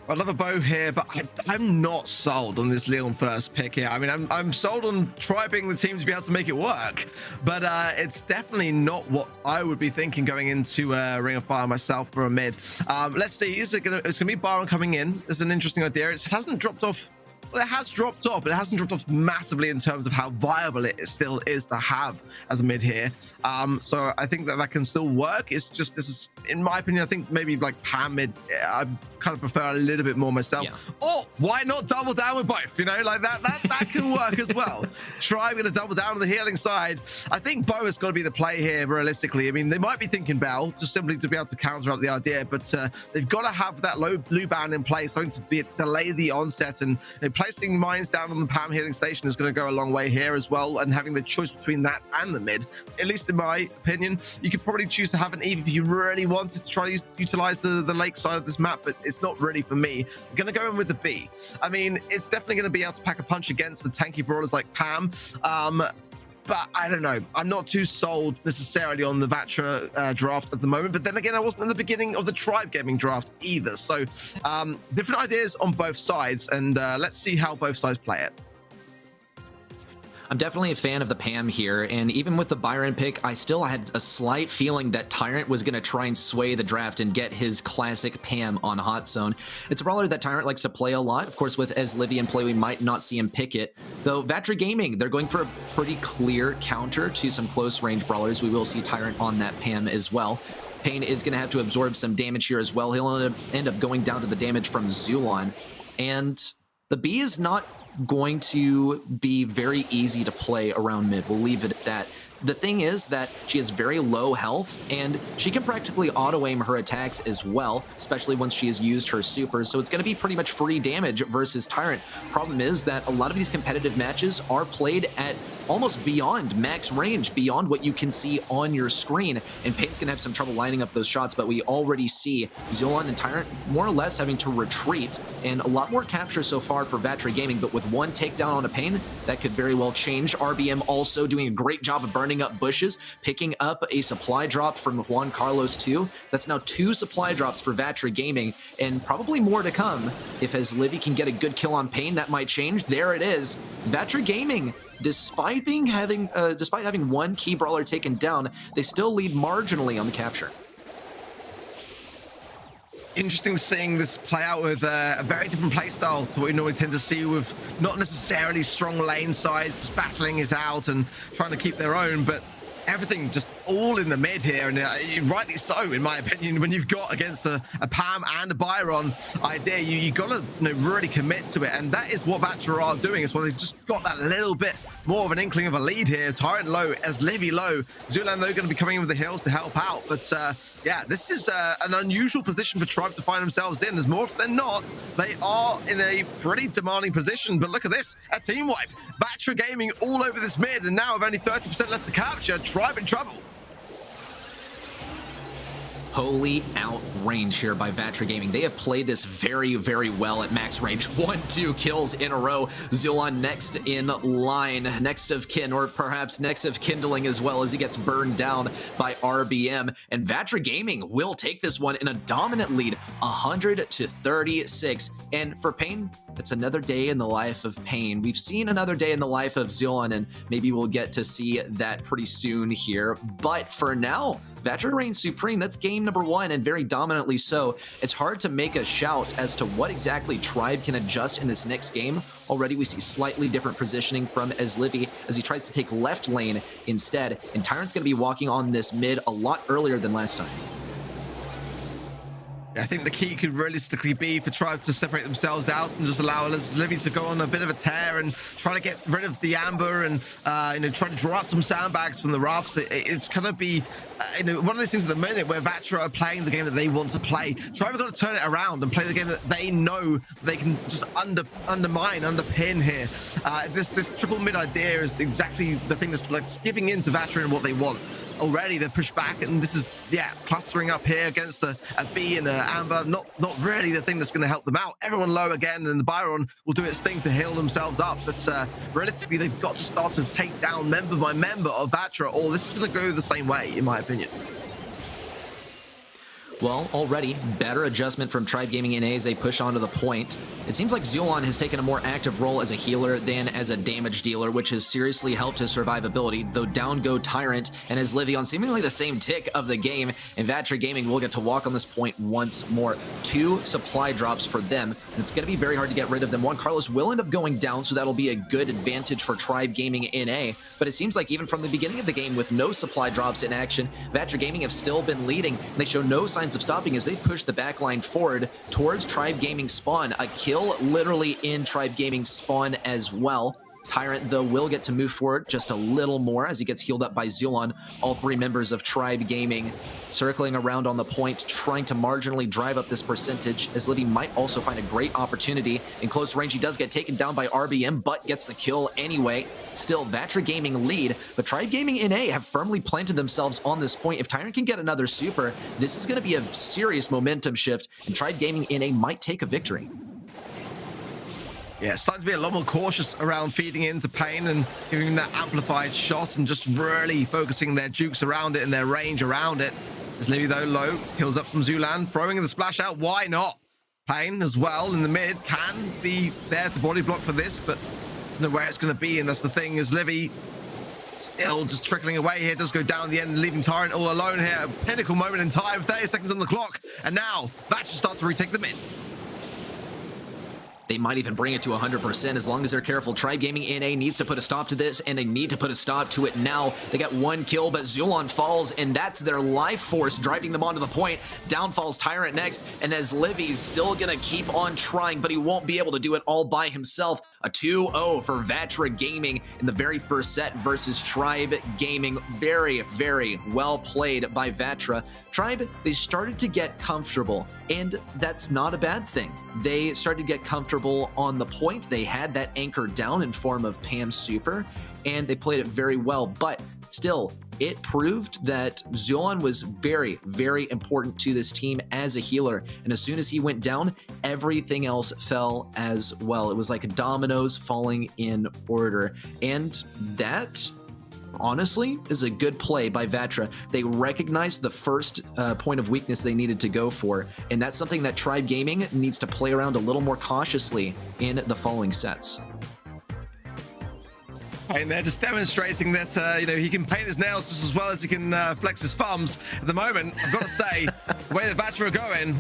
I love a bow here, but I'm not sold on this Leon first pick here. I mean, I'm sold on Tribe being the team to be able to make it work, but it's definitely not what I would be thinking going into Ring of Fire myself for a mid. Let's see. It's gonna be Baron coming in. It's an interesting idea. It hasn't dropped off. Well, it has dropped off, but it hasn't dropped off massively in terms of how viable it still is to have as a mid here. So I think that can still work. It's just, this is, in my opinion, I think maybe like Pam mid, I kind of prefer a little bit more myself. Yeah. Or why not double down with both? You know, like that can work as well. Tribe going to double down on the healing side. I think Bo has got to be the play here, realistically. I mean, they might be thinking Bell, just simply to be able to counter out the idea, but they've got to have that low blue ban in place, something to delay the onset, and placing mines down on the Pam healing station is going to go a long way here as well, and having the choice between that and the mid, at least in my opinion. You could probably choose to have an Eve if you really wanted to try to utilize the lake side of this map, but it's not really for me. I'm going to go in with the B. I mean, it's definitely going to be able to pack a punch against the tanky brawlers like Pam, but I don't know. I'm not too sold necessarily on the Vatra draft at the moment. But then again, I wasn't in the beginning of the Tribe Gaming draft either. So different ideas on both sides. And let's see how both sides play it. I'm definitely a fan of the Pam here, and even with the Byron pick, I still had a slight feeling that Tyrant was going to try and sway the draft and get his classic Pam on Hot Zone. It's a brawler that Tyrant likes to play a lot. Of course, with Eslivi in play, we might not see him pick it. Though Vatra Gaming, they're going for a pretty clear counter to some close-range brawlers. We will see Tyrant on that Pam as well. Pain is going to have to absorb some damage here as well. He'll end up going down to the damage from Zulon. And the B is not going to be very easy to play around mid. We'll leave it at that. The thing is that she has very low health, and she can practically auto-aim her attacks as well, especially once she has used her supers, so it's going to be pretty much free damage versus Tyrant. Problem is that a lot of these competitive matches are played at almost beyond max range, beyond what you can see on your screen, and Pain's going to have some trouble lining up those shots, but we already see Zulon and Tyrant more or less having to retreat, and a lot more capture so far for Vatra Gaming, but with one takedown on a Pain, that could very well change. RBM also doing a great job of burning up bushes, picking up a supply drop from Juan Carlos too. That's now 2 supply drops for Vatra Gaming, and probably more to come. If Eslivi can get a good kill on Pain, that might change. There it is. Vatra Gaming, despite having one key brawler taken down, they still lead marginally on the capture. Interesting seeing this play out with a very different playstyle to what we normally tend to see, with not necessarily strong lane sides, just battling it out and trying to keep their own, but everything just all in the mid here, and rightly so, in my opinion. When you've got against a Pam and a Byron idea, you got to really commit to it, and that is what Vatra are doing. It's why they've just got that little bit more of an inkling of a lead here. Tyrant low, Eslivi low. Zulan, though, going to be coming in with the heals to help out, but yeah, this is an unusual position for Tribe to find themselves in. As more often than not, they are in a pretty demanding position, but look at this, a team wipe. Vatra Gaming all over this mid, and now with only 30% left to capture, Tribe in trouble. Holy outrange here by Vatra Gaming. They have played this very, very well at max range. 1-2 kills in a row. Zulon next in line, next of kin, or perhaps next of kindling as well, as he gets burned down by RBM. And Vatra Gaming will take this one in a dominant lead, 100-36. And for Pain, it's another day in the life of Pain. We've seen another day in the life of Zulon, and maybe we'll get to see that pretty soon here. But for now, Vatra reigns supreme. That's game number 1, and very dominantly so. It's hard to make a shout as to what exactly Tribe can adjust in this next game. Already we see slightly different positioning from Eslivi as he tries to take left lane instead, and Tyrant's going to be walking on this mid a lot earlier than last time. I think the key could realistically be for Tribe to separate themselves out and just allow Eslivi to go on a bit of a tear and try to get rid of the amber and try to draw out some sandbags from the roughs. It's gonna be one of those things at the minute where Vatra are playing the game that they want to play. Tribe have got to turn it around and play the game that they know they can just underpin here. This triple mid idea is exactly the thing that's like giving in to Vatra and what they want. Already they're pushed back, and this is, yeah, clustering up here against a B and a Amber. Not really the thing that's going to help them out. Everyone low again, and the Byron will do its thing to heal themselves up. But relatively, they've got to start to take down member by member of Vatra, or this is going to go the same way, in my opinion. Well, already, better adjustment from Tribe Gaming NA as they push onto the point. It seems like Zulon has taken a more active role as a healer than as a damage dealer, which has seriously helped his survivability, though down go Tyrant and Eslivi on seemingly the same tick of the game, and Vatra Gaming will get to walk on this point once more. 2 supply drops for them, and it's going to be very hard to get rid of them. Juan Carlos will end up going down, so that'll be a good advantage for Tribe Gaming NA, but it seems like even from the beginning of the game with no supply drops in action, Vatra Gaming have still been leading, and they show no signs of stopping as they push the backline forward towards Tribe Gaming spawn. A kill literally in Tribe Gaming spawn as well. Tyrant, though, will get to move forward just a little more as he gets healed up by Zulon. All 3 members of Tribe Gaming circling around on the point, trying to marginally drive up this percentage, as Livy might also find a great opportunity. In close range, he does get taken down by RBM, but gets the kill anyway. Still, Vatra Gaming lead, but Tribe Gaming NA have firmly planted themselves on this point. If Tyrant can get another super, this is going to be a serious momentum shift, and Tribe Gaming NA might take a victory. Yeah, starting to be a lot more cautious around feeding into Pain and giving him that amplified shot and just really focusing their jukes around it and their range around it. Eslivi, though, low, kills up from Zulan, throwing the splash out. Why not? Pain as well in the mid can be there to body block for this, but know where it's going to be, and that's the thing, is Livy still just trickling away here. Does go down the end, leaving Tyrant all alone here. A pinnacle moment in time, 30 seconds on the clock, and now Vatra starts to retake the mid. They might even bring it to 100% as long as they're careful. Tribe Gaming NA needs to put a stop to this, and they need to put a stop to it now. They got one kill, but Zulon falls, and that's their life force driving them onto the point. Down falls Tyrant next, and as Livy's still gonna keep on trying, but he won't be able to do it all by himself. A 2-0 for Vatra Gaming in the very first set versus Tribe Gaming. Very, very well played by Vatra. Tribe, they started to get comfortable, and that's not a bad thing. They started to get comfortable on the point. They had that anchor down in form of Pam Super, and they played it very well, but still, it proved that Zulon was very, very important to this team as a healer, and as soon as he went down, everything else fell as well. It was like dominoes falling in order, and that honestly is a good play by Vatra. They recognized the first point of weakness they needed to go for, and that's something that Tribe Gaming needs to play around a little more cautiously in the following sets. And they're just demonstrating that, you know, he can paint his nails just as well as he can flex his thumbs. At the moment, I've got to say, the way the Vatra are going,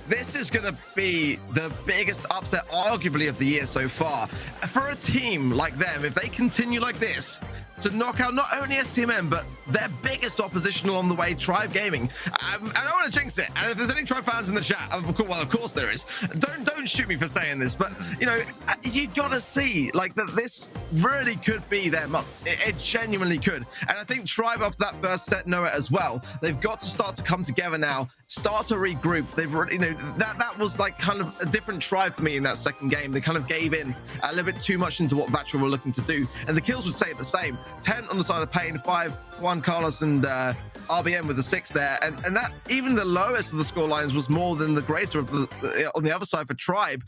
this is going to be the biggest upset, arguably, of the year so far. For a team like them, if they continue like this, to knock out not only STMN, but their biggest opposition along the way, Tribe Gaming. I don't want to jinx it, and if there's any Tribe fans in the chat, well, of course there is. Don't shoot me for saying this, but, you know, you got to see, like, that this really could be their month. It genuinely could. And I think Tribe, after that first set, know it as well. They've got to start to come together now, start to regroup. They've, you know, that was like kind of a different Tribe for me in that second game. They kind of gave in a little bit too much into what Vatra were looking to do, and the kills would say the same. 10 on the side of Pain, 5, Juan Carlos and RBM with the 6 there, and that even the lowest of the score lines was more than the greater of the on the other side for Tribe.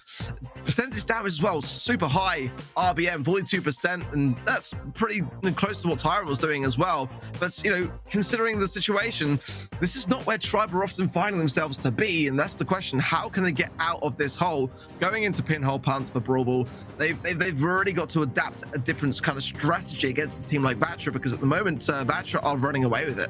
Percentage damage as well, super high. RBM 42%, and that's pretty close to what Tyrant was doing as well. But, you know, considering the situation, this is not where Tribe are often finding themselves to be, and that's the question: how can they get out of this hole? Going into pinhole punts for Brawl, they've already got to adapt a different kind of strategy against a team like Vatra, because at the moment Vatra are running away with it.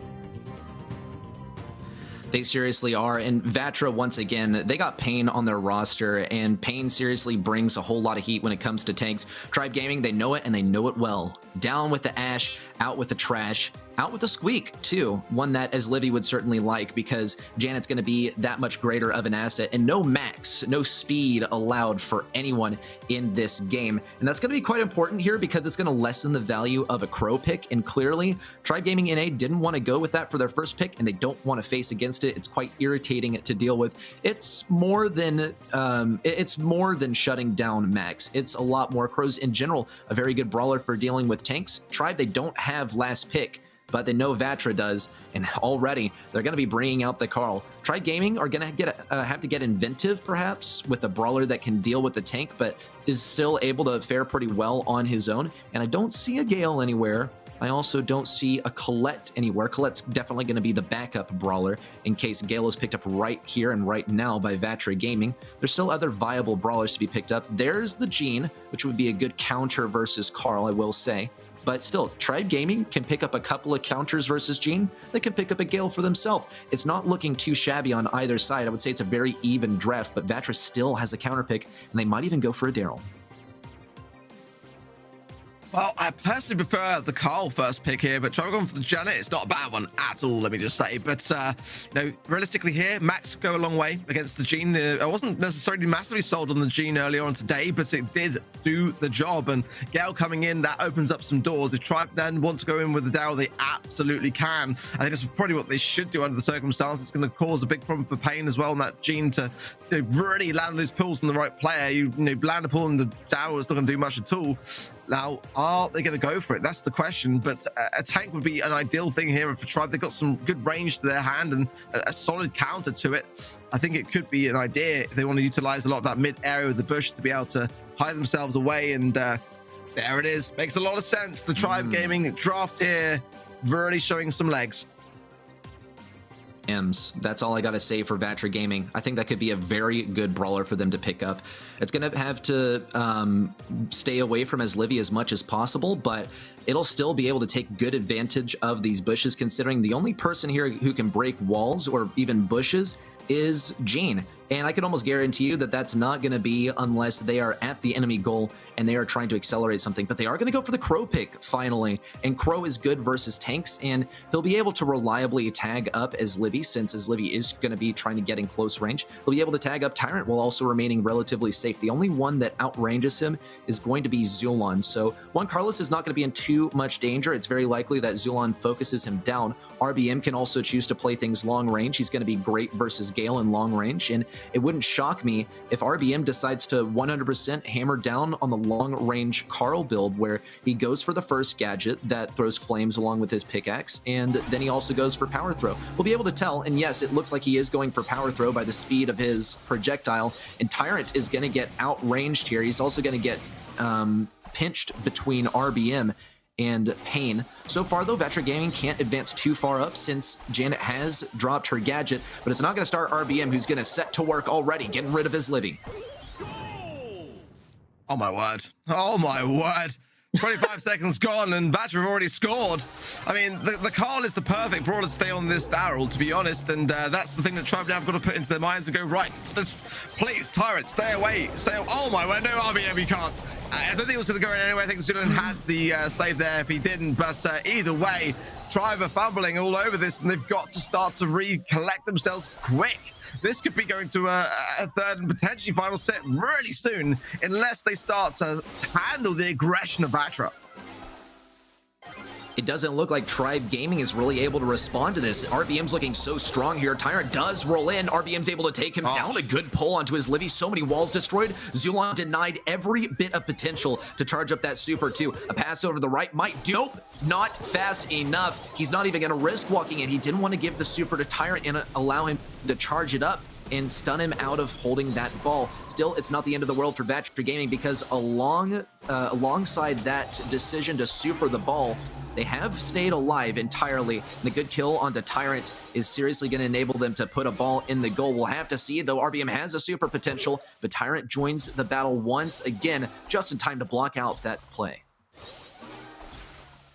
They seriously are, and Vatra, once again, they got Pain on their roster, and Pain seriously brings a whole lot of heat when it comes to tanks. Tribe Gaming, they know it, and they know it well. Down with the Ash, out with the trash, out with the Squeak, too. One that, as Livy would certainly like, because Janet's going to be that much greater of an asset, and no max, no speed allowed for anyone in this game. And that's going to be quite important here, because it's going to lessen the value of a Crow pick, and clearly, Tribe Gaming NA didn't want to go with that for their first pick, and they don't want to face against it. It's quite irritating to deal with. It's more than shutting down max. It's a lot more. Crows in general, a very good brawler for dealing with tanks. Tribe, they don't have last pick, but they know Vatra does, and already they're going to be bringing out the Carl. Tribe Gaming are going to have to get inventive, perhaps, with a brawler that can deal with the tank, but is still able to fare pretty well on his own. And I don't see a Gale anywhere. I also don't see a Colette anywhere. Colette's definitely going to be the backup brawler in case Gale is picked up right here and right now by Vatra Gaming. There's still other viable brawlers to be picked up. There's the Gene, which would be a good counter versus Carl, I will say. But still, Tribe Gaming can pick up a couple of counters versus Gene. They can pick up a Gale for themselves. It's not looking too shabby on either side. I would say it's a very even draft, but Vatra still has a counter pick, and they might even go for a Daryl. Well, I personally prefer the Carl first pick here, but try going for the Janet. It's not a bad one at all, let me just say. But, you know, realistically here, Max go a long way against the Gene. I wasn't necessarily massively sold on the Gene earlier on today, but it did do the job. And Gale coming in, that opens up some doors. If Tribe then want to go in with the Daryl, they absolutely can. I think that's probably what they should do under the circumstances. It's going to cause a big problem for Pain as well, and that Gene to really land those pulls on the right player. You know, land a pull and the Daryl is not going to do much at all. Now, are they going to go for it? That's the question. But a tank would be an ideal thing here for Tribe. They've got some good range to their hand and a solid counter to it. I think it could be an idea if they want to utilize a lot of that mid area of the bush to be able to hide themselves away. And there it is. Makes a lot of sense. The Tribe Gaming draft here really showing some legs. M's. That's all I gotta say for Vatra Gaming. I think that could be a very good brawler for them to pick up. It's gonna have to stay away from Livy as much as possible, but it'll still be able to take good advantage of these bushes, considering the only person here who can break walls or even bushes is Gene. And I can almost guarantee you that that's not going to be unless they are at the enemy goal and they are trying to accelerate something. But they are going to go for the Crow pick finally. And Crow is good versus tanks, and he'll be able to reliably tag up Livy, since Livy is going to be trying to get in close range. He'll be able to tag up Tyrant while also remaining relatively safe. The only one that outranges him is going to be Zulon. So Juan Carlos is not going to be in too much danger. It's very likely that Zulon focuses him down. RBM can also choose to play things long range. He's going to be great versus Gale in long range, and it wouldn't shock me if RBM decides to 100% hammer down on the long-range Carl build, where he goes for the first gadget that throws flames along with his pickaxe, and then he also goes for power throw. We'll be able to tell, and yes, it looks like he is going for power throw by the speed of his projectile, and Tyrant is going to get outranged here. He's also going to get pinched between RBM and Pain. So far, though, Vatra Gaming can't advance too far up since Janet has dropped her gadget, but it's not going to start RBM, who's going to set to work already, getting rid of his Livy. Oh my word. Oh my word. 25 seconds gone and Vatra have already scored. I mean, the Carl is the perfect brawler to stay on this barrel, to be honest, and that's the thing that Tribe now have got to put into their minds and go, right, please, Tyrant, stay away. Oh my word, no RBM, you can't. I don't think it was going to go in anyway. I think Zulon had the save there if he didn't, but either way, Tribe are fumbling all over this, and they've got to start to recollect themselves quick. This could be going to a third and potentially final set really soon, unless they start to handle the aggression of Vatra. It doesn't look like Tribe Gaming is really able to respond to this. RBM's looking so strong here. Tyrant does roll in. RBM's able to take him down. A good pull onto his Livy. So many walls destroyed. Zulon denied every bit of potential to charge up that super too. A pass over to the right might do. Nope, not fast enough. He's not even going to risk walking in. He didn't want to give the super to Tyrant and allow him to charge it up and stun him out of holding that ball. Still, it's not the end of the world for Vatra Gaming, because alongside that decision to super the ball, they have stayed alive entirely. And the good kill onto Tyrant is seriously going to enable them to put a ball in the goal. We'll have to see, though. RBM has a super potential, but Tyrant joins the battle once again, just in time to block out that play.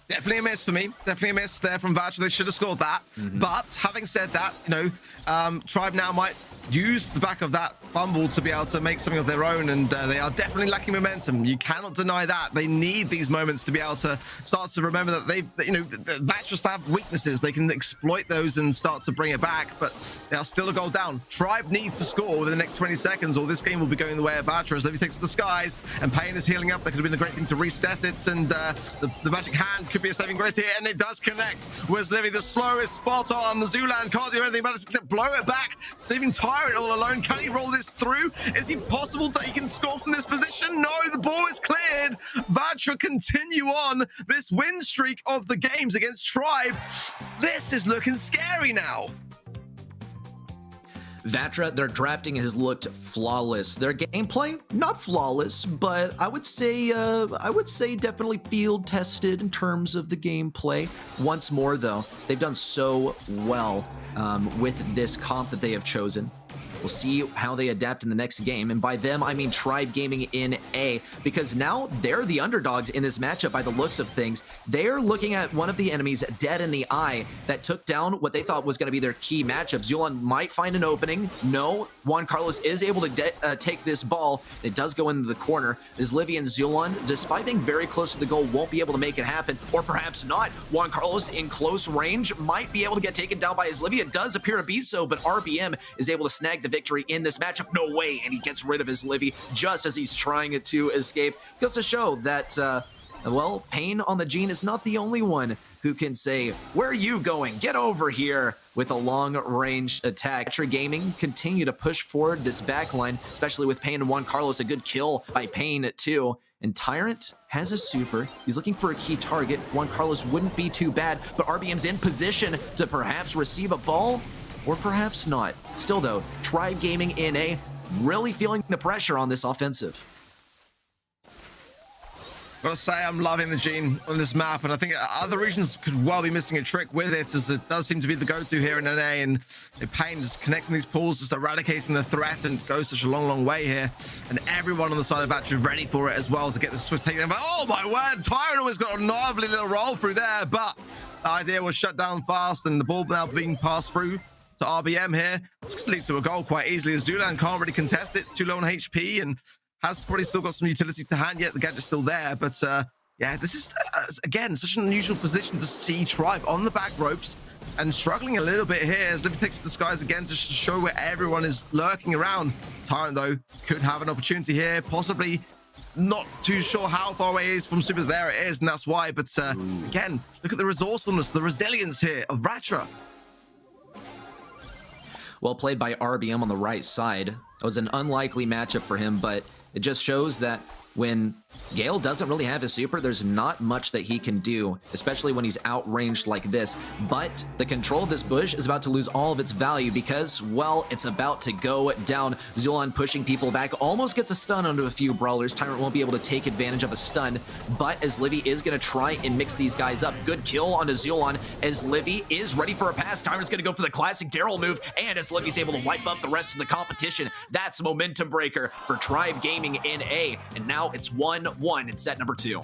Definitely a miss for me. Definitely a miss there from Vatra. They should have scored that. But having said that, you know, Tribe now might use the back of that fumble to be able to make something of their own, and they are definitely lacking momentum. You cannot deny that. They need these moments to be able to start to remember that Vatra have weaknesses. They can exploit those and start to bring it back, but they are still a goal down. Tribe needs to score within the next 20 seconds, or this game will be going the way of Vatra as Livy takes to the skies, and Pain is healing up. That could have been a great thing to reset it, and the magic hand could be a saving grace here, and it does connect. Whereas Livy, the slowest spot on. The Zulan can't do anything about it except blow it back, leaving Tyrant all alone. Can he roll this through? Is it possible that he can score from this position? No, the ball is cleared. Vatra continue on this win streak of the games against Tribe. This is looking scary now. Vatra, their drafting has looked flawless. Their gameplay, not flawless, but I would say definitely field tested in terms of the gameplay. Once more, though, they've done so well with this comp that they have chosen. We'll see how they adapt in the next game, and by them, I mean Tribe Gaming in A, because now they're the underdogs in this matchup by the looks of things. They're looking at one of the enemies dead in the eye that took down what they thought was going to be their key matchup. Zulon might find an opening. No, Juan Carlos is able to take this ball. It does go into the corner. As Livy and Zulon, despite being very close to the goal, won't be able to make it happen, or perhaps not. Juan Carlos in close range might be able to get taken down by his Livy. It does appear to be so, but RBM is able to snag the victory in this matchup. No way, and he gets rid of his Livy just as he's trying to escape. Goes to show that, well, Pain on the Gene is not the only one who can say, where are you going? Get over here, with a long-range attack. Vatra Gaming continue to push forward this backline, especially with Pain and Juan Carlos. A good kill by Pain, too. And Tyrant has a super. He's looking for a key target. Juan Carlos wouldn't be too bad, but RBM's in position to perhaps receive a ball, or perhaps not. Still, though, Tribe Gaming in A really feeling the pressure on this offensive. Gotta say, I'm loving the Gene on this map, and I think other regions could well be missing a trick with it, as it does seem to be the go-to here in NA, and Pain just connecting these pools, just eradicating the threat, and goes such a long way here. And everyone on the side of Vatra ready for it as well to get the swift takedown. But oh my word, Tyrant always got a lovely little roll through there, but the idea was shut down fast, and the ball now being passed through to RBM here. This could lead to a goal quite easily, as Zulan can't really contest it, too low on HP, and has probably still got some utility to hand yet. The gadget's still there, but yeah, this is again such an unusual position to see Tribe on the back ropes and struggling a little bit here as Livy takes to the skies again just to show where everyone is lurking around. Tyrant though could have an opportunity here, possibly not too sure how far away he is from Super. There it is, and that's why. But again, look at the resourcefulness, the resilience here of Vatra. Well played by RBM on the right side. It was an unlikely matchup for him, but it just shows that when Gale doesn't really have his super, there's not much that he can do, especially when he's outranged like this. But the control of this bush is about to lose all of its value because, well, it's about to go down. Zulan pushing people back, almost gets a stun onto a few brawlers. Tyrant won't be able to take advantage of a stun, but as Livy is going to try and mix these guys up. Good kill onto Zulan as Livy is ready for a pass. Tyrant's going to go for the classic Daryl move, and as Livy's able to wipe up the rest of the competition, that's a momentum breaker for Tribe Gaming NA, and now it's 1-1 in set number 2.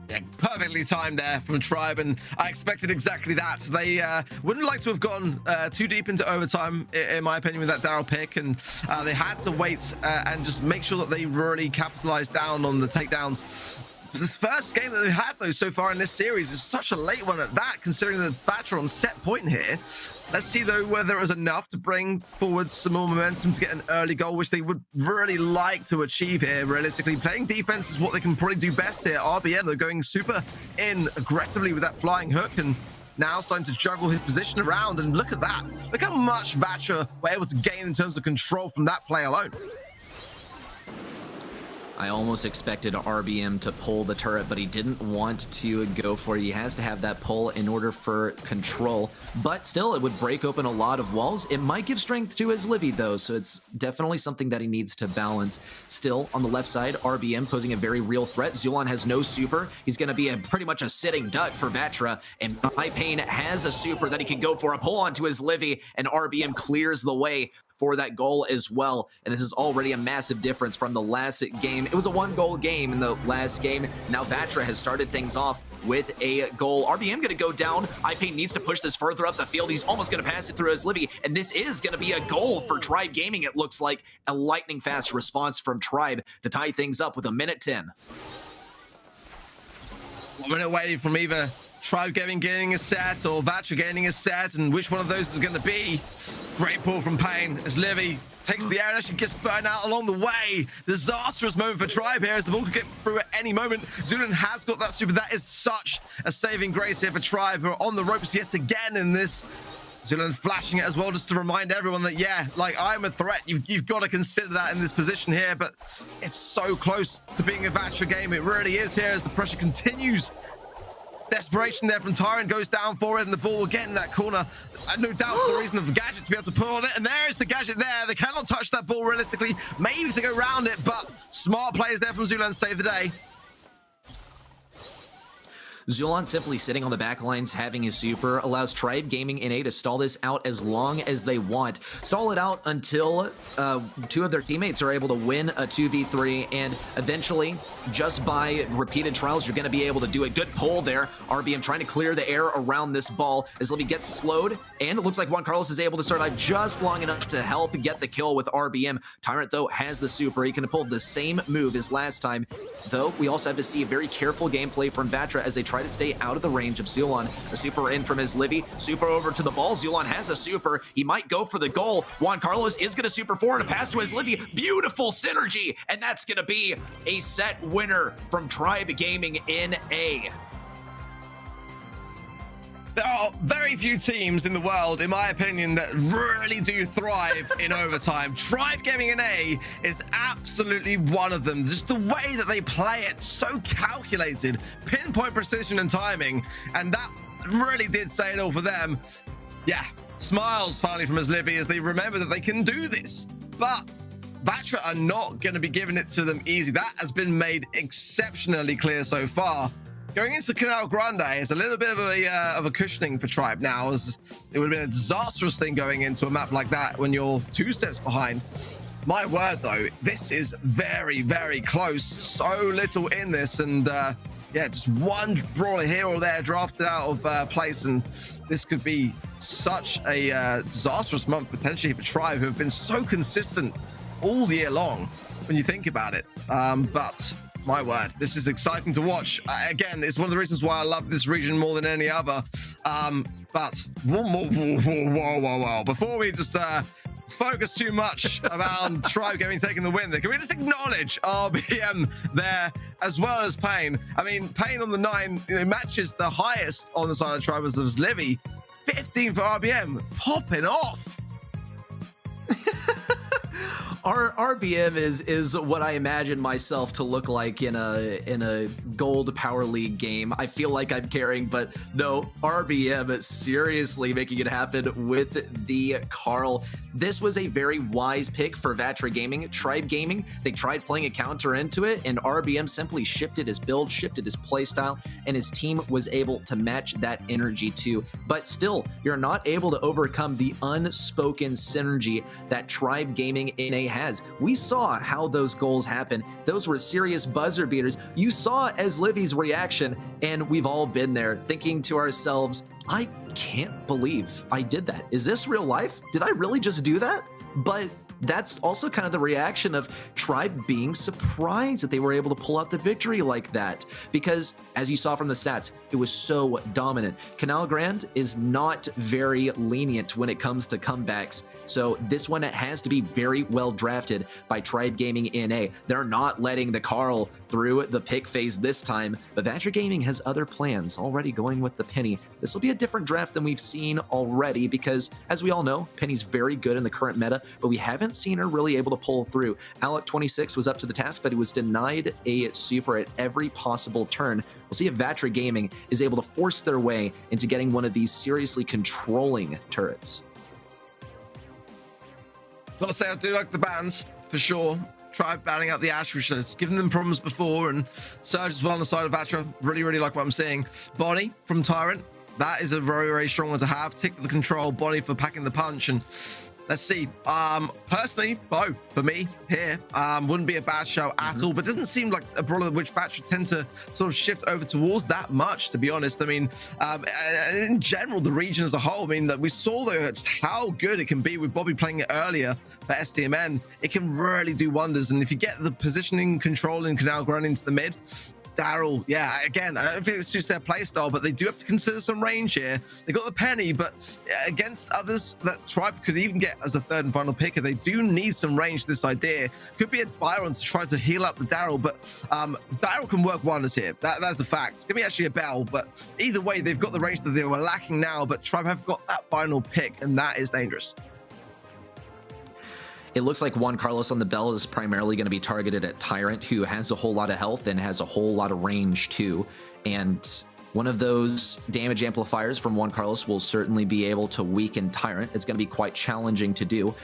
Yeah, perfectly timed there from Tribe, and I expected exactly that. They wouldn't like to have gone too deep into overtime, in my opinion, with that Daryl pick, and they had to wait and just make sure that they really capitalized down on the takedowns. This first game that they've had, though, so far in this series is such a late one at that, considering the Vatra on set point here. Let's see, though, whether it was enough to bring forward some more momentum to get an early goal, which they would really like to achieve here, realistically. Playing defense is what they can probably do best here. RBM, they're going super in aggressively with that flying hook, and now starting to juggle his position around. And look at that. Look how much Vatra were able to gain in terms of control from that play alone. I almost expected RBM to pull the turret, but he didn't want to go for it. He has to have that pull in order for control, but still it would break open a lot of walls. It might give strength to his Livy though, so it's definitely something that he needs to balance. Still, on the left side, RBM posing a very real threat. Zulan has no super. He's going to be pretty much a sitting duck for Vatra, and Pain has a super that he can go for a pull onto his Livy, and RBM clears the way for that goal as well. And this is already a massive difference from the last game. It was a 1-goal game in the last game. Now Vatra has started things off with a goal. RBM going to go down. Pain needs to push this further up the field. He's almost going to pass it through his Livy, and this is going to be a goal for Tribe Gaming. It looks like a lightning fast response from Tribe to tie things up with 1:10. 1 minute away from either Tribe getting a set or Vatra gaining a set, and which one of those is going to be? Great pull from Pain as Livy takes the air and actually gets burned out along the way. Disastrous moment for Tribe here as the ball could get through at any moment. Zulan has got that super. That is such a saving grace here for Tribe, who are on the ropes yet again in this. Zulan flashing it as well, just to remind everyone that, yeah, like, I'm a threat. You've got to consider that in this position here, but it's so close to being a Vatra game. It really is here as the pressure continues. Desperation there from Tyrant, goes down for it, and the ball will get in that corner. No doubt the reason of the gadget to be able to pull on it, and there is the gadget there. They cannot touch that ball realistically. Maybe to go around it, but smart plays there from Zulan to save the day. Zulan simply sitting on the back lines, having his super, allows Tribe Gaming NA to stall this out as long as they want. Stall it out until 2 of their teammates are able to win a 2v3, and eventually, just by repeated trials, you're going to be able to do a good pull there. RBM trying to clear the air around this ball as Livy gets slowed, and it looks like Juan Carlos is able to survive just long enough to help get the kill with RBM. Tyrant, though, has the super. He can pull the same move as last time, though we also have to see a very careful gameplay from Vatra as they try to stay out of the range of Zulan. A super in from his Livy. Super over to the ball. Zulan has a super. He might go for the goal. Juan Carlos is going to super forward and pass to his Livy. Beautiful synergy. And that's going to be a set winner from Tribe Gaming NA. There are very few teams in the world, in my opinion, that really do thrive in overtime. Tribe Gaming NA is absolutely one of them. Just the way that they play it, so calculated, pinpoint precision and timing, and that really did say it all for them. Yeah, smiles finally from his Livy as they remember that they can do this. But Vatra are not going to be giving it to them easy. That has been made exceptionally clear so far. Going into Canal Grande is a little bit of a cushioning for Tribe now, as it would have been a disastrous thing going into a map like that when you're 2 sets behind. My word, though, this is very, very close. So little in this, and yeah, just one brawler here or there drafted out of place, and this could be such a disastrous month potentially for Tribe, who have been so consistent all year long when you think about it. But my word, this is exciting to watch. Again, it's one of the reasons why I love this region more than any other. But whoa. Before we just focus too much around Tribe Gaming taking the win there, can we just acknowledge RBM there as well as Pain? I mean, Pain on the 9, you know, matches the highest on the side of Tribe as Livy. 15 for RBM, popping off. Our RBM is what I imagine myself to look like in a gold Power League game. I feel like I'm carrying, but no, RBM is seriously making it happen with the Carl. This was a very wise pick for Vatra Gaming. Tribe Gaming, they tried playing a counter into it, and RBM simply shifted his build, shifted his playstyle, and his team was able to match that energy too. But still, you're not able to overcome the unspoken synergy that Tribe Gaming NA has. We saw how those goals happen. Those were serious buzzer beaters. You saw as Livy's reaction, and we've all been there thinking to ourselves, I can't believe I did that. Is this real life? Did I really just do that? But that's also kind of the reaction of Tribe being surprised that they were able to pull out the victory like that, because as you saw from the stats, it was so dominant. Canal Grande is not very lenient when it comes to comebacks, so this one has to be very well drafted by Tribe Gaming NA. They're not letting the Carl through the pick phase this time, but Vatra Gaming has other plans, already going with the Penny. This will be a different draft than we've seen already, because as we all know, Penny's very good in the current meta, but we haven't seen her really able to pull through. Alec26 was up to the task, but he was denied a super at every possible turn. We'll see if Vatra Gaming is able to force their way into getting one of these seriously controlling turrets. Gotta say, I do like the bans for sure. Tribe banning out the Ash, which has given them problems before, and Surge as well on the side of Vatra. Really like what I'm seeing. Bonnie from Tyrant, that is a very strong one to have. Tick the control, Bonnie for packing the punch, and let's see. Personally, Bo, for me here, wouldn't be a bad show at all, but it doesn't seem like a brawler which Vatra tend to sort of shift over towards that much, to be honest. I mean, in general, the region as a whole, I mean, that we saw though just how good it can be with Bobby playing it earlier for STMN. It can really do wonders, and if you get the positioning, control, and Canal Grande into the mid, Daryl, yeah, again, I don't think it suits their playstyle, but they do have to consider some range here. They got the Penny, but against others that Tribe could even get as the 3rd and final picker, they do need some range. This idea could be a Byron to try to heal up the Daryl, but Daryl can work wonders here. That's the fact. It's gonna be actually a Bell, but either way, they've got the range that they were lacking now, but Tribe have got that final pick, and that is dangerous. It looks like Juan Carlos on the Bell is primarily going to be targeted at Tyrant, who has a whole lot of health and has a whole lot of range too. And one of those damage amplifiers from Juan Carlos will certainly be able to weaken Tyrant. It's going to be quite challenging to do.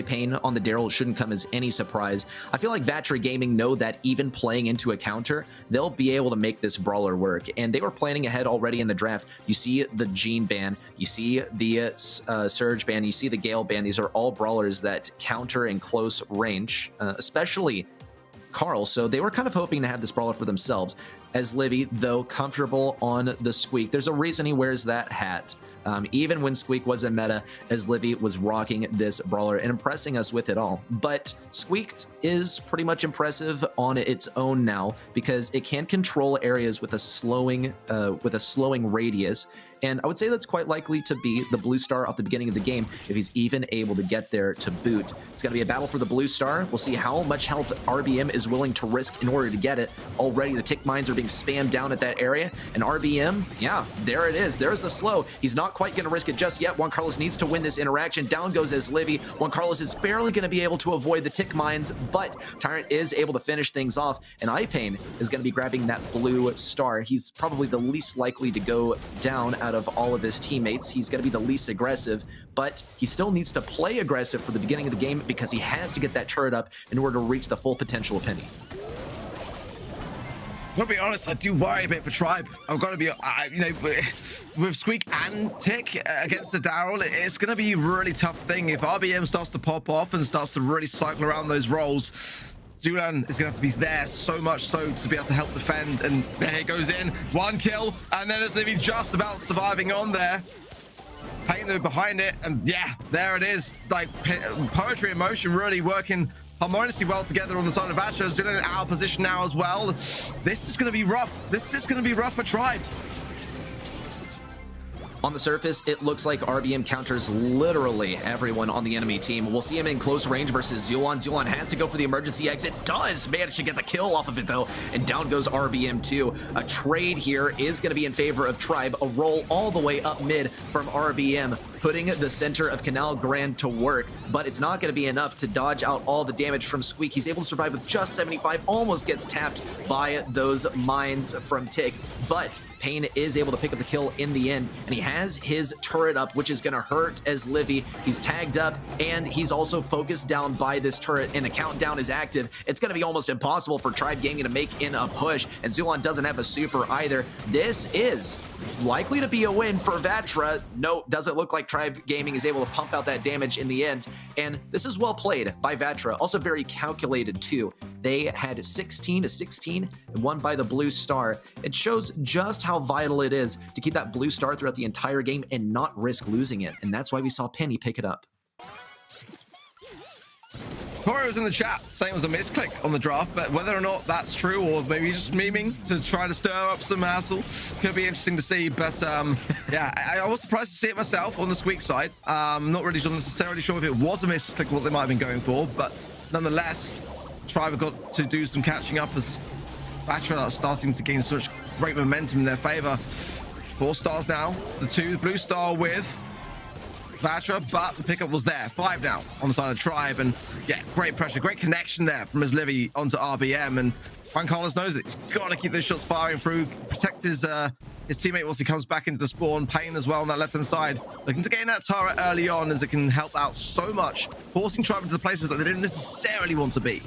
Pain on the Daryl shouldn't come as any surprise. I feel like Vatra Gaming know that even playing into a counter, they'll be able to make this brawler work, and they were planning ahead already in the draft. You see the Gene ban, you see the Surge ban, you see the Gale ban. These are all brawlers that counter in close range, especially Carl, so they were kind of hoping to have this brawler for themselves. As Livy, though comfortable on the Squeak, there's a reason he wears that hat. Even when Squeak was in meta, as Livy was rocking this brawler and impressing us with it all. But Squeak is pretty much impressive on its own now, because it can control areas with a slowing radius. And I would say that's quite likely to be the blue star off the beginning of the game if he's even able to get there to boot. It's going to be a battle for the blue star. We'll see how much health RBM is willing to risk in order to get it. Already the tick mines are being spammed down at that area, and RBM, yeah, there it is. There's the slow. He's not quite going to risk it just yet. Juan Carlos needs to win this interaction. Down goes as Livy. Juan Carlos is barely going to be able to avoid the tick mines, but Tyrant is able to finish things off, and Pain is going to be grabbing that blue star. He's probably the least likely to go down out of all of his teammates. He's going to be the least aggressive, but he still needs to play aggressive for the beginning of the game because he has to get that turret up in order to reach the full potential of Penny. To be honest, I do worry a bit for Tribe. I've got to be, you know, with Squeak and Tick against the Daryl, it's going to be a really tough thing. If RBM starts to pop off and starts to really cycle around those roles, Zulan is going to have to be there so much so to be able to help defend. And there he goes in, 1 kill, and then it's Livy just about surviving on there. Pain though behind it, and yeah, there it is. Like poetry and motion really working harmoniously well together on the side of Vatra. Zulan in our position now as well. This is going to be rough. This is going to be rough for Tribe. On the surface, it looks like RBM counters literally everyone on the enemy team. We'll see him in close range versus Zulan. Zulan has to go for the emergency exit. Does manage to get the kill off of it, though. And down goes RBM, too. A trade here is going to be in favor of Tribe. A roll all the way up mid from RBM, putting the center of Canal Grand to work. But it's not going to be enough to dodge out all the damage from Squeak. He's able to survive with just 75. Almost gets tapped by those mines from Tick. But Payne is able to pick up the kill in the end, and he has his turret up, which is going to hurt as Livy. He's tagged up, and he's also focused down by this turret, and the countdown is active. It's going to be almost impossible for Tribe Gaming to make in a push, and Zulan doesn't have a super either. This is likely to be a win for Vatra. No, doesn't look like Tribe Gaming is able to pump out that damage in the end, and this is well played by Vatra. Also very calculated, too. They had 16-16 and won by the blue star. It shows just how vital it is to keep that blue star throughout the entire game and not risk losing it, and that's why we saw Penny pick it up. Corey was in the chat saying it was a misclick on the draft, but whether or not that's true or maybe just memeing to try to stir up some hassle could be interesting to see. But yeah, I was surprised to see it myself on the Squeak side. Not really necessarily sure if it was a misclick what they might have been going for, but nonetheless, Tribe have got to do some catching up as Vatra are starting to gain such great momentum in their favor. 4 stars now, the 2, the blue star with Vatra, but the pickup was there. 5 now on the side of Tribe, and yeah, great pressure, great connection there from his Livy onto RBM, and Juan Carlos knows it. He's got to keep those shots firing through, protect his teammate once he comes back into the spawn. Payne as well on that left-hand side, looking to gain that turret early on as it can help out so much, forcing Tribe into the places that they didn't necessarily want to be.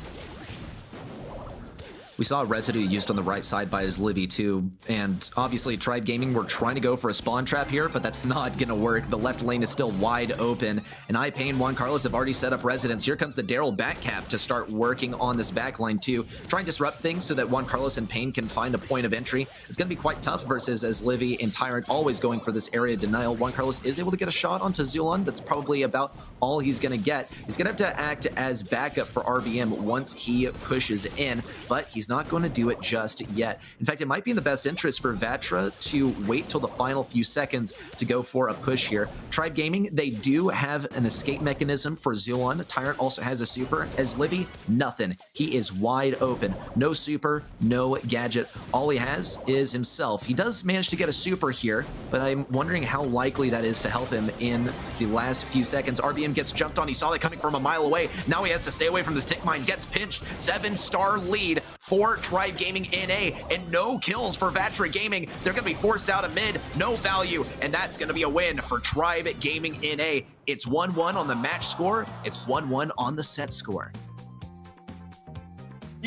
We saw residue used on the right side by his Livy too, and obviously Tribe Gaming were trying to go for a spawn trap here, but that's not gonna work. The left lane is still wide open, and iPay and Juan Carlos have already set up residence. Here comes the Daryl back cap to start working on this back line too, try and disrupt things so that Juan Carlos and Payne can find a point of entry. It's gonna be quite tough versus as Livy and Tyrant always going for this area denial. Juan Carlos is able to get a shot onto Zulan. That's probably about all he's gonna get. He's gonna have to act as backup for RBM once he pushes in, but he's not going to do it just yet. In fact, it might be in the best interest for Vatra to wait till the final few seconds to go for a push here. Tribe Gaming, they do have an escape mechanism for Zulan. Tyrant also has a super. As Livy, nothing. He is wide open. No super, no gadget. All he has is himself. He does manage to get a super here, but I'm wondering how likely that is to help him in the last few seconds. RBM gets jumped on. He saw that coming from a mile away. Now he has to stay away from this tick mine. Gets pinched. 7-star lead for Tribe Gaming NA, and no kills for Vatra Gaming. They're going to be forced out of mid, no value, and that's going to be a win for Tribe Gaming NA. It's 1-1 on the match score. It's 1-1 on the set score.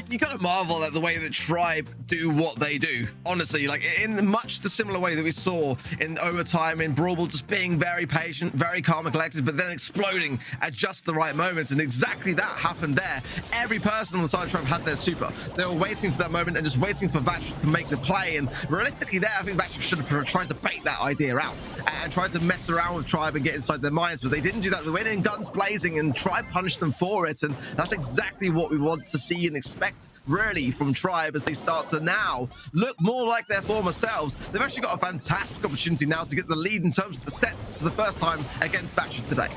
You gotta marvel at the way that Tribe do what they do. Honestly, like in much the similar way that we saw in overtime in Brawl, just being very patient, very calm and collected, but then exploding at just the right moment. And exactly that happened there. Every person on the side of Tribe had their super. They were waiting for that moment and just waiting for Vatra to make the play. And realistically there, I think Vatra should have tried to bait that idea out and tried to mess around with Tribe and get inside their minds, but they didn't do that. They went in guns blazing and Tribe punished them for it. And that's exactly what we want to see and expect really from Tribe as they start to now look more like their former selves. They've actually got a fantastic opportunity now to get the lead in terms of the sets for the first time against Vatra today.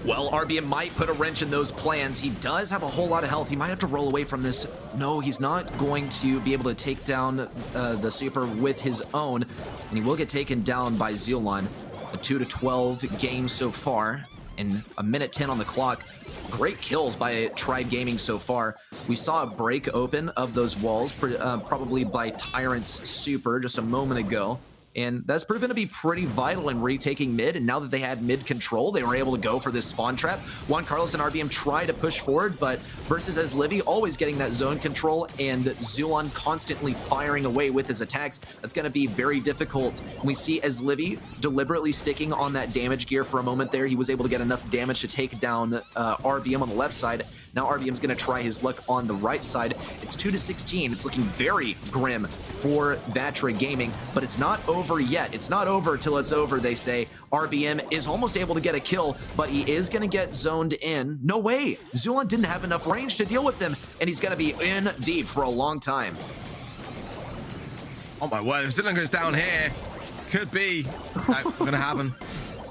Well, RBM might put a wrench in those plans. He does have a whole lot of health. He might have to roll away from this. No, he's not going to be able to take down the super with his own, and he will get taken down by Zulan. A 2-12 game so far, and a minute 10 on the clock. Great kills by Tribe Gaming so far. We saw a break open of those walls, probably by Tyrant's super just a moment ago. and that's proven to be pretty vital in retaking mid. And now that they had mid control, they were able to go for this spawn trap. Juan Carlos and RBM try to push forward, but versus as Livy always getting that zone control and Zulon constantly firing away with his attacks, that's going to be very difficult. We see as Livy deliberately sticking on that damage gear for a moment there. He was able to get enough damage to take down RBM on the left side. Now RBM's going to try his luck on the right side. It's 2-16. It's looking very grim for Vatra Gaming, but it's not over yet. It's not over till it's over, they say. RBM is almost able to get a kill, but he is going to get zoned in. No way! Zulon didn't have enough range to deal with him, and he's going to be in deep for a long time. Oh my word, if Zulon goes down here, could be going to happen.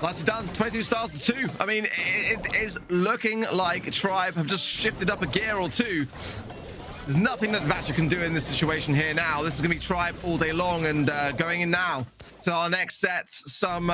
Nicely done, 22 stars to 2. I mean, it is looking like Tribe have just shifted up a gear or two. There's nothing that Vatra can do in this situation here now. This is going to be Tribe all day long, and going in now to our next set. Some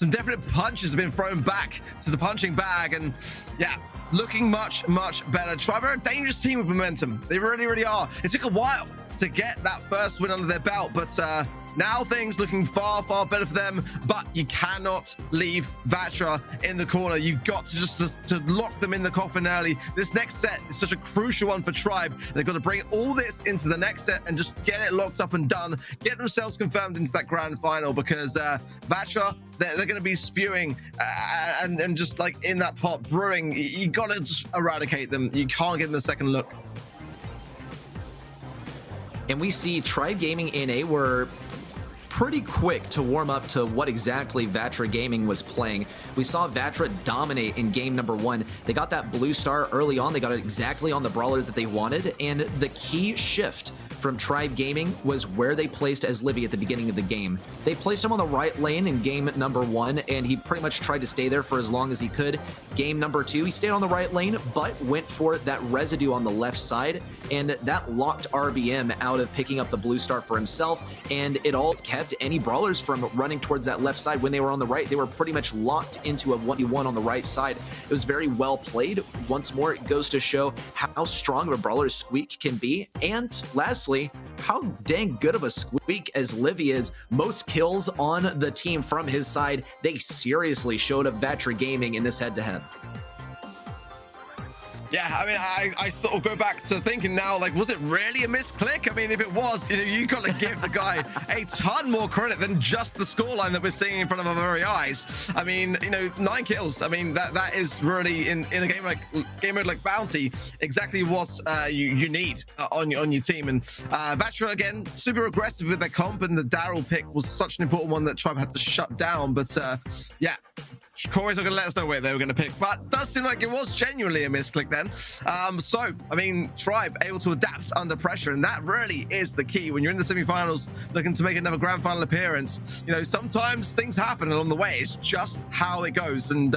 definite punches have been thrown back to the punching bag, and yeah, looking much better. Tribe are a dangerous team with momentum. They really are. It took a while to get that first win under their belt, but now things looking far better for them. But you cannot leave Vatra in the corner. You've got to just to lock them in the coffin early. This next set is such a crucial one for Tribe. They've got to bring all this into the next set and just get it locked up and done. Get themselves confirmed into that grand final, because Vatra, they're going to be spewing and just like in that pot brewing. You got to just eradicate them. You can't give them a second look. And we see Tribe Gaming NA were pretty quick to warm up to what exactly Vatra Gaming was playing. We saw Vatra dominate in game number 1. They got that blue star early on. They got it exactly on the brawler that they wanted. And the key shift from Tribe Gaming was where they placed as Livy at the beginning of the game. They placed him on the right lane in game number 1, and he pretty much tried to stay there for as long as he could. Game number 2, he stayed on the right lane, but went for that residue on the left side, and that locked RBM out of picking up the blue star for himself, and it all kept any brawlers from running towards that left side. When they were on the right, they were pretty much locked into a 1v1 on the right side. It was very well played. Once more, it goes to show how strong of a brawler Squeak can be, and lastly, how dang good of a Squeak as Livy is. Most kills on the team from his side. They seriously showed up Vatra Gaming in this head-to-head. Yeah, I mean, I sort of go back to thinking now, like, was it really a misclick? I mean, if it was, you know, you got to give the guy a ton more credit than just the scoreline that we're seeing in front of our very eyes. I mean, you know, 9 kills. I mean, that is really in a game mode like Bounty exactly what you need on your team. And Vatra again, super aggressive with their comp, and the Daryl pick was such an important one that Tribe had to shut down. But yeah. Corey's not going to let us know where they were going to pick, but it does seem like it was genuinely a misclick then. So, I mean, Tribe able to adapt under pressure, and that really is the key. When you're in the semifinals looking to make another grand final appearance, you know, sometimes things happen along the way. It's just how it goes. And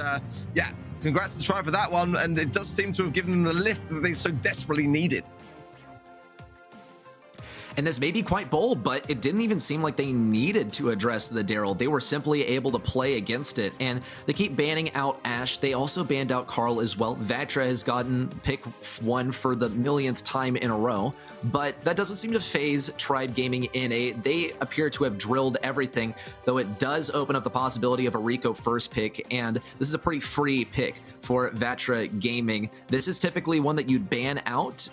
yeah, congrats to Tribe for that one. And it does seem to have given them the lift that they so desperately needed. And this may be quite bold, but it didn't even seem like they needed to address the Daryl. They were simply able to play against it. And they keep banning out Ashe. They also banned out Carl as well. Vatra has gotten pick 1 for the millionth time in a row, but that doesn't seem to phase Tribe Gaming NA. They appear to have drilled everything, though it does open up the possibility of a Rico first pick, and this is a pretty free pick for Vatra Gaming. This is typically one that you'd ban out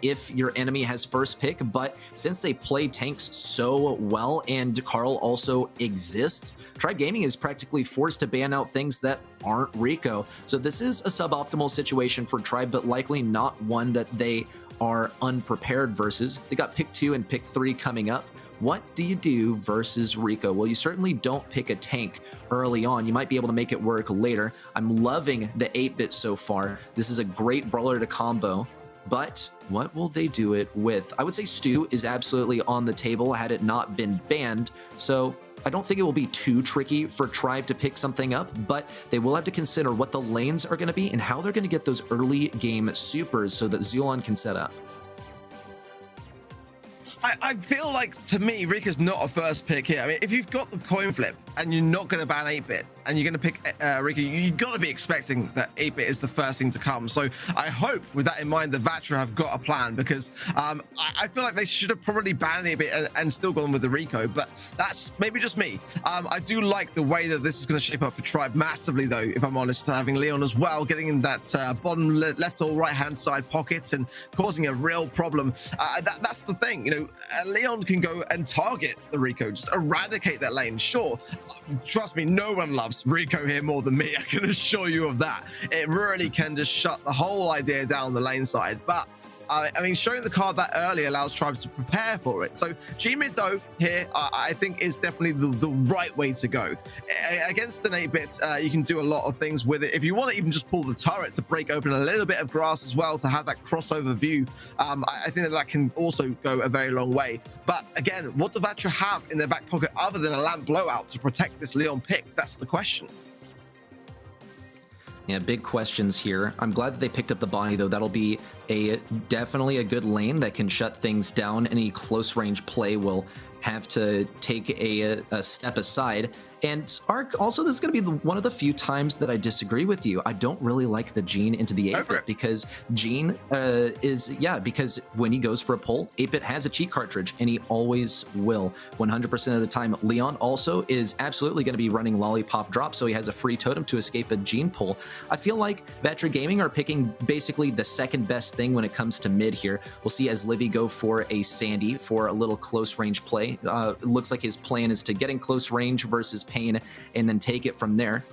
if your enemy has first pick, but since they play tanks so well and Carl also exists, Tribe Gaming is practically forced to ban out things that aren't Rico. So this is a suboptimal situation for Tribe, but likely not one that they are unprepared versus. They got pick 2 and pick 3 coming up. What do you do versus Rico? Well, you certainly don't pick a tank early on. You might be able to make it work later. I'm loving the 8-bit so far. This is a great brawler to combo, but what will they do it with? I would say Stu is absolutely on the table had it not been banned, so I don't think it will be too tricky for Tribe to pick something up, but they will have to consider what the lanes are going to be and how they're going to get those early game supers so that Zulon can set up. I feel like, to me, Rika's not a first pick here. I mean, if you've got the coin flip and you're not going to ban 8-bit, and you're going to pick Rico, you've got to be expecting that 8-bit is the first thing to come. So I hope with that in mind, the Vatra have got a plan, because I feel like they should have probably banned 8-bit and still gone with the Rico, but that's maybe just me. I do like the way that this is going to shape up for Tribe massively, though, if I'm honest, having Leon as well, getting in that bottom left or right-hand side pocket and causing a real problem. That's the thing, you know, Leon can go and target the Rico, just eradicate that lane. Sure, trust me, no one loves Rico here more than me, I can assure you of that. It really can just shut the whole idea down the lane side, but I mean, showing the card that early allows tribes to prepare for it. So G-mid, though, here, I think is definitely the right way to go. Against an 8-bit, you can do a lot of things with it. If you want to even just pull the turret to break open a little bit of grass as well, to have that crossover view, I think that can also go a very long way. But again, what do Vatra have in their back pocket other than a lamp blowout to protect this Leon pick? That's the question. Yeah, big questions here. I'm glad that they picked up the Bonnie, though. That'll be definitely a good lane that can shut things down. Any close range play will have to take a step aside. And Ark, also, this is going to be one of the few times that I disagree with you. I don't really like the Gene into the 8-bit, because Gene because when he goes for a pull, 8-bit has a cheat cartridge, and he always will, 100% of the time. Leon also is absolutely going to be running Lollipop Drop, so he has a free totem to escape a Gene pull. I feel like Vatra Gaming are picking basically the second best thing when it comes to mid here. We'll see as Livy go for a Sandy for a little close range play. It looks like his plan is to get in close range versus Pain and then take it from there.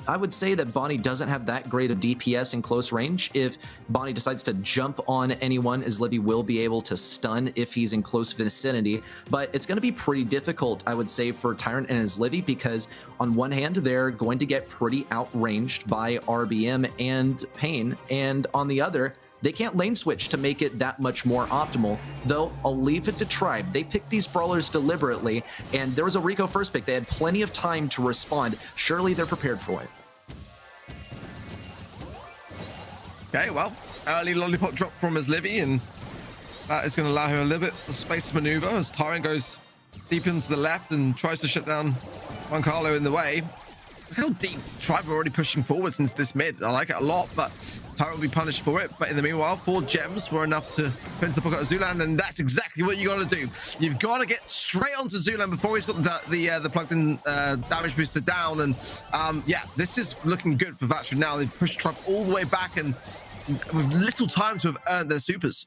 I would say that Bonnie doesn't have that great of DPS in close range. If Bonnie decides to jump on anyone, as Livy will be able to stun if he's in close vicinity, but it's going to be pretty difficult, I would say, for Tyrant and his Livy, because on one hand, they're going to get pretty outranged by RBM and Pain, and on the other, they can't lane switch to make it that much more optimal, though I'll leave it to Tribe. They picked these brawlers deliberately, and there was a Rico first pick. They had plenty of time to respond. Surely they're prepared for it. Okay, well, early Lollipop drop from his Livy, and that is going to allow him a little bit of space to maneuver as Tyrant goes deep into the left and tries to shut down Juan Carlo in the way. Look how deep Tribe are already pushing forwards into this mid. I like it a lot, but Tyrant will be punished for it. But in the meanwhile, 4 gems were enough to put into the pocket of Zulan, and that's exactly what you got to do. You've got to get straight onto Zulan before he's got the plugged-in damage booster down. And yeah, this is looking good for Vatra now. They've pushed Tribe all the way back, and with little time to have earned their supers.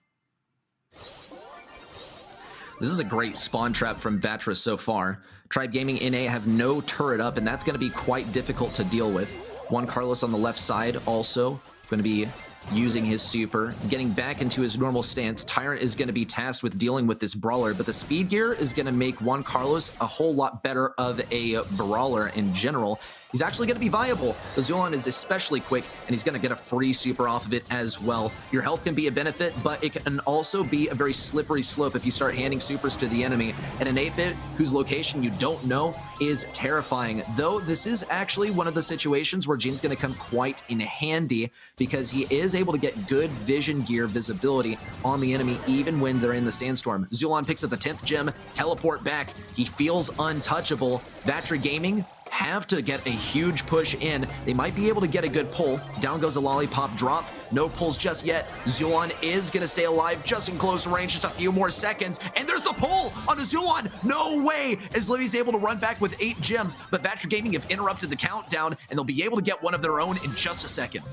This is a great spawn trap from Vatra so far. Tribe Gaming NA have no turret up, and that's going to be quite difficult to deal with. Juan Carlos on the left side also going to be using his super, getting back into his normal stance. Tyrant is going to be tasked with dealing with this brawler, but the speed gear is going to make Juan Carlos a whole lot better of a brawler in general. He's actually going to be viable. The Zulan is especially quick, and he's going to get a free super off of it as well. Your health can be a benefit, but it can also be a very slippery slope if you start handing supers to the enemy. And an 8-bit whose location you don't know is terrifying. Though this is actually one of the situations where Gene's going to come quite in handy, because he is able to get good vision gear visibility on the enemy even when they're in the sandstorm. Zulan picks up the 10th gem, teleport back. He feels untouchable. Vatra Gaming have to get a huge push in. They might be able to get a good pull. Down goes a Lollipop Drop. No pulls just yet. Zulan is going to stay alive just in close range, just a few more seconds. And there's the pull on the Zulan. No way! As Livy's able to run back with 8 gems, but Vatra Gaming have interrupted the countdown, and they'll be able to get one of their own in just a second.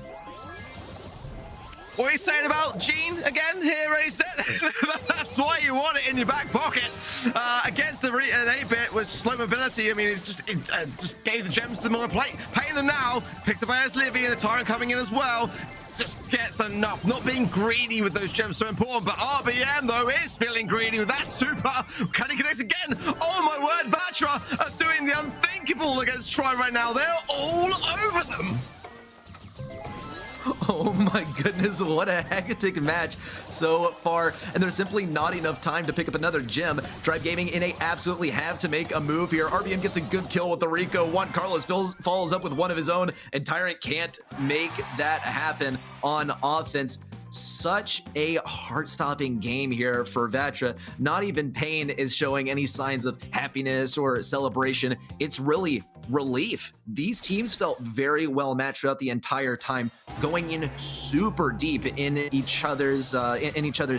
What are you saying about Gene again here, ready set? That's why you want it in your back pocket. Against the an 8-bit with slow mobility, I mean, it just gave the gems to them on a plate. Paying them now, picked up by Livy and a Tyrant coming in as well. Just gets enough. Not being greedy with those gems so important, but RBM, though, is feeling greedy with that super. Can he connect again? Oh, my word, Vatra are doing the unthinkable against Tribe right now. They're all over them. Oh my goodness, what a hectic match so far, and there's simply not enough time to pick up another gem. Tribe Gaming NA absolutely have to make a move here. RBM gets a good kill with the Rico. Juan Carlos follows up with one of his own, and Tyrant can't make that happen on offense. Such a heart-stopping game here for Vatra. Not even Pain is showing any signs of happiness or celebration. It's really relief. These teams felt very well matched throughout the entire time, going in super deep in each other's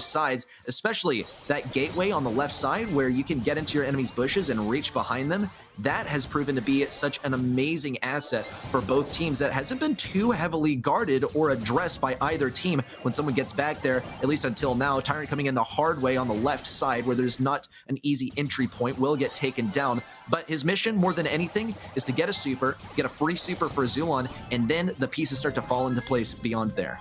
sides, especially that gateway on the left side where you can get into your enemy's bushes and reach behind them. That has proven to be such an amazing asset for both teams that hasn't been too heavily guarded or addressed by either team when someone gets back there, at least until now. Tyrant coming in the hard way on the left side where there's not an easy entry point, will get taken down. But his mission, more than anything, is to get a super, get a free super for Zulon, and then the pieces start to fall into place beyond there.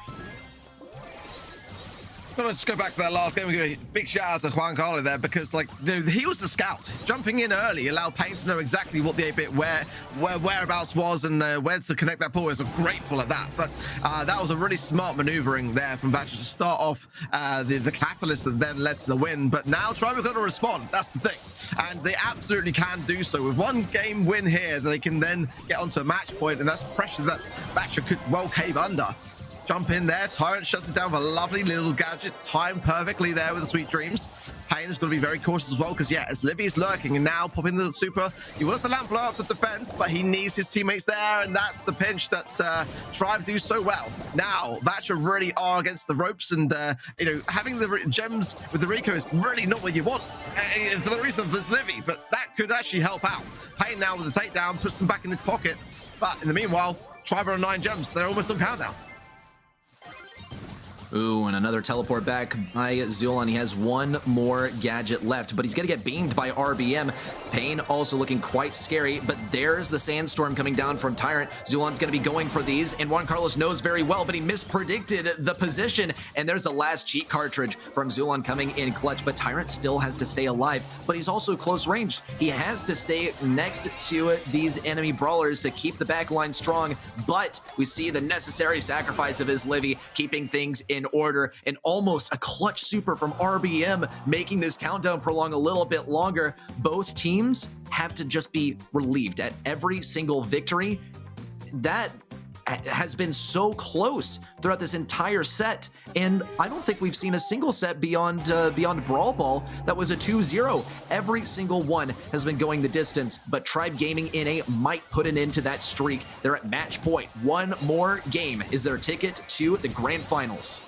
Let's go back to that last game. We give a big shout out to Juan Carlo there because, like, dude, he was the scout. Jumping in early allowed Pain to know exactly what the 8-bit whereabouts was and where to connect that pull. It was a great pull at that. But that was a really smart maneuvering there from Vatra to start off the catalyst that then led to the win. But now Tribe are going to respond. That's the thing. And they absolutely can do so. With one game win here, they can then get onto a match point, and that's pressure that Vatra could well cave under. Jump in there. Tyrant shuts it down with a lovely little gadget, timed perfectly there with the Sweet Dreams. Pain is going to be very cautious as well because, yeah, as Livy is lurking and now popping the super, he will have the lamp blow up the defense, but he needs his teammates there, and that's the pinch that Tribe do so well. Now, Vatra really are against the ropes, and, you know, having the gems with the Rico is really not what you want for the reason of this Livy, but that could actually help out. Pain now with the takedown, puts them back in his pocket, but in the meanwhile, Tribe are on 9 gems. They're almost on countdown. Ooh, and another teleport back by Zulon. He has one more gadget left, but he's going to get beamed by RBM. Pain also looking quite scary, but there's the Sandstorm coming down from Tyrant. Zulon's going to be going for these, and Juan Carlos knows very well, but he mispredicted the position, and there's the last cheat cartridge from Zulon coming in clutch, but Tyrant still has to stay alive, but he's also close range. He has to stay next to these enemy brawlers to keep the back line strong, but we see the necessary sacrifice of his Livy, keeping things in order, and almost a clutch super from RBM, making this countdown prolong a little bit longer. Both teams have to just be relieved at every single victory. That has been so close throughout this entire set, and I don't think we've seen a single set beyond Brawl Ball that was a 2-0. Every single one has been going the distance, but Tribe Gaming NA might put an end to that streak. They're at match point. One more game is their ticket to the grand finals.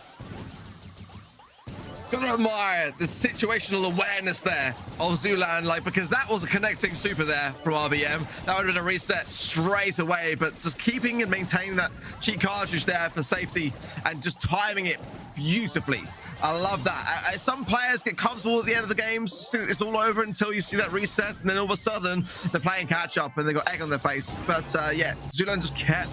Gotta admire the situational awareness there of Zulan, like, because that was a connecting super there from RBM. That would have been a reset straight away, but just keeping and maintaining that cheat cartridge there for safety and just timing it beautifully. I love that. Some players get comfortable at the end of the game, it's all over until you see that reset, and then all of a sudden they're playing catch up and they got egg on their face. But yeah, Zulan just kept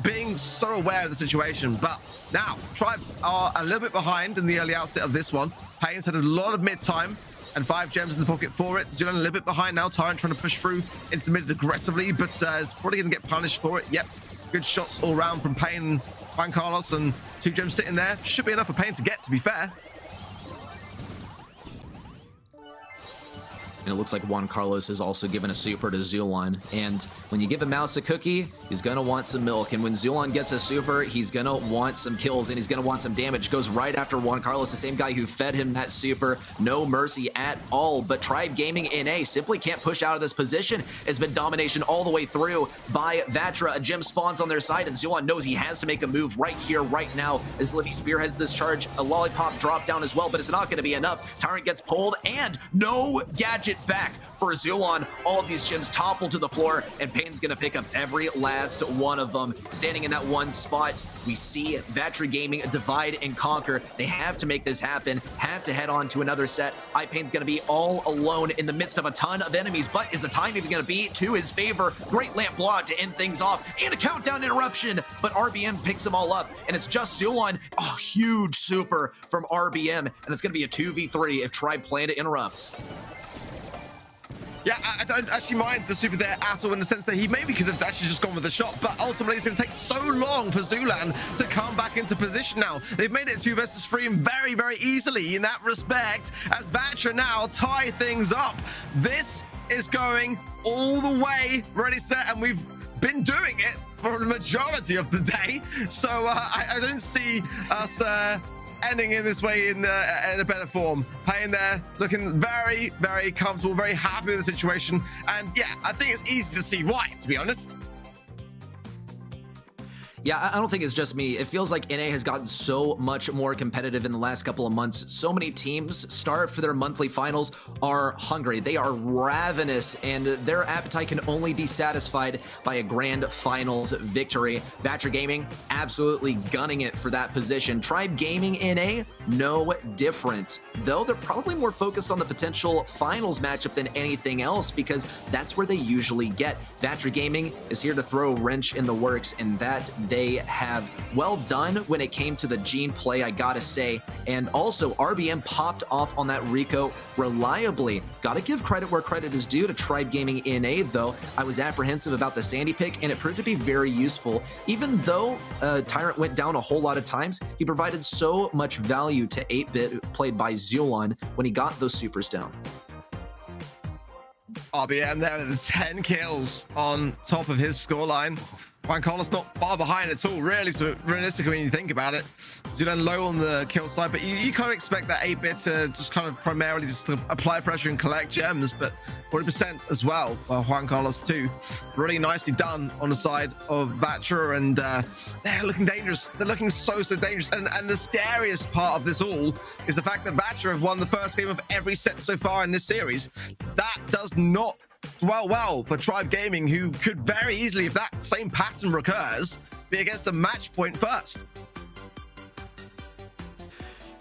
being so aware of the situation. But now Tribe are a little bit behind in the early outset of this one. Pain's had a lot of mid time and 5 gems in the pocket for it. Zulan a little bit behind now. Tyrant trying to push through into the mid aggressively, but is probably going to get punished for it. Yep, good shots all round from Pain and Juan Carlos, and 2 gems sitting there. Should be enough for Pain to get, to be fair. And it looks like Juan Carlos has also given a super to Zulon. And when you give a mouse a cookie, he's going to want some milk. And when Zulon gets a super, he's going to want some kills and he's going to want some damage. Goes right after Juan Carlos, the same guy who fed him that super. No mercy at all. But Tribe Gaming NA simply can't push out of this position. It's been domination all the way through by Vatra. A gem spawns on their side, and Zulon knows he has to make a move right here, right now, as Livy spearheads this charge. A lollipop drop down as well, but it's not going to be enough. Tyrant gets pulled, and no gadget back for Zulon. All of these gems topple to the floor, and Pain's gonna pick up every last one of them. Standing in that one spot, we see Vatra Gaming divide and conquer. They have to make this happen, have to head on to another set. iPain's gonna be all alone in the midst of a ton of enemies, but is the time even gonna be to his favor? Great lamp blowout to end things off, and a countdown interruption, but RBM picks them all up, and it's just Zulon. Oh, huge super from RBM, and it's gonna be a 2v3 if Tribe plan to interrupt. Yeah, I don't actually mind the super there at all, in the sense that he maybe could have actually just gone with the shot, but ultimately it's going to take so long for Zulan to come back into position now. They've made it 2 versus 3 very, very easily in that respect, as Vatra now tie things up. This is going all the way, ready, set, and we've been doing it for the majority of the day, so I don't see us ending in this way in a better form. Pain there, looking very, very comfortable, very happy with the situation. And yeah, I think it's easy to see why, to be honest. Yeah, I don't think it's just me. It feels like NA has gotten so much more competitive in the last couple of months. So many teams start for their monthly finals are hungry. They are ravenous, and their appetite can only be satisfied by a grand finals victory. Vatra Gaming absolutely gunning it for that position. Tribe Gaming NA, no different. Though they're probably more focused on the potential finals matchup than anything else, because that's where they usually get. Vatra Gaming is here to throw a wrench in the works, and that they have. Well done when it came to the Gene play, I gotta say. And also, RBM popped off on that Rico reliably. Gotta give credit where credit is due to Tribe Gaming NA, though. I was apprehensive about the Sandy pick, and it proved to be very useful. Even though Tyrant went down a whole lot of times, he provided so much value to 8-Bit, played by Zulon, when he got those supers down. RBM there with 10 kills on top of his scoreline. Juan Carlos not far behind at all, really, so realistically when you think about it. Zulon low on the kill side, but you kind of expect that 8-Bit to just kind of primarily just to apply pressure and collect gems, but 40% as well by Juan Carlos too. Really nicely done on the side of Vatra, and they're looking dangerous. They're looking so dangerous, and the scariest part of this all is the fact that Vatra have won the first game of every set so far in this series. That does not well for Tribe Gaming, who could very easily, if that same pattern recurs, be against the match point first.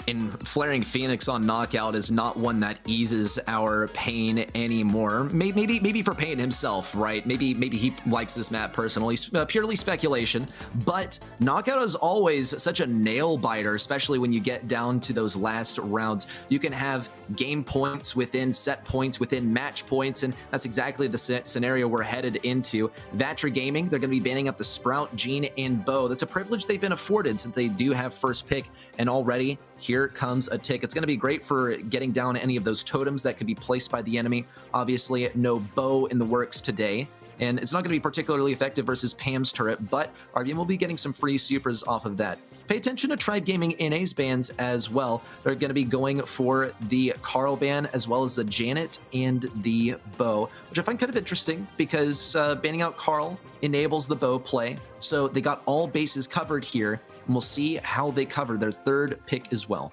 And flaring Phoenix on knockout is not one that eases our Pain anymore. Maybe for Pain himself, right? Maybe he likes this map personally. Purely speculation. But knockout is always such a nail biter, especially when you get down to those last rounds. You can have game points within set points, within match points, and that's exactly the scenario we're headed into. Vatra Gaming, they're going to be banning up the Sprout, Gene, and Bow. That's a privilege they've been afforded since they do have first pick, and already here comes a tick. It's going to be great for getting down any of those totems that could be placed by the enemy. Obviously, no Bow in the works today, and it's not going to be particularly effective versus Pam's turret, but RBM will be getting some free supers off of that. Pay attention to Tribe Gaming NA's bans as well. They're going to be going for the Carl ban as well as the Janet and the Bow, which I find kind of interesting because banning out Carl enables the Bow play. So they got all bases covered here, and we'll see how they cover their third pick as well.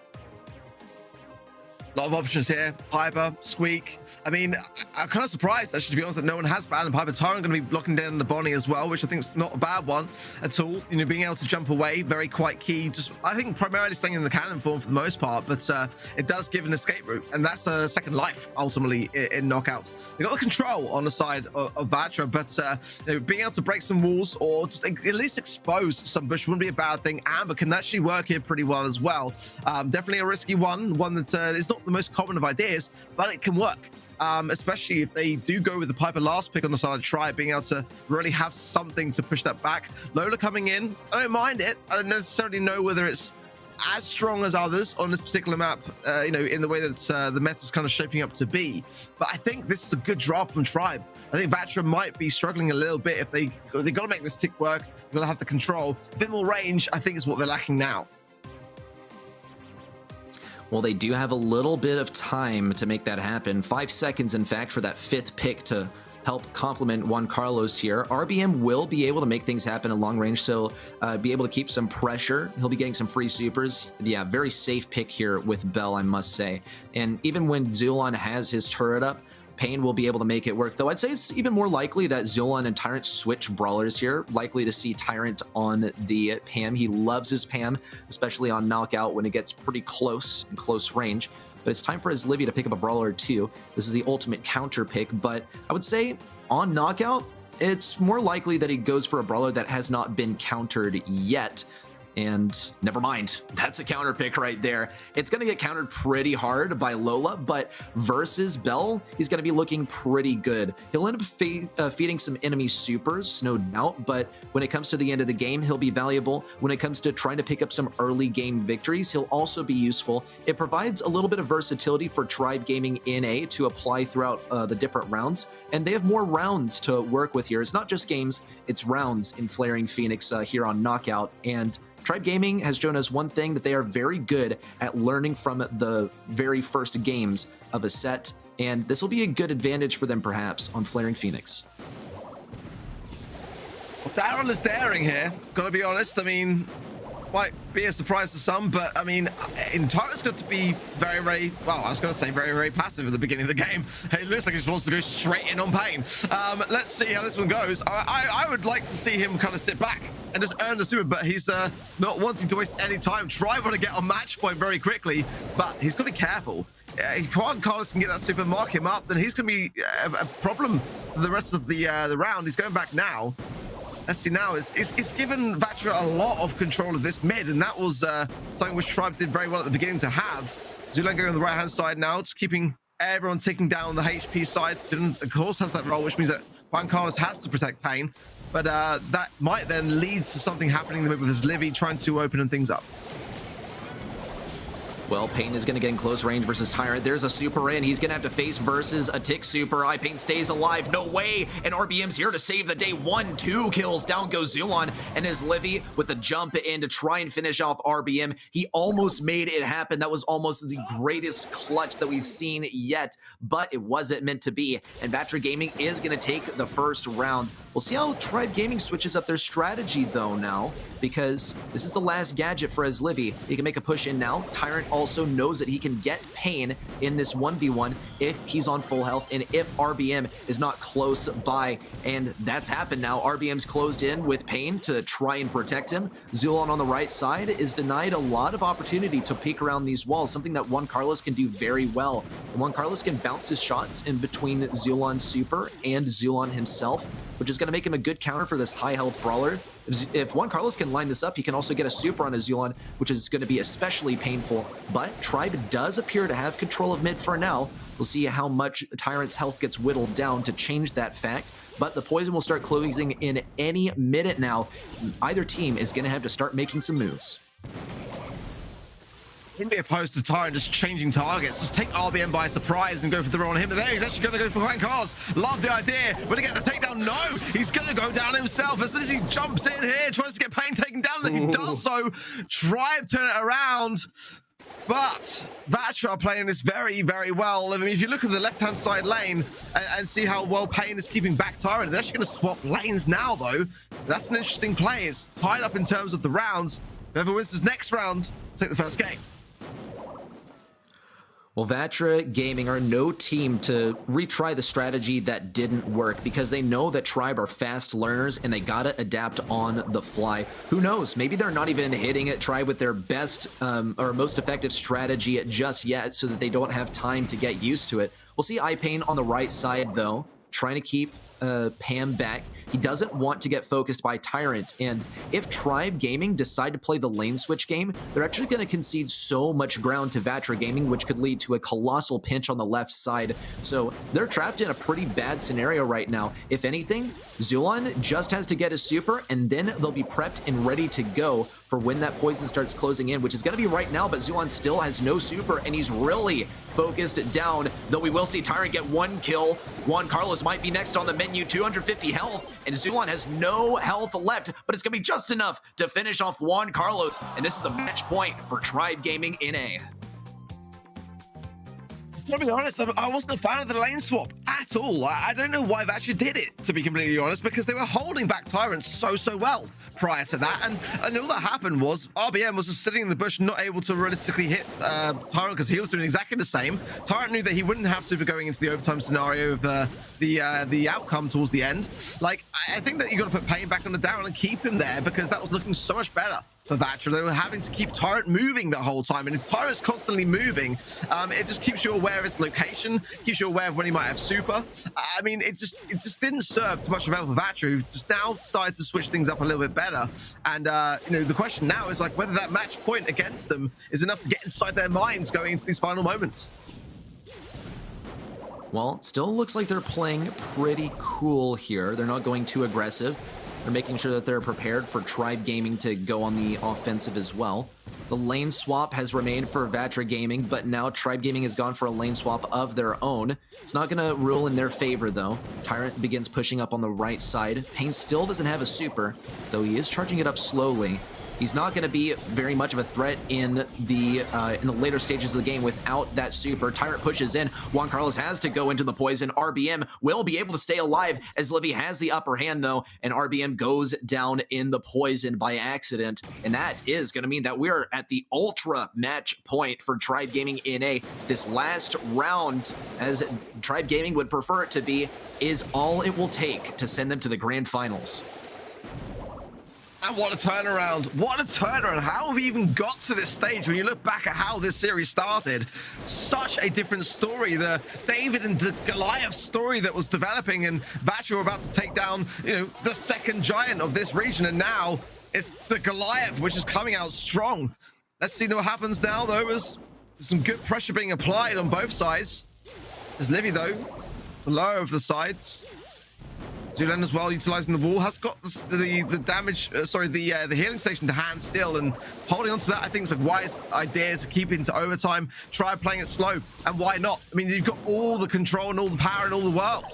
A lot of options here. Piper, Squeak. I mean, I'm kind of surprised, actually, to be honest, that no one has banned Piper. Tyrant going to be blocking down the Bonnie as well, which I think is not a bad one at all. You know, being able to jump away, very quite key. Just, I think, primarily staying in the cannon form for the most part, but it does give an escape route, and that's a second life, ultimately, in knockouts. They got the control on the side of Vatra, but you know, being able to break some walls or just at least expose some bush wouldn't be a bad thing. Amber can actually work here pretty well as well. Definitely a risky one that is not the most common of ideas, but it can work. Especially if they do go with the Piper last pick on the side of Tribe, being able to really have something to push that back. Lola coming in, I don't mind it. I don't necessarily know whether it's as strong as others on this particular map, you know, in the way that the meta's kind of shaping up to be. But I think this is a good draft from Tribe. I think Vatra might be struggling a little bit if they got to make this tick work. They've got to have the control. A bit more range, I think, is what they're lacking now. Well, they do have a little bit of time to make that happen. 5 seconds, in fact, for that fifth pick to help complement Juan Carlos here. RBM will be able to make things happen at long range, so be able to keep some pressure. He'll be getting some free supers. Yeah, very safe pick here with Bell, I must say. And even when Zulon has his turret up, Pain will be able to make it work, though I'd say it's even more likely that Zulon and Tyrant switch brawlers here. Likely to see Tyrant on the Pam. He loves his Pam, especially on knockout when it gets pretty close in close range. But it's time for his Livy to pick up a brawler too. This is the ultimate counter pick, but I would say on knockout, it's more likely that he goes for a brawler that has not been countered yet. And never mind, that's a counter pick right there. It's going to get countered pretty hard by Lola, but versus Bell, he's going to be looking pretty good. He'll end up feeding some enemy supers, no doubt, but when it comes to the end of the game, he'll be valuable. When it comes to trying to pick up some early game victories, he'll also be useful. It provides a little bit of versatility for Tribe Gaming NA to apply throughout the different rounds, and they have more rounds to work with here. It's not just games, it's rounds in Flaring Phoenix here on Knockout, and Tribe Gaming has shown us one thing, that they are very good at learning from the very first games of a set, and this will be a good advantage for them perhaps on Flaring Phoenix. Well, Daryl is daring here, gotta be honest. I mean, might be a surprise to some, but I mean, Tyrant's got to be very, very, well, I was going to say very, very passive at the beginning of the game. It looks like he just wants to go straight in on Pain. Let's see how this one goes. I would like to see him kind of sit back and just earn the super, but he's not wanting to waste any time. Try want to get on match point very quickly, but he's got to be careful. If Juan Carlos can get that super, mark him up, then he's going to be a problem for the rest of the round. He's going back now. Let's see now, it's given Vatra a lot of control of this mid, and that was something which Tribe did very well at the beginning to have. Zulan going on the right-hand side now, just keeping everyone ticking down on the HP side. Zulan, of course, has that role, which means that Juan Carlos has to protect Pain, but that might then lead to something happening in the mid with his Livy trying to open things up. Well, Pain is going to get in close range versus Tyrant. There's a super in. He's going to have to face versus a tick super. Pain stays alive. No way. And RBM's here to save the day. 1-2 kills. Down goes Zulon and his Livy with a jump in to try and finish off RBM. He almost made it happen. That was almost the greatest clutch that we've seen yet, but it wasn't meant to be. And Vatra Gaming is going to take the first round. We'll see how Tribe Gaming switches up their strategy though now, because this is the last gadget for his Livy. He can make a push in now. Tyrant also knows that he can get Pain in this 1v1 if he's on full health and if RBM is not close by. And that's happened now. RBM's closed in with Pain to try and protect him. Zulon on the right side is denied a lot of opportunity to peek around these walls, something that Juan Carlos can do very well. And Juan Carlos can bounce his shots in between Zulon's super and Zulon himself, which is going to make him a good counter for this high health brawler. If Juan Carlos can line this up, he can also get a super on his Zulon, which is going to be especially painful. But Tribe does appear to have control of mid for now. We'll see how much Tyrant's health gets whittled down to change that fact. But the poison will start closing in any minute now. Either team is going to have to start making some moves. Wouldn't be opposed to Tyrant just changing targets. Just take RBM by surprise and go for the roll on him. But there he's actually going to go for Juan Carlos. Love the idea. Will he get the takedown? No! He's going to go down himself as soon as he jumps in here, tries to get Pain taken down, and he does so. Tribe turn it around. But Vatra are playing this very, very well. I mean, if you look at the left-hand side lane and see how well Pain is keeping back Tyrant, they're actually going to swap lanes now, though. That's an interesting play. It's tied up in terms of the rounds. Whoever wins this next round will take the first game. Well, Vatra Gaming are no team to retry the strategy that didn't work, because they know that Tribe are fast learners and they gotta adapt on the fly. Who knows? Maybe they're not even hitting it Tribe with their best or most effective strategy just yet, so that they don't have time to get used to it. We'll see iPain on the right side though, trying to keep Pam back. He doesn't want to get focused by Tyrant, and if Tribe Gaming decide to play the lane switch game, they're actually going to concede so much ground to Vatra Gaming, which could lead to a colossal pinch on the left side. So they're trapped in a pretty bad scenario right now. If anything, Zulon just has to get his super, and then they'll be prepped and ready to go for when that poison starts closing in, which is going to be right now, but Zulon still has no super, and he's really focused down, though we will see Tyrant get one kill. Juan Carlos might be next on the menu, 250 health, and Zulon has no health left, but it's going to be just enough to finish off Juan Carlos, and this is a match point for Tribe Gaming NA. To be honest, I wasn't a fan of the lane swap at all. I don't know why Vatra did it, to be completely honest, because they were holding back Tyrant so well prior to that. And all that happened was RBM was just sitting in the bush, not able to realistically hit Tyrant, because he was doing exactly the same. Tyrant knew that he wouldn't have super going into the overtime scenario of the outcome towards the end. Like, I think that you got to put Pain back on the down and keep him there, because that was looking so much better for Vatra. They were having to keep Tyrant moving the whole time, and if Tyrant's constantly moving, it just keeps you aware of its location, keeps you aware of when he might have super. I mean, it just didn't serve too much of for Vatra, who just now started to switch things up a little bit better. And you know, the question now is like whether that match point against them is enough to get inside their minds going into these final moments. Well, it still looks like they're playing pretty cool here. They're not going too aggressive. They're making sure that they're prepared for Tribe Gaming to go on the offensive as well. The lane swap has remained for Vatra Gaming, but now Tribe Gaming has gone for a lane swap of their own. It's not going to rule in their favor, though. Tyrant begins pushing up on the right side. Pain still doesn't have a super, though he is charging it up slowly. he's not going to be very much of a threat in the later stages of the game without that super. Tyrant pushes in. Juan Carlos has to go into the poison. RBM will be able to stay alive as Livy has the upper hand though, and RBM goes down in the poison by accident. And that is going to mean that we're at the ultra match point for Tribe Gaming NA. This last round, as Tribe Gaming would prefer it to be, is all it will take to send them to the grand finals. And what a turnaround. What a turnaround. How have we even got to this stage? When you look back at how this series started, such a different story. The David and Goliath story that was developing, and Vatra were about to take down, the second giant of this region. And now it's the Goliath, which is coming out strong. Let's see what happens now, though, as some good pressure being applied on both sides. There's Livy, though, the lower of the sides. Zulen as well, utilizing the wall, has got the damage, the healing station to hand still, and holding on to that, I think it's a wise idea to keep it into overtime, try playing it slow, and why not? I mean, you've got all the control and all the power in all the world.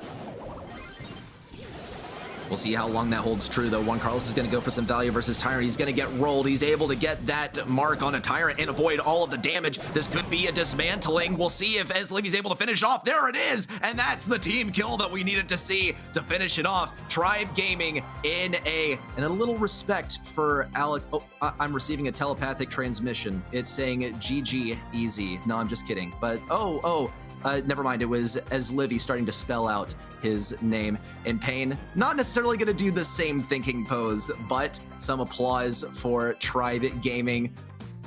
We'll see how long that holds true, though. Juan Carlos is going to go for some value versus Tyrant. He's going to get rolled. He's able to get that mark on a Tyrant and avoid all of the damage. This could be a dismantling. We'll see if Livy's able to finish off. There it is, and that's the team kill that we needed to see to finish it off. Tribe Gaming NA, and a little respect for Alec. Oh, I'm receiving a telepathic transmission. It's saying GG easy. No, I'm just kidding. But never mind. It was as Livy starting to spell out his name in pain. Not necessarily going to do the same thinking pose, but some applause for Tribe Gaming.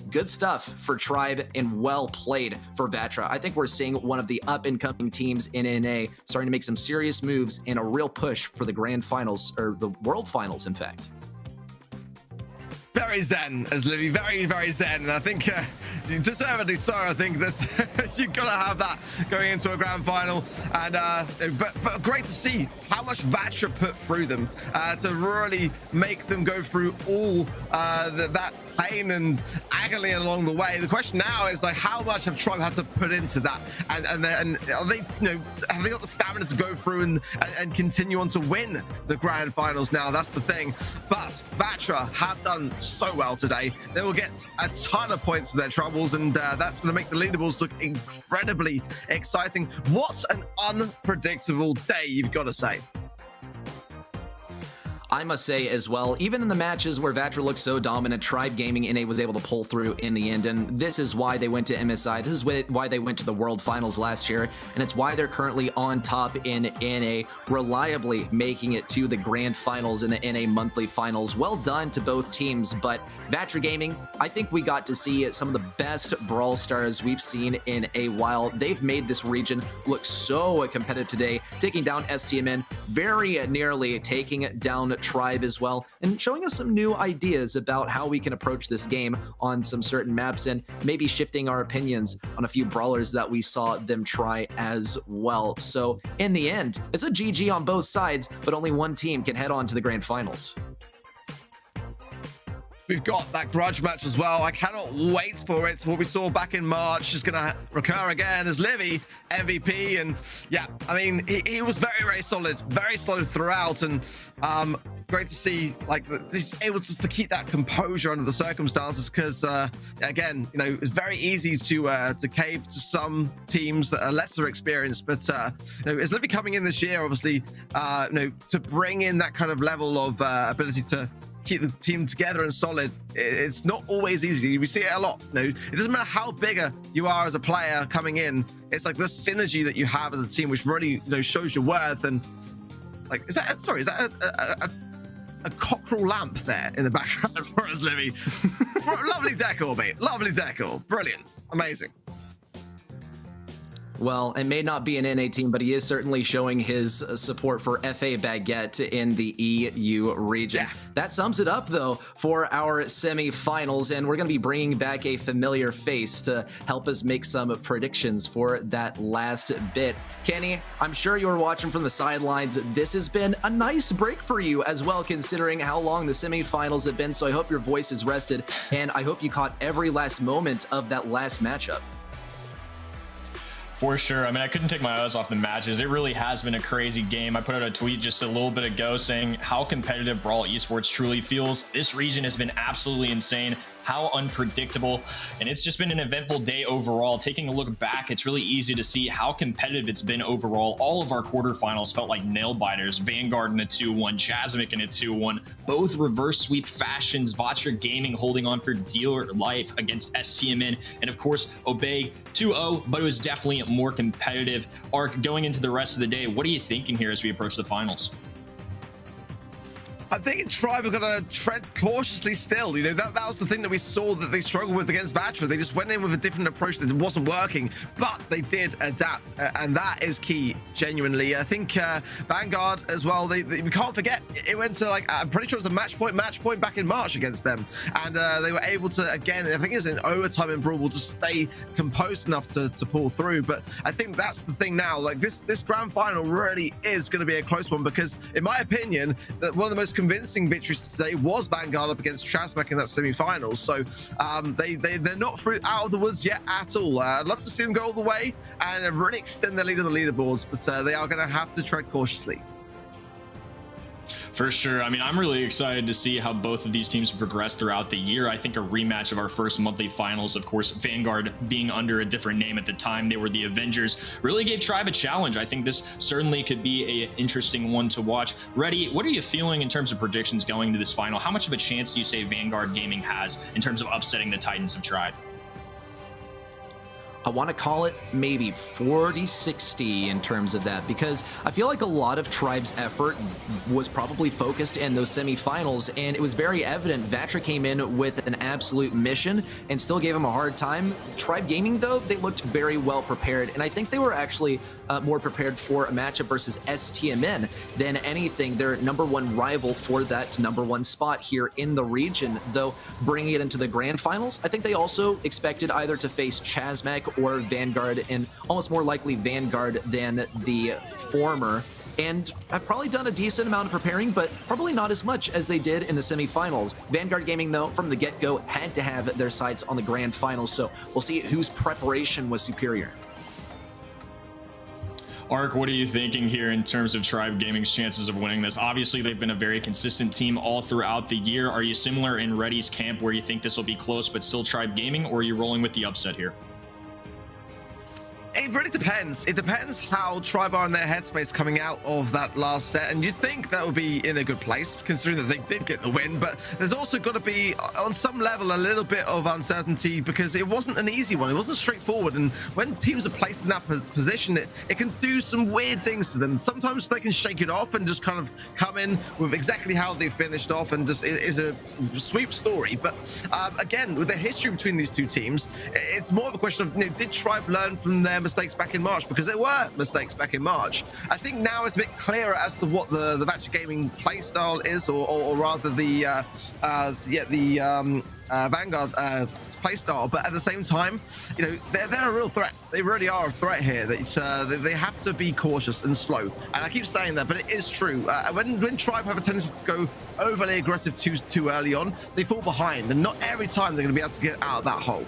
Good stuff for Tribe and well played for Vatra. I think we're seeing one of the up-and-coming teams in NA starting to make some serious moves and a real push for the grand finals, or the world finals, in fact. Very zen as Livy, very, very zen. And I think deservedly so. I think that's you've got to have that going into a grand final. And but great to see how much Vatra put through them to really make them go through all that pain and agony along the way. The question now is, like, how much have Tribe had to put into that? And are they, have they got the stamina to go through and continue on to win the grand finals now? That's the thing. But Vatra have done so well today. They will get a ton of points for their troubles, and that's going to make the leaderboards look incredibly exciting. What an unpredictable day, you've got to say. I must say as well, even in the matches where Vatra looked so dominant, Tribe Gaming NA was able to pull through in the end, and this is why they went to MSI. This is why they went to the World Finals last year, and it's why they're currently on top in NA, reliably making it to the Grand Finals and the NA Monthly Finals. Well done to both teams, but Vatra Gaming, I think we got to see some of the best Brawl stars we've seen in a while. They've made this region look so competitive today, taking down STMN, very nearly taking down Tribe as well, and showing us some new ideas about how we can approach this game on some certain maps, and maybe shifting our opinions on a few brawlers that we saw them try as well. So in the end, it's a GG on both sides, but only one team can head on to the grand finals. We've got that grudge match as well. I cannot wait for it. What we saw back in March is going to recur again as Livy MVP. And yeah, I mean, he was very, very solid throughout. And great to see, like, he's able to keep that composure under the circumstances, because again, it's very easy to cave to some teams that are lesser experienced. But as Livy coming in this year, obviously, to bring in that kind of level of ability to keep the team together and solid, it's not always easy. We see it a lot. It doesn't matter how bigger you are as a player coming in, it's like the synergy that you have as a team which really shows your worth. And like, is that a cockerel lamp there in the background for us, Livy? Lovely decor, mate. Lovely decor. Brilliant. Amazing. Well, it may not be an NA team, but he is certainly showing his support for FA Baguette in the EU region. Yeah. That sums it up, though, for our semifinals, and we're going to be bringing back a familiar face to help us make some predictions for that last bit. Kenny, I'm sure you were watching from the sidelines. This has been a nice break for you as well, considering how long the semifinals have been, so I hope your voice is rested, and I hope you caught every last moment of that last matchup. For sure. I mean, I couldn't take my eyes off the matches. It really has been a crazy game. I put out a tweet just a little bit ago saying how competitive Brawl Esports truly feels. This region has been absolutely insane. How unpredictable. And it's just been an eventful day overall. Taking a look back, it's really easy to see how competitive it's been overall. All of our quarterfinals felt like nail biters. Vanguard in a 2-1, Chasmac in a 2-1, both reverse sweep fashions. Vatra Gaming holding on for dealer life against STMN, and of course Obey 2-0, but it was definitely more competitive. Ark, going into the rest of the day, what are you thinking here as we approach the finals? I think Tribe are going to tread cautiously still. You know, that was the thing that we saw that they struggled with against Vatra. They just went in with a different approach that wasn't working, but they did adapt, and that is key, genuinely. I think Vanguard as well, we can't forget, it went to, like, I'm pretty sure it was a match point back in March against them, and they were able to, again, I think it was in overtime in Brawl, to stay composed enough to pull through. But I think that's the thing now. Like, this grand final really is going to be a close one, because in my opinion, that one of the most convincing victories today was Vanguard up against Chasmac in that semi-finals. So they're not out of the woods yet at all. I'd love to see them go all the way and really extend their lead on the leaderboards, but they are going to have to tread cautiously. For sure. I mean, I'm really excited to see how both of these teams progress throughout the year. I think a rematch of our first monthly finals, of course, Vanguard being under a different name at the time, they were the Avengers, really gave Tribe a challenge. I think this certainly could be an interesting one to watch. Reddy, what are you feeling in terms of predictions going into this final? How much of a chance do you say Vanguard Gaming has in terms of upsetting the Titans of Tribe? I want to call it maybe 40-60 in terms of that, because I feel like a lot of Tribe's effort was probably focused in those semifinals, and it was very evident Vatra came in with an absolute mission and still gave him a hard time. Tribe Gaming, though, they looked very well prepared, and I think they were actually more prepared for a matchup versus STMN than anything. Their #1 rival for that #1 spot here in the region, though bringing it into the grand finals, I think they also expected either to face Chasmac or Vanguard, and almost more likely Vanguard than the former. And I've probably done a decent amount of preparing, but probably not as much as they did in the semifinals. Vanguard Gaming, though, from the get-go had to have their sights on the grand finals, so we'll see whose preparation was superior. Ark, what are you thinking here in terms of Tribe Gaming's chances of winning this? Obviously, they've been a very consistent team all throughout the year. Are you similar in Reddy's camp where you think this will be close but still Tribe Gaming, or are you rolling with the upset here? It really depends. It depends how Tribe are in their headspace coming out of that last set, and you'd think that would be in a good place considering that they did get the win, but there's also got to be on some level a little bit of uncertainty because it wasn't an easy one. It wasn't straightforward, and when teams are placed in that position, it can do some weird things to them. Sometimes they can shake it off and just kind of come in with exactly how they finished off, and just it is a sweep story. But again, with the history between these two teams, it's more of a question of, you know, did Tribe learn from their mistakes back in March, because there were mistakes back in March. I think now it's a bit clearer as to what the Vatra Gaming play style is, or rather the Vanguard play style. But at the same time, you know, they're a real threat. They really are a threat here. They have to be cautious and slow. And I keep saying that, but it is true. When Tribe have a tendency to go overly aggressive too early on, they fall behind, and not every time they're going to be able to get out of that hole.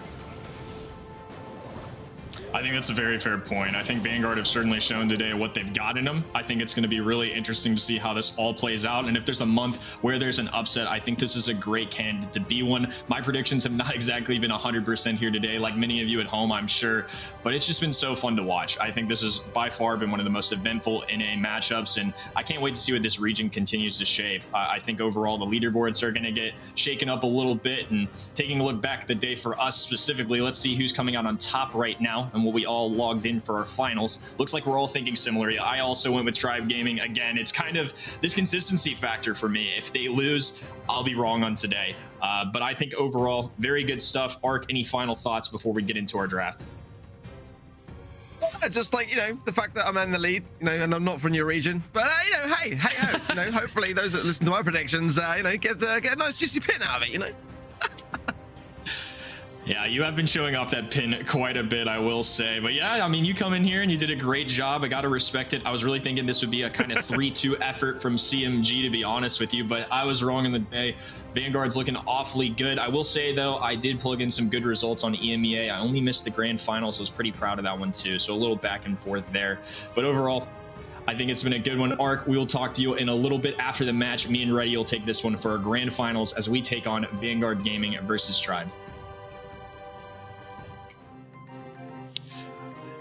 I think that's a very fair point. I think Vanguard have certainly shown today what they've got in them. I think it's going to be really interesting to see how this all plays out. And if there's a month where there's an upset, I think this is a great candidate to be one. My predictions have not exactly been 100% here today, like many of you at home, I'm sure. But it's just been so fun to watch. I think this has by far been one of the most eventful NA matchups, and I can't wait to see what this region continues to shape. I think overall the leaderboards are going to get shaken up a little bit. And taking a look back at the day for us specifically, let's see who's coming out on top right now and what we all logged in for our finals. Looks like we're all thinking similarly. I also went with Tribe Gaming. Again, it's kind of this consistency factor for me. If they lose, I'll be wrong on today. But I think overall, very good stuff. Ark, any final thoughts before we get into our draft? Just like, you know, the fact that I'm in the lead, you know, and I'm not from your region, but you know, hey ho, you know, hopefully those that listen to my predictions, you know, get a nice juicy pin out of it, you know. Yeah, you have been showing off that pin quite a bit, I will say. But yeah, I mean, you come in here and you did a great job. I got to respect it. I was really thinking this would be a kind of 3-2 effort from CMG, to be honest with you, but I was wrong in the day. Vanguard's looking awfully good. I will say, though, I did plug in some good results on EMEA. I only missed the grand finals. I was pretty proud of that one, too. So a little back and forth there. But overall, I think it's been a good one. Ark, we will talk to you in a little bit after the match. Me and Reddy will take this one for our grand finals as we take on Vanguard Gaming versus Tribe.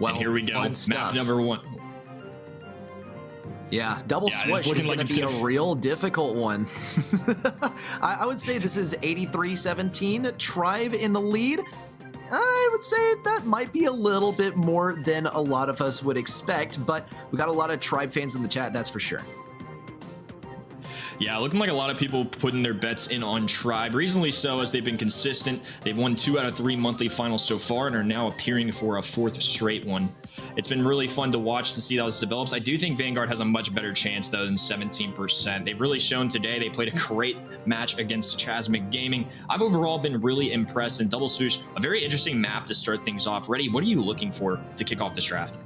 Well, and here we go. Map number 1. Yeah, double swoosh is going to be a real difficult one. I would say this is 83-17, Tribe in the lead. I would say that might be a little bit more than a lot of us would expect, but we got a lot of Tribe fans in the chat, that's for sure. Yeah, looking like a lot of people putting their bets in on Tribe. Reasonably so, as they've been consistent. They've won 2 out of 3 monthly finals so far and are now appearing for a 4th straight one. It's been really fun to watch to see how this develops. I do think Vanguard has a much better chance, though, than 17%. They've really shown today. They played a great match against Chasmac Gaming. I've overall been really impressed, and Double Swoosh, a very interesting map to start things off. Reddy, what are you looking for to kick off this draft?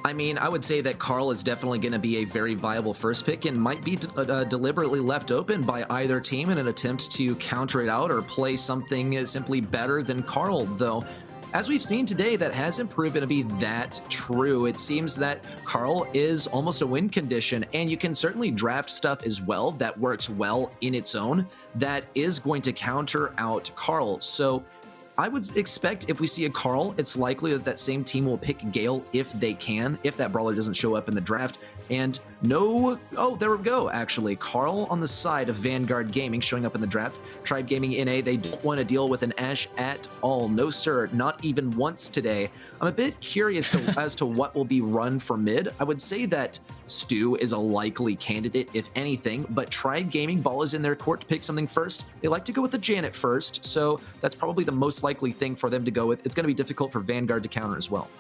I mean, I would say that Carl is definitely going to be a very viable first pick and might be deliberately left open by either team in an attempt to counter it out or play something simply better than Carl, though. As we've seen today, that hasn't proven to be that true. It seems that Carl is almost a win condition, and you can certainly draft stuff as well that works well in its own that is going to counter out Carl. So I would expect if we see a Carl, it's likely that that same team will pick Gale if they can, if that brawler doesn't show up in the draft. And no, oh, there we go, actually. Carl on the side of Vanguard Gaming showing up in the draft. Tribe Gaming NA, they don't want to deal with an Ashe at all. No, sir, not even once today. I'm a bit curious as to what will be run for mid. I would say that Stu is a likely candidate, if anything, but Tribe Gaming, ball is in their court to pick something first. They like to go with the Janet first, so that's probably the most likely thing for them to go with. It's going to be difficult for Vanguard to counter as well.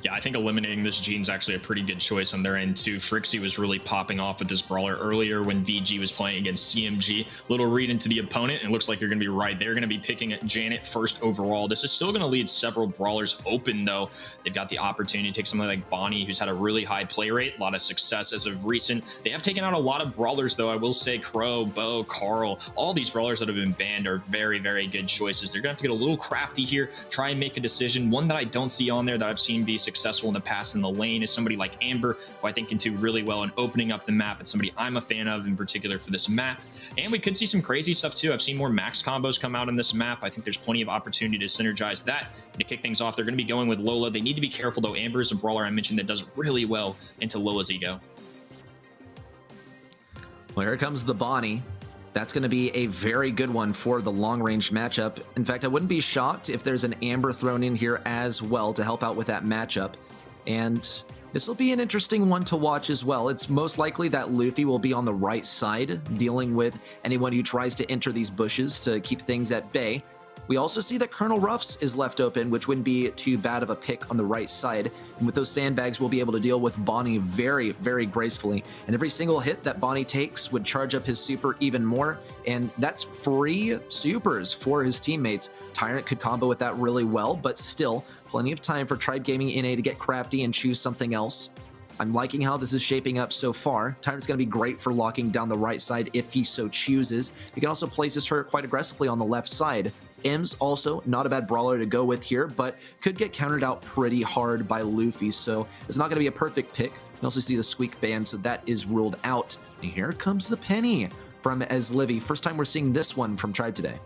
Yeah, I think eliminating this Gene's actually a pretty good choice on their end too. Frixie was really popping off with this brawler earlier when VG was playing against CMG. Little read into the opponent, and it looks like you're going to be right. They're going to be picking Janet first overall. This is still going to leave several brawlers open, though. They've got the opportunity to take somebody like Bonnie, who's had a really high play rate, a lot of success as of recent. They have taken out a lot of brawlers, though. I will say Crow, Bo, Carl, all these brawlers that have been banned are very, very good choices. They're going to have to get a little crafty here, try and make a decision. One that I don't see on there that I've seen be successful in the past in the lane is somebody like Amber, who I think can do really well in opening up the map. It's somebody I'm a fan of in particular for this map. And we could see some crazy stuff too. I've seen more max combos come out in this map. I think there's plenty of opportunity to synergize that. And to kick things off, they're going to be going with Lola. They need to be careful, though. Amber is a brawler I mentioned that does really well into Lola's ego. Well, here comes the Bonnie. That's going to be a very good one for the long-range matchup. In fact, I wouldn't be shocked if there's an Amber thrown in here as well to help out with that matchup. And this will be an interesting one to watch as well. It's most likely that Luffy will be on the right side, dealing with anyone who tries to enter these bushes to keep things at bay. We also see that Colonel Ruffs is left open, which wouldn't be too bad of a pick on the right side. And with those sandbags, we'll be able to deal with Bonnie very, very gracefully. And every single hit that Bonnie takes would charge up his super even more. And that's free supers for his teammates. Tyrant could combo with that really well, but still, plenty of time for Tribe Gaming NA to get crafty and choose something else. I'm liking how this is shaping up so far. Tyrant's going to be great for locking down the right side if he so chooses. He can also place his turret quite aggressively on the left side. M's also not a bad brawler to go with here, but could get countered out pretty hard by Luffy, so it's not going to be a perfect pick. You can also see the Squeak ban, so that is ruled out. And here comes the Penny from Eslivy. First time we're seeing this one from Tribe today.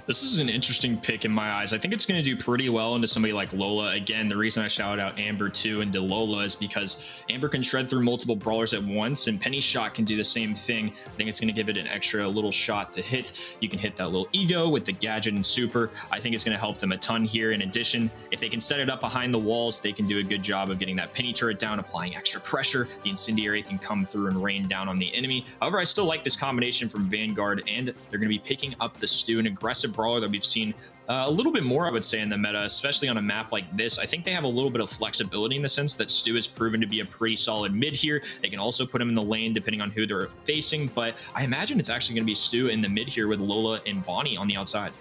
This is an interesting pick in my eyes. I think it's going to do pretty well into somebody like Lola. Again, the reason I shout out Amber too into Lola is because Amber can shred through multiple brawlers at once, and Penny's shot can do the same thing. I think it's going to give it an extra little shot to hit. You can hit that little ego with the gadget and super. I think it's going to help them a ton here. In addition, if they can set it up behind the walls, they can do a good job of getting that Penny turret down, applying extra pressure. The incendiary can come through and rain down on the enemy. However, I still like this combination from Vanguard, and they're going to be picking up the Stu, an aggressive brawler that we've seen a little bit more, I would say, in the meta, especially on a map like this. I think they have a little bit of flexibility in the sense that Stu has proven to be a pretty solid mid here. They can also put him in the lane depending on who they're facing, but I imagine it's actually going to be Stu in the mid here with Lola and Bonnie on the outside.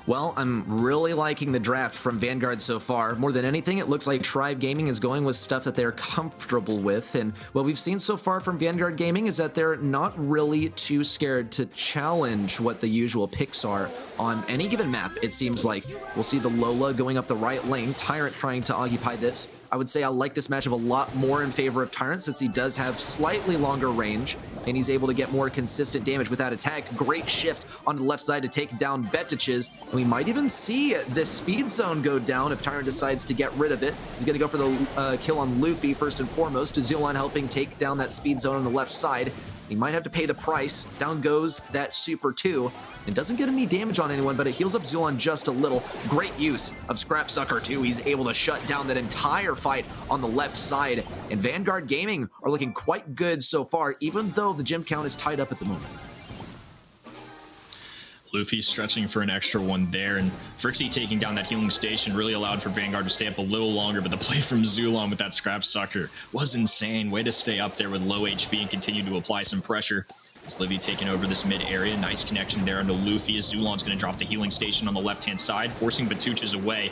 Well, I'm really liking the draft from Vanguard so far. More than anything, it looks like Tribe Gaming is going with stuff that they're comfortable with. And what we've seen so far from Vanguard Gaming is that they're not really too scared to challenge what the usual picks are on any given map. It seems like we'll see the Lola going up the right lane, Tyrant trying to occupy this. I would say I like this matchup a lot more in favor of Tyrant since he does have slightly longer range and he's able to get more consistent damage with that attack. Great shift on the left side to take down Betiches. And we might even see this speed zone go down if Tyrant decides to get rid of it. He's going to go for the kill on Luffy first and foremost. Zulon helping take down that speed zone on the left side. He might have to pay the price. Down goes that Super 2. It doesn't get any damage on anyone, but it heals up Zulon just a little. Great use of Scrap Sucker too. He's able to shut down that entire fight on the left side. And Vanguard Gaming are looking quite good so far, even though the gym count is tied up at the moment. Luffy stretching for an extra one there, and Frixie taking down that healing station really allowed for Vanguard to stay up a little longer, but the play from Zulon with that Scrap Sucker was insane. Way to stay up there with low HP and continue to apply some pressure. As Livy taking over this mid area, nice connection there onto Luffy as Zulon's going to drop the healing station on the left-hand side, forcing Batuches away.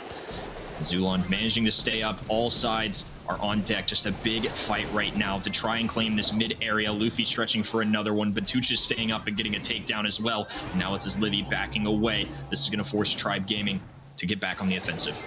Zulon managing to stay up. All sides are on deck. Just a big fight right now to try and claim this mid area. Luffy stretching for another one. Batuches staying up and getting a takedown as well. Now it's as Livy backing away. This is going to force Tribe Gaming to get back on the offensive.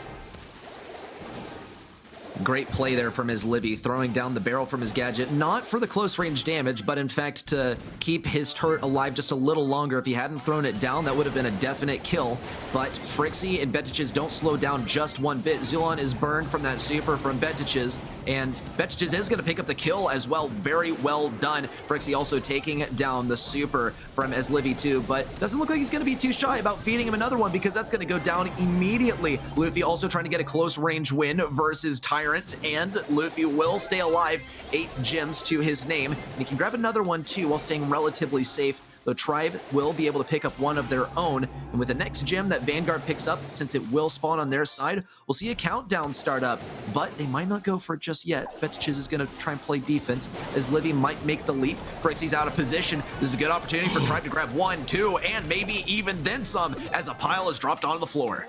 Great play there from his Livy, throwing down the barrel from his gadget, not for the close range damage, but in fact to keep his turret alive just a little longer. If he hadn't thrown it down, that would have been a definite kill. But Frixie and Betiches don't slow down just one bit. Zulon is burned from that super from Betiches, and Betiches is going to pick up the kill as well. Very well done. Frixie also taking down the super from Livy too, but doesn't look like he's going to be too shy about feeding him another one because that's going to go down immediately. Luffy also trying to get a close range win versus Tyrant, and Luffy will stay alive. 8 gems to his name, and he can grab another one too while staying relatively safe. The Tribe will be able to pick up one of their own, and with the next gem that Vanguard picks up, since it will spawn on their side, we'll see a countdown start up, but they might not go for it just yet. Betiches is going to try and play defense as Livy might make the leap. Frixie's out of position. This is a good opportunity for Tribe to grab 1, 2, and maybe even then some as a pile is dropped onto the floor.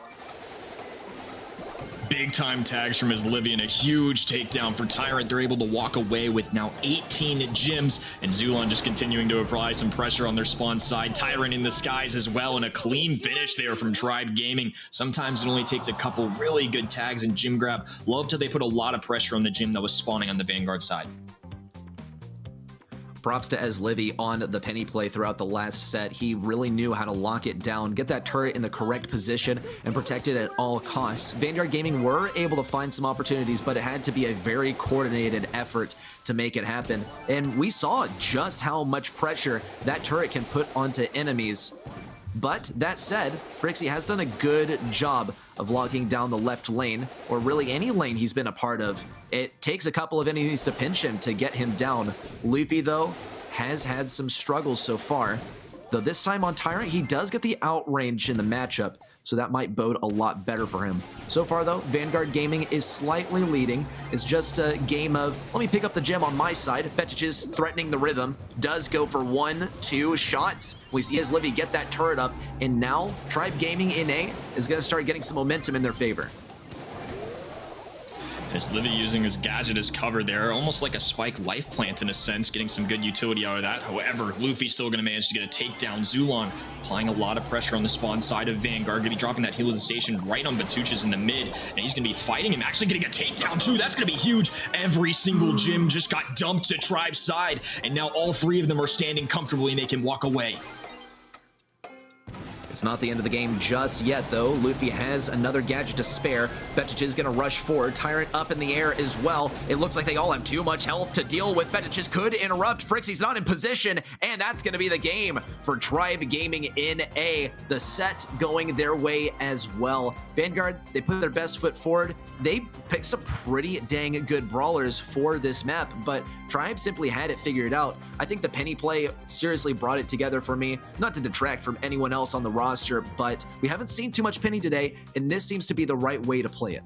Big time tags from his Livy and a huge takedown for Tyrant. They're able to walk away with now 18 gems, and Zulon just continuing to apply some pressure on their spawn side. Tyrant in the skies as well, and a clean finish there from Tribe Gaming. Sometimes it only takes a couple really good tags and gym grab. Loved how they put a lot of pressure on the gym that was spawning on the Vanguard side. Props to Livy on the penny play throughout the last set. He really knew how to lock it down, get that turret in the correct position, and protect it at all costs. Vanguard Gaming were able to find some opportunities, but it had to be a very coordinated effort to make it happen. And we saw just how much pressure that turret can put onto enemies. But that said, Frixie has done a good job of locking down the left lane, or really any lane he's been a part of. It takes a couple of enemies to pinch him to get him down. Luffy, though, has had some struggles so far. Though this time on Tyrant, he does get the outrange in the matchup, so that might bode a lot better for him. So far, though, Vanguard Gaming is slightly leading. It's just a game of, let me pick up the gem on my side. Betiches threatening the rhythm, does go for 1, 2 shots. We see Livy get that turret up, and now Tribe Gaming NA is going to start getting some momentum in their favor. As Livy using his gadget as cover there, almost like a spike life plant in a sense, getting some good utility out of that. However, Luffy's still going to manage to get a takedown. Zulon applying a lot of pressure on the spawn side of Vanguard, going to be dropping that healing station right on Batuches in the mid, and he's going to be fighting him, actually getting a takedown too. That's going to be huge. Every single gym just got dumped to Tribe's side, and now all 3 of them are standing comfortably and they can walk away. It's not the end of the game just yet, though. Luffy has another gadget to spare. Betiches is going to rush forward. Tyrant up in the air as well. It looks like they all have too much health to deal with. Betiches could interrupt. Frixie's not in position, and that's going to be the game for Tribe Gaming NA. The set going their way as well. Vanguard, they put their best foot forward. They picked some pretty dang good brawlers for this map, but Tribe simply had it figured out. I think the Penny play seriously brought it together for me, not to detract from anyone else on the roster, but we haven't seen too much Penny today, and this seems to be the right way to play it.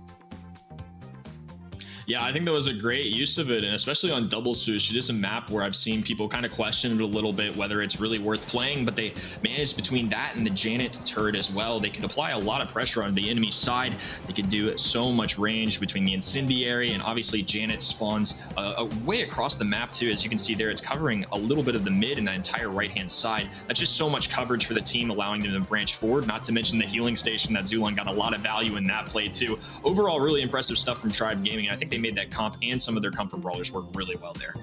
Yeah, I think that was a great use of it, and especially on double swoosh, it is a map where I've seen people kind of question it a little bit, whether it's really worth playing, but they managed between that and the Janet turret as well. They could apply a lot of pressure on the enemy side. They could do so much range between the incendiary, and obviously Janet spawns way across the map too. As you can see there, it's covering a little bit of the mid and that entire right-hand side. That's just so much coverage for the team, allowing them to branch forward, not to mention the healing station that Zulon got a lot of value in that play too. Overall, really impressive stuff from Tribe Gaming. I think they made that comp and some of their comfort brawlers work really well there.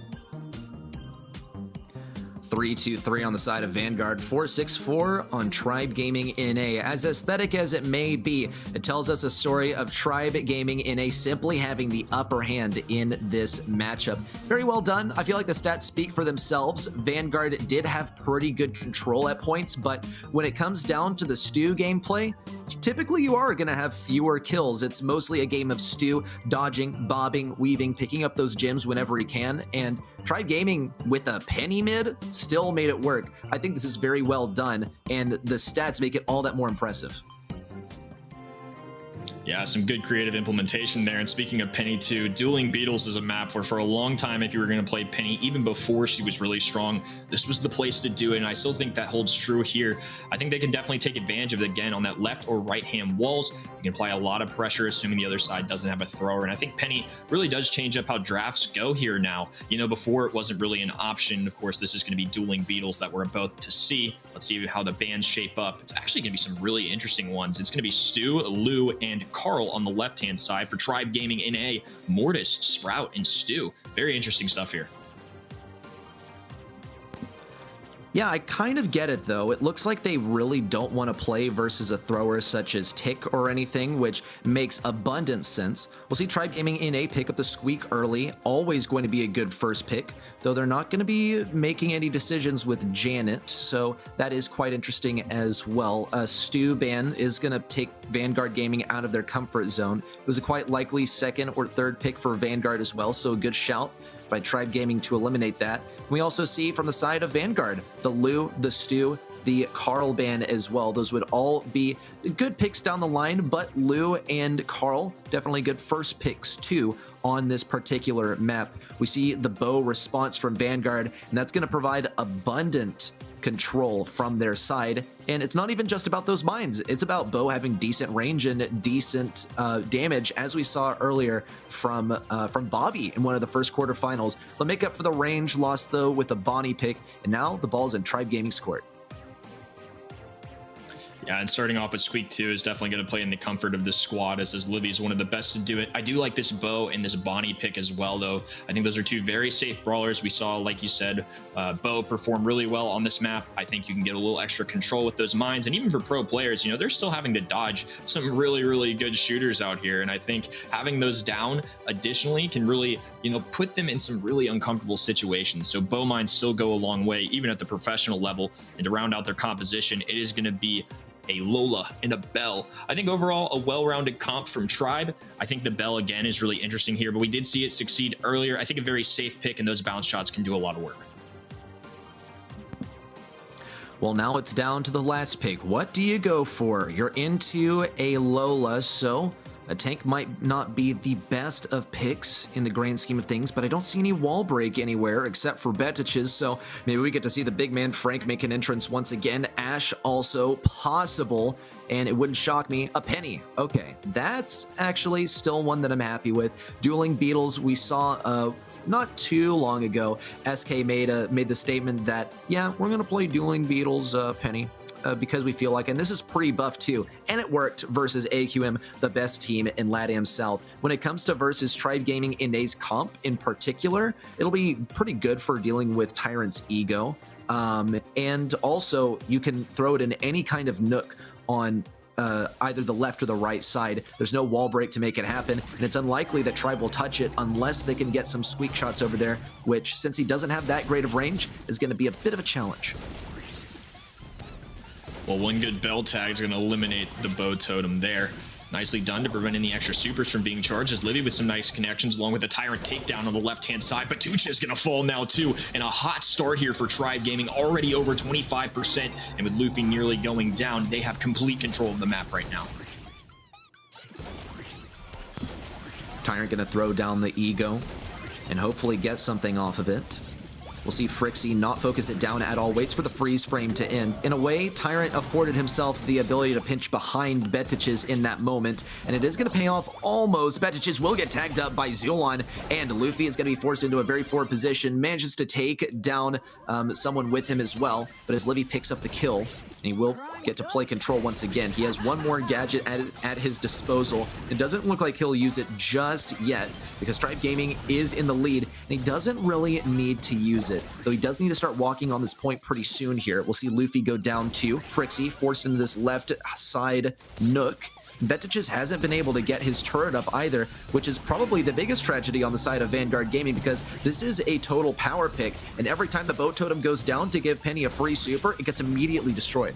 3-2-3 on the side of Vanguard, 4-6-4 on Tribe Gaming NA. As aesthetic as it may be, it tells us a story of Tribe Gaming NA simply having the upper hand in this matchup. Very well done. I feel like the stats speak for themselves. Vanguard did have pretty good control at points, but when it comes down to the Stu gameplay, typically you are going to have fewer kills. It's mostly a game of Stu dodging, bobbing, weaving, picking up those gems whenever he can, and Tribe Gaming with a Penny mid still made it work. I think this is very well done, and the stats make it all that more impressive. Yeah, some good creative implementation there. And speaking of Penny too, Dueling Beetles is a map where for a long time, if you were going to play Penny, even before she was really strong, this was the place to do it. And I still think that holds true here. I think they can definitely take advantage of it again on that left or right hand walls. You can apply a lot of pressure, assuming the other side doesn't have a thrower. And I think Penny really does change up how drafts go here now. You know, before it wasn't really an option. Of course, this is going to be Dueling Beetles that we're about to see. Let's see how the bands shape up. It's actually going to be some really interesting ones. It's going to be Stu, Lou, and Carl on the left-hand side for Tribe Gaming NA, Mortis, Sprout, and Stu. Very interesting stuff here. Yeah, I kind of get it though. It looks like they really don't want to play versus a thrower such as Tick or anything, which makes abundant sense. We'll see Tribe Gaming NA pick up the Squeak early, always going to be a good first pick, though they're not going to be making any decisions with Janet, so that is quite interesting as well. Stu ban is going to take Vanguard Gaming out of their comfort zone. It was a quite likely second or third pick for Vanguard as well, so a good shout by Tribe Gaming to eliminate that. We also see from the side of Vanguard, the Lou, the Stu, the Carl ban as well. Those would all be good picks down the line, but Lou and Carl, definitely good first picks too on this particular map. We see the bow response from Vanguard, and that's going to provide abundant control from their side. And it's not even just about those mines. It's about Bo having decent range and decent damage, as we saw earlier from Bobby in one of the first quarterfinals. They'll make up for the range loss, though, with a Bonnie pick. And now the ball's in Tribe Gaming's court. Yeah, and starting off with Squeak 2 is definitely going to play in the comfort of this squad, as Livy is one of the best to do it. I do like this Bo and this Bonnie pick as well, though. I think those are two very safe brawlers. We saw, like you said, Bo perform really well on this map. I think you can get a little extra control with those mines, and even for pro players, you know, they're still having to dodge some really, really good shooters out here, and I think having those down additionally can really, you know, put them in some really uncomfortable situations. So Bo mines still go a long way, even at the professional level, and to round out their composition, it is going to be a Lola and a Bell. I think overall a well-rounded comp from Tribe. I think the Bell again is really interesting here, but we did see it succeed earlier. I think a very safe pick, and those bounce shots can do a lot of work. Well, now it's down to the last pick. What do you go for? You're into a Lola, so a tank might not be the best of picks in the grand scheme of things, but I don't see any wall break anywhere except for Betich's, so maybe we get to see the big man Frank make an entrance once again. Ash also possible, and it wouldn't shock me. A Penny. Okay, that's actually still one that I'm happy with. Dueling Beetles, we saw not too long ago, SK made the statement that, yeah, we're going to play Dueling Beetles Penny. Because we feel like, and this is pretty buff too, and it worked versus AQM, the best team in LATAM South. When it comes to versus Tribe Gaming NA's comp in particular, it'll be pretty good for dealing with Tyrant's ego. And also, you can throw it in any kind of nook on either the left or the right side. There's no wall break to make it happen, and it's unlikely that Tribe will touch it unless they can get some squeak shots over there, which, since he doesn't have that great of range, is going to be a bit of a challenge. Well, one good Bell tag is going to eliminate the Bow Totem there. Nicely done to prevent any extra supers from being charged, as Livy with some nice connections along with the Tyrant takedown on the left-hand side. But Tucha is going to fall now too, and a hot start here for Tribe Gaming, already over 25%, and with Luffy nearly going down, they have complete control of the map right now. Tyrant gonna throw down the ego and hopefully get something off of it. We'll see Frixie not focus it down at all, waits for the freeze frame to end. In a way, Tyrant afforded himself the ability to pinch behind Betiches in that moment, and it is going to pay off almost. Betiches will get tagged up by Zulon, and Luffy is going to be forced into a very forward position, manages to take down someone with him as well, but as Livy picks up the kill, and he will get to play control once again. He has one more gadget at his disposal. It doesn't look like he'll use it just yet, because Tribe Gaming is in the lead, and he doesn't really need to use it, though he does need to start walking on this point pretty soon here. We'll see Luffy go down to Frixie, forced into this left side nook. Betiches hasn't been able to get his turret up either, which is probably the biggest tragedy on the side of Vanguard Gaming, because this is a total power pick, and every time the boat totem goes down to give Penny a free super, it gets immediately destroyed.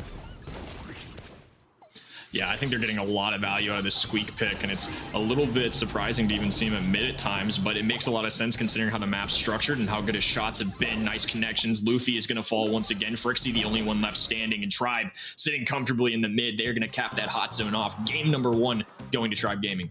Yeah, I think they're getting a lot of value out of this Squeak pick, and it's a little bit surprising to even see him at mid at times, but it makes a lot of sense considering how the map's structured and how good his shots have been. Nice connections. Luffy is going to fall once again. Frixie, the only one left standing, and Tribe sitting comfortably in the mid. They're going to cap that hot zone off. Game number 1 going to Tribe Gaming.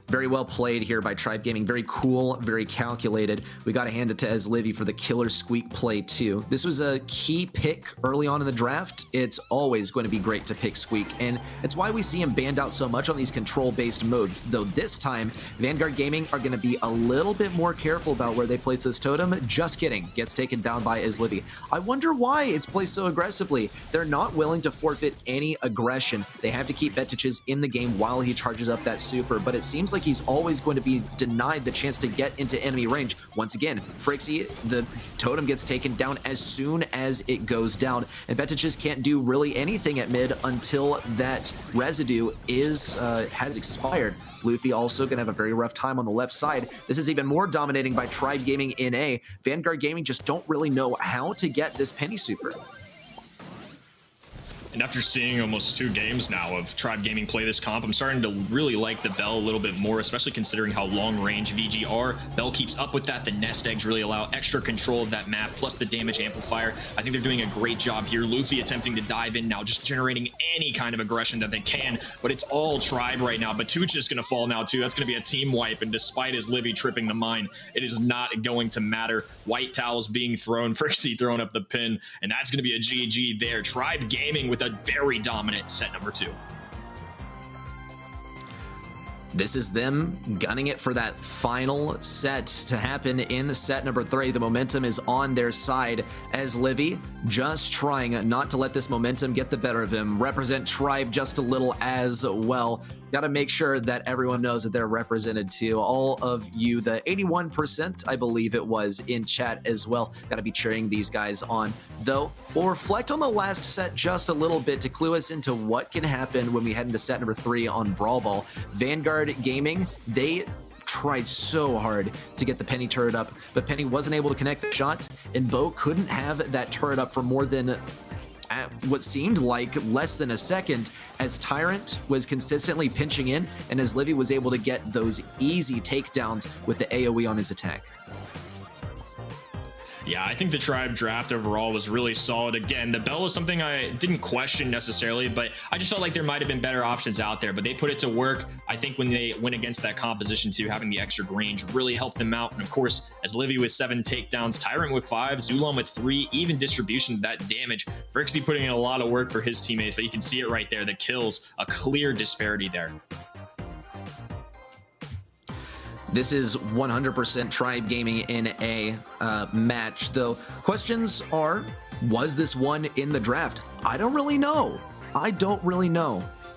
Very well played here by Tribe Gaming. Very cool, very calculated. We got to hand it to Livy for the killer Squeak play too. This was a key pick early on in the draft. It's always going to be great to pick Squeak, and it's why we see him banned out so much on these control-based modes. Though this time, Vanguard Gaming are going to be a little bit more careful about where they place this totem. Just kidding. Gets taken down by Livy. I wonder why it's placed so aggressively. They're not willing to forfeit any aggression. They have to keep Betiches in the game while he charges up that super, but it seems like he's always going to be denied the chance to get into enemy range. Once again, Frixie, the totem gets taken down as soon as it goes down, and Betiches can't do really anything at mid until that residue is has expired. Luffy also going to have a very rough time on the left side. This is even more dominating by Tribe Gaming NA. Vanguard Gaming just don't really know how to get this Penny super. And after seeing almost 2 games now of Tribe Gaming play this comp, I'm starting to really like the Bell a little bit more, especially considering how long range VG are. Bell keeps up with that. The nest eggs really allow extra control of that map, plus the damage amplifier. I think they're doing a great job here. Luffy attempting to dive in now, just generating any kind of aggression that they can, but it's all Tribe right now. But Tucha's going to fall now too. That's going to be a team wipe, and despite his Livy tripping the mine, it is not going to matter. White towels being thrown, Frixie throwing up the pin, and that's going to be a GG there. Tribe Gaming with a very dominant set number 2. This is them gunning it for that final set to happen in set number 3. The momentum is on their side as Livy just trying not to let this momentum get the better of him. Represent Tribe just a little as well. Got to make sure that everyone knows that they're represented too. All of you, the 81%, I believe it was, in chat as well. Got to be cheering these guys on. Though, we'll reflect on the last set just a little bit to clue us into what can happen when we head into set number 3 on Brawl Ball. Vanguard Gaming, they tried so hard to get the Penny turret up, but Penny wasn't able to connect the shots, and Bo couldn't have that turret up for more than at what seemed like less than a second, as Tyrant was consistently pinching in, and as Livy was able to get those easy takedowns with the AoE on his attack. Yeah, I think the Tribe draft overall was really solid. Again, the Bell is something I didn't question necessarily, but I just felt like there might have been better options out there, but they put it to work. I think when they went against that composition too, having the extra range really helped them out. And of course, as Livy with 7 takedowns, Tyrant with 5, Zulon with 3, even distribution of that damage. Frixie putting in a lot of work for his teammates, but you can see it right there. The kills, a clear disparity there. This is 100% Tribe Gaming in a match, though. Questions are, was this one in the draft? I don't really know.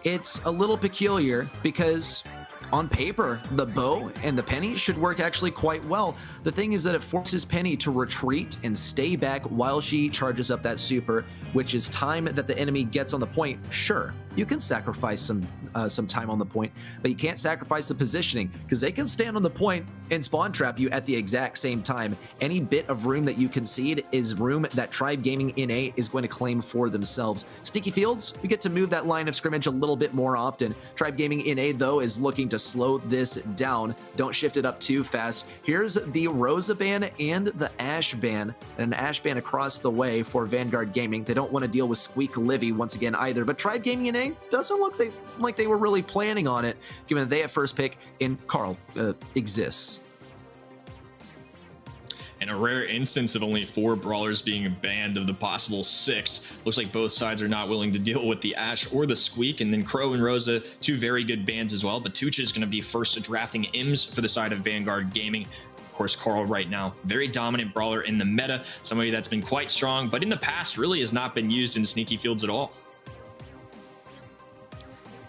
It's a little peculiar because on paper, the bow and the Penny should work actually quite well. The thing is that it forces Penny to retreat and stay back while she charges up that super, which is time that the enemy gets on the point, sure. you can sacrifice some time on the point, but you can't sacrifice the positioning because they can stand on the point and spawn trap you at the exact same time. Any bit of room that you concede is room that Tribe Gaming NA is going to claim for themselves. Sneaky Fields, we get to move that line of scrimmage a little bit more often. Tribe Gaming NA, though, is looking to slow this down. Don't shift it up too fast. Here's the Rosa ban and the Ashe ban, and an Ashe ban across the way for Vanguard Gaming. They don't want to deal with Squeak Livy once again either, but Tribe Gaming NA doesn't look like they were really planning on it, given that they have first pick and Carl exists. In a rare instance of only 4 brawlers being banned of the possible 6, looks like both sides are not willing to deal with the Ashe or the Squeak, and then Crow and Rosa, 2 very good bans as well, but Tucha is going to be first drafting IMS for the side of Vanguard Gaming. Of course, Carl right now, very dominant brawler in the meta, somebody that's been quite strong, but in the past really has not been used in Sneaky Fields at all.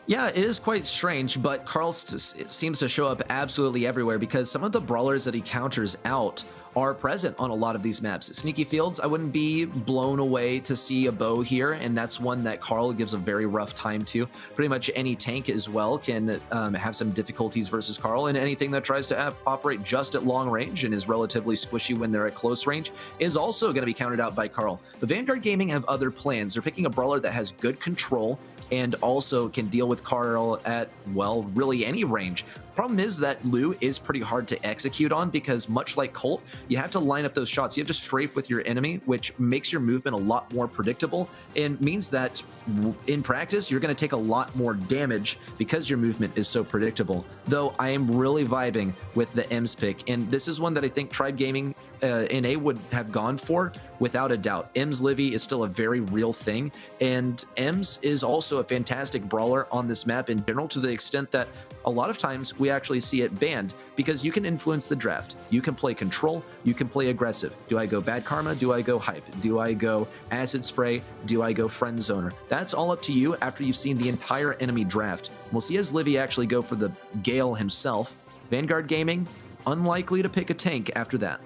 Yeah, it is quite strange, but Carl seems to show up absolutely everywhere because some of the brawlers that he counters out are present on a lot of these maps. Sneaky Fields, I wouldn't be blown away to see a bow here, and that's one that Carl gives a very rough time to. Pretty much any tank as well can have some difficulties versus Carl, and anything that tries to operate just at long range and is relatively squishy when they're at close range is also going to be counted out by Carl. But Vanguard Gaming have other plans. They're picking a brawler that has good control and also can deal with Carl at, well, really any range. Problem is that Lou is pretty hard to execute on because much like Colt, you have to line up those shots. You have to strafe with your enemy, which makes your movement a lot more predictable and means that in practice, you're going to take a lot more damage because your movement is so predictable. Though I am really vibing with the EMS pick, and this is one that I think Tribe Gaming NA would have gone for without a doubt. EMS Livy is still a very real thing, and EMS is also a fantastic brawler on this map in general, to the extent that a lot of times we actually see it banned because you can influence the draft. You can play control, you can play aggressive. Do I go bad karma? Do I go hype? Do I go acid spray? Do I go friend zoner? That's all up to you after you've seen the entire enemy draft. We'll see as Livy actually go for the Gale himself. Vanguard Gaming, unlikely to pick a tank after that.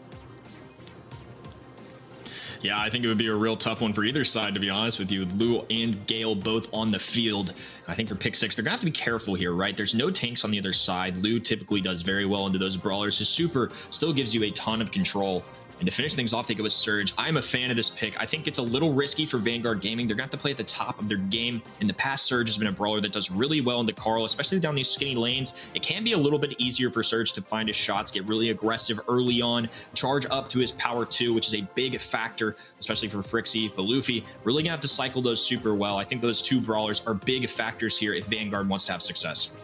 Yeah, I think it would be a real tough one for either side, to be honest with you, with Lou and Gale both on the field. I think for pick 6, they're going to have to be careful here, right? There's no tanks on the other side. Lou typically does very well into those brawlers. His super still gives you a ton of control. And to finish things off, they go with Surge. I'm a fan of this pick. I think it's a little risky for Vanguard Gaming. They're going to have to play at the top of their game. In the past, Surge has been a brawler that does really well into Carl, especially down these skinny lanes. It can be a little bit easier for Surge to find his shots, get really aggressive early on, charge up to his power 2, which is a big factor, especially for Frixie. But Luffy really going to have to cycle those super well. I think those 2 brawlers are big factors here if Vanguard wants to have success.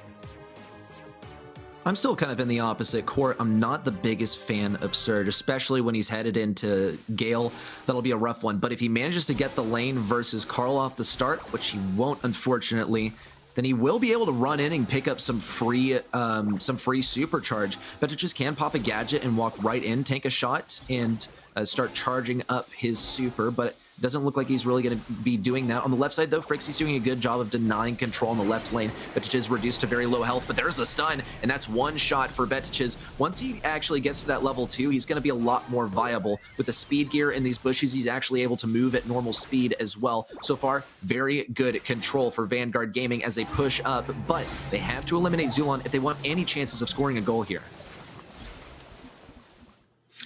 I'm still kind of in the opposite court. I'm not the biggest fan of Surge, especially when he's headed into Gale. That'll be a rough one. But if he manages to get the lane versus Carl off the start, which he won't, unfortunately, then he will be able to run in and pick up some free supercharge. But it just can pop a gadget and walk right in, tank a shot, and start charging up his super. But doesn't look like he's really going to be doing that. On the left side, though, Frixie's doing a good job of denying control on the left lane. Betich is reduced to very low health, but there's the stun, and that's one shot for Betich. Once he actually gets to that level 2, he's going to be a lot more viable. With the speed gear in these bushes, he's actually able to move at normal speed as well. So far, very good control for Vanguard Gaming as they push up, but they have to eliminate Zulon if they want any chances of scoring a goal here.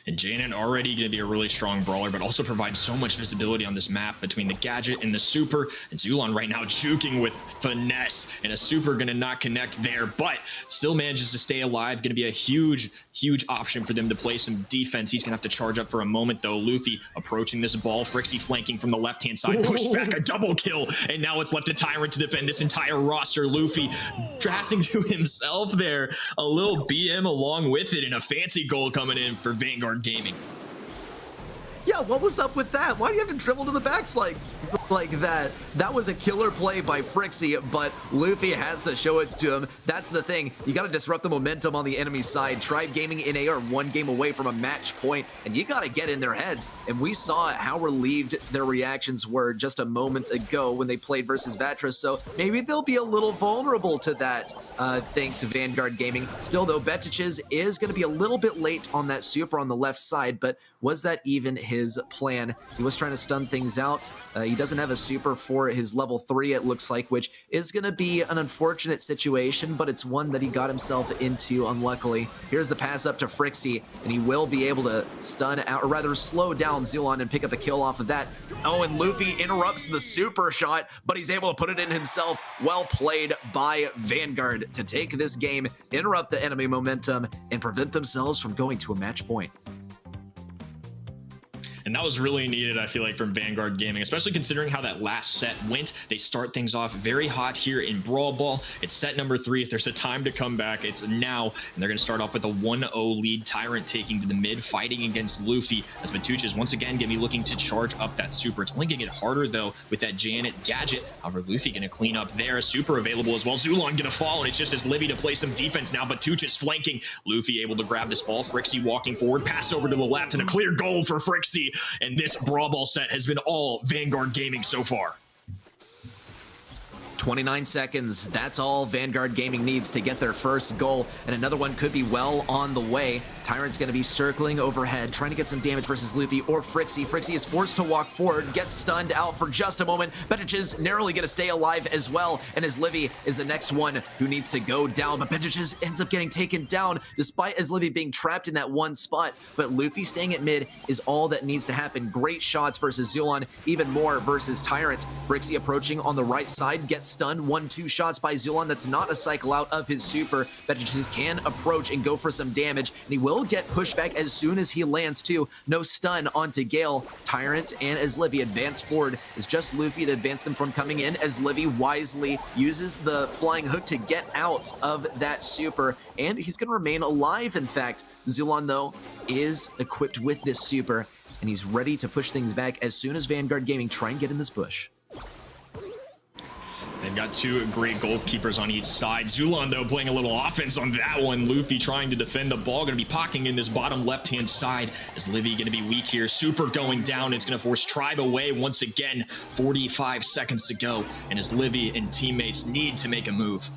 And Janet already going to be a really strong brawler, but also provides so much visibility on this map between the gadget and the super. And Zulon right now juking with finesse, and a super going to not connect there, but still manages to stay alive. Going to be a huge option for them to play some defense. He's going to have to charge up for a moment, though. Luffy approaching this ball. Frixie flanking from the left-hand side. Push back, a double kill. And now it's left to Tyrant to defend this entire roster. Luffy dressing to himself there. A little BM along with it, and a fancy goal coming in for Vanguard Gaming. Yeah, what was up with that? Why do you have to dribble to the backslide like that? That was a killer play by Frixie, but Luffy has to show it to him. That's the thing. You got to disrupt the momentum on the enemy side. Tribe Gaming NA are 1 game away from a match point, and you got to get in their heads. And we saw how relieved their reactions were just a moment ago when they played versus Vatra, so maybe they'll be a little vulnerable to that thanks to Vanguard Gaming. Still, though, Betich is going to be a little bit late on that super on the left side, but was that even his his plan. He was trying to stun things out. He doesn't have a super for his level 3, it looks like, which is going to be an unfortunate situation, but it's one that he got himself into, unluckily. Here's the pass up to Frixie, and he will be able to stun out, or rather slow down Zulon and pick up a kill off of that. Oh, and Luffy interrupts the super shot, but he's able to put it in himself. Well played by Vanguard to take this game, interrupt the enemy momentum, and prevent themselves from going to a match point. And that was really needed, I feel like, from Vanguard Gaming, especially considering how that last set went. They start things off very hot here in Brawl Ball. It's set number 3. If there's a time to come back, it's now. And they're going to start off with a 1-0 lead. Tyrant taking to the mid, fighting against Luffy, as Matucha is once again going to be looking to charge up that super. It's only going to get harder, though, with that Janet gadget. However, Luffy going to clean up there. Super available as well. Zulon going to fall, and it's just as Livy to play some defense now. Matucha's flanking. Luffy able to grab this ball. Frixie walking forward. Pass over to the left, and a clear goal for Frixie. And this Brawl Ball set has been all Vanguard Gaming so far. 29 seconds, that's all Vanguard Gaming needs to get their first goal, and another one could be well on the way. Tyrant's going to be circling overhead, trying to get some damage versus Luffy or Frixie. Frixie is forced to walk forward, gets stunned out for just a moment. Betic is narrowly going to stay alive as well, and as Livy is the next one who needs to go down, but Betic ends up getting taken down, despite as Livy being trapped in that one spot. But Luffy staying at mid is all that needs to happen. Great shots versus Zulon, even more versus Tyrant. Frixie approaching on the right side, gets stunned. 1-2 shots by Zulon. That's not a cycle out of his super. Betic can approach and go for some damage, and he will get pushed back as soon as he lands too. No stun onto Gale. Tyrant and as Livy advance forward. It's just Luffy to advance them from coming in, as Livy wisely uses the flying hook to get out of that super, and he's going to remain alive. In fact, Zulon, though, is equipped with this super, and he's ready to push things back as soon as Vanguard Gaming try and get in this push. They've got two great goalkeepers on each side. Zulon, though, playing a little offense on that one. Luffy trying to defend the ball. Going to be pocketing in this bottom left-hand side. Is Livy going to be weak here? Super going down. It's going to force Tribe away once again. 45 seconds to go. And as Livy and teammates need to make a move.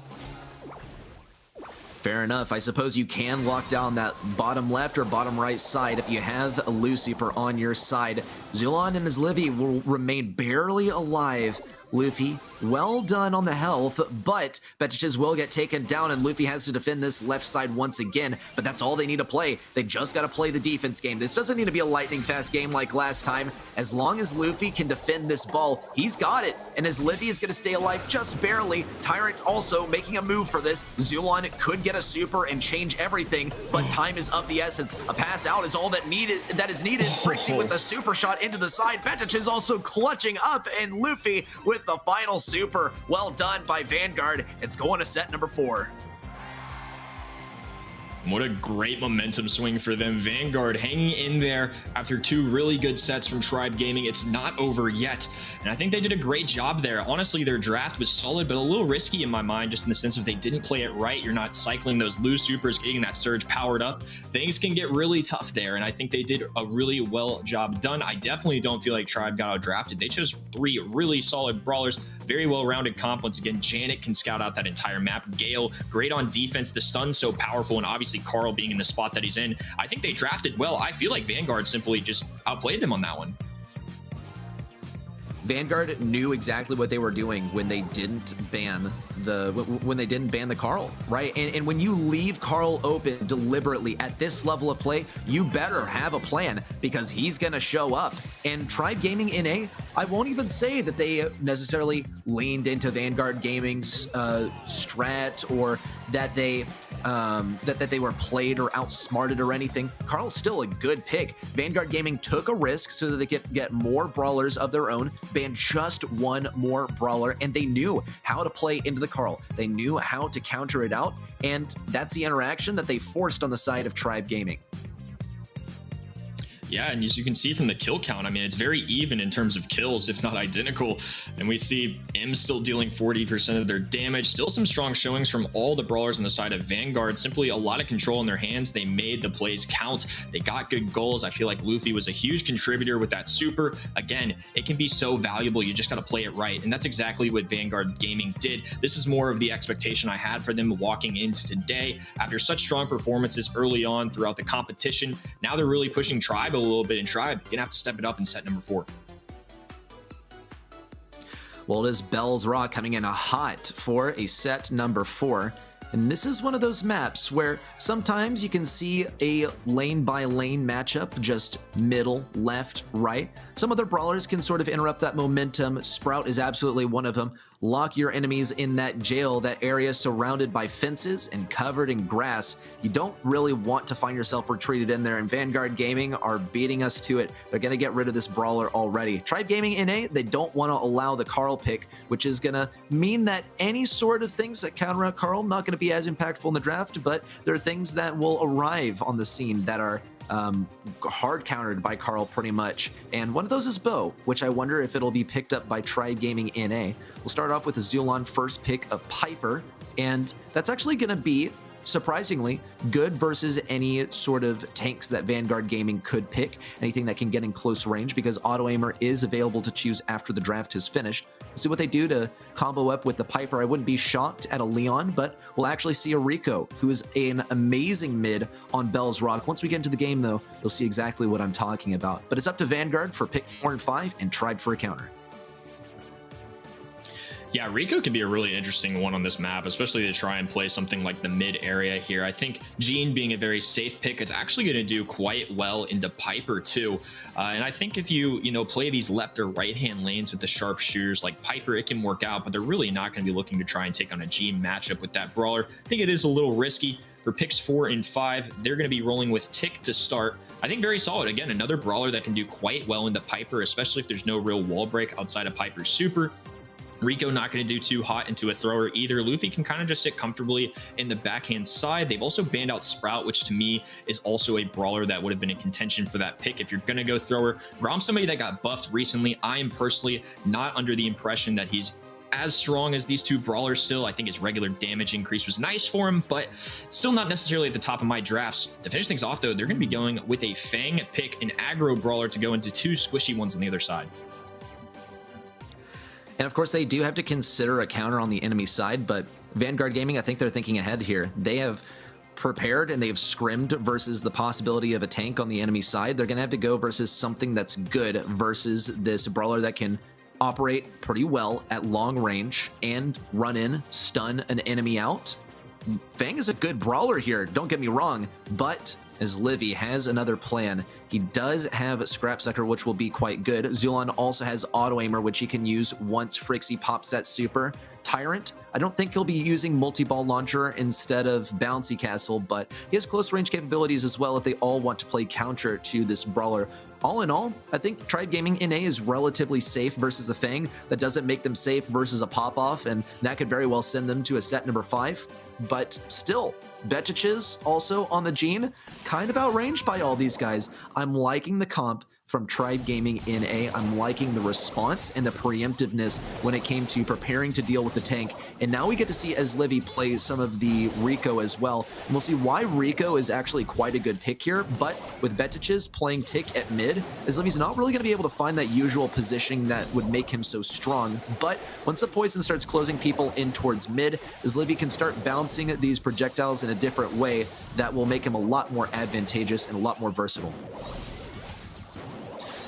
Fair enough. I suppose you can lock down that bottom left or bottom right side if you have a Lucifer on your side. Zulon and his Livy will remain barely alive. Luffy, well done on the health, but Betic will get taken down, and Luffy has to defend this left side once again, but that's all they need to play. They just got to play the defense game. This doesn't need to be a lightning-fast game like last time. As long as Luffy can defend this ball, he's got it, and as Livy is going to stay alive just barely, Tyrant also making a move for this. Zulon could get a super and change everything, but time is of the essence. A pass out is all that is needed. Frixie with the super shot into the side. Betic is also clutching up, and Luffy with the final super. Well done by Vanguard. It's going to set number 4. What a great momentum swing for them. Vanguard hanging in there after 2 really good sets from Tribe Gaming. It's not over yet, and I think they did a great job there. Honestly, their draft was solid, but a little risky in my mind, just in the sense of they didn't play it right. You're not cycling those loose supers, getting that surge powered up. Things can get really tough there, and I think they did a really well job done. I definitely don't feel like Tribe got out drafted. They chose 3 really solid brawlers. Very well-rounded comp. Once again, Janet can scout out that entire map. Gale, great on defense. The stun's so powerful, and obviously Carl being in the spot that he's in. I think they drafted well. I feel like Vanguard simply just outplayed them on that one. Vanguard knew exactly what they were doing when they didn't ban the Carl, right? And when you leave Carl open deliberately at this level of play, you better have a plan, because he's gonna show up. And Tribe Gaming NA, I won't even say that they necessarily leaned into Vanguard Gaming's strat, or that they were played or outsmarted or anything. Carl's still a good pick. Vanguard Gaming took a risk so that they could get more brawlers of their own, ban just 1 more brawler, and they knew how to play into the Carl. They knew how to counter it out, and that's the interaction that they forced on the side of Tribe Gaming. Yeah, and as you can see from the kill count, I mean, it's very even in terms of kills, if not identical. And we see M still dealing 40% of their damage. Still some strong showings from all the brawlers on the side of Vanguard. Simply a lot of control in their hands. They made the plays count. They got good goals. I feel like Luffy was a huge contributor with that super. Again, it can be so valuable. You just got to play it right. And that's exactly what Vanguard Gaming did. This is more of the expectation I had for them walking into today. After such strong performances early on throughout the competition, now they're really pushing Tribe a little bit in Tribe. You're gonna have to step it up in set number 4. Well, it is Bell's Raw coming in hot for a set number 4. And this is one of those maps where sometimes you can see a lane by lane matchup, just middle, left, right. Some other brawlers can sort of interrupt that momentum. Sprout is absolutely one of them. Lock your enemies in that jail, that area surrounded by fences and covered in grass. You don't really want to find yourself retreated in there, and Vanguard Gaming are beating us to it. They're going to get rid of this brawler already. Tribe Gaming NA, they don't want to allow the Carl pick, which is going to mean that any sort of things that counter out Carl, not going to be as impactful in the draft, but there are things that will arrive on the scene that are hard countered by Carl pretty much. And one of those is Bo, which I wonder if it'll be picked up by Tribe Gaming NA. We'll start off with a Zulon first pick of Piper, and that's actually going to be surprisingly good versus any sort of tanks that Vanguard Gaming could pick, anything that can get in close range, because auto aimer is available to choose after the draft has finished. See what they do to combo up with the Piper. I wouldn't be shocked at a Leon, but we'll actually see a Rico, who is an amazing mid on Bell's Rock. Once we get into the game, though, you'll see exactly what I'm talking about. But it's up to Vanguard for pick 4 and 5 and Tribe for a counter. Yeah, Rico can be a really interesting one on this map, especially to try and play something like the mid area here. I think Gene being a very safe pick, it's actually going to do quite well into Piper too. And I think if you play these left or right hand lanes with the sharpshooters like Piper, it can work out, but they're really not going to be looking to try and take on a Gene matchup with that brawler. I think it is a little risky. For picks 4 and 5, they're going to be rolling with Tick to start. I think very solid. Again, another brawler that can do quite well into Piper, especially if there's no real wall break outside of Piper's super. Rico not going to do too hot into a thrower either. Luffy can kind of just sit comfortably in the backhand side. They've also banned out Sprout, which to me is also a brawler that would have been in contention for that pick if you're going to go thrower. Grom's somebody that got buffed recently. I am personally not under the impression that he's as strong as these two brawlers still. I think his regular damage increase was nice for him, but still not necessarily at the top of my drafts. To finish things off, though, they're going to be going with a Fang pick, an aggro brawler to go into 2 squishy ones on the other side. And of course, they do have to consider a counter on the enemy side, but Vanguard Gaming, I think they're thinking ahead here. They have prepared and they've scrimmed versus the possibility of a tank on the enemy side. They're going to have to go versus something that's good versus this brawler that can operate pretty well at long range and run in, stun an enemy out. Fang is a good brawler here, don't get me wrong, but as Livy has another plan. He does have Scrap Sucker, which will be quite good. Zulon also has Auto Aimer, which he can use once Frixie pops that super. Tyrant, I don't think he'll be using Multi-Ball Launcher instead of Bouncy Castle, but he has close range capabilities as well if they all want to play counter to this brawler. All in all, I think Tribe Gaming NA is relatively safe versus a Fang. That doesn't make them safe versus a Pop-Off, and that could very well send them to a set number 5. But still, Betchiches also on the Gene, kind of outranged by all these guys. I'm liking the comp from Tribe Gaming NA. I'm liking the response and the preemptiveness when it came to preparing to deal with the tank. And now we get to see as Livy plays some of the Rico as well. And we'll see why Rico is actually quite a good pick here, but with Betchiches playing Tick at mid, as Livy's not really going to be able to find that usual positioning that would make him so strong. But once the poison starts closing people in towards mid, as Livy can start bouncing these projectiles in a different way, that will make him a lot more advantageous and a lot more versatile.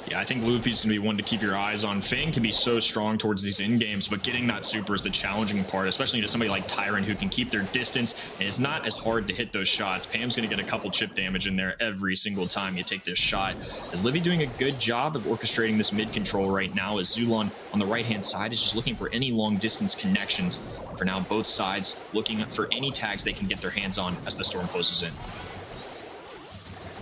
Yeah, I think Luffy's going to be one to keep your eyes on. Fang can be so strong towards these end games, but getting that super is the challenging part, especially to somebody like Tyrant who can keep their distance, and it's not as hard to hit those shots. Pam's going to get a couple chip damage in there every single time you take this shot. Is Livy doing a good job of orchestrating this mid control right now, as Zulon on the right-hand side is just looking for any long-distance connections. And for now, both sides looking for any tags they can get their hands on as the storm closes in.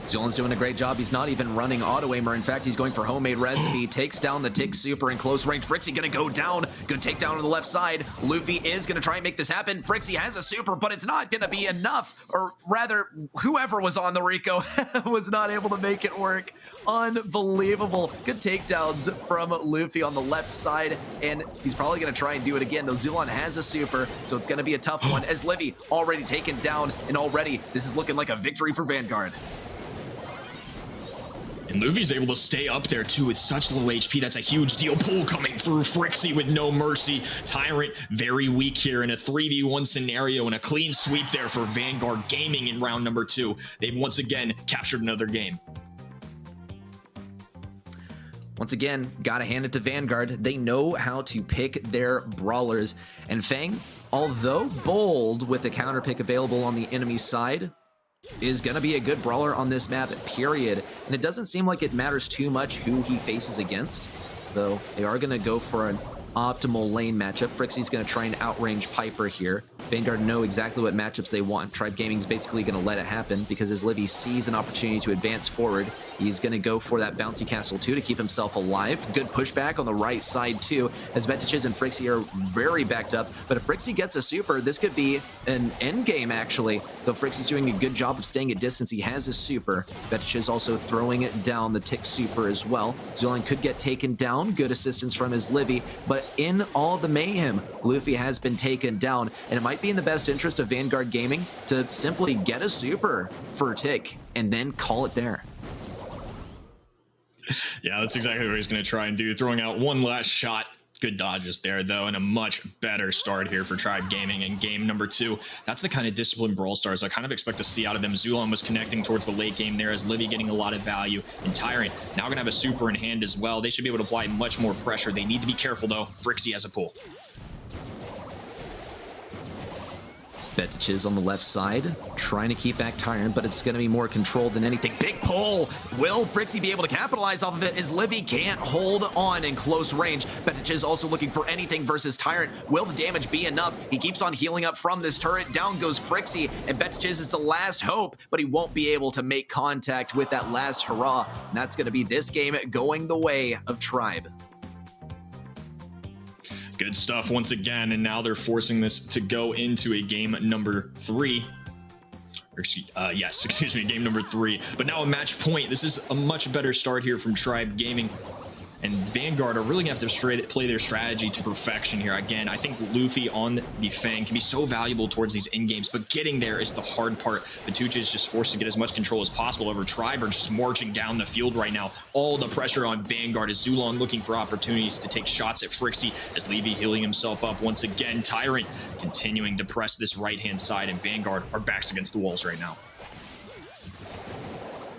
Zulon's doing a great job. He's not even running Auto Aimer. In fact, he's going for Homemade Recipe. Takes down the Tick Super in close range. Frixie gonna go down. Good takedown on the left side. Luffy is gonna try and make this happen. Frixie has a super, but it's not gonna be enough. Or rather, whoever was on the Rico was not able to make it work. Unbelievable. Good takedowns from Luffy on the left side, and he's probably gonna try and do it again, though Zulon has a super, so it's gonna be a tough one, as Livy already taken down, and already this is looking like a victory for Vanguard. And Luffy's able to stay up there too with such low HP. That's a huge deal. Pull coming through. Frixie with no mercy. Tyrant very weak here in a 3v1 scenario, and a clean sweep there for Vanguard Gaming in round number 2. They've once again captured another game. Once again, gotta hand it to Vanguard. They know how to pick their brawlers. And Fang, although bold with the counter pick available on the enemy side, is going to be a good brawler on this map, period. And it doesn't seem like it matters too much who he faces against, though they are going to go for an optimal lane matchup. Frixie's going to try and outrange Piper here. Vanguard know exactly what matchups they want. Tribe Gaming's basically going to let it happen because as Livy sees an opportunity to advance forward, he's going to go for that bouncy castle too to keep himself alive. Good pushback on the right side too, as Vetiches and Frixie are very backed up. But if Frixie gets a super, this could be an end game actually. Though Frixie's doing a good job of staying at distance, he has a super. Vetiches also throwing it down the tick super as well. Zulan could get taken down. Good assistance from his Livy, but in all the mayhem, Luffy has been taken down, and it might be in the best interest of Vanguard Gaming to simply get a super for Tick and then call it there. Yeah, that's exactly what he's going to try and do. Throwing out one last shot. Good dodges there, though, and a much better start here for Tribe Gaming in game number 2. That's the kind of disciplined Brawl Stars I kind of expect to see out of them. Zulan was connecting towards the late game there as Livy getting a lot of value. And Tyrant now going to have a super in hand as well. They should be able to apply much more pressure. They need to be careful, though. Frixie has a pull. Vetiches on the left side, trying to keep back Tyrant, but it's going to be more controlled than anything. Big pull! Will Frixie be able to capitalize off of it as Livy can't hold on in close range? Vetiches also looking for anything versus Tyrant. Will the damage be enough? He keeps on healing up from this turret. Down goes Frixie, and Vetiches is the last hope, but he won't be able to make contact with that last hurrah. And that's going to be this game going the way of Tribe. Good stuff once again, and now they're forcing this to go into a game number 3. Excuse me, game number 3. But now a match point. This is a much better start here from Tribe Gaming. And Vanguard are really going to have to play their strategy to perfection here. Again, I think Luffy on the Fang can be so valuable towards these end games, but getting there is the hard part. Vatucha is just forced to get as much control as possible over Tribe, are just marching down the field right now. All the pressure on Vanguard as Zulan looking for opportunities to take shots at Frixie as Levy healing himself up once again. Tyrant continuing to press this right-hand side, and Vanguard are backs against the walls right now.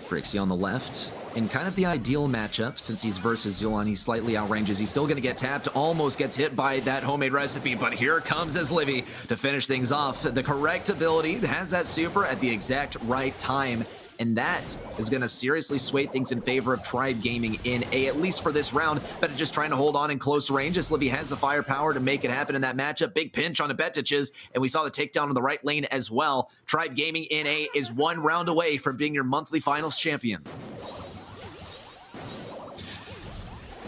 Frixie on the left. In kind of the ideal matchup, since he's versus Zulan, he slightly outranges. He's still going to get tapped, almost gets hit by that homemade recipe, but here comes as Livy to finish things off. The correct ability, has that super at the exact right time, and that is going to seriously sway things in favor of Tribe Gaming in A, at least for this round. But just trying to hold on in close range as Livy has the firepower to make it happen in that matchup. Big pinch on the Vetiches, and we saw the takedown on the right lane as well. Tribe Gaming in A is one round away from being your monthly finals champion.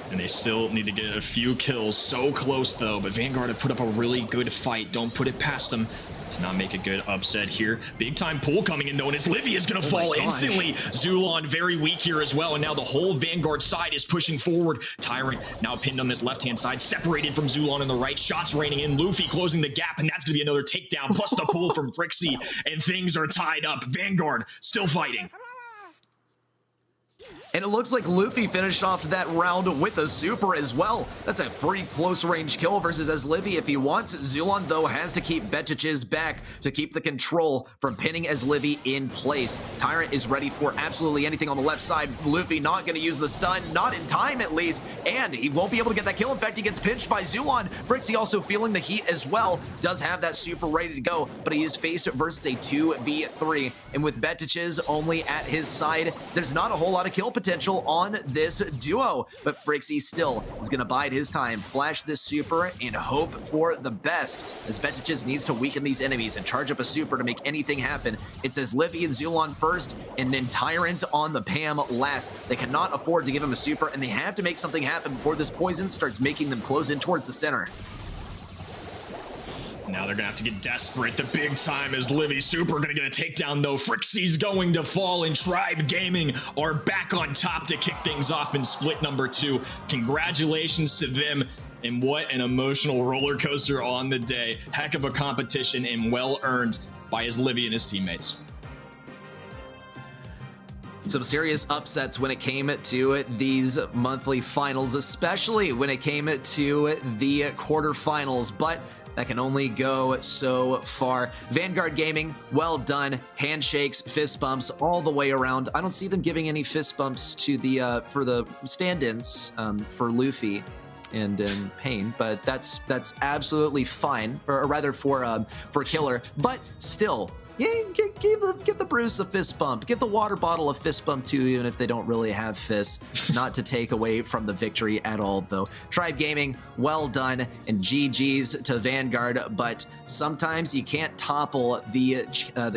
And they still need to get a few kills. So close, though. But Vanguard have put up a really good fight. Don't put it past them to not make a good upset here. Big time pull coming in, though, and as Livy is going to fall instantly. Zulan very weak here as well, and now the whole Vanguard side is pushing forward. Tyrant now pinned on this left-hand side, separated from Zulan on the right. Shots raining in. Luffy closing the gap, and that's going to be another takedown, plus the pull from Frixie, and things are tied up. Vanguard still fighting. And it looks like Luffy finished off that round with a super as well. That's a pretty close range kill versus as Livy if he wants. Zulan, though, has to keep Vetiches back to keep the control from pinning as Livy in place. Tyrant is ready for absolutely anything on the left side. Luffy not going to use the stun, not in time at least, and he won't be able to get that kill. In fact, he gets pinched by Zulan. Frixie also feeling the heat as well, does have that super ready to go, but he is faced versus a 2v3, and with Vetiches only at his side, there's not a whole lot of kill potential on this duo, but Frixie still is going to bide his time, flash this super, and hope for the best, as Vetiches needs to weaken these enemies and charge up a super to make anything happen. It says Livy and Zulan first, and then Tyrant on the Pam last. They cannot afford to give him a super, and they have to make something happen before this poison starts making them close in towards the center. Now they're going to have to get desperate. The big time is Livy super going to get a takedown, though. Frixie's going to fall, and Tribe Gaming are back on top to kick things off in split number 2. Congratulations to them, and what an emotional roller coaster on the day. Heck of a competition, and well earned by his Livy and his teammates. Some serious upsets when it came to these monthly finals, especially when it came to the quarterfinals, but that can only go so far. Vanguard Gaming, well done. Handshakes, fist bumps all the way around. I don't see them giving any fist bumps to the for the stand-ins for Luffy and Pain, but that's absolutely fine, or rather for Killer. But still, yeah, give the Bruce a fist bump. Give the water bottle a fist bump too, even if they don't really have fists. Not to take away from the victory at all, though. Tribe Gaming, well done, and GG's to Vanguard. But sometimes you can't topple the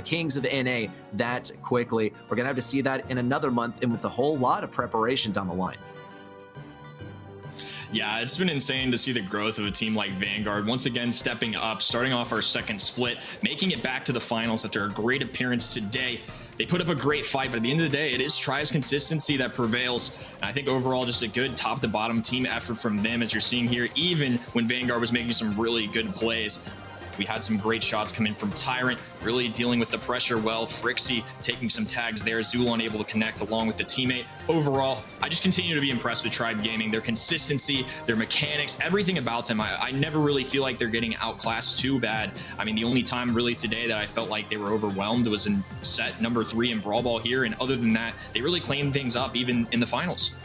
Kings of NA that quickly. We're gonna have to see that in another month, and with a whole lot of preparation down the line. Yeah, it's been insane to see the growth of a team like Vanguard once again stepping up, starting off our second split, making it back to the finals after a great appearance today. They put up a great fight, but at the end of the day, it is Tribe's consistency that prevails. And I think overall, just a good top to bottom team effort from them, as you're seeing here, even when Vanguard was making some really good plays. We had some great shots come in from Tyrant, really dealing with the pressure well. Frixie taking some tags there. Zulon able to connect along with the teammate. Overall, I just continue to be impressed with Tribe Gaming. Their consistency, their mechanics, everything about them. I never really feel like they're getting outclassed too bad. I mean, the only time really today that I felt like they were overwhelmed was in set number 3 in Brawl Ball here. And other than that, they really cleaned things up even in the finals.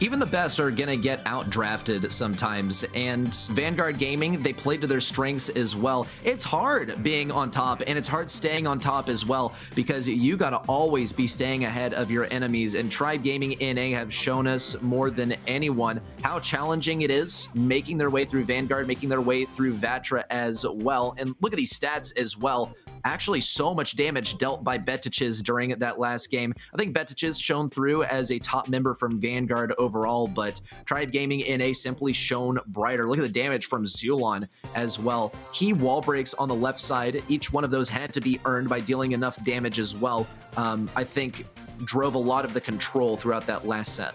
Even the best are gonna get outdrafted sometimes, and Vanguard Gaming, they played to their strengths as well. It's hard being on top, and it's hard staying on top as well, because you gotta always be staying ahead of your enemies, and Tribe Gaming NA have shown us more than anyone how challenging it is making their way through Vanguard, making their way through Vatra as well. And look at these stats as well. Actually, so much damage dealt by Betiches during that last game. I think Betiches shown through as a top member from Vanguard overall, but Tribe Gaming NA simply shown brighter. Look at the damage from Zulon as well. Key wall breaks on the left side. Each one of those had to be earned by dealing enough damage as well. I think drove a lot of the control throughout that last set.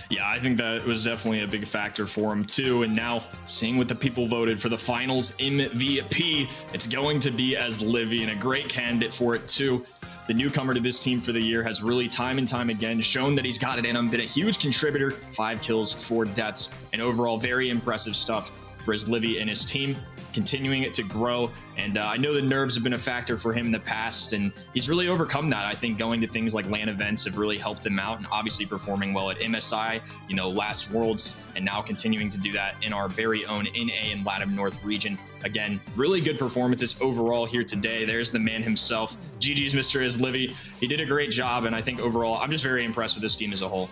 Yeah, I think that was definitely a big factor for him too. And now seeing what the people voted for the finals MVP, it's going to be as Livy, and a great candidate for it too. The newcomer to this team for the year has really time and time again shown that he's got it in him, been a huge contributor, 5 kills, 4 deaths, and overall very impressive stuff for his Livy and his team, continuing it to grow. And I know the nerves have been a factor for him in the past, and he's really overcome that. I think going to things like LAN events have really helped him out, and obviously performing well at MSI, you know, last Worlds, and now continuing to do that in our very own NA and LATAM North region. Again, really good performances overall here today. There's the man himself. GG's Mr. Livy. He did a great job, and I think overall, I'm just very impressed with this team as a whole.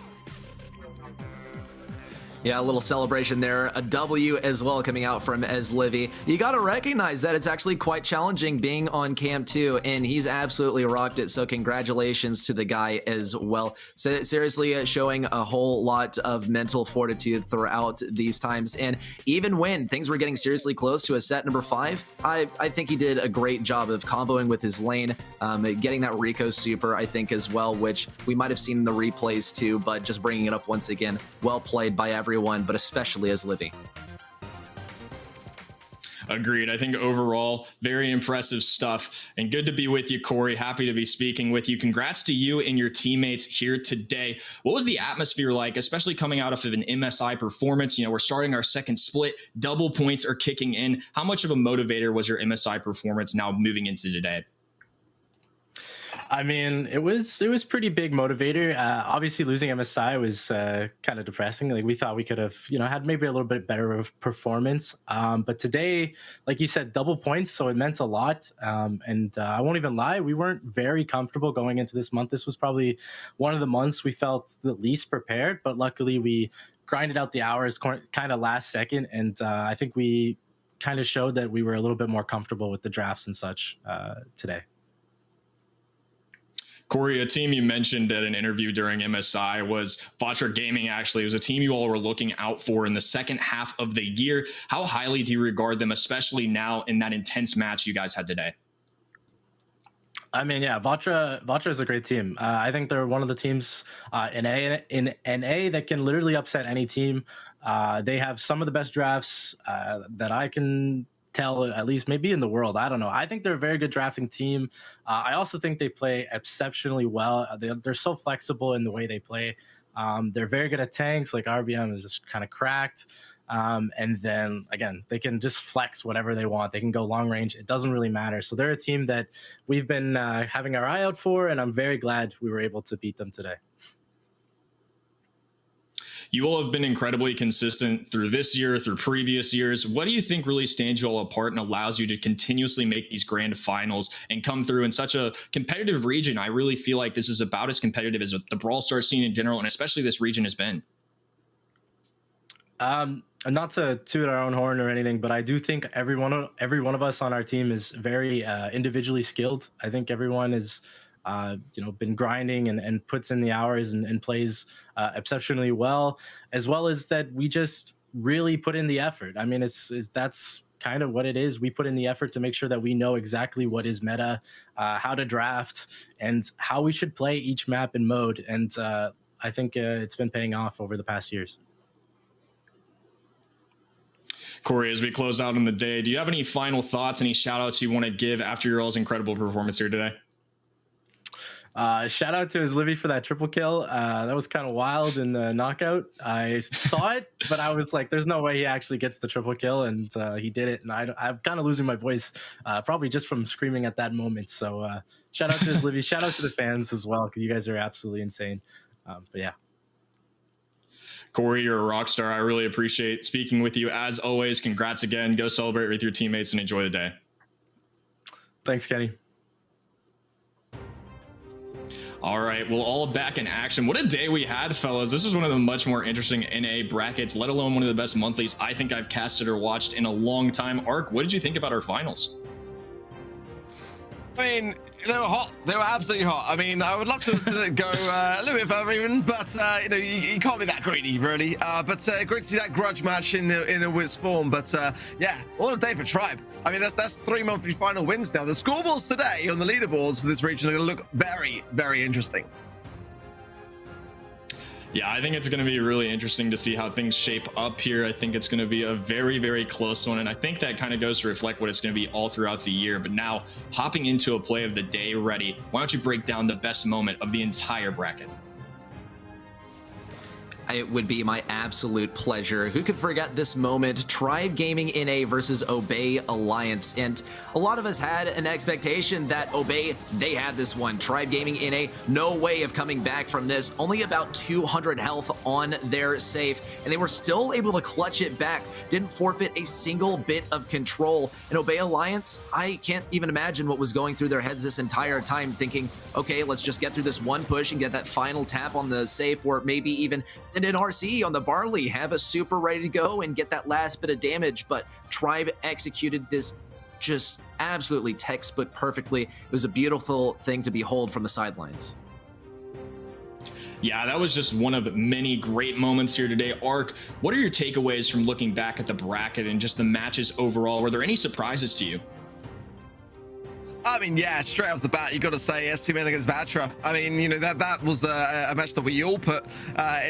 Yeah, a little celebration there. A W as well coming out from Livy. You got to recognize that it's actually quite challenging being on Camp 2, and he's absolutely rocked it. So congratulations to the guy as well. So seriously, showing a whole lot of mental fortitude throughout these times. And even when things were getting seriously close to a set number 5, I think he did a great job of comboing with his lane, getting that Rico super, I think, as well, which we might have seen in the replays too, but just bringing it up once again. Well played by everyone, but especially as Livy. Agreed. I think overall, very impressive stuff, and good to be with you, Corey. Happy to be speaking with you. Congrats to you and your teammates here today. What was the atmosphere like, especially coming out of an MSI performance? You know, we're starting our second split, double points are kicking in. How much of a motivator was your MSI performance now moving into today? I mean, it was pretty big motivator. Obviously, losing MSI was kind of depressing. Like, we thought we could have, you know, had maybe a little bit better of performance. But today, like you said, double points, so it meant a lot. And I won't even lie, we weren't very comfortable going into this month. This was probably one of the months we felt the least prepared, but luckily we grinded out the hours kind of last second. And I think we kind of showed that we were a little bit more comfortable with the drafts and such today. Corey, a team you mentioned at an interview during MSI was Vatra Gaming. Actually, it was a team you all were looking out for in the second half of the year. How highly do you regard them, especially now in that intense match you guys had today? I mean, yeah, Vatra is a great team. I think they're one of the teams in NA that can literally upset any team. They have some of the best drafts that I can tell, at least maybe in the world. I don't know. I think they're a very good drafting team. I also think they play exceptionally well. They're so flexible in the way they play. They're very good at tanks. Like RBM is just kind of cracked. And then again, they can just flex whatever they want. They can go long range. It doesn't really matter. So they're a team that we've been having our eye out for, and I'm very glad we were able to beat them today. You all have been incredibly consistent through this year, through previous years. What do you think really stands you all apart and allows you to continuously make these grand finals and come through in such a competitive region? I really feel like this is about as competitive as the Brawl Stars scene in general, and especially this region has been. Not to toot our own horn or anything, but I do think every one of us on our team is very individually skilled. I think everyone is been grinding and puts in the hours and plays exceptionally well as that we just really put in the effort. I mean, that's kind of what it is. We put in the effort to make sure that we know exactly what is meta, how to draft, and how we should play each map and mode. And I think it's been paying off over the past years. Corey, as we close out on the day, do you have any final thoughts, any shout outs you want to give after your all's incredible performance here today? Shout out to his Livy for that triple kill. That was kind of wild in the knockout. I saw it, but I was like, there's no way he actually gets the triple kill, and he did it. And I'm kind of losing my voice, probably just from screaming at that moment. So shout out to his Livy. Shout out to the fans as well, because you guys are absolutely insane. But yeah. Corey, you're a rock star. I really appreciate speaking with you. As always, congrats again. Go celebrate with your teammates and enjoy the day. Thanks, Kenny. All right, well, all back in action. What a day we had, fellas. This was one of the much more interesting NA brackets, let alone one of the best monthlies I think I've casted or watched in a long time. Ark, what did you think about our finals? I mean, they were hot. They were absolutely hot. I mean, I would love to have seen it go a little bit further even, but you can't be that greedy, really. But great to see that grudge match in a Wiz form. But yeah, what a day for Tribe. I mean, that's 3 monthly final wins now. The scoreboards today on the leaderboards for this region are going to look very, very interesting. Yeah, I think it's going to be really interesting to see how things shape up here. I think it's going to be a very, very close one. And I think that kind of goes to reflect what it's going to be all throughout the year. But now, hopping into a play of the day ready, why don't you break down the best moment of the entire bracket? It would be my absolute pleasure. Who could forget this moment? Tribe Gaming NA versus Obey Alliance. And a lot of us had an expectation that Obey, they had this one. Tribe Gaming NA, no way of coming back from this. Only about 200 health on their safe. And they were still able to clutch it back. Didn't forfeit a single bit of control. And Obey Alliance, I can't even imagine what was going through their heads this entire time, thinking, okay, let's just get through this one push and get that final tap on the safe, or maybe even and an RC on the Barley, have a super ready to go and get that last bit of damage. But Tribe executed this just absolutely textbook perfectly. It was a beautiful thing to behold from the sidelines. Yeah, that was just one of many great moments here today. Ark, what are your takeaways from looking back at the bracket and just the matches overall? Were there any surprises to you? I mean, yeah, straight off the bat, you got to say STMN against Vatra. I mean, that was a match that we all put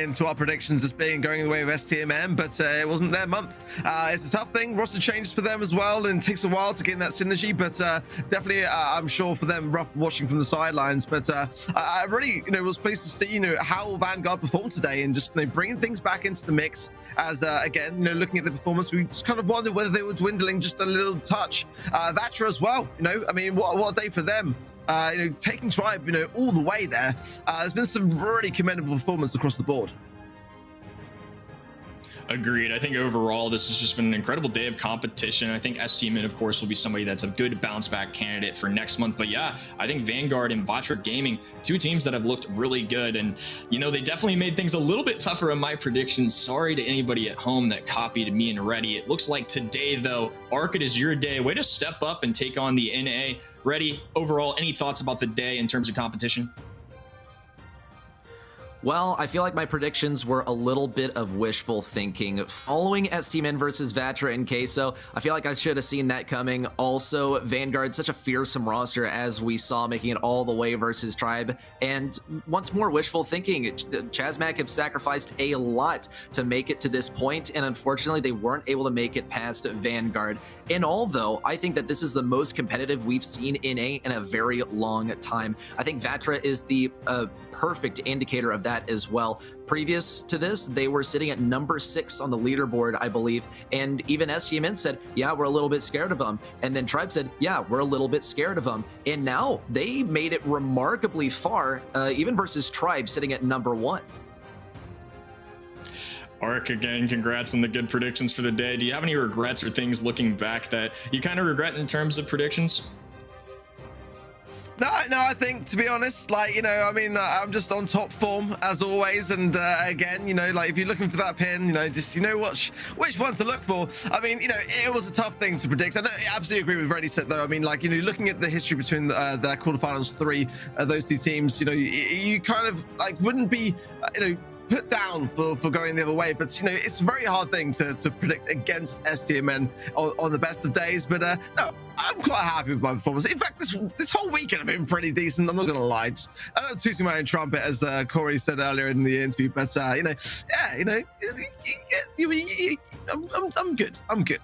into our predictions as being going the way of STMN, but it wasn't their month. It's a tough thing. Roster changes for them as well, and it takes a while to get in that synergy, but definitely, I'm sure for them, rough watching from the sidelines. But I really, was pleased to see, how Vanguard performed today and just bringing things back into the mix. As again, looking at the performance, we just kind of wondered whether they were dwindling just a little touch. Vatra as well, I mean, what a day for them. Taking Tribe, all the way there. There's been some really commendable performance across the board. Agreed. I think overall, this has just been an incredible day of competition. I think STMN, of course, will be somebody that's a good bounce back candidate for next month. But yeah, I think Vanguard and Vatra Gaming, two teams that have looked really good. And, they definitely made things a little bit tougher on my predictions. Sorry to anybody at home that copied me and Ready. It looks like today, though, Ark, it is your day. Way to step up and take on the NA. Ready, overall, any thoughts about the day in terms of competition? Well, I feel like my predictions were a little bit of wishful thinking. Following STMN versus Vatra and Queso, I feel like I should have seen that coming. Also, Vanguard, such a fearsome roster as we saw, making it all the way versus Tribe. And once more, wishful thinking. Chasmac have sacrificed a lot to make it to this point, and unfortunately, they weren't able to make it past Vanguard. In all, though, I think that this is the most competitive we've seen NA in a very long time. I think Vatra is the perfect indicator of that as well. Previous to this, they were sitting at number 6 on the leaderboard, I believe, and even STMN said, yeah, we're a little bit scared of them. And then Tribe said, yeah, we're a little bit scared of them. And now they made it remarkably far, even versus Tribe sitting at number 1. Ark, again, congrats on the good predictions for the day. Do you have any regrets or things looking back that you kind of regret in terms of predictions? No, I think, to be honest, like, you know, I mean, I'm just on top form as always. And again, you know, like, if you're looking for that pin, you know, just, you know, which one to look for. I mean, you know, it was a tough thing to predict. I absolutely agree with Reddy said, though. I mean, like, you know, looking at the history between the quarterfinals 3, those two teams, you know, you kind of, like, wouldn't be, you know, put down for going the other way, but you know, it's a very hard thing to predict against STMN on the best of days. But no, I'm quite happy with my performance. In fact, this whole weekend I've been pretty decent. I'm not gonna lie. I don't tooting my own trumpet, as Corey said earlier in the interview, but you know, yeah, you know, I'm good. I'm good.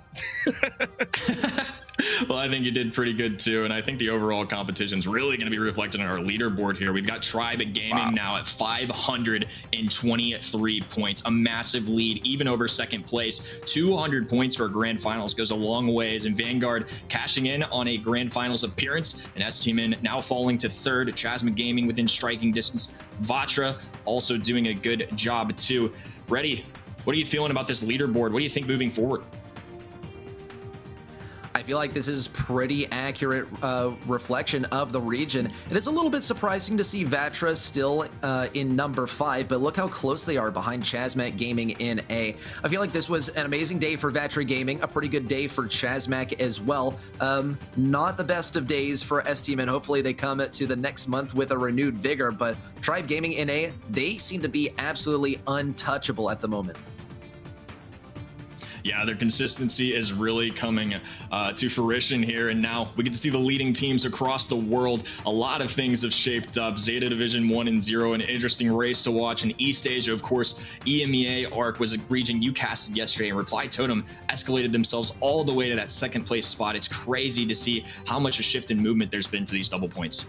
Well, I think you did pretty good too, and I think the overall competition is really going to be reflected in our leaderboard here. We've got Tribe Gaming now at 523 points, a massive lead, even over second place. 200 points for grand finals goes a long ways, and Vanguard cashing in on a grand finals appearance, and STMN now falling to third. Chasmac Gaming within striking distance. Vatra also doing a good job too. Reddy, what are you feeling about this leaderboard? What do you think moving forward? I feel like this is pretty accurate reflection of the region. And it's a little bit surprising to see Vatra still in number 5, but look how close they are behind Chasmac Gaming NA. I feel like this was an amazing day for Vatra Gaming, a pretty good day for Chasmac as well. Not the best of days for STMN. Hopefully they come to the next month with a renewed vigor, but Tribe Gaming NA, they seem to be absolutely untouchable at the moment. Yeah, their consistency is really coming to fruition here, and now we get to see the leading teams across the world. A lot of things have shaped up. Zeta Division 1 and 0, an interesting race to watch. In East Asia, of course, EMEA Arc was a region you casted yesterday, and Reply Totem escalated themselves all the way to that second place spot. It's crazy to see how much a shift in movement there's been for these double points.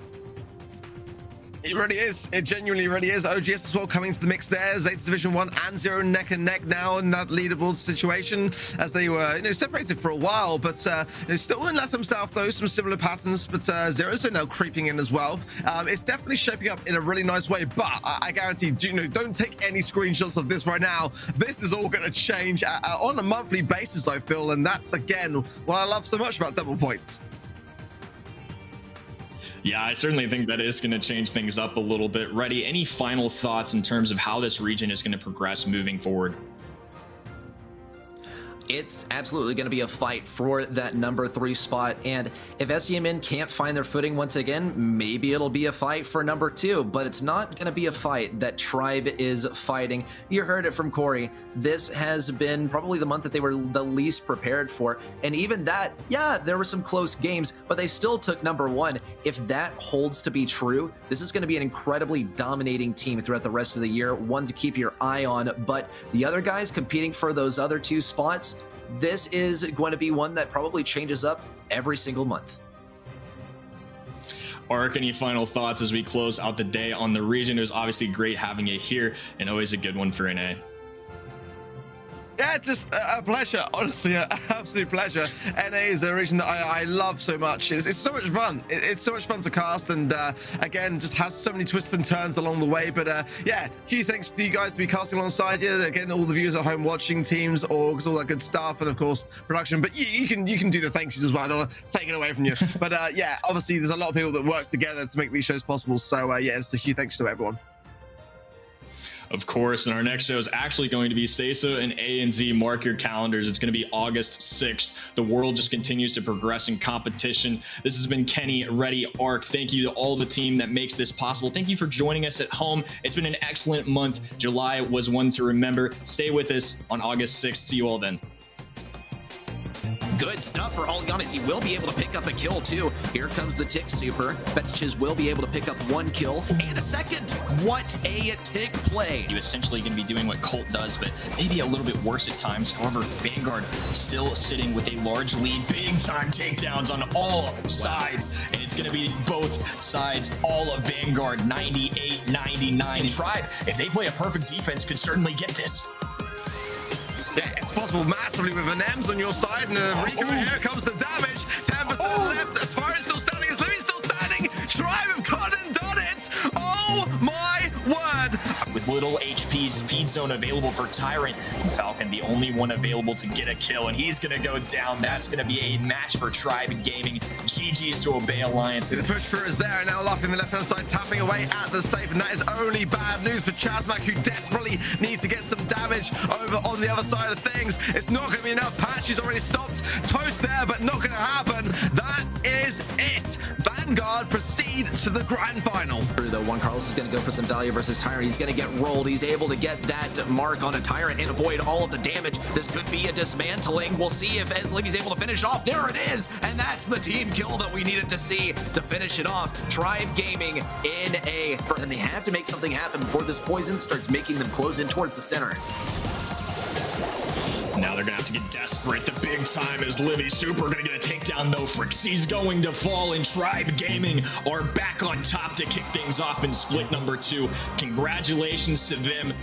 It really is. It genuinely really is. OGS as well coming to the mix there. Zeta Division 1 and 0 neck and neck now in that leaderboard situation, as they were, you know, separated for a while, but you know, still in LATAM South though, some similar patterns, but 0 so now creeping in as well. It's definitely shaping up in a really nice way, but I guarantee, don't take any screenshots of this right now. This is all going to change on a monthly basis, I feel, and that's again what I love so much about double points. Yeah, I certainly think that is going to change things up a little bit. Reddy, any final thoughts in terms of how this region is going to progress moving forward? It's absolutely going to be a fight for that number 3 spot, and if STMN can't find their footing once again, maybe it'll be a fight for number 2, but it's not going to be a fight that Tribe is fighting. You heard it from Corey. This has been probably the month that they were the least prepared for, and even that, yeah, there were some close games, but they still took number 1. If that holds to be true, this is going to be an incredibly dominating team throughout the rest of the year, one to keep your eye on, but the other guys competing for those other 2 spots, this is going to be one that probably changes up every single month. Ark, any final thoughts as we close out the day on the region? It was obviously great having you here, and always a good one for NA. Yeah, just a pleasure. Honestly, an absolute pleasure. NA is a region that I love so much. It's so much fun. It's so much fun to cast, and again, just has so many twists and turns along the way. But yeah, huge thanks to you guys to be casting alongside you. Again, all the viewers at home watching, teams, orgs, all that good stuff, and of course production. But you can do the thank yous as well. I don't want to take it away from you. But yeah, obviously there's a lot of people that work together to make these shows possible. So yeah, it's a huge thanks to everyone. Of course, and our next show is actually going to be CESA and ANZ. Mark your calendars. It's going to be August 6th. The world just continues to progress in competition. This has been Kenny, Reddy, Ark. Thank you to all the team that makes this possible. Thank you for joining us at home. It's been an excellent month. July was one to remember. Stay with us on August 6th. See you all then. Good stuff for Oliganis. He will be able to pick up a kill too. Here comes the Tick Super. Betches will be able to pick up 1 kill and a second. What a Tick play. You're essentially going to be doing what Colt does, but maybe a little bit worse at times. However, Vanguard still sitting with a large lead. Big time takedowns on all sides, and it's going to be both sides, all of Vanguard, 98-99. Tribe, if they play a perfect defense, could certainly get this. Yeah, it's possible massively with an M's on your side, and Rico, here comes the damage. 10% left. Atari's still standing. Is Louis still standing? Tribe have gone and done it. Oh my word. With little HP, speed zone available for Tyrant. Falcon, the only one available to get a kill, and he's going to go down. That's going to be a match for Tribe Gaming. GG's to Obey Alliance. The push through is there, and now Luck in the left-hand side tapping away at the safe, and that is only bad news for Chasmac, who desperately needs to get some damage over on the other side of things. It's not going to be enough. Patchy's already stopped. Toast there, but not going to happen. That is it. Vanguard proceed to the grand final. Though Juan Carlos is going to go for some value versus Tyrant. He's going to get rolled. He's able to get that mark on a Tyrant and avoid all of the damage. This could be a dismantling. We'll see if Ezlivy's able to finish off. There it is, and that's the team kill that we needed to see to finish it off. Tribe Gaming NA, and they have to make something happen before this poison starts making them close in towards the center. Now they're going to have to get desperate. The big time is Livy Super going to get a takedown, though. Frixie's going to fall, and Tribe Gaming are back on top to kick things off in split number 2. Congratulations to them.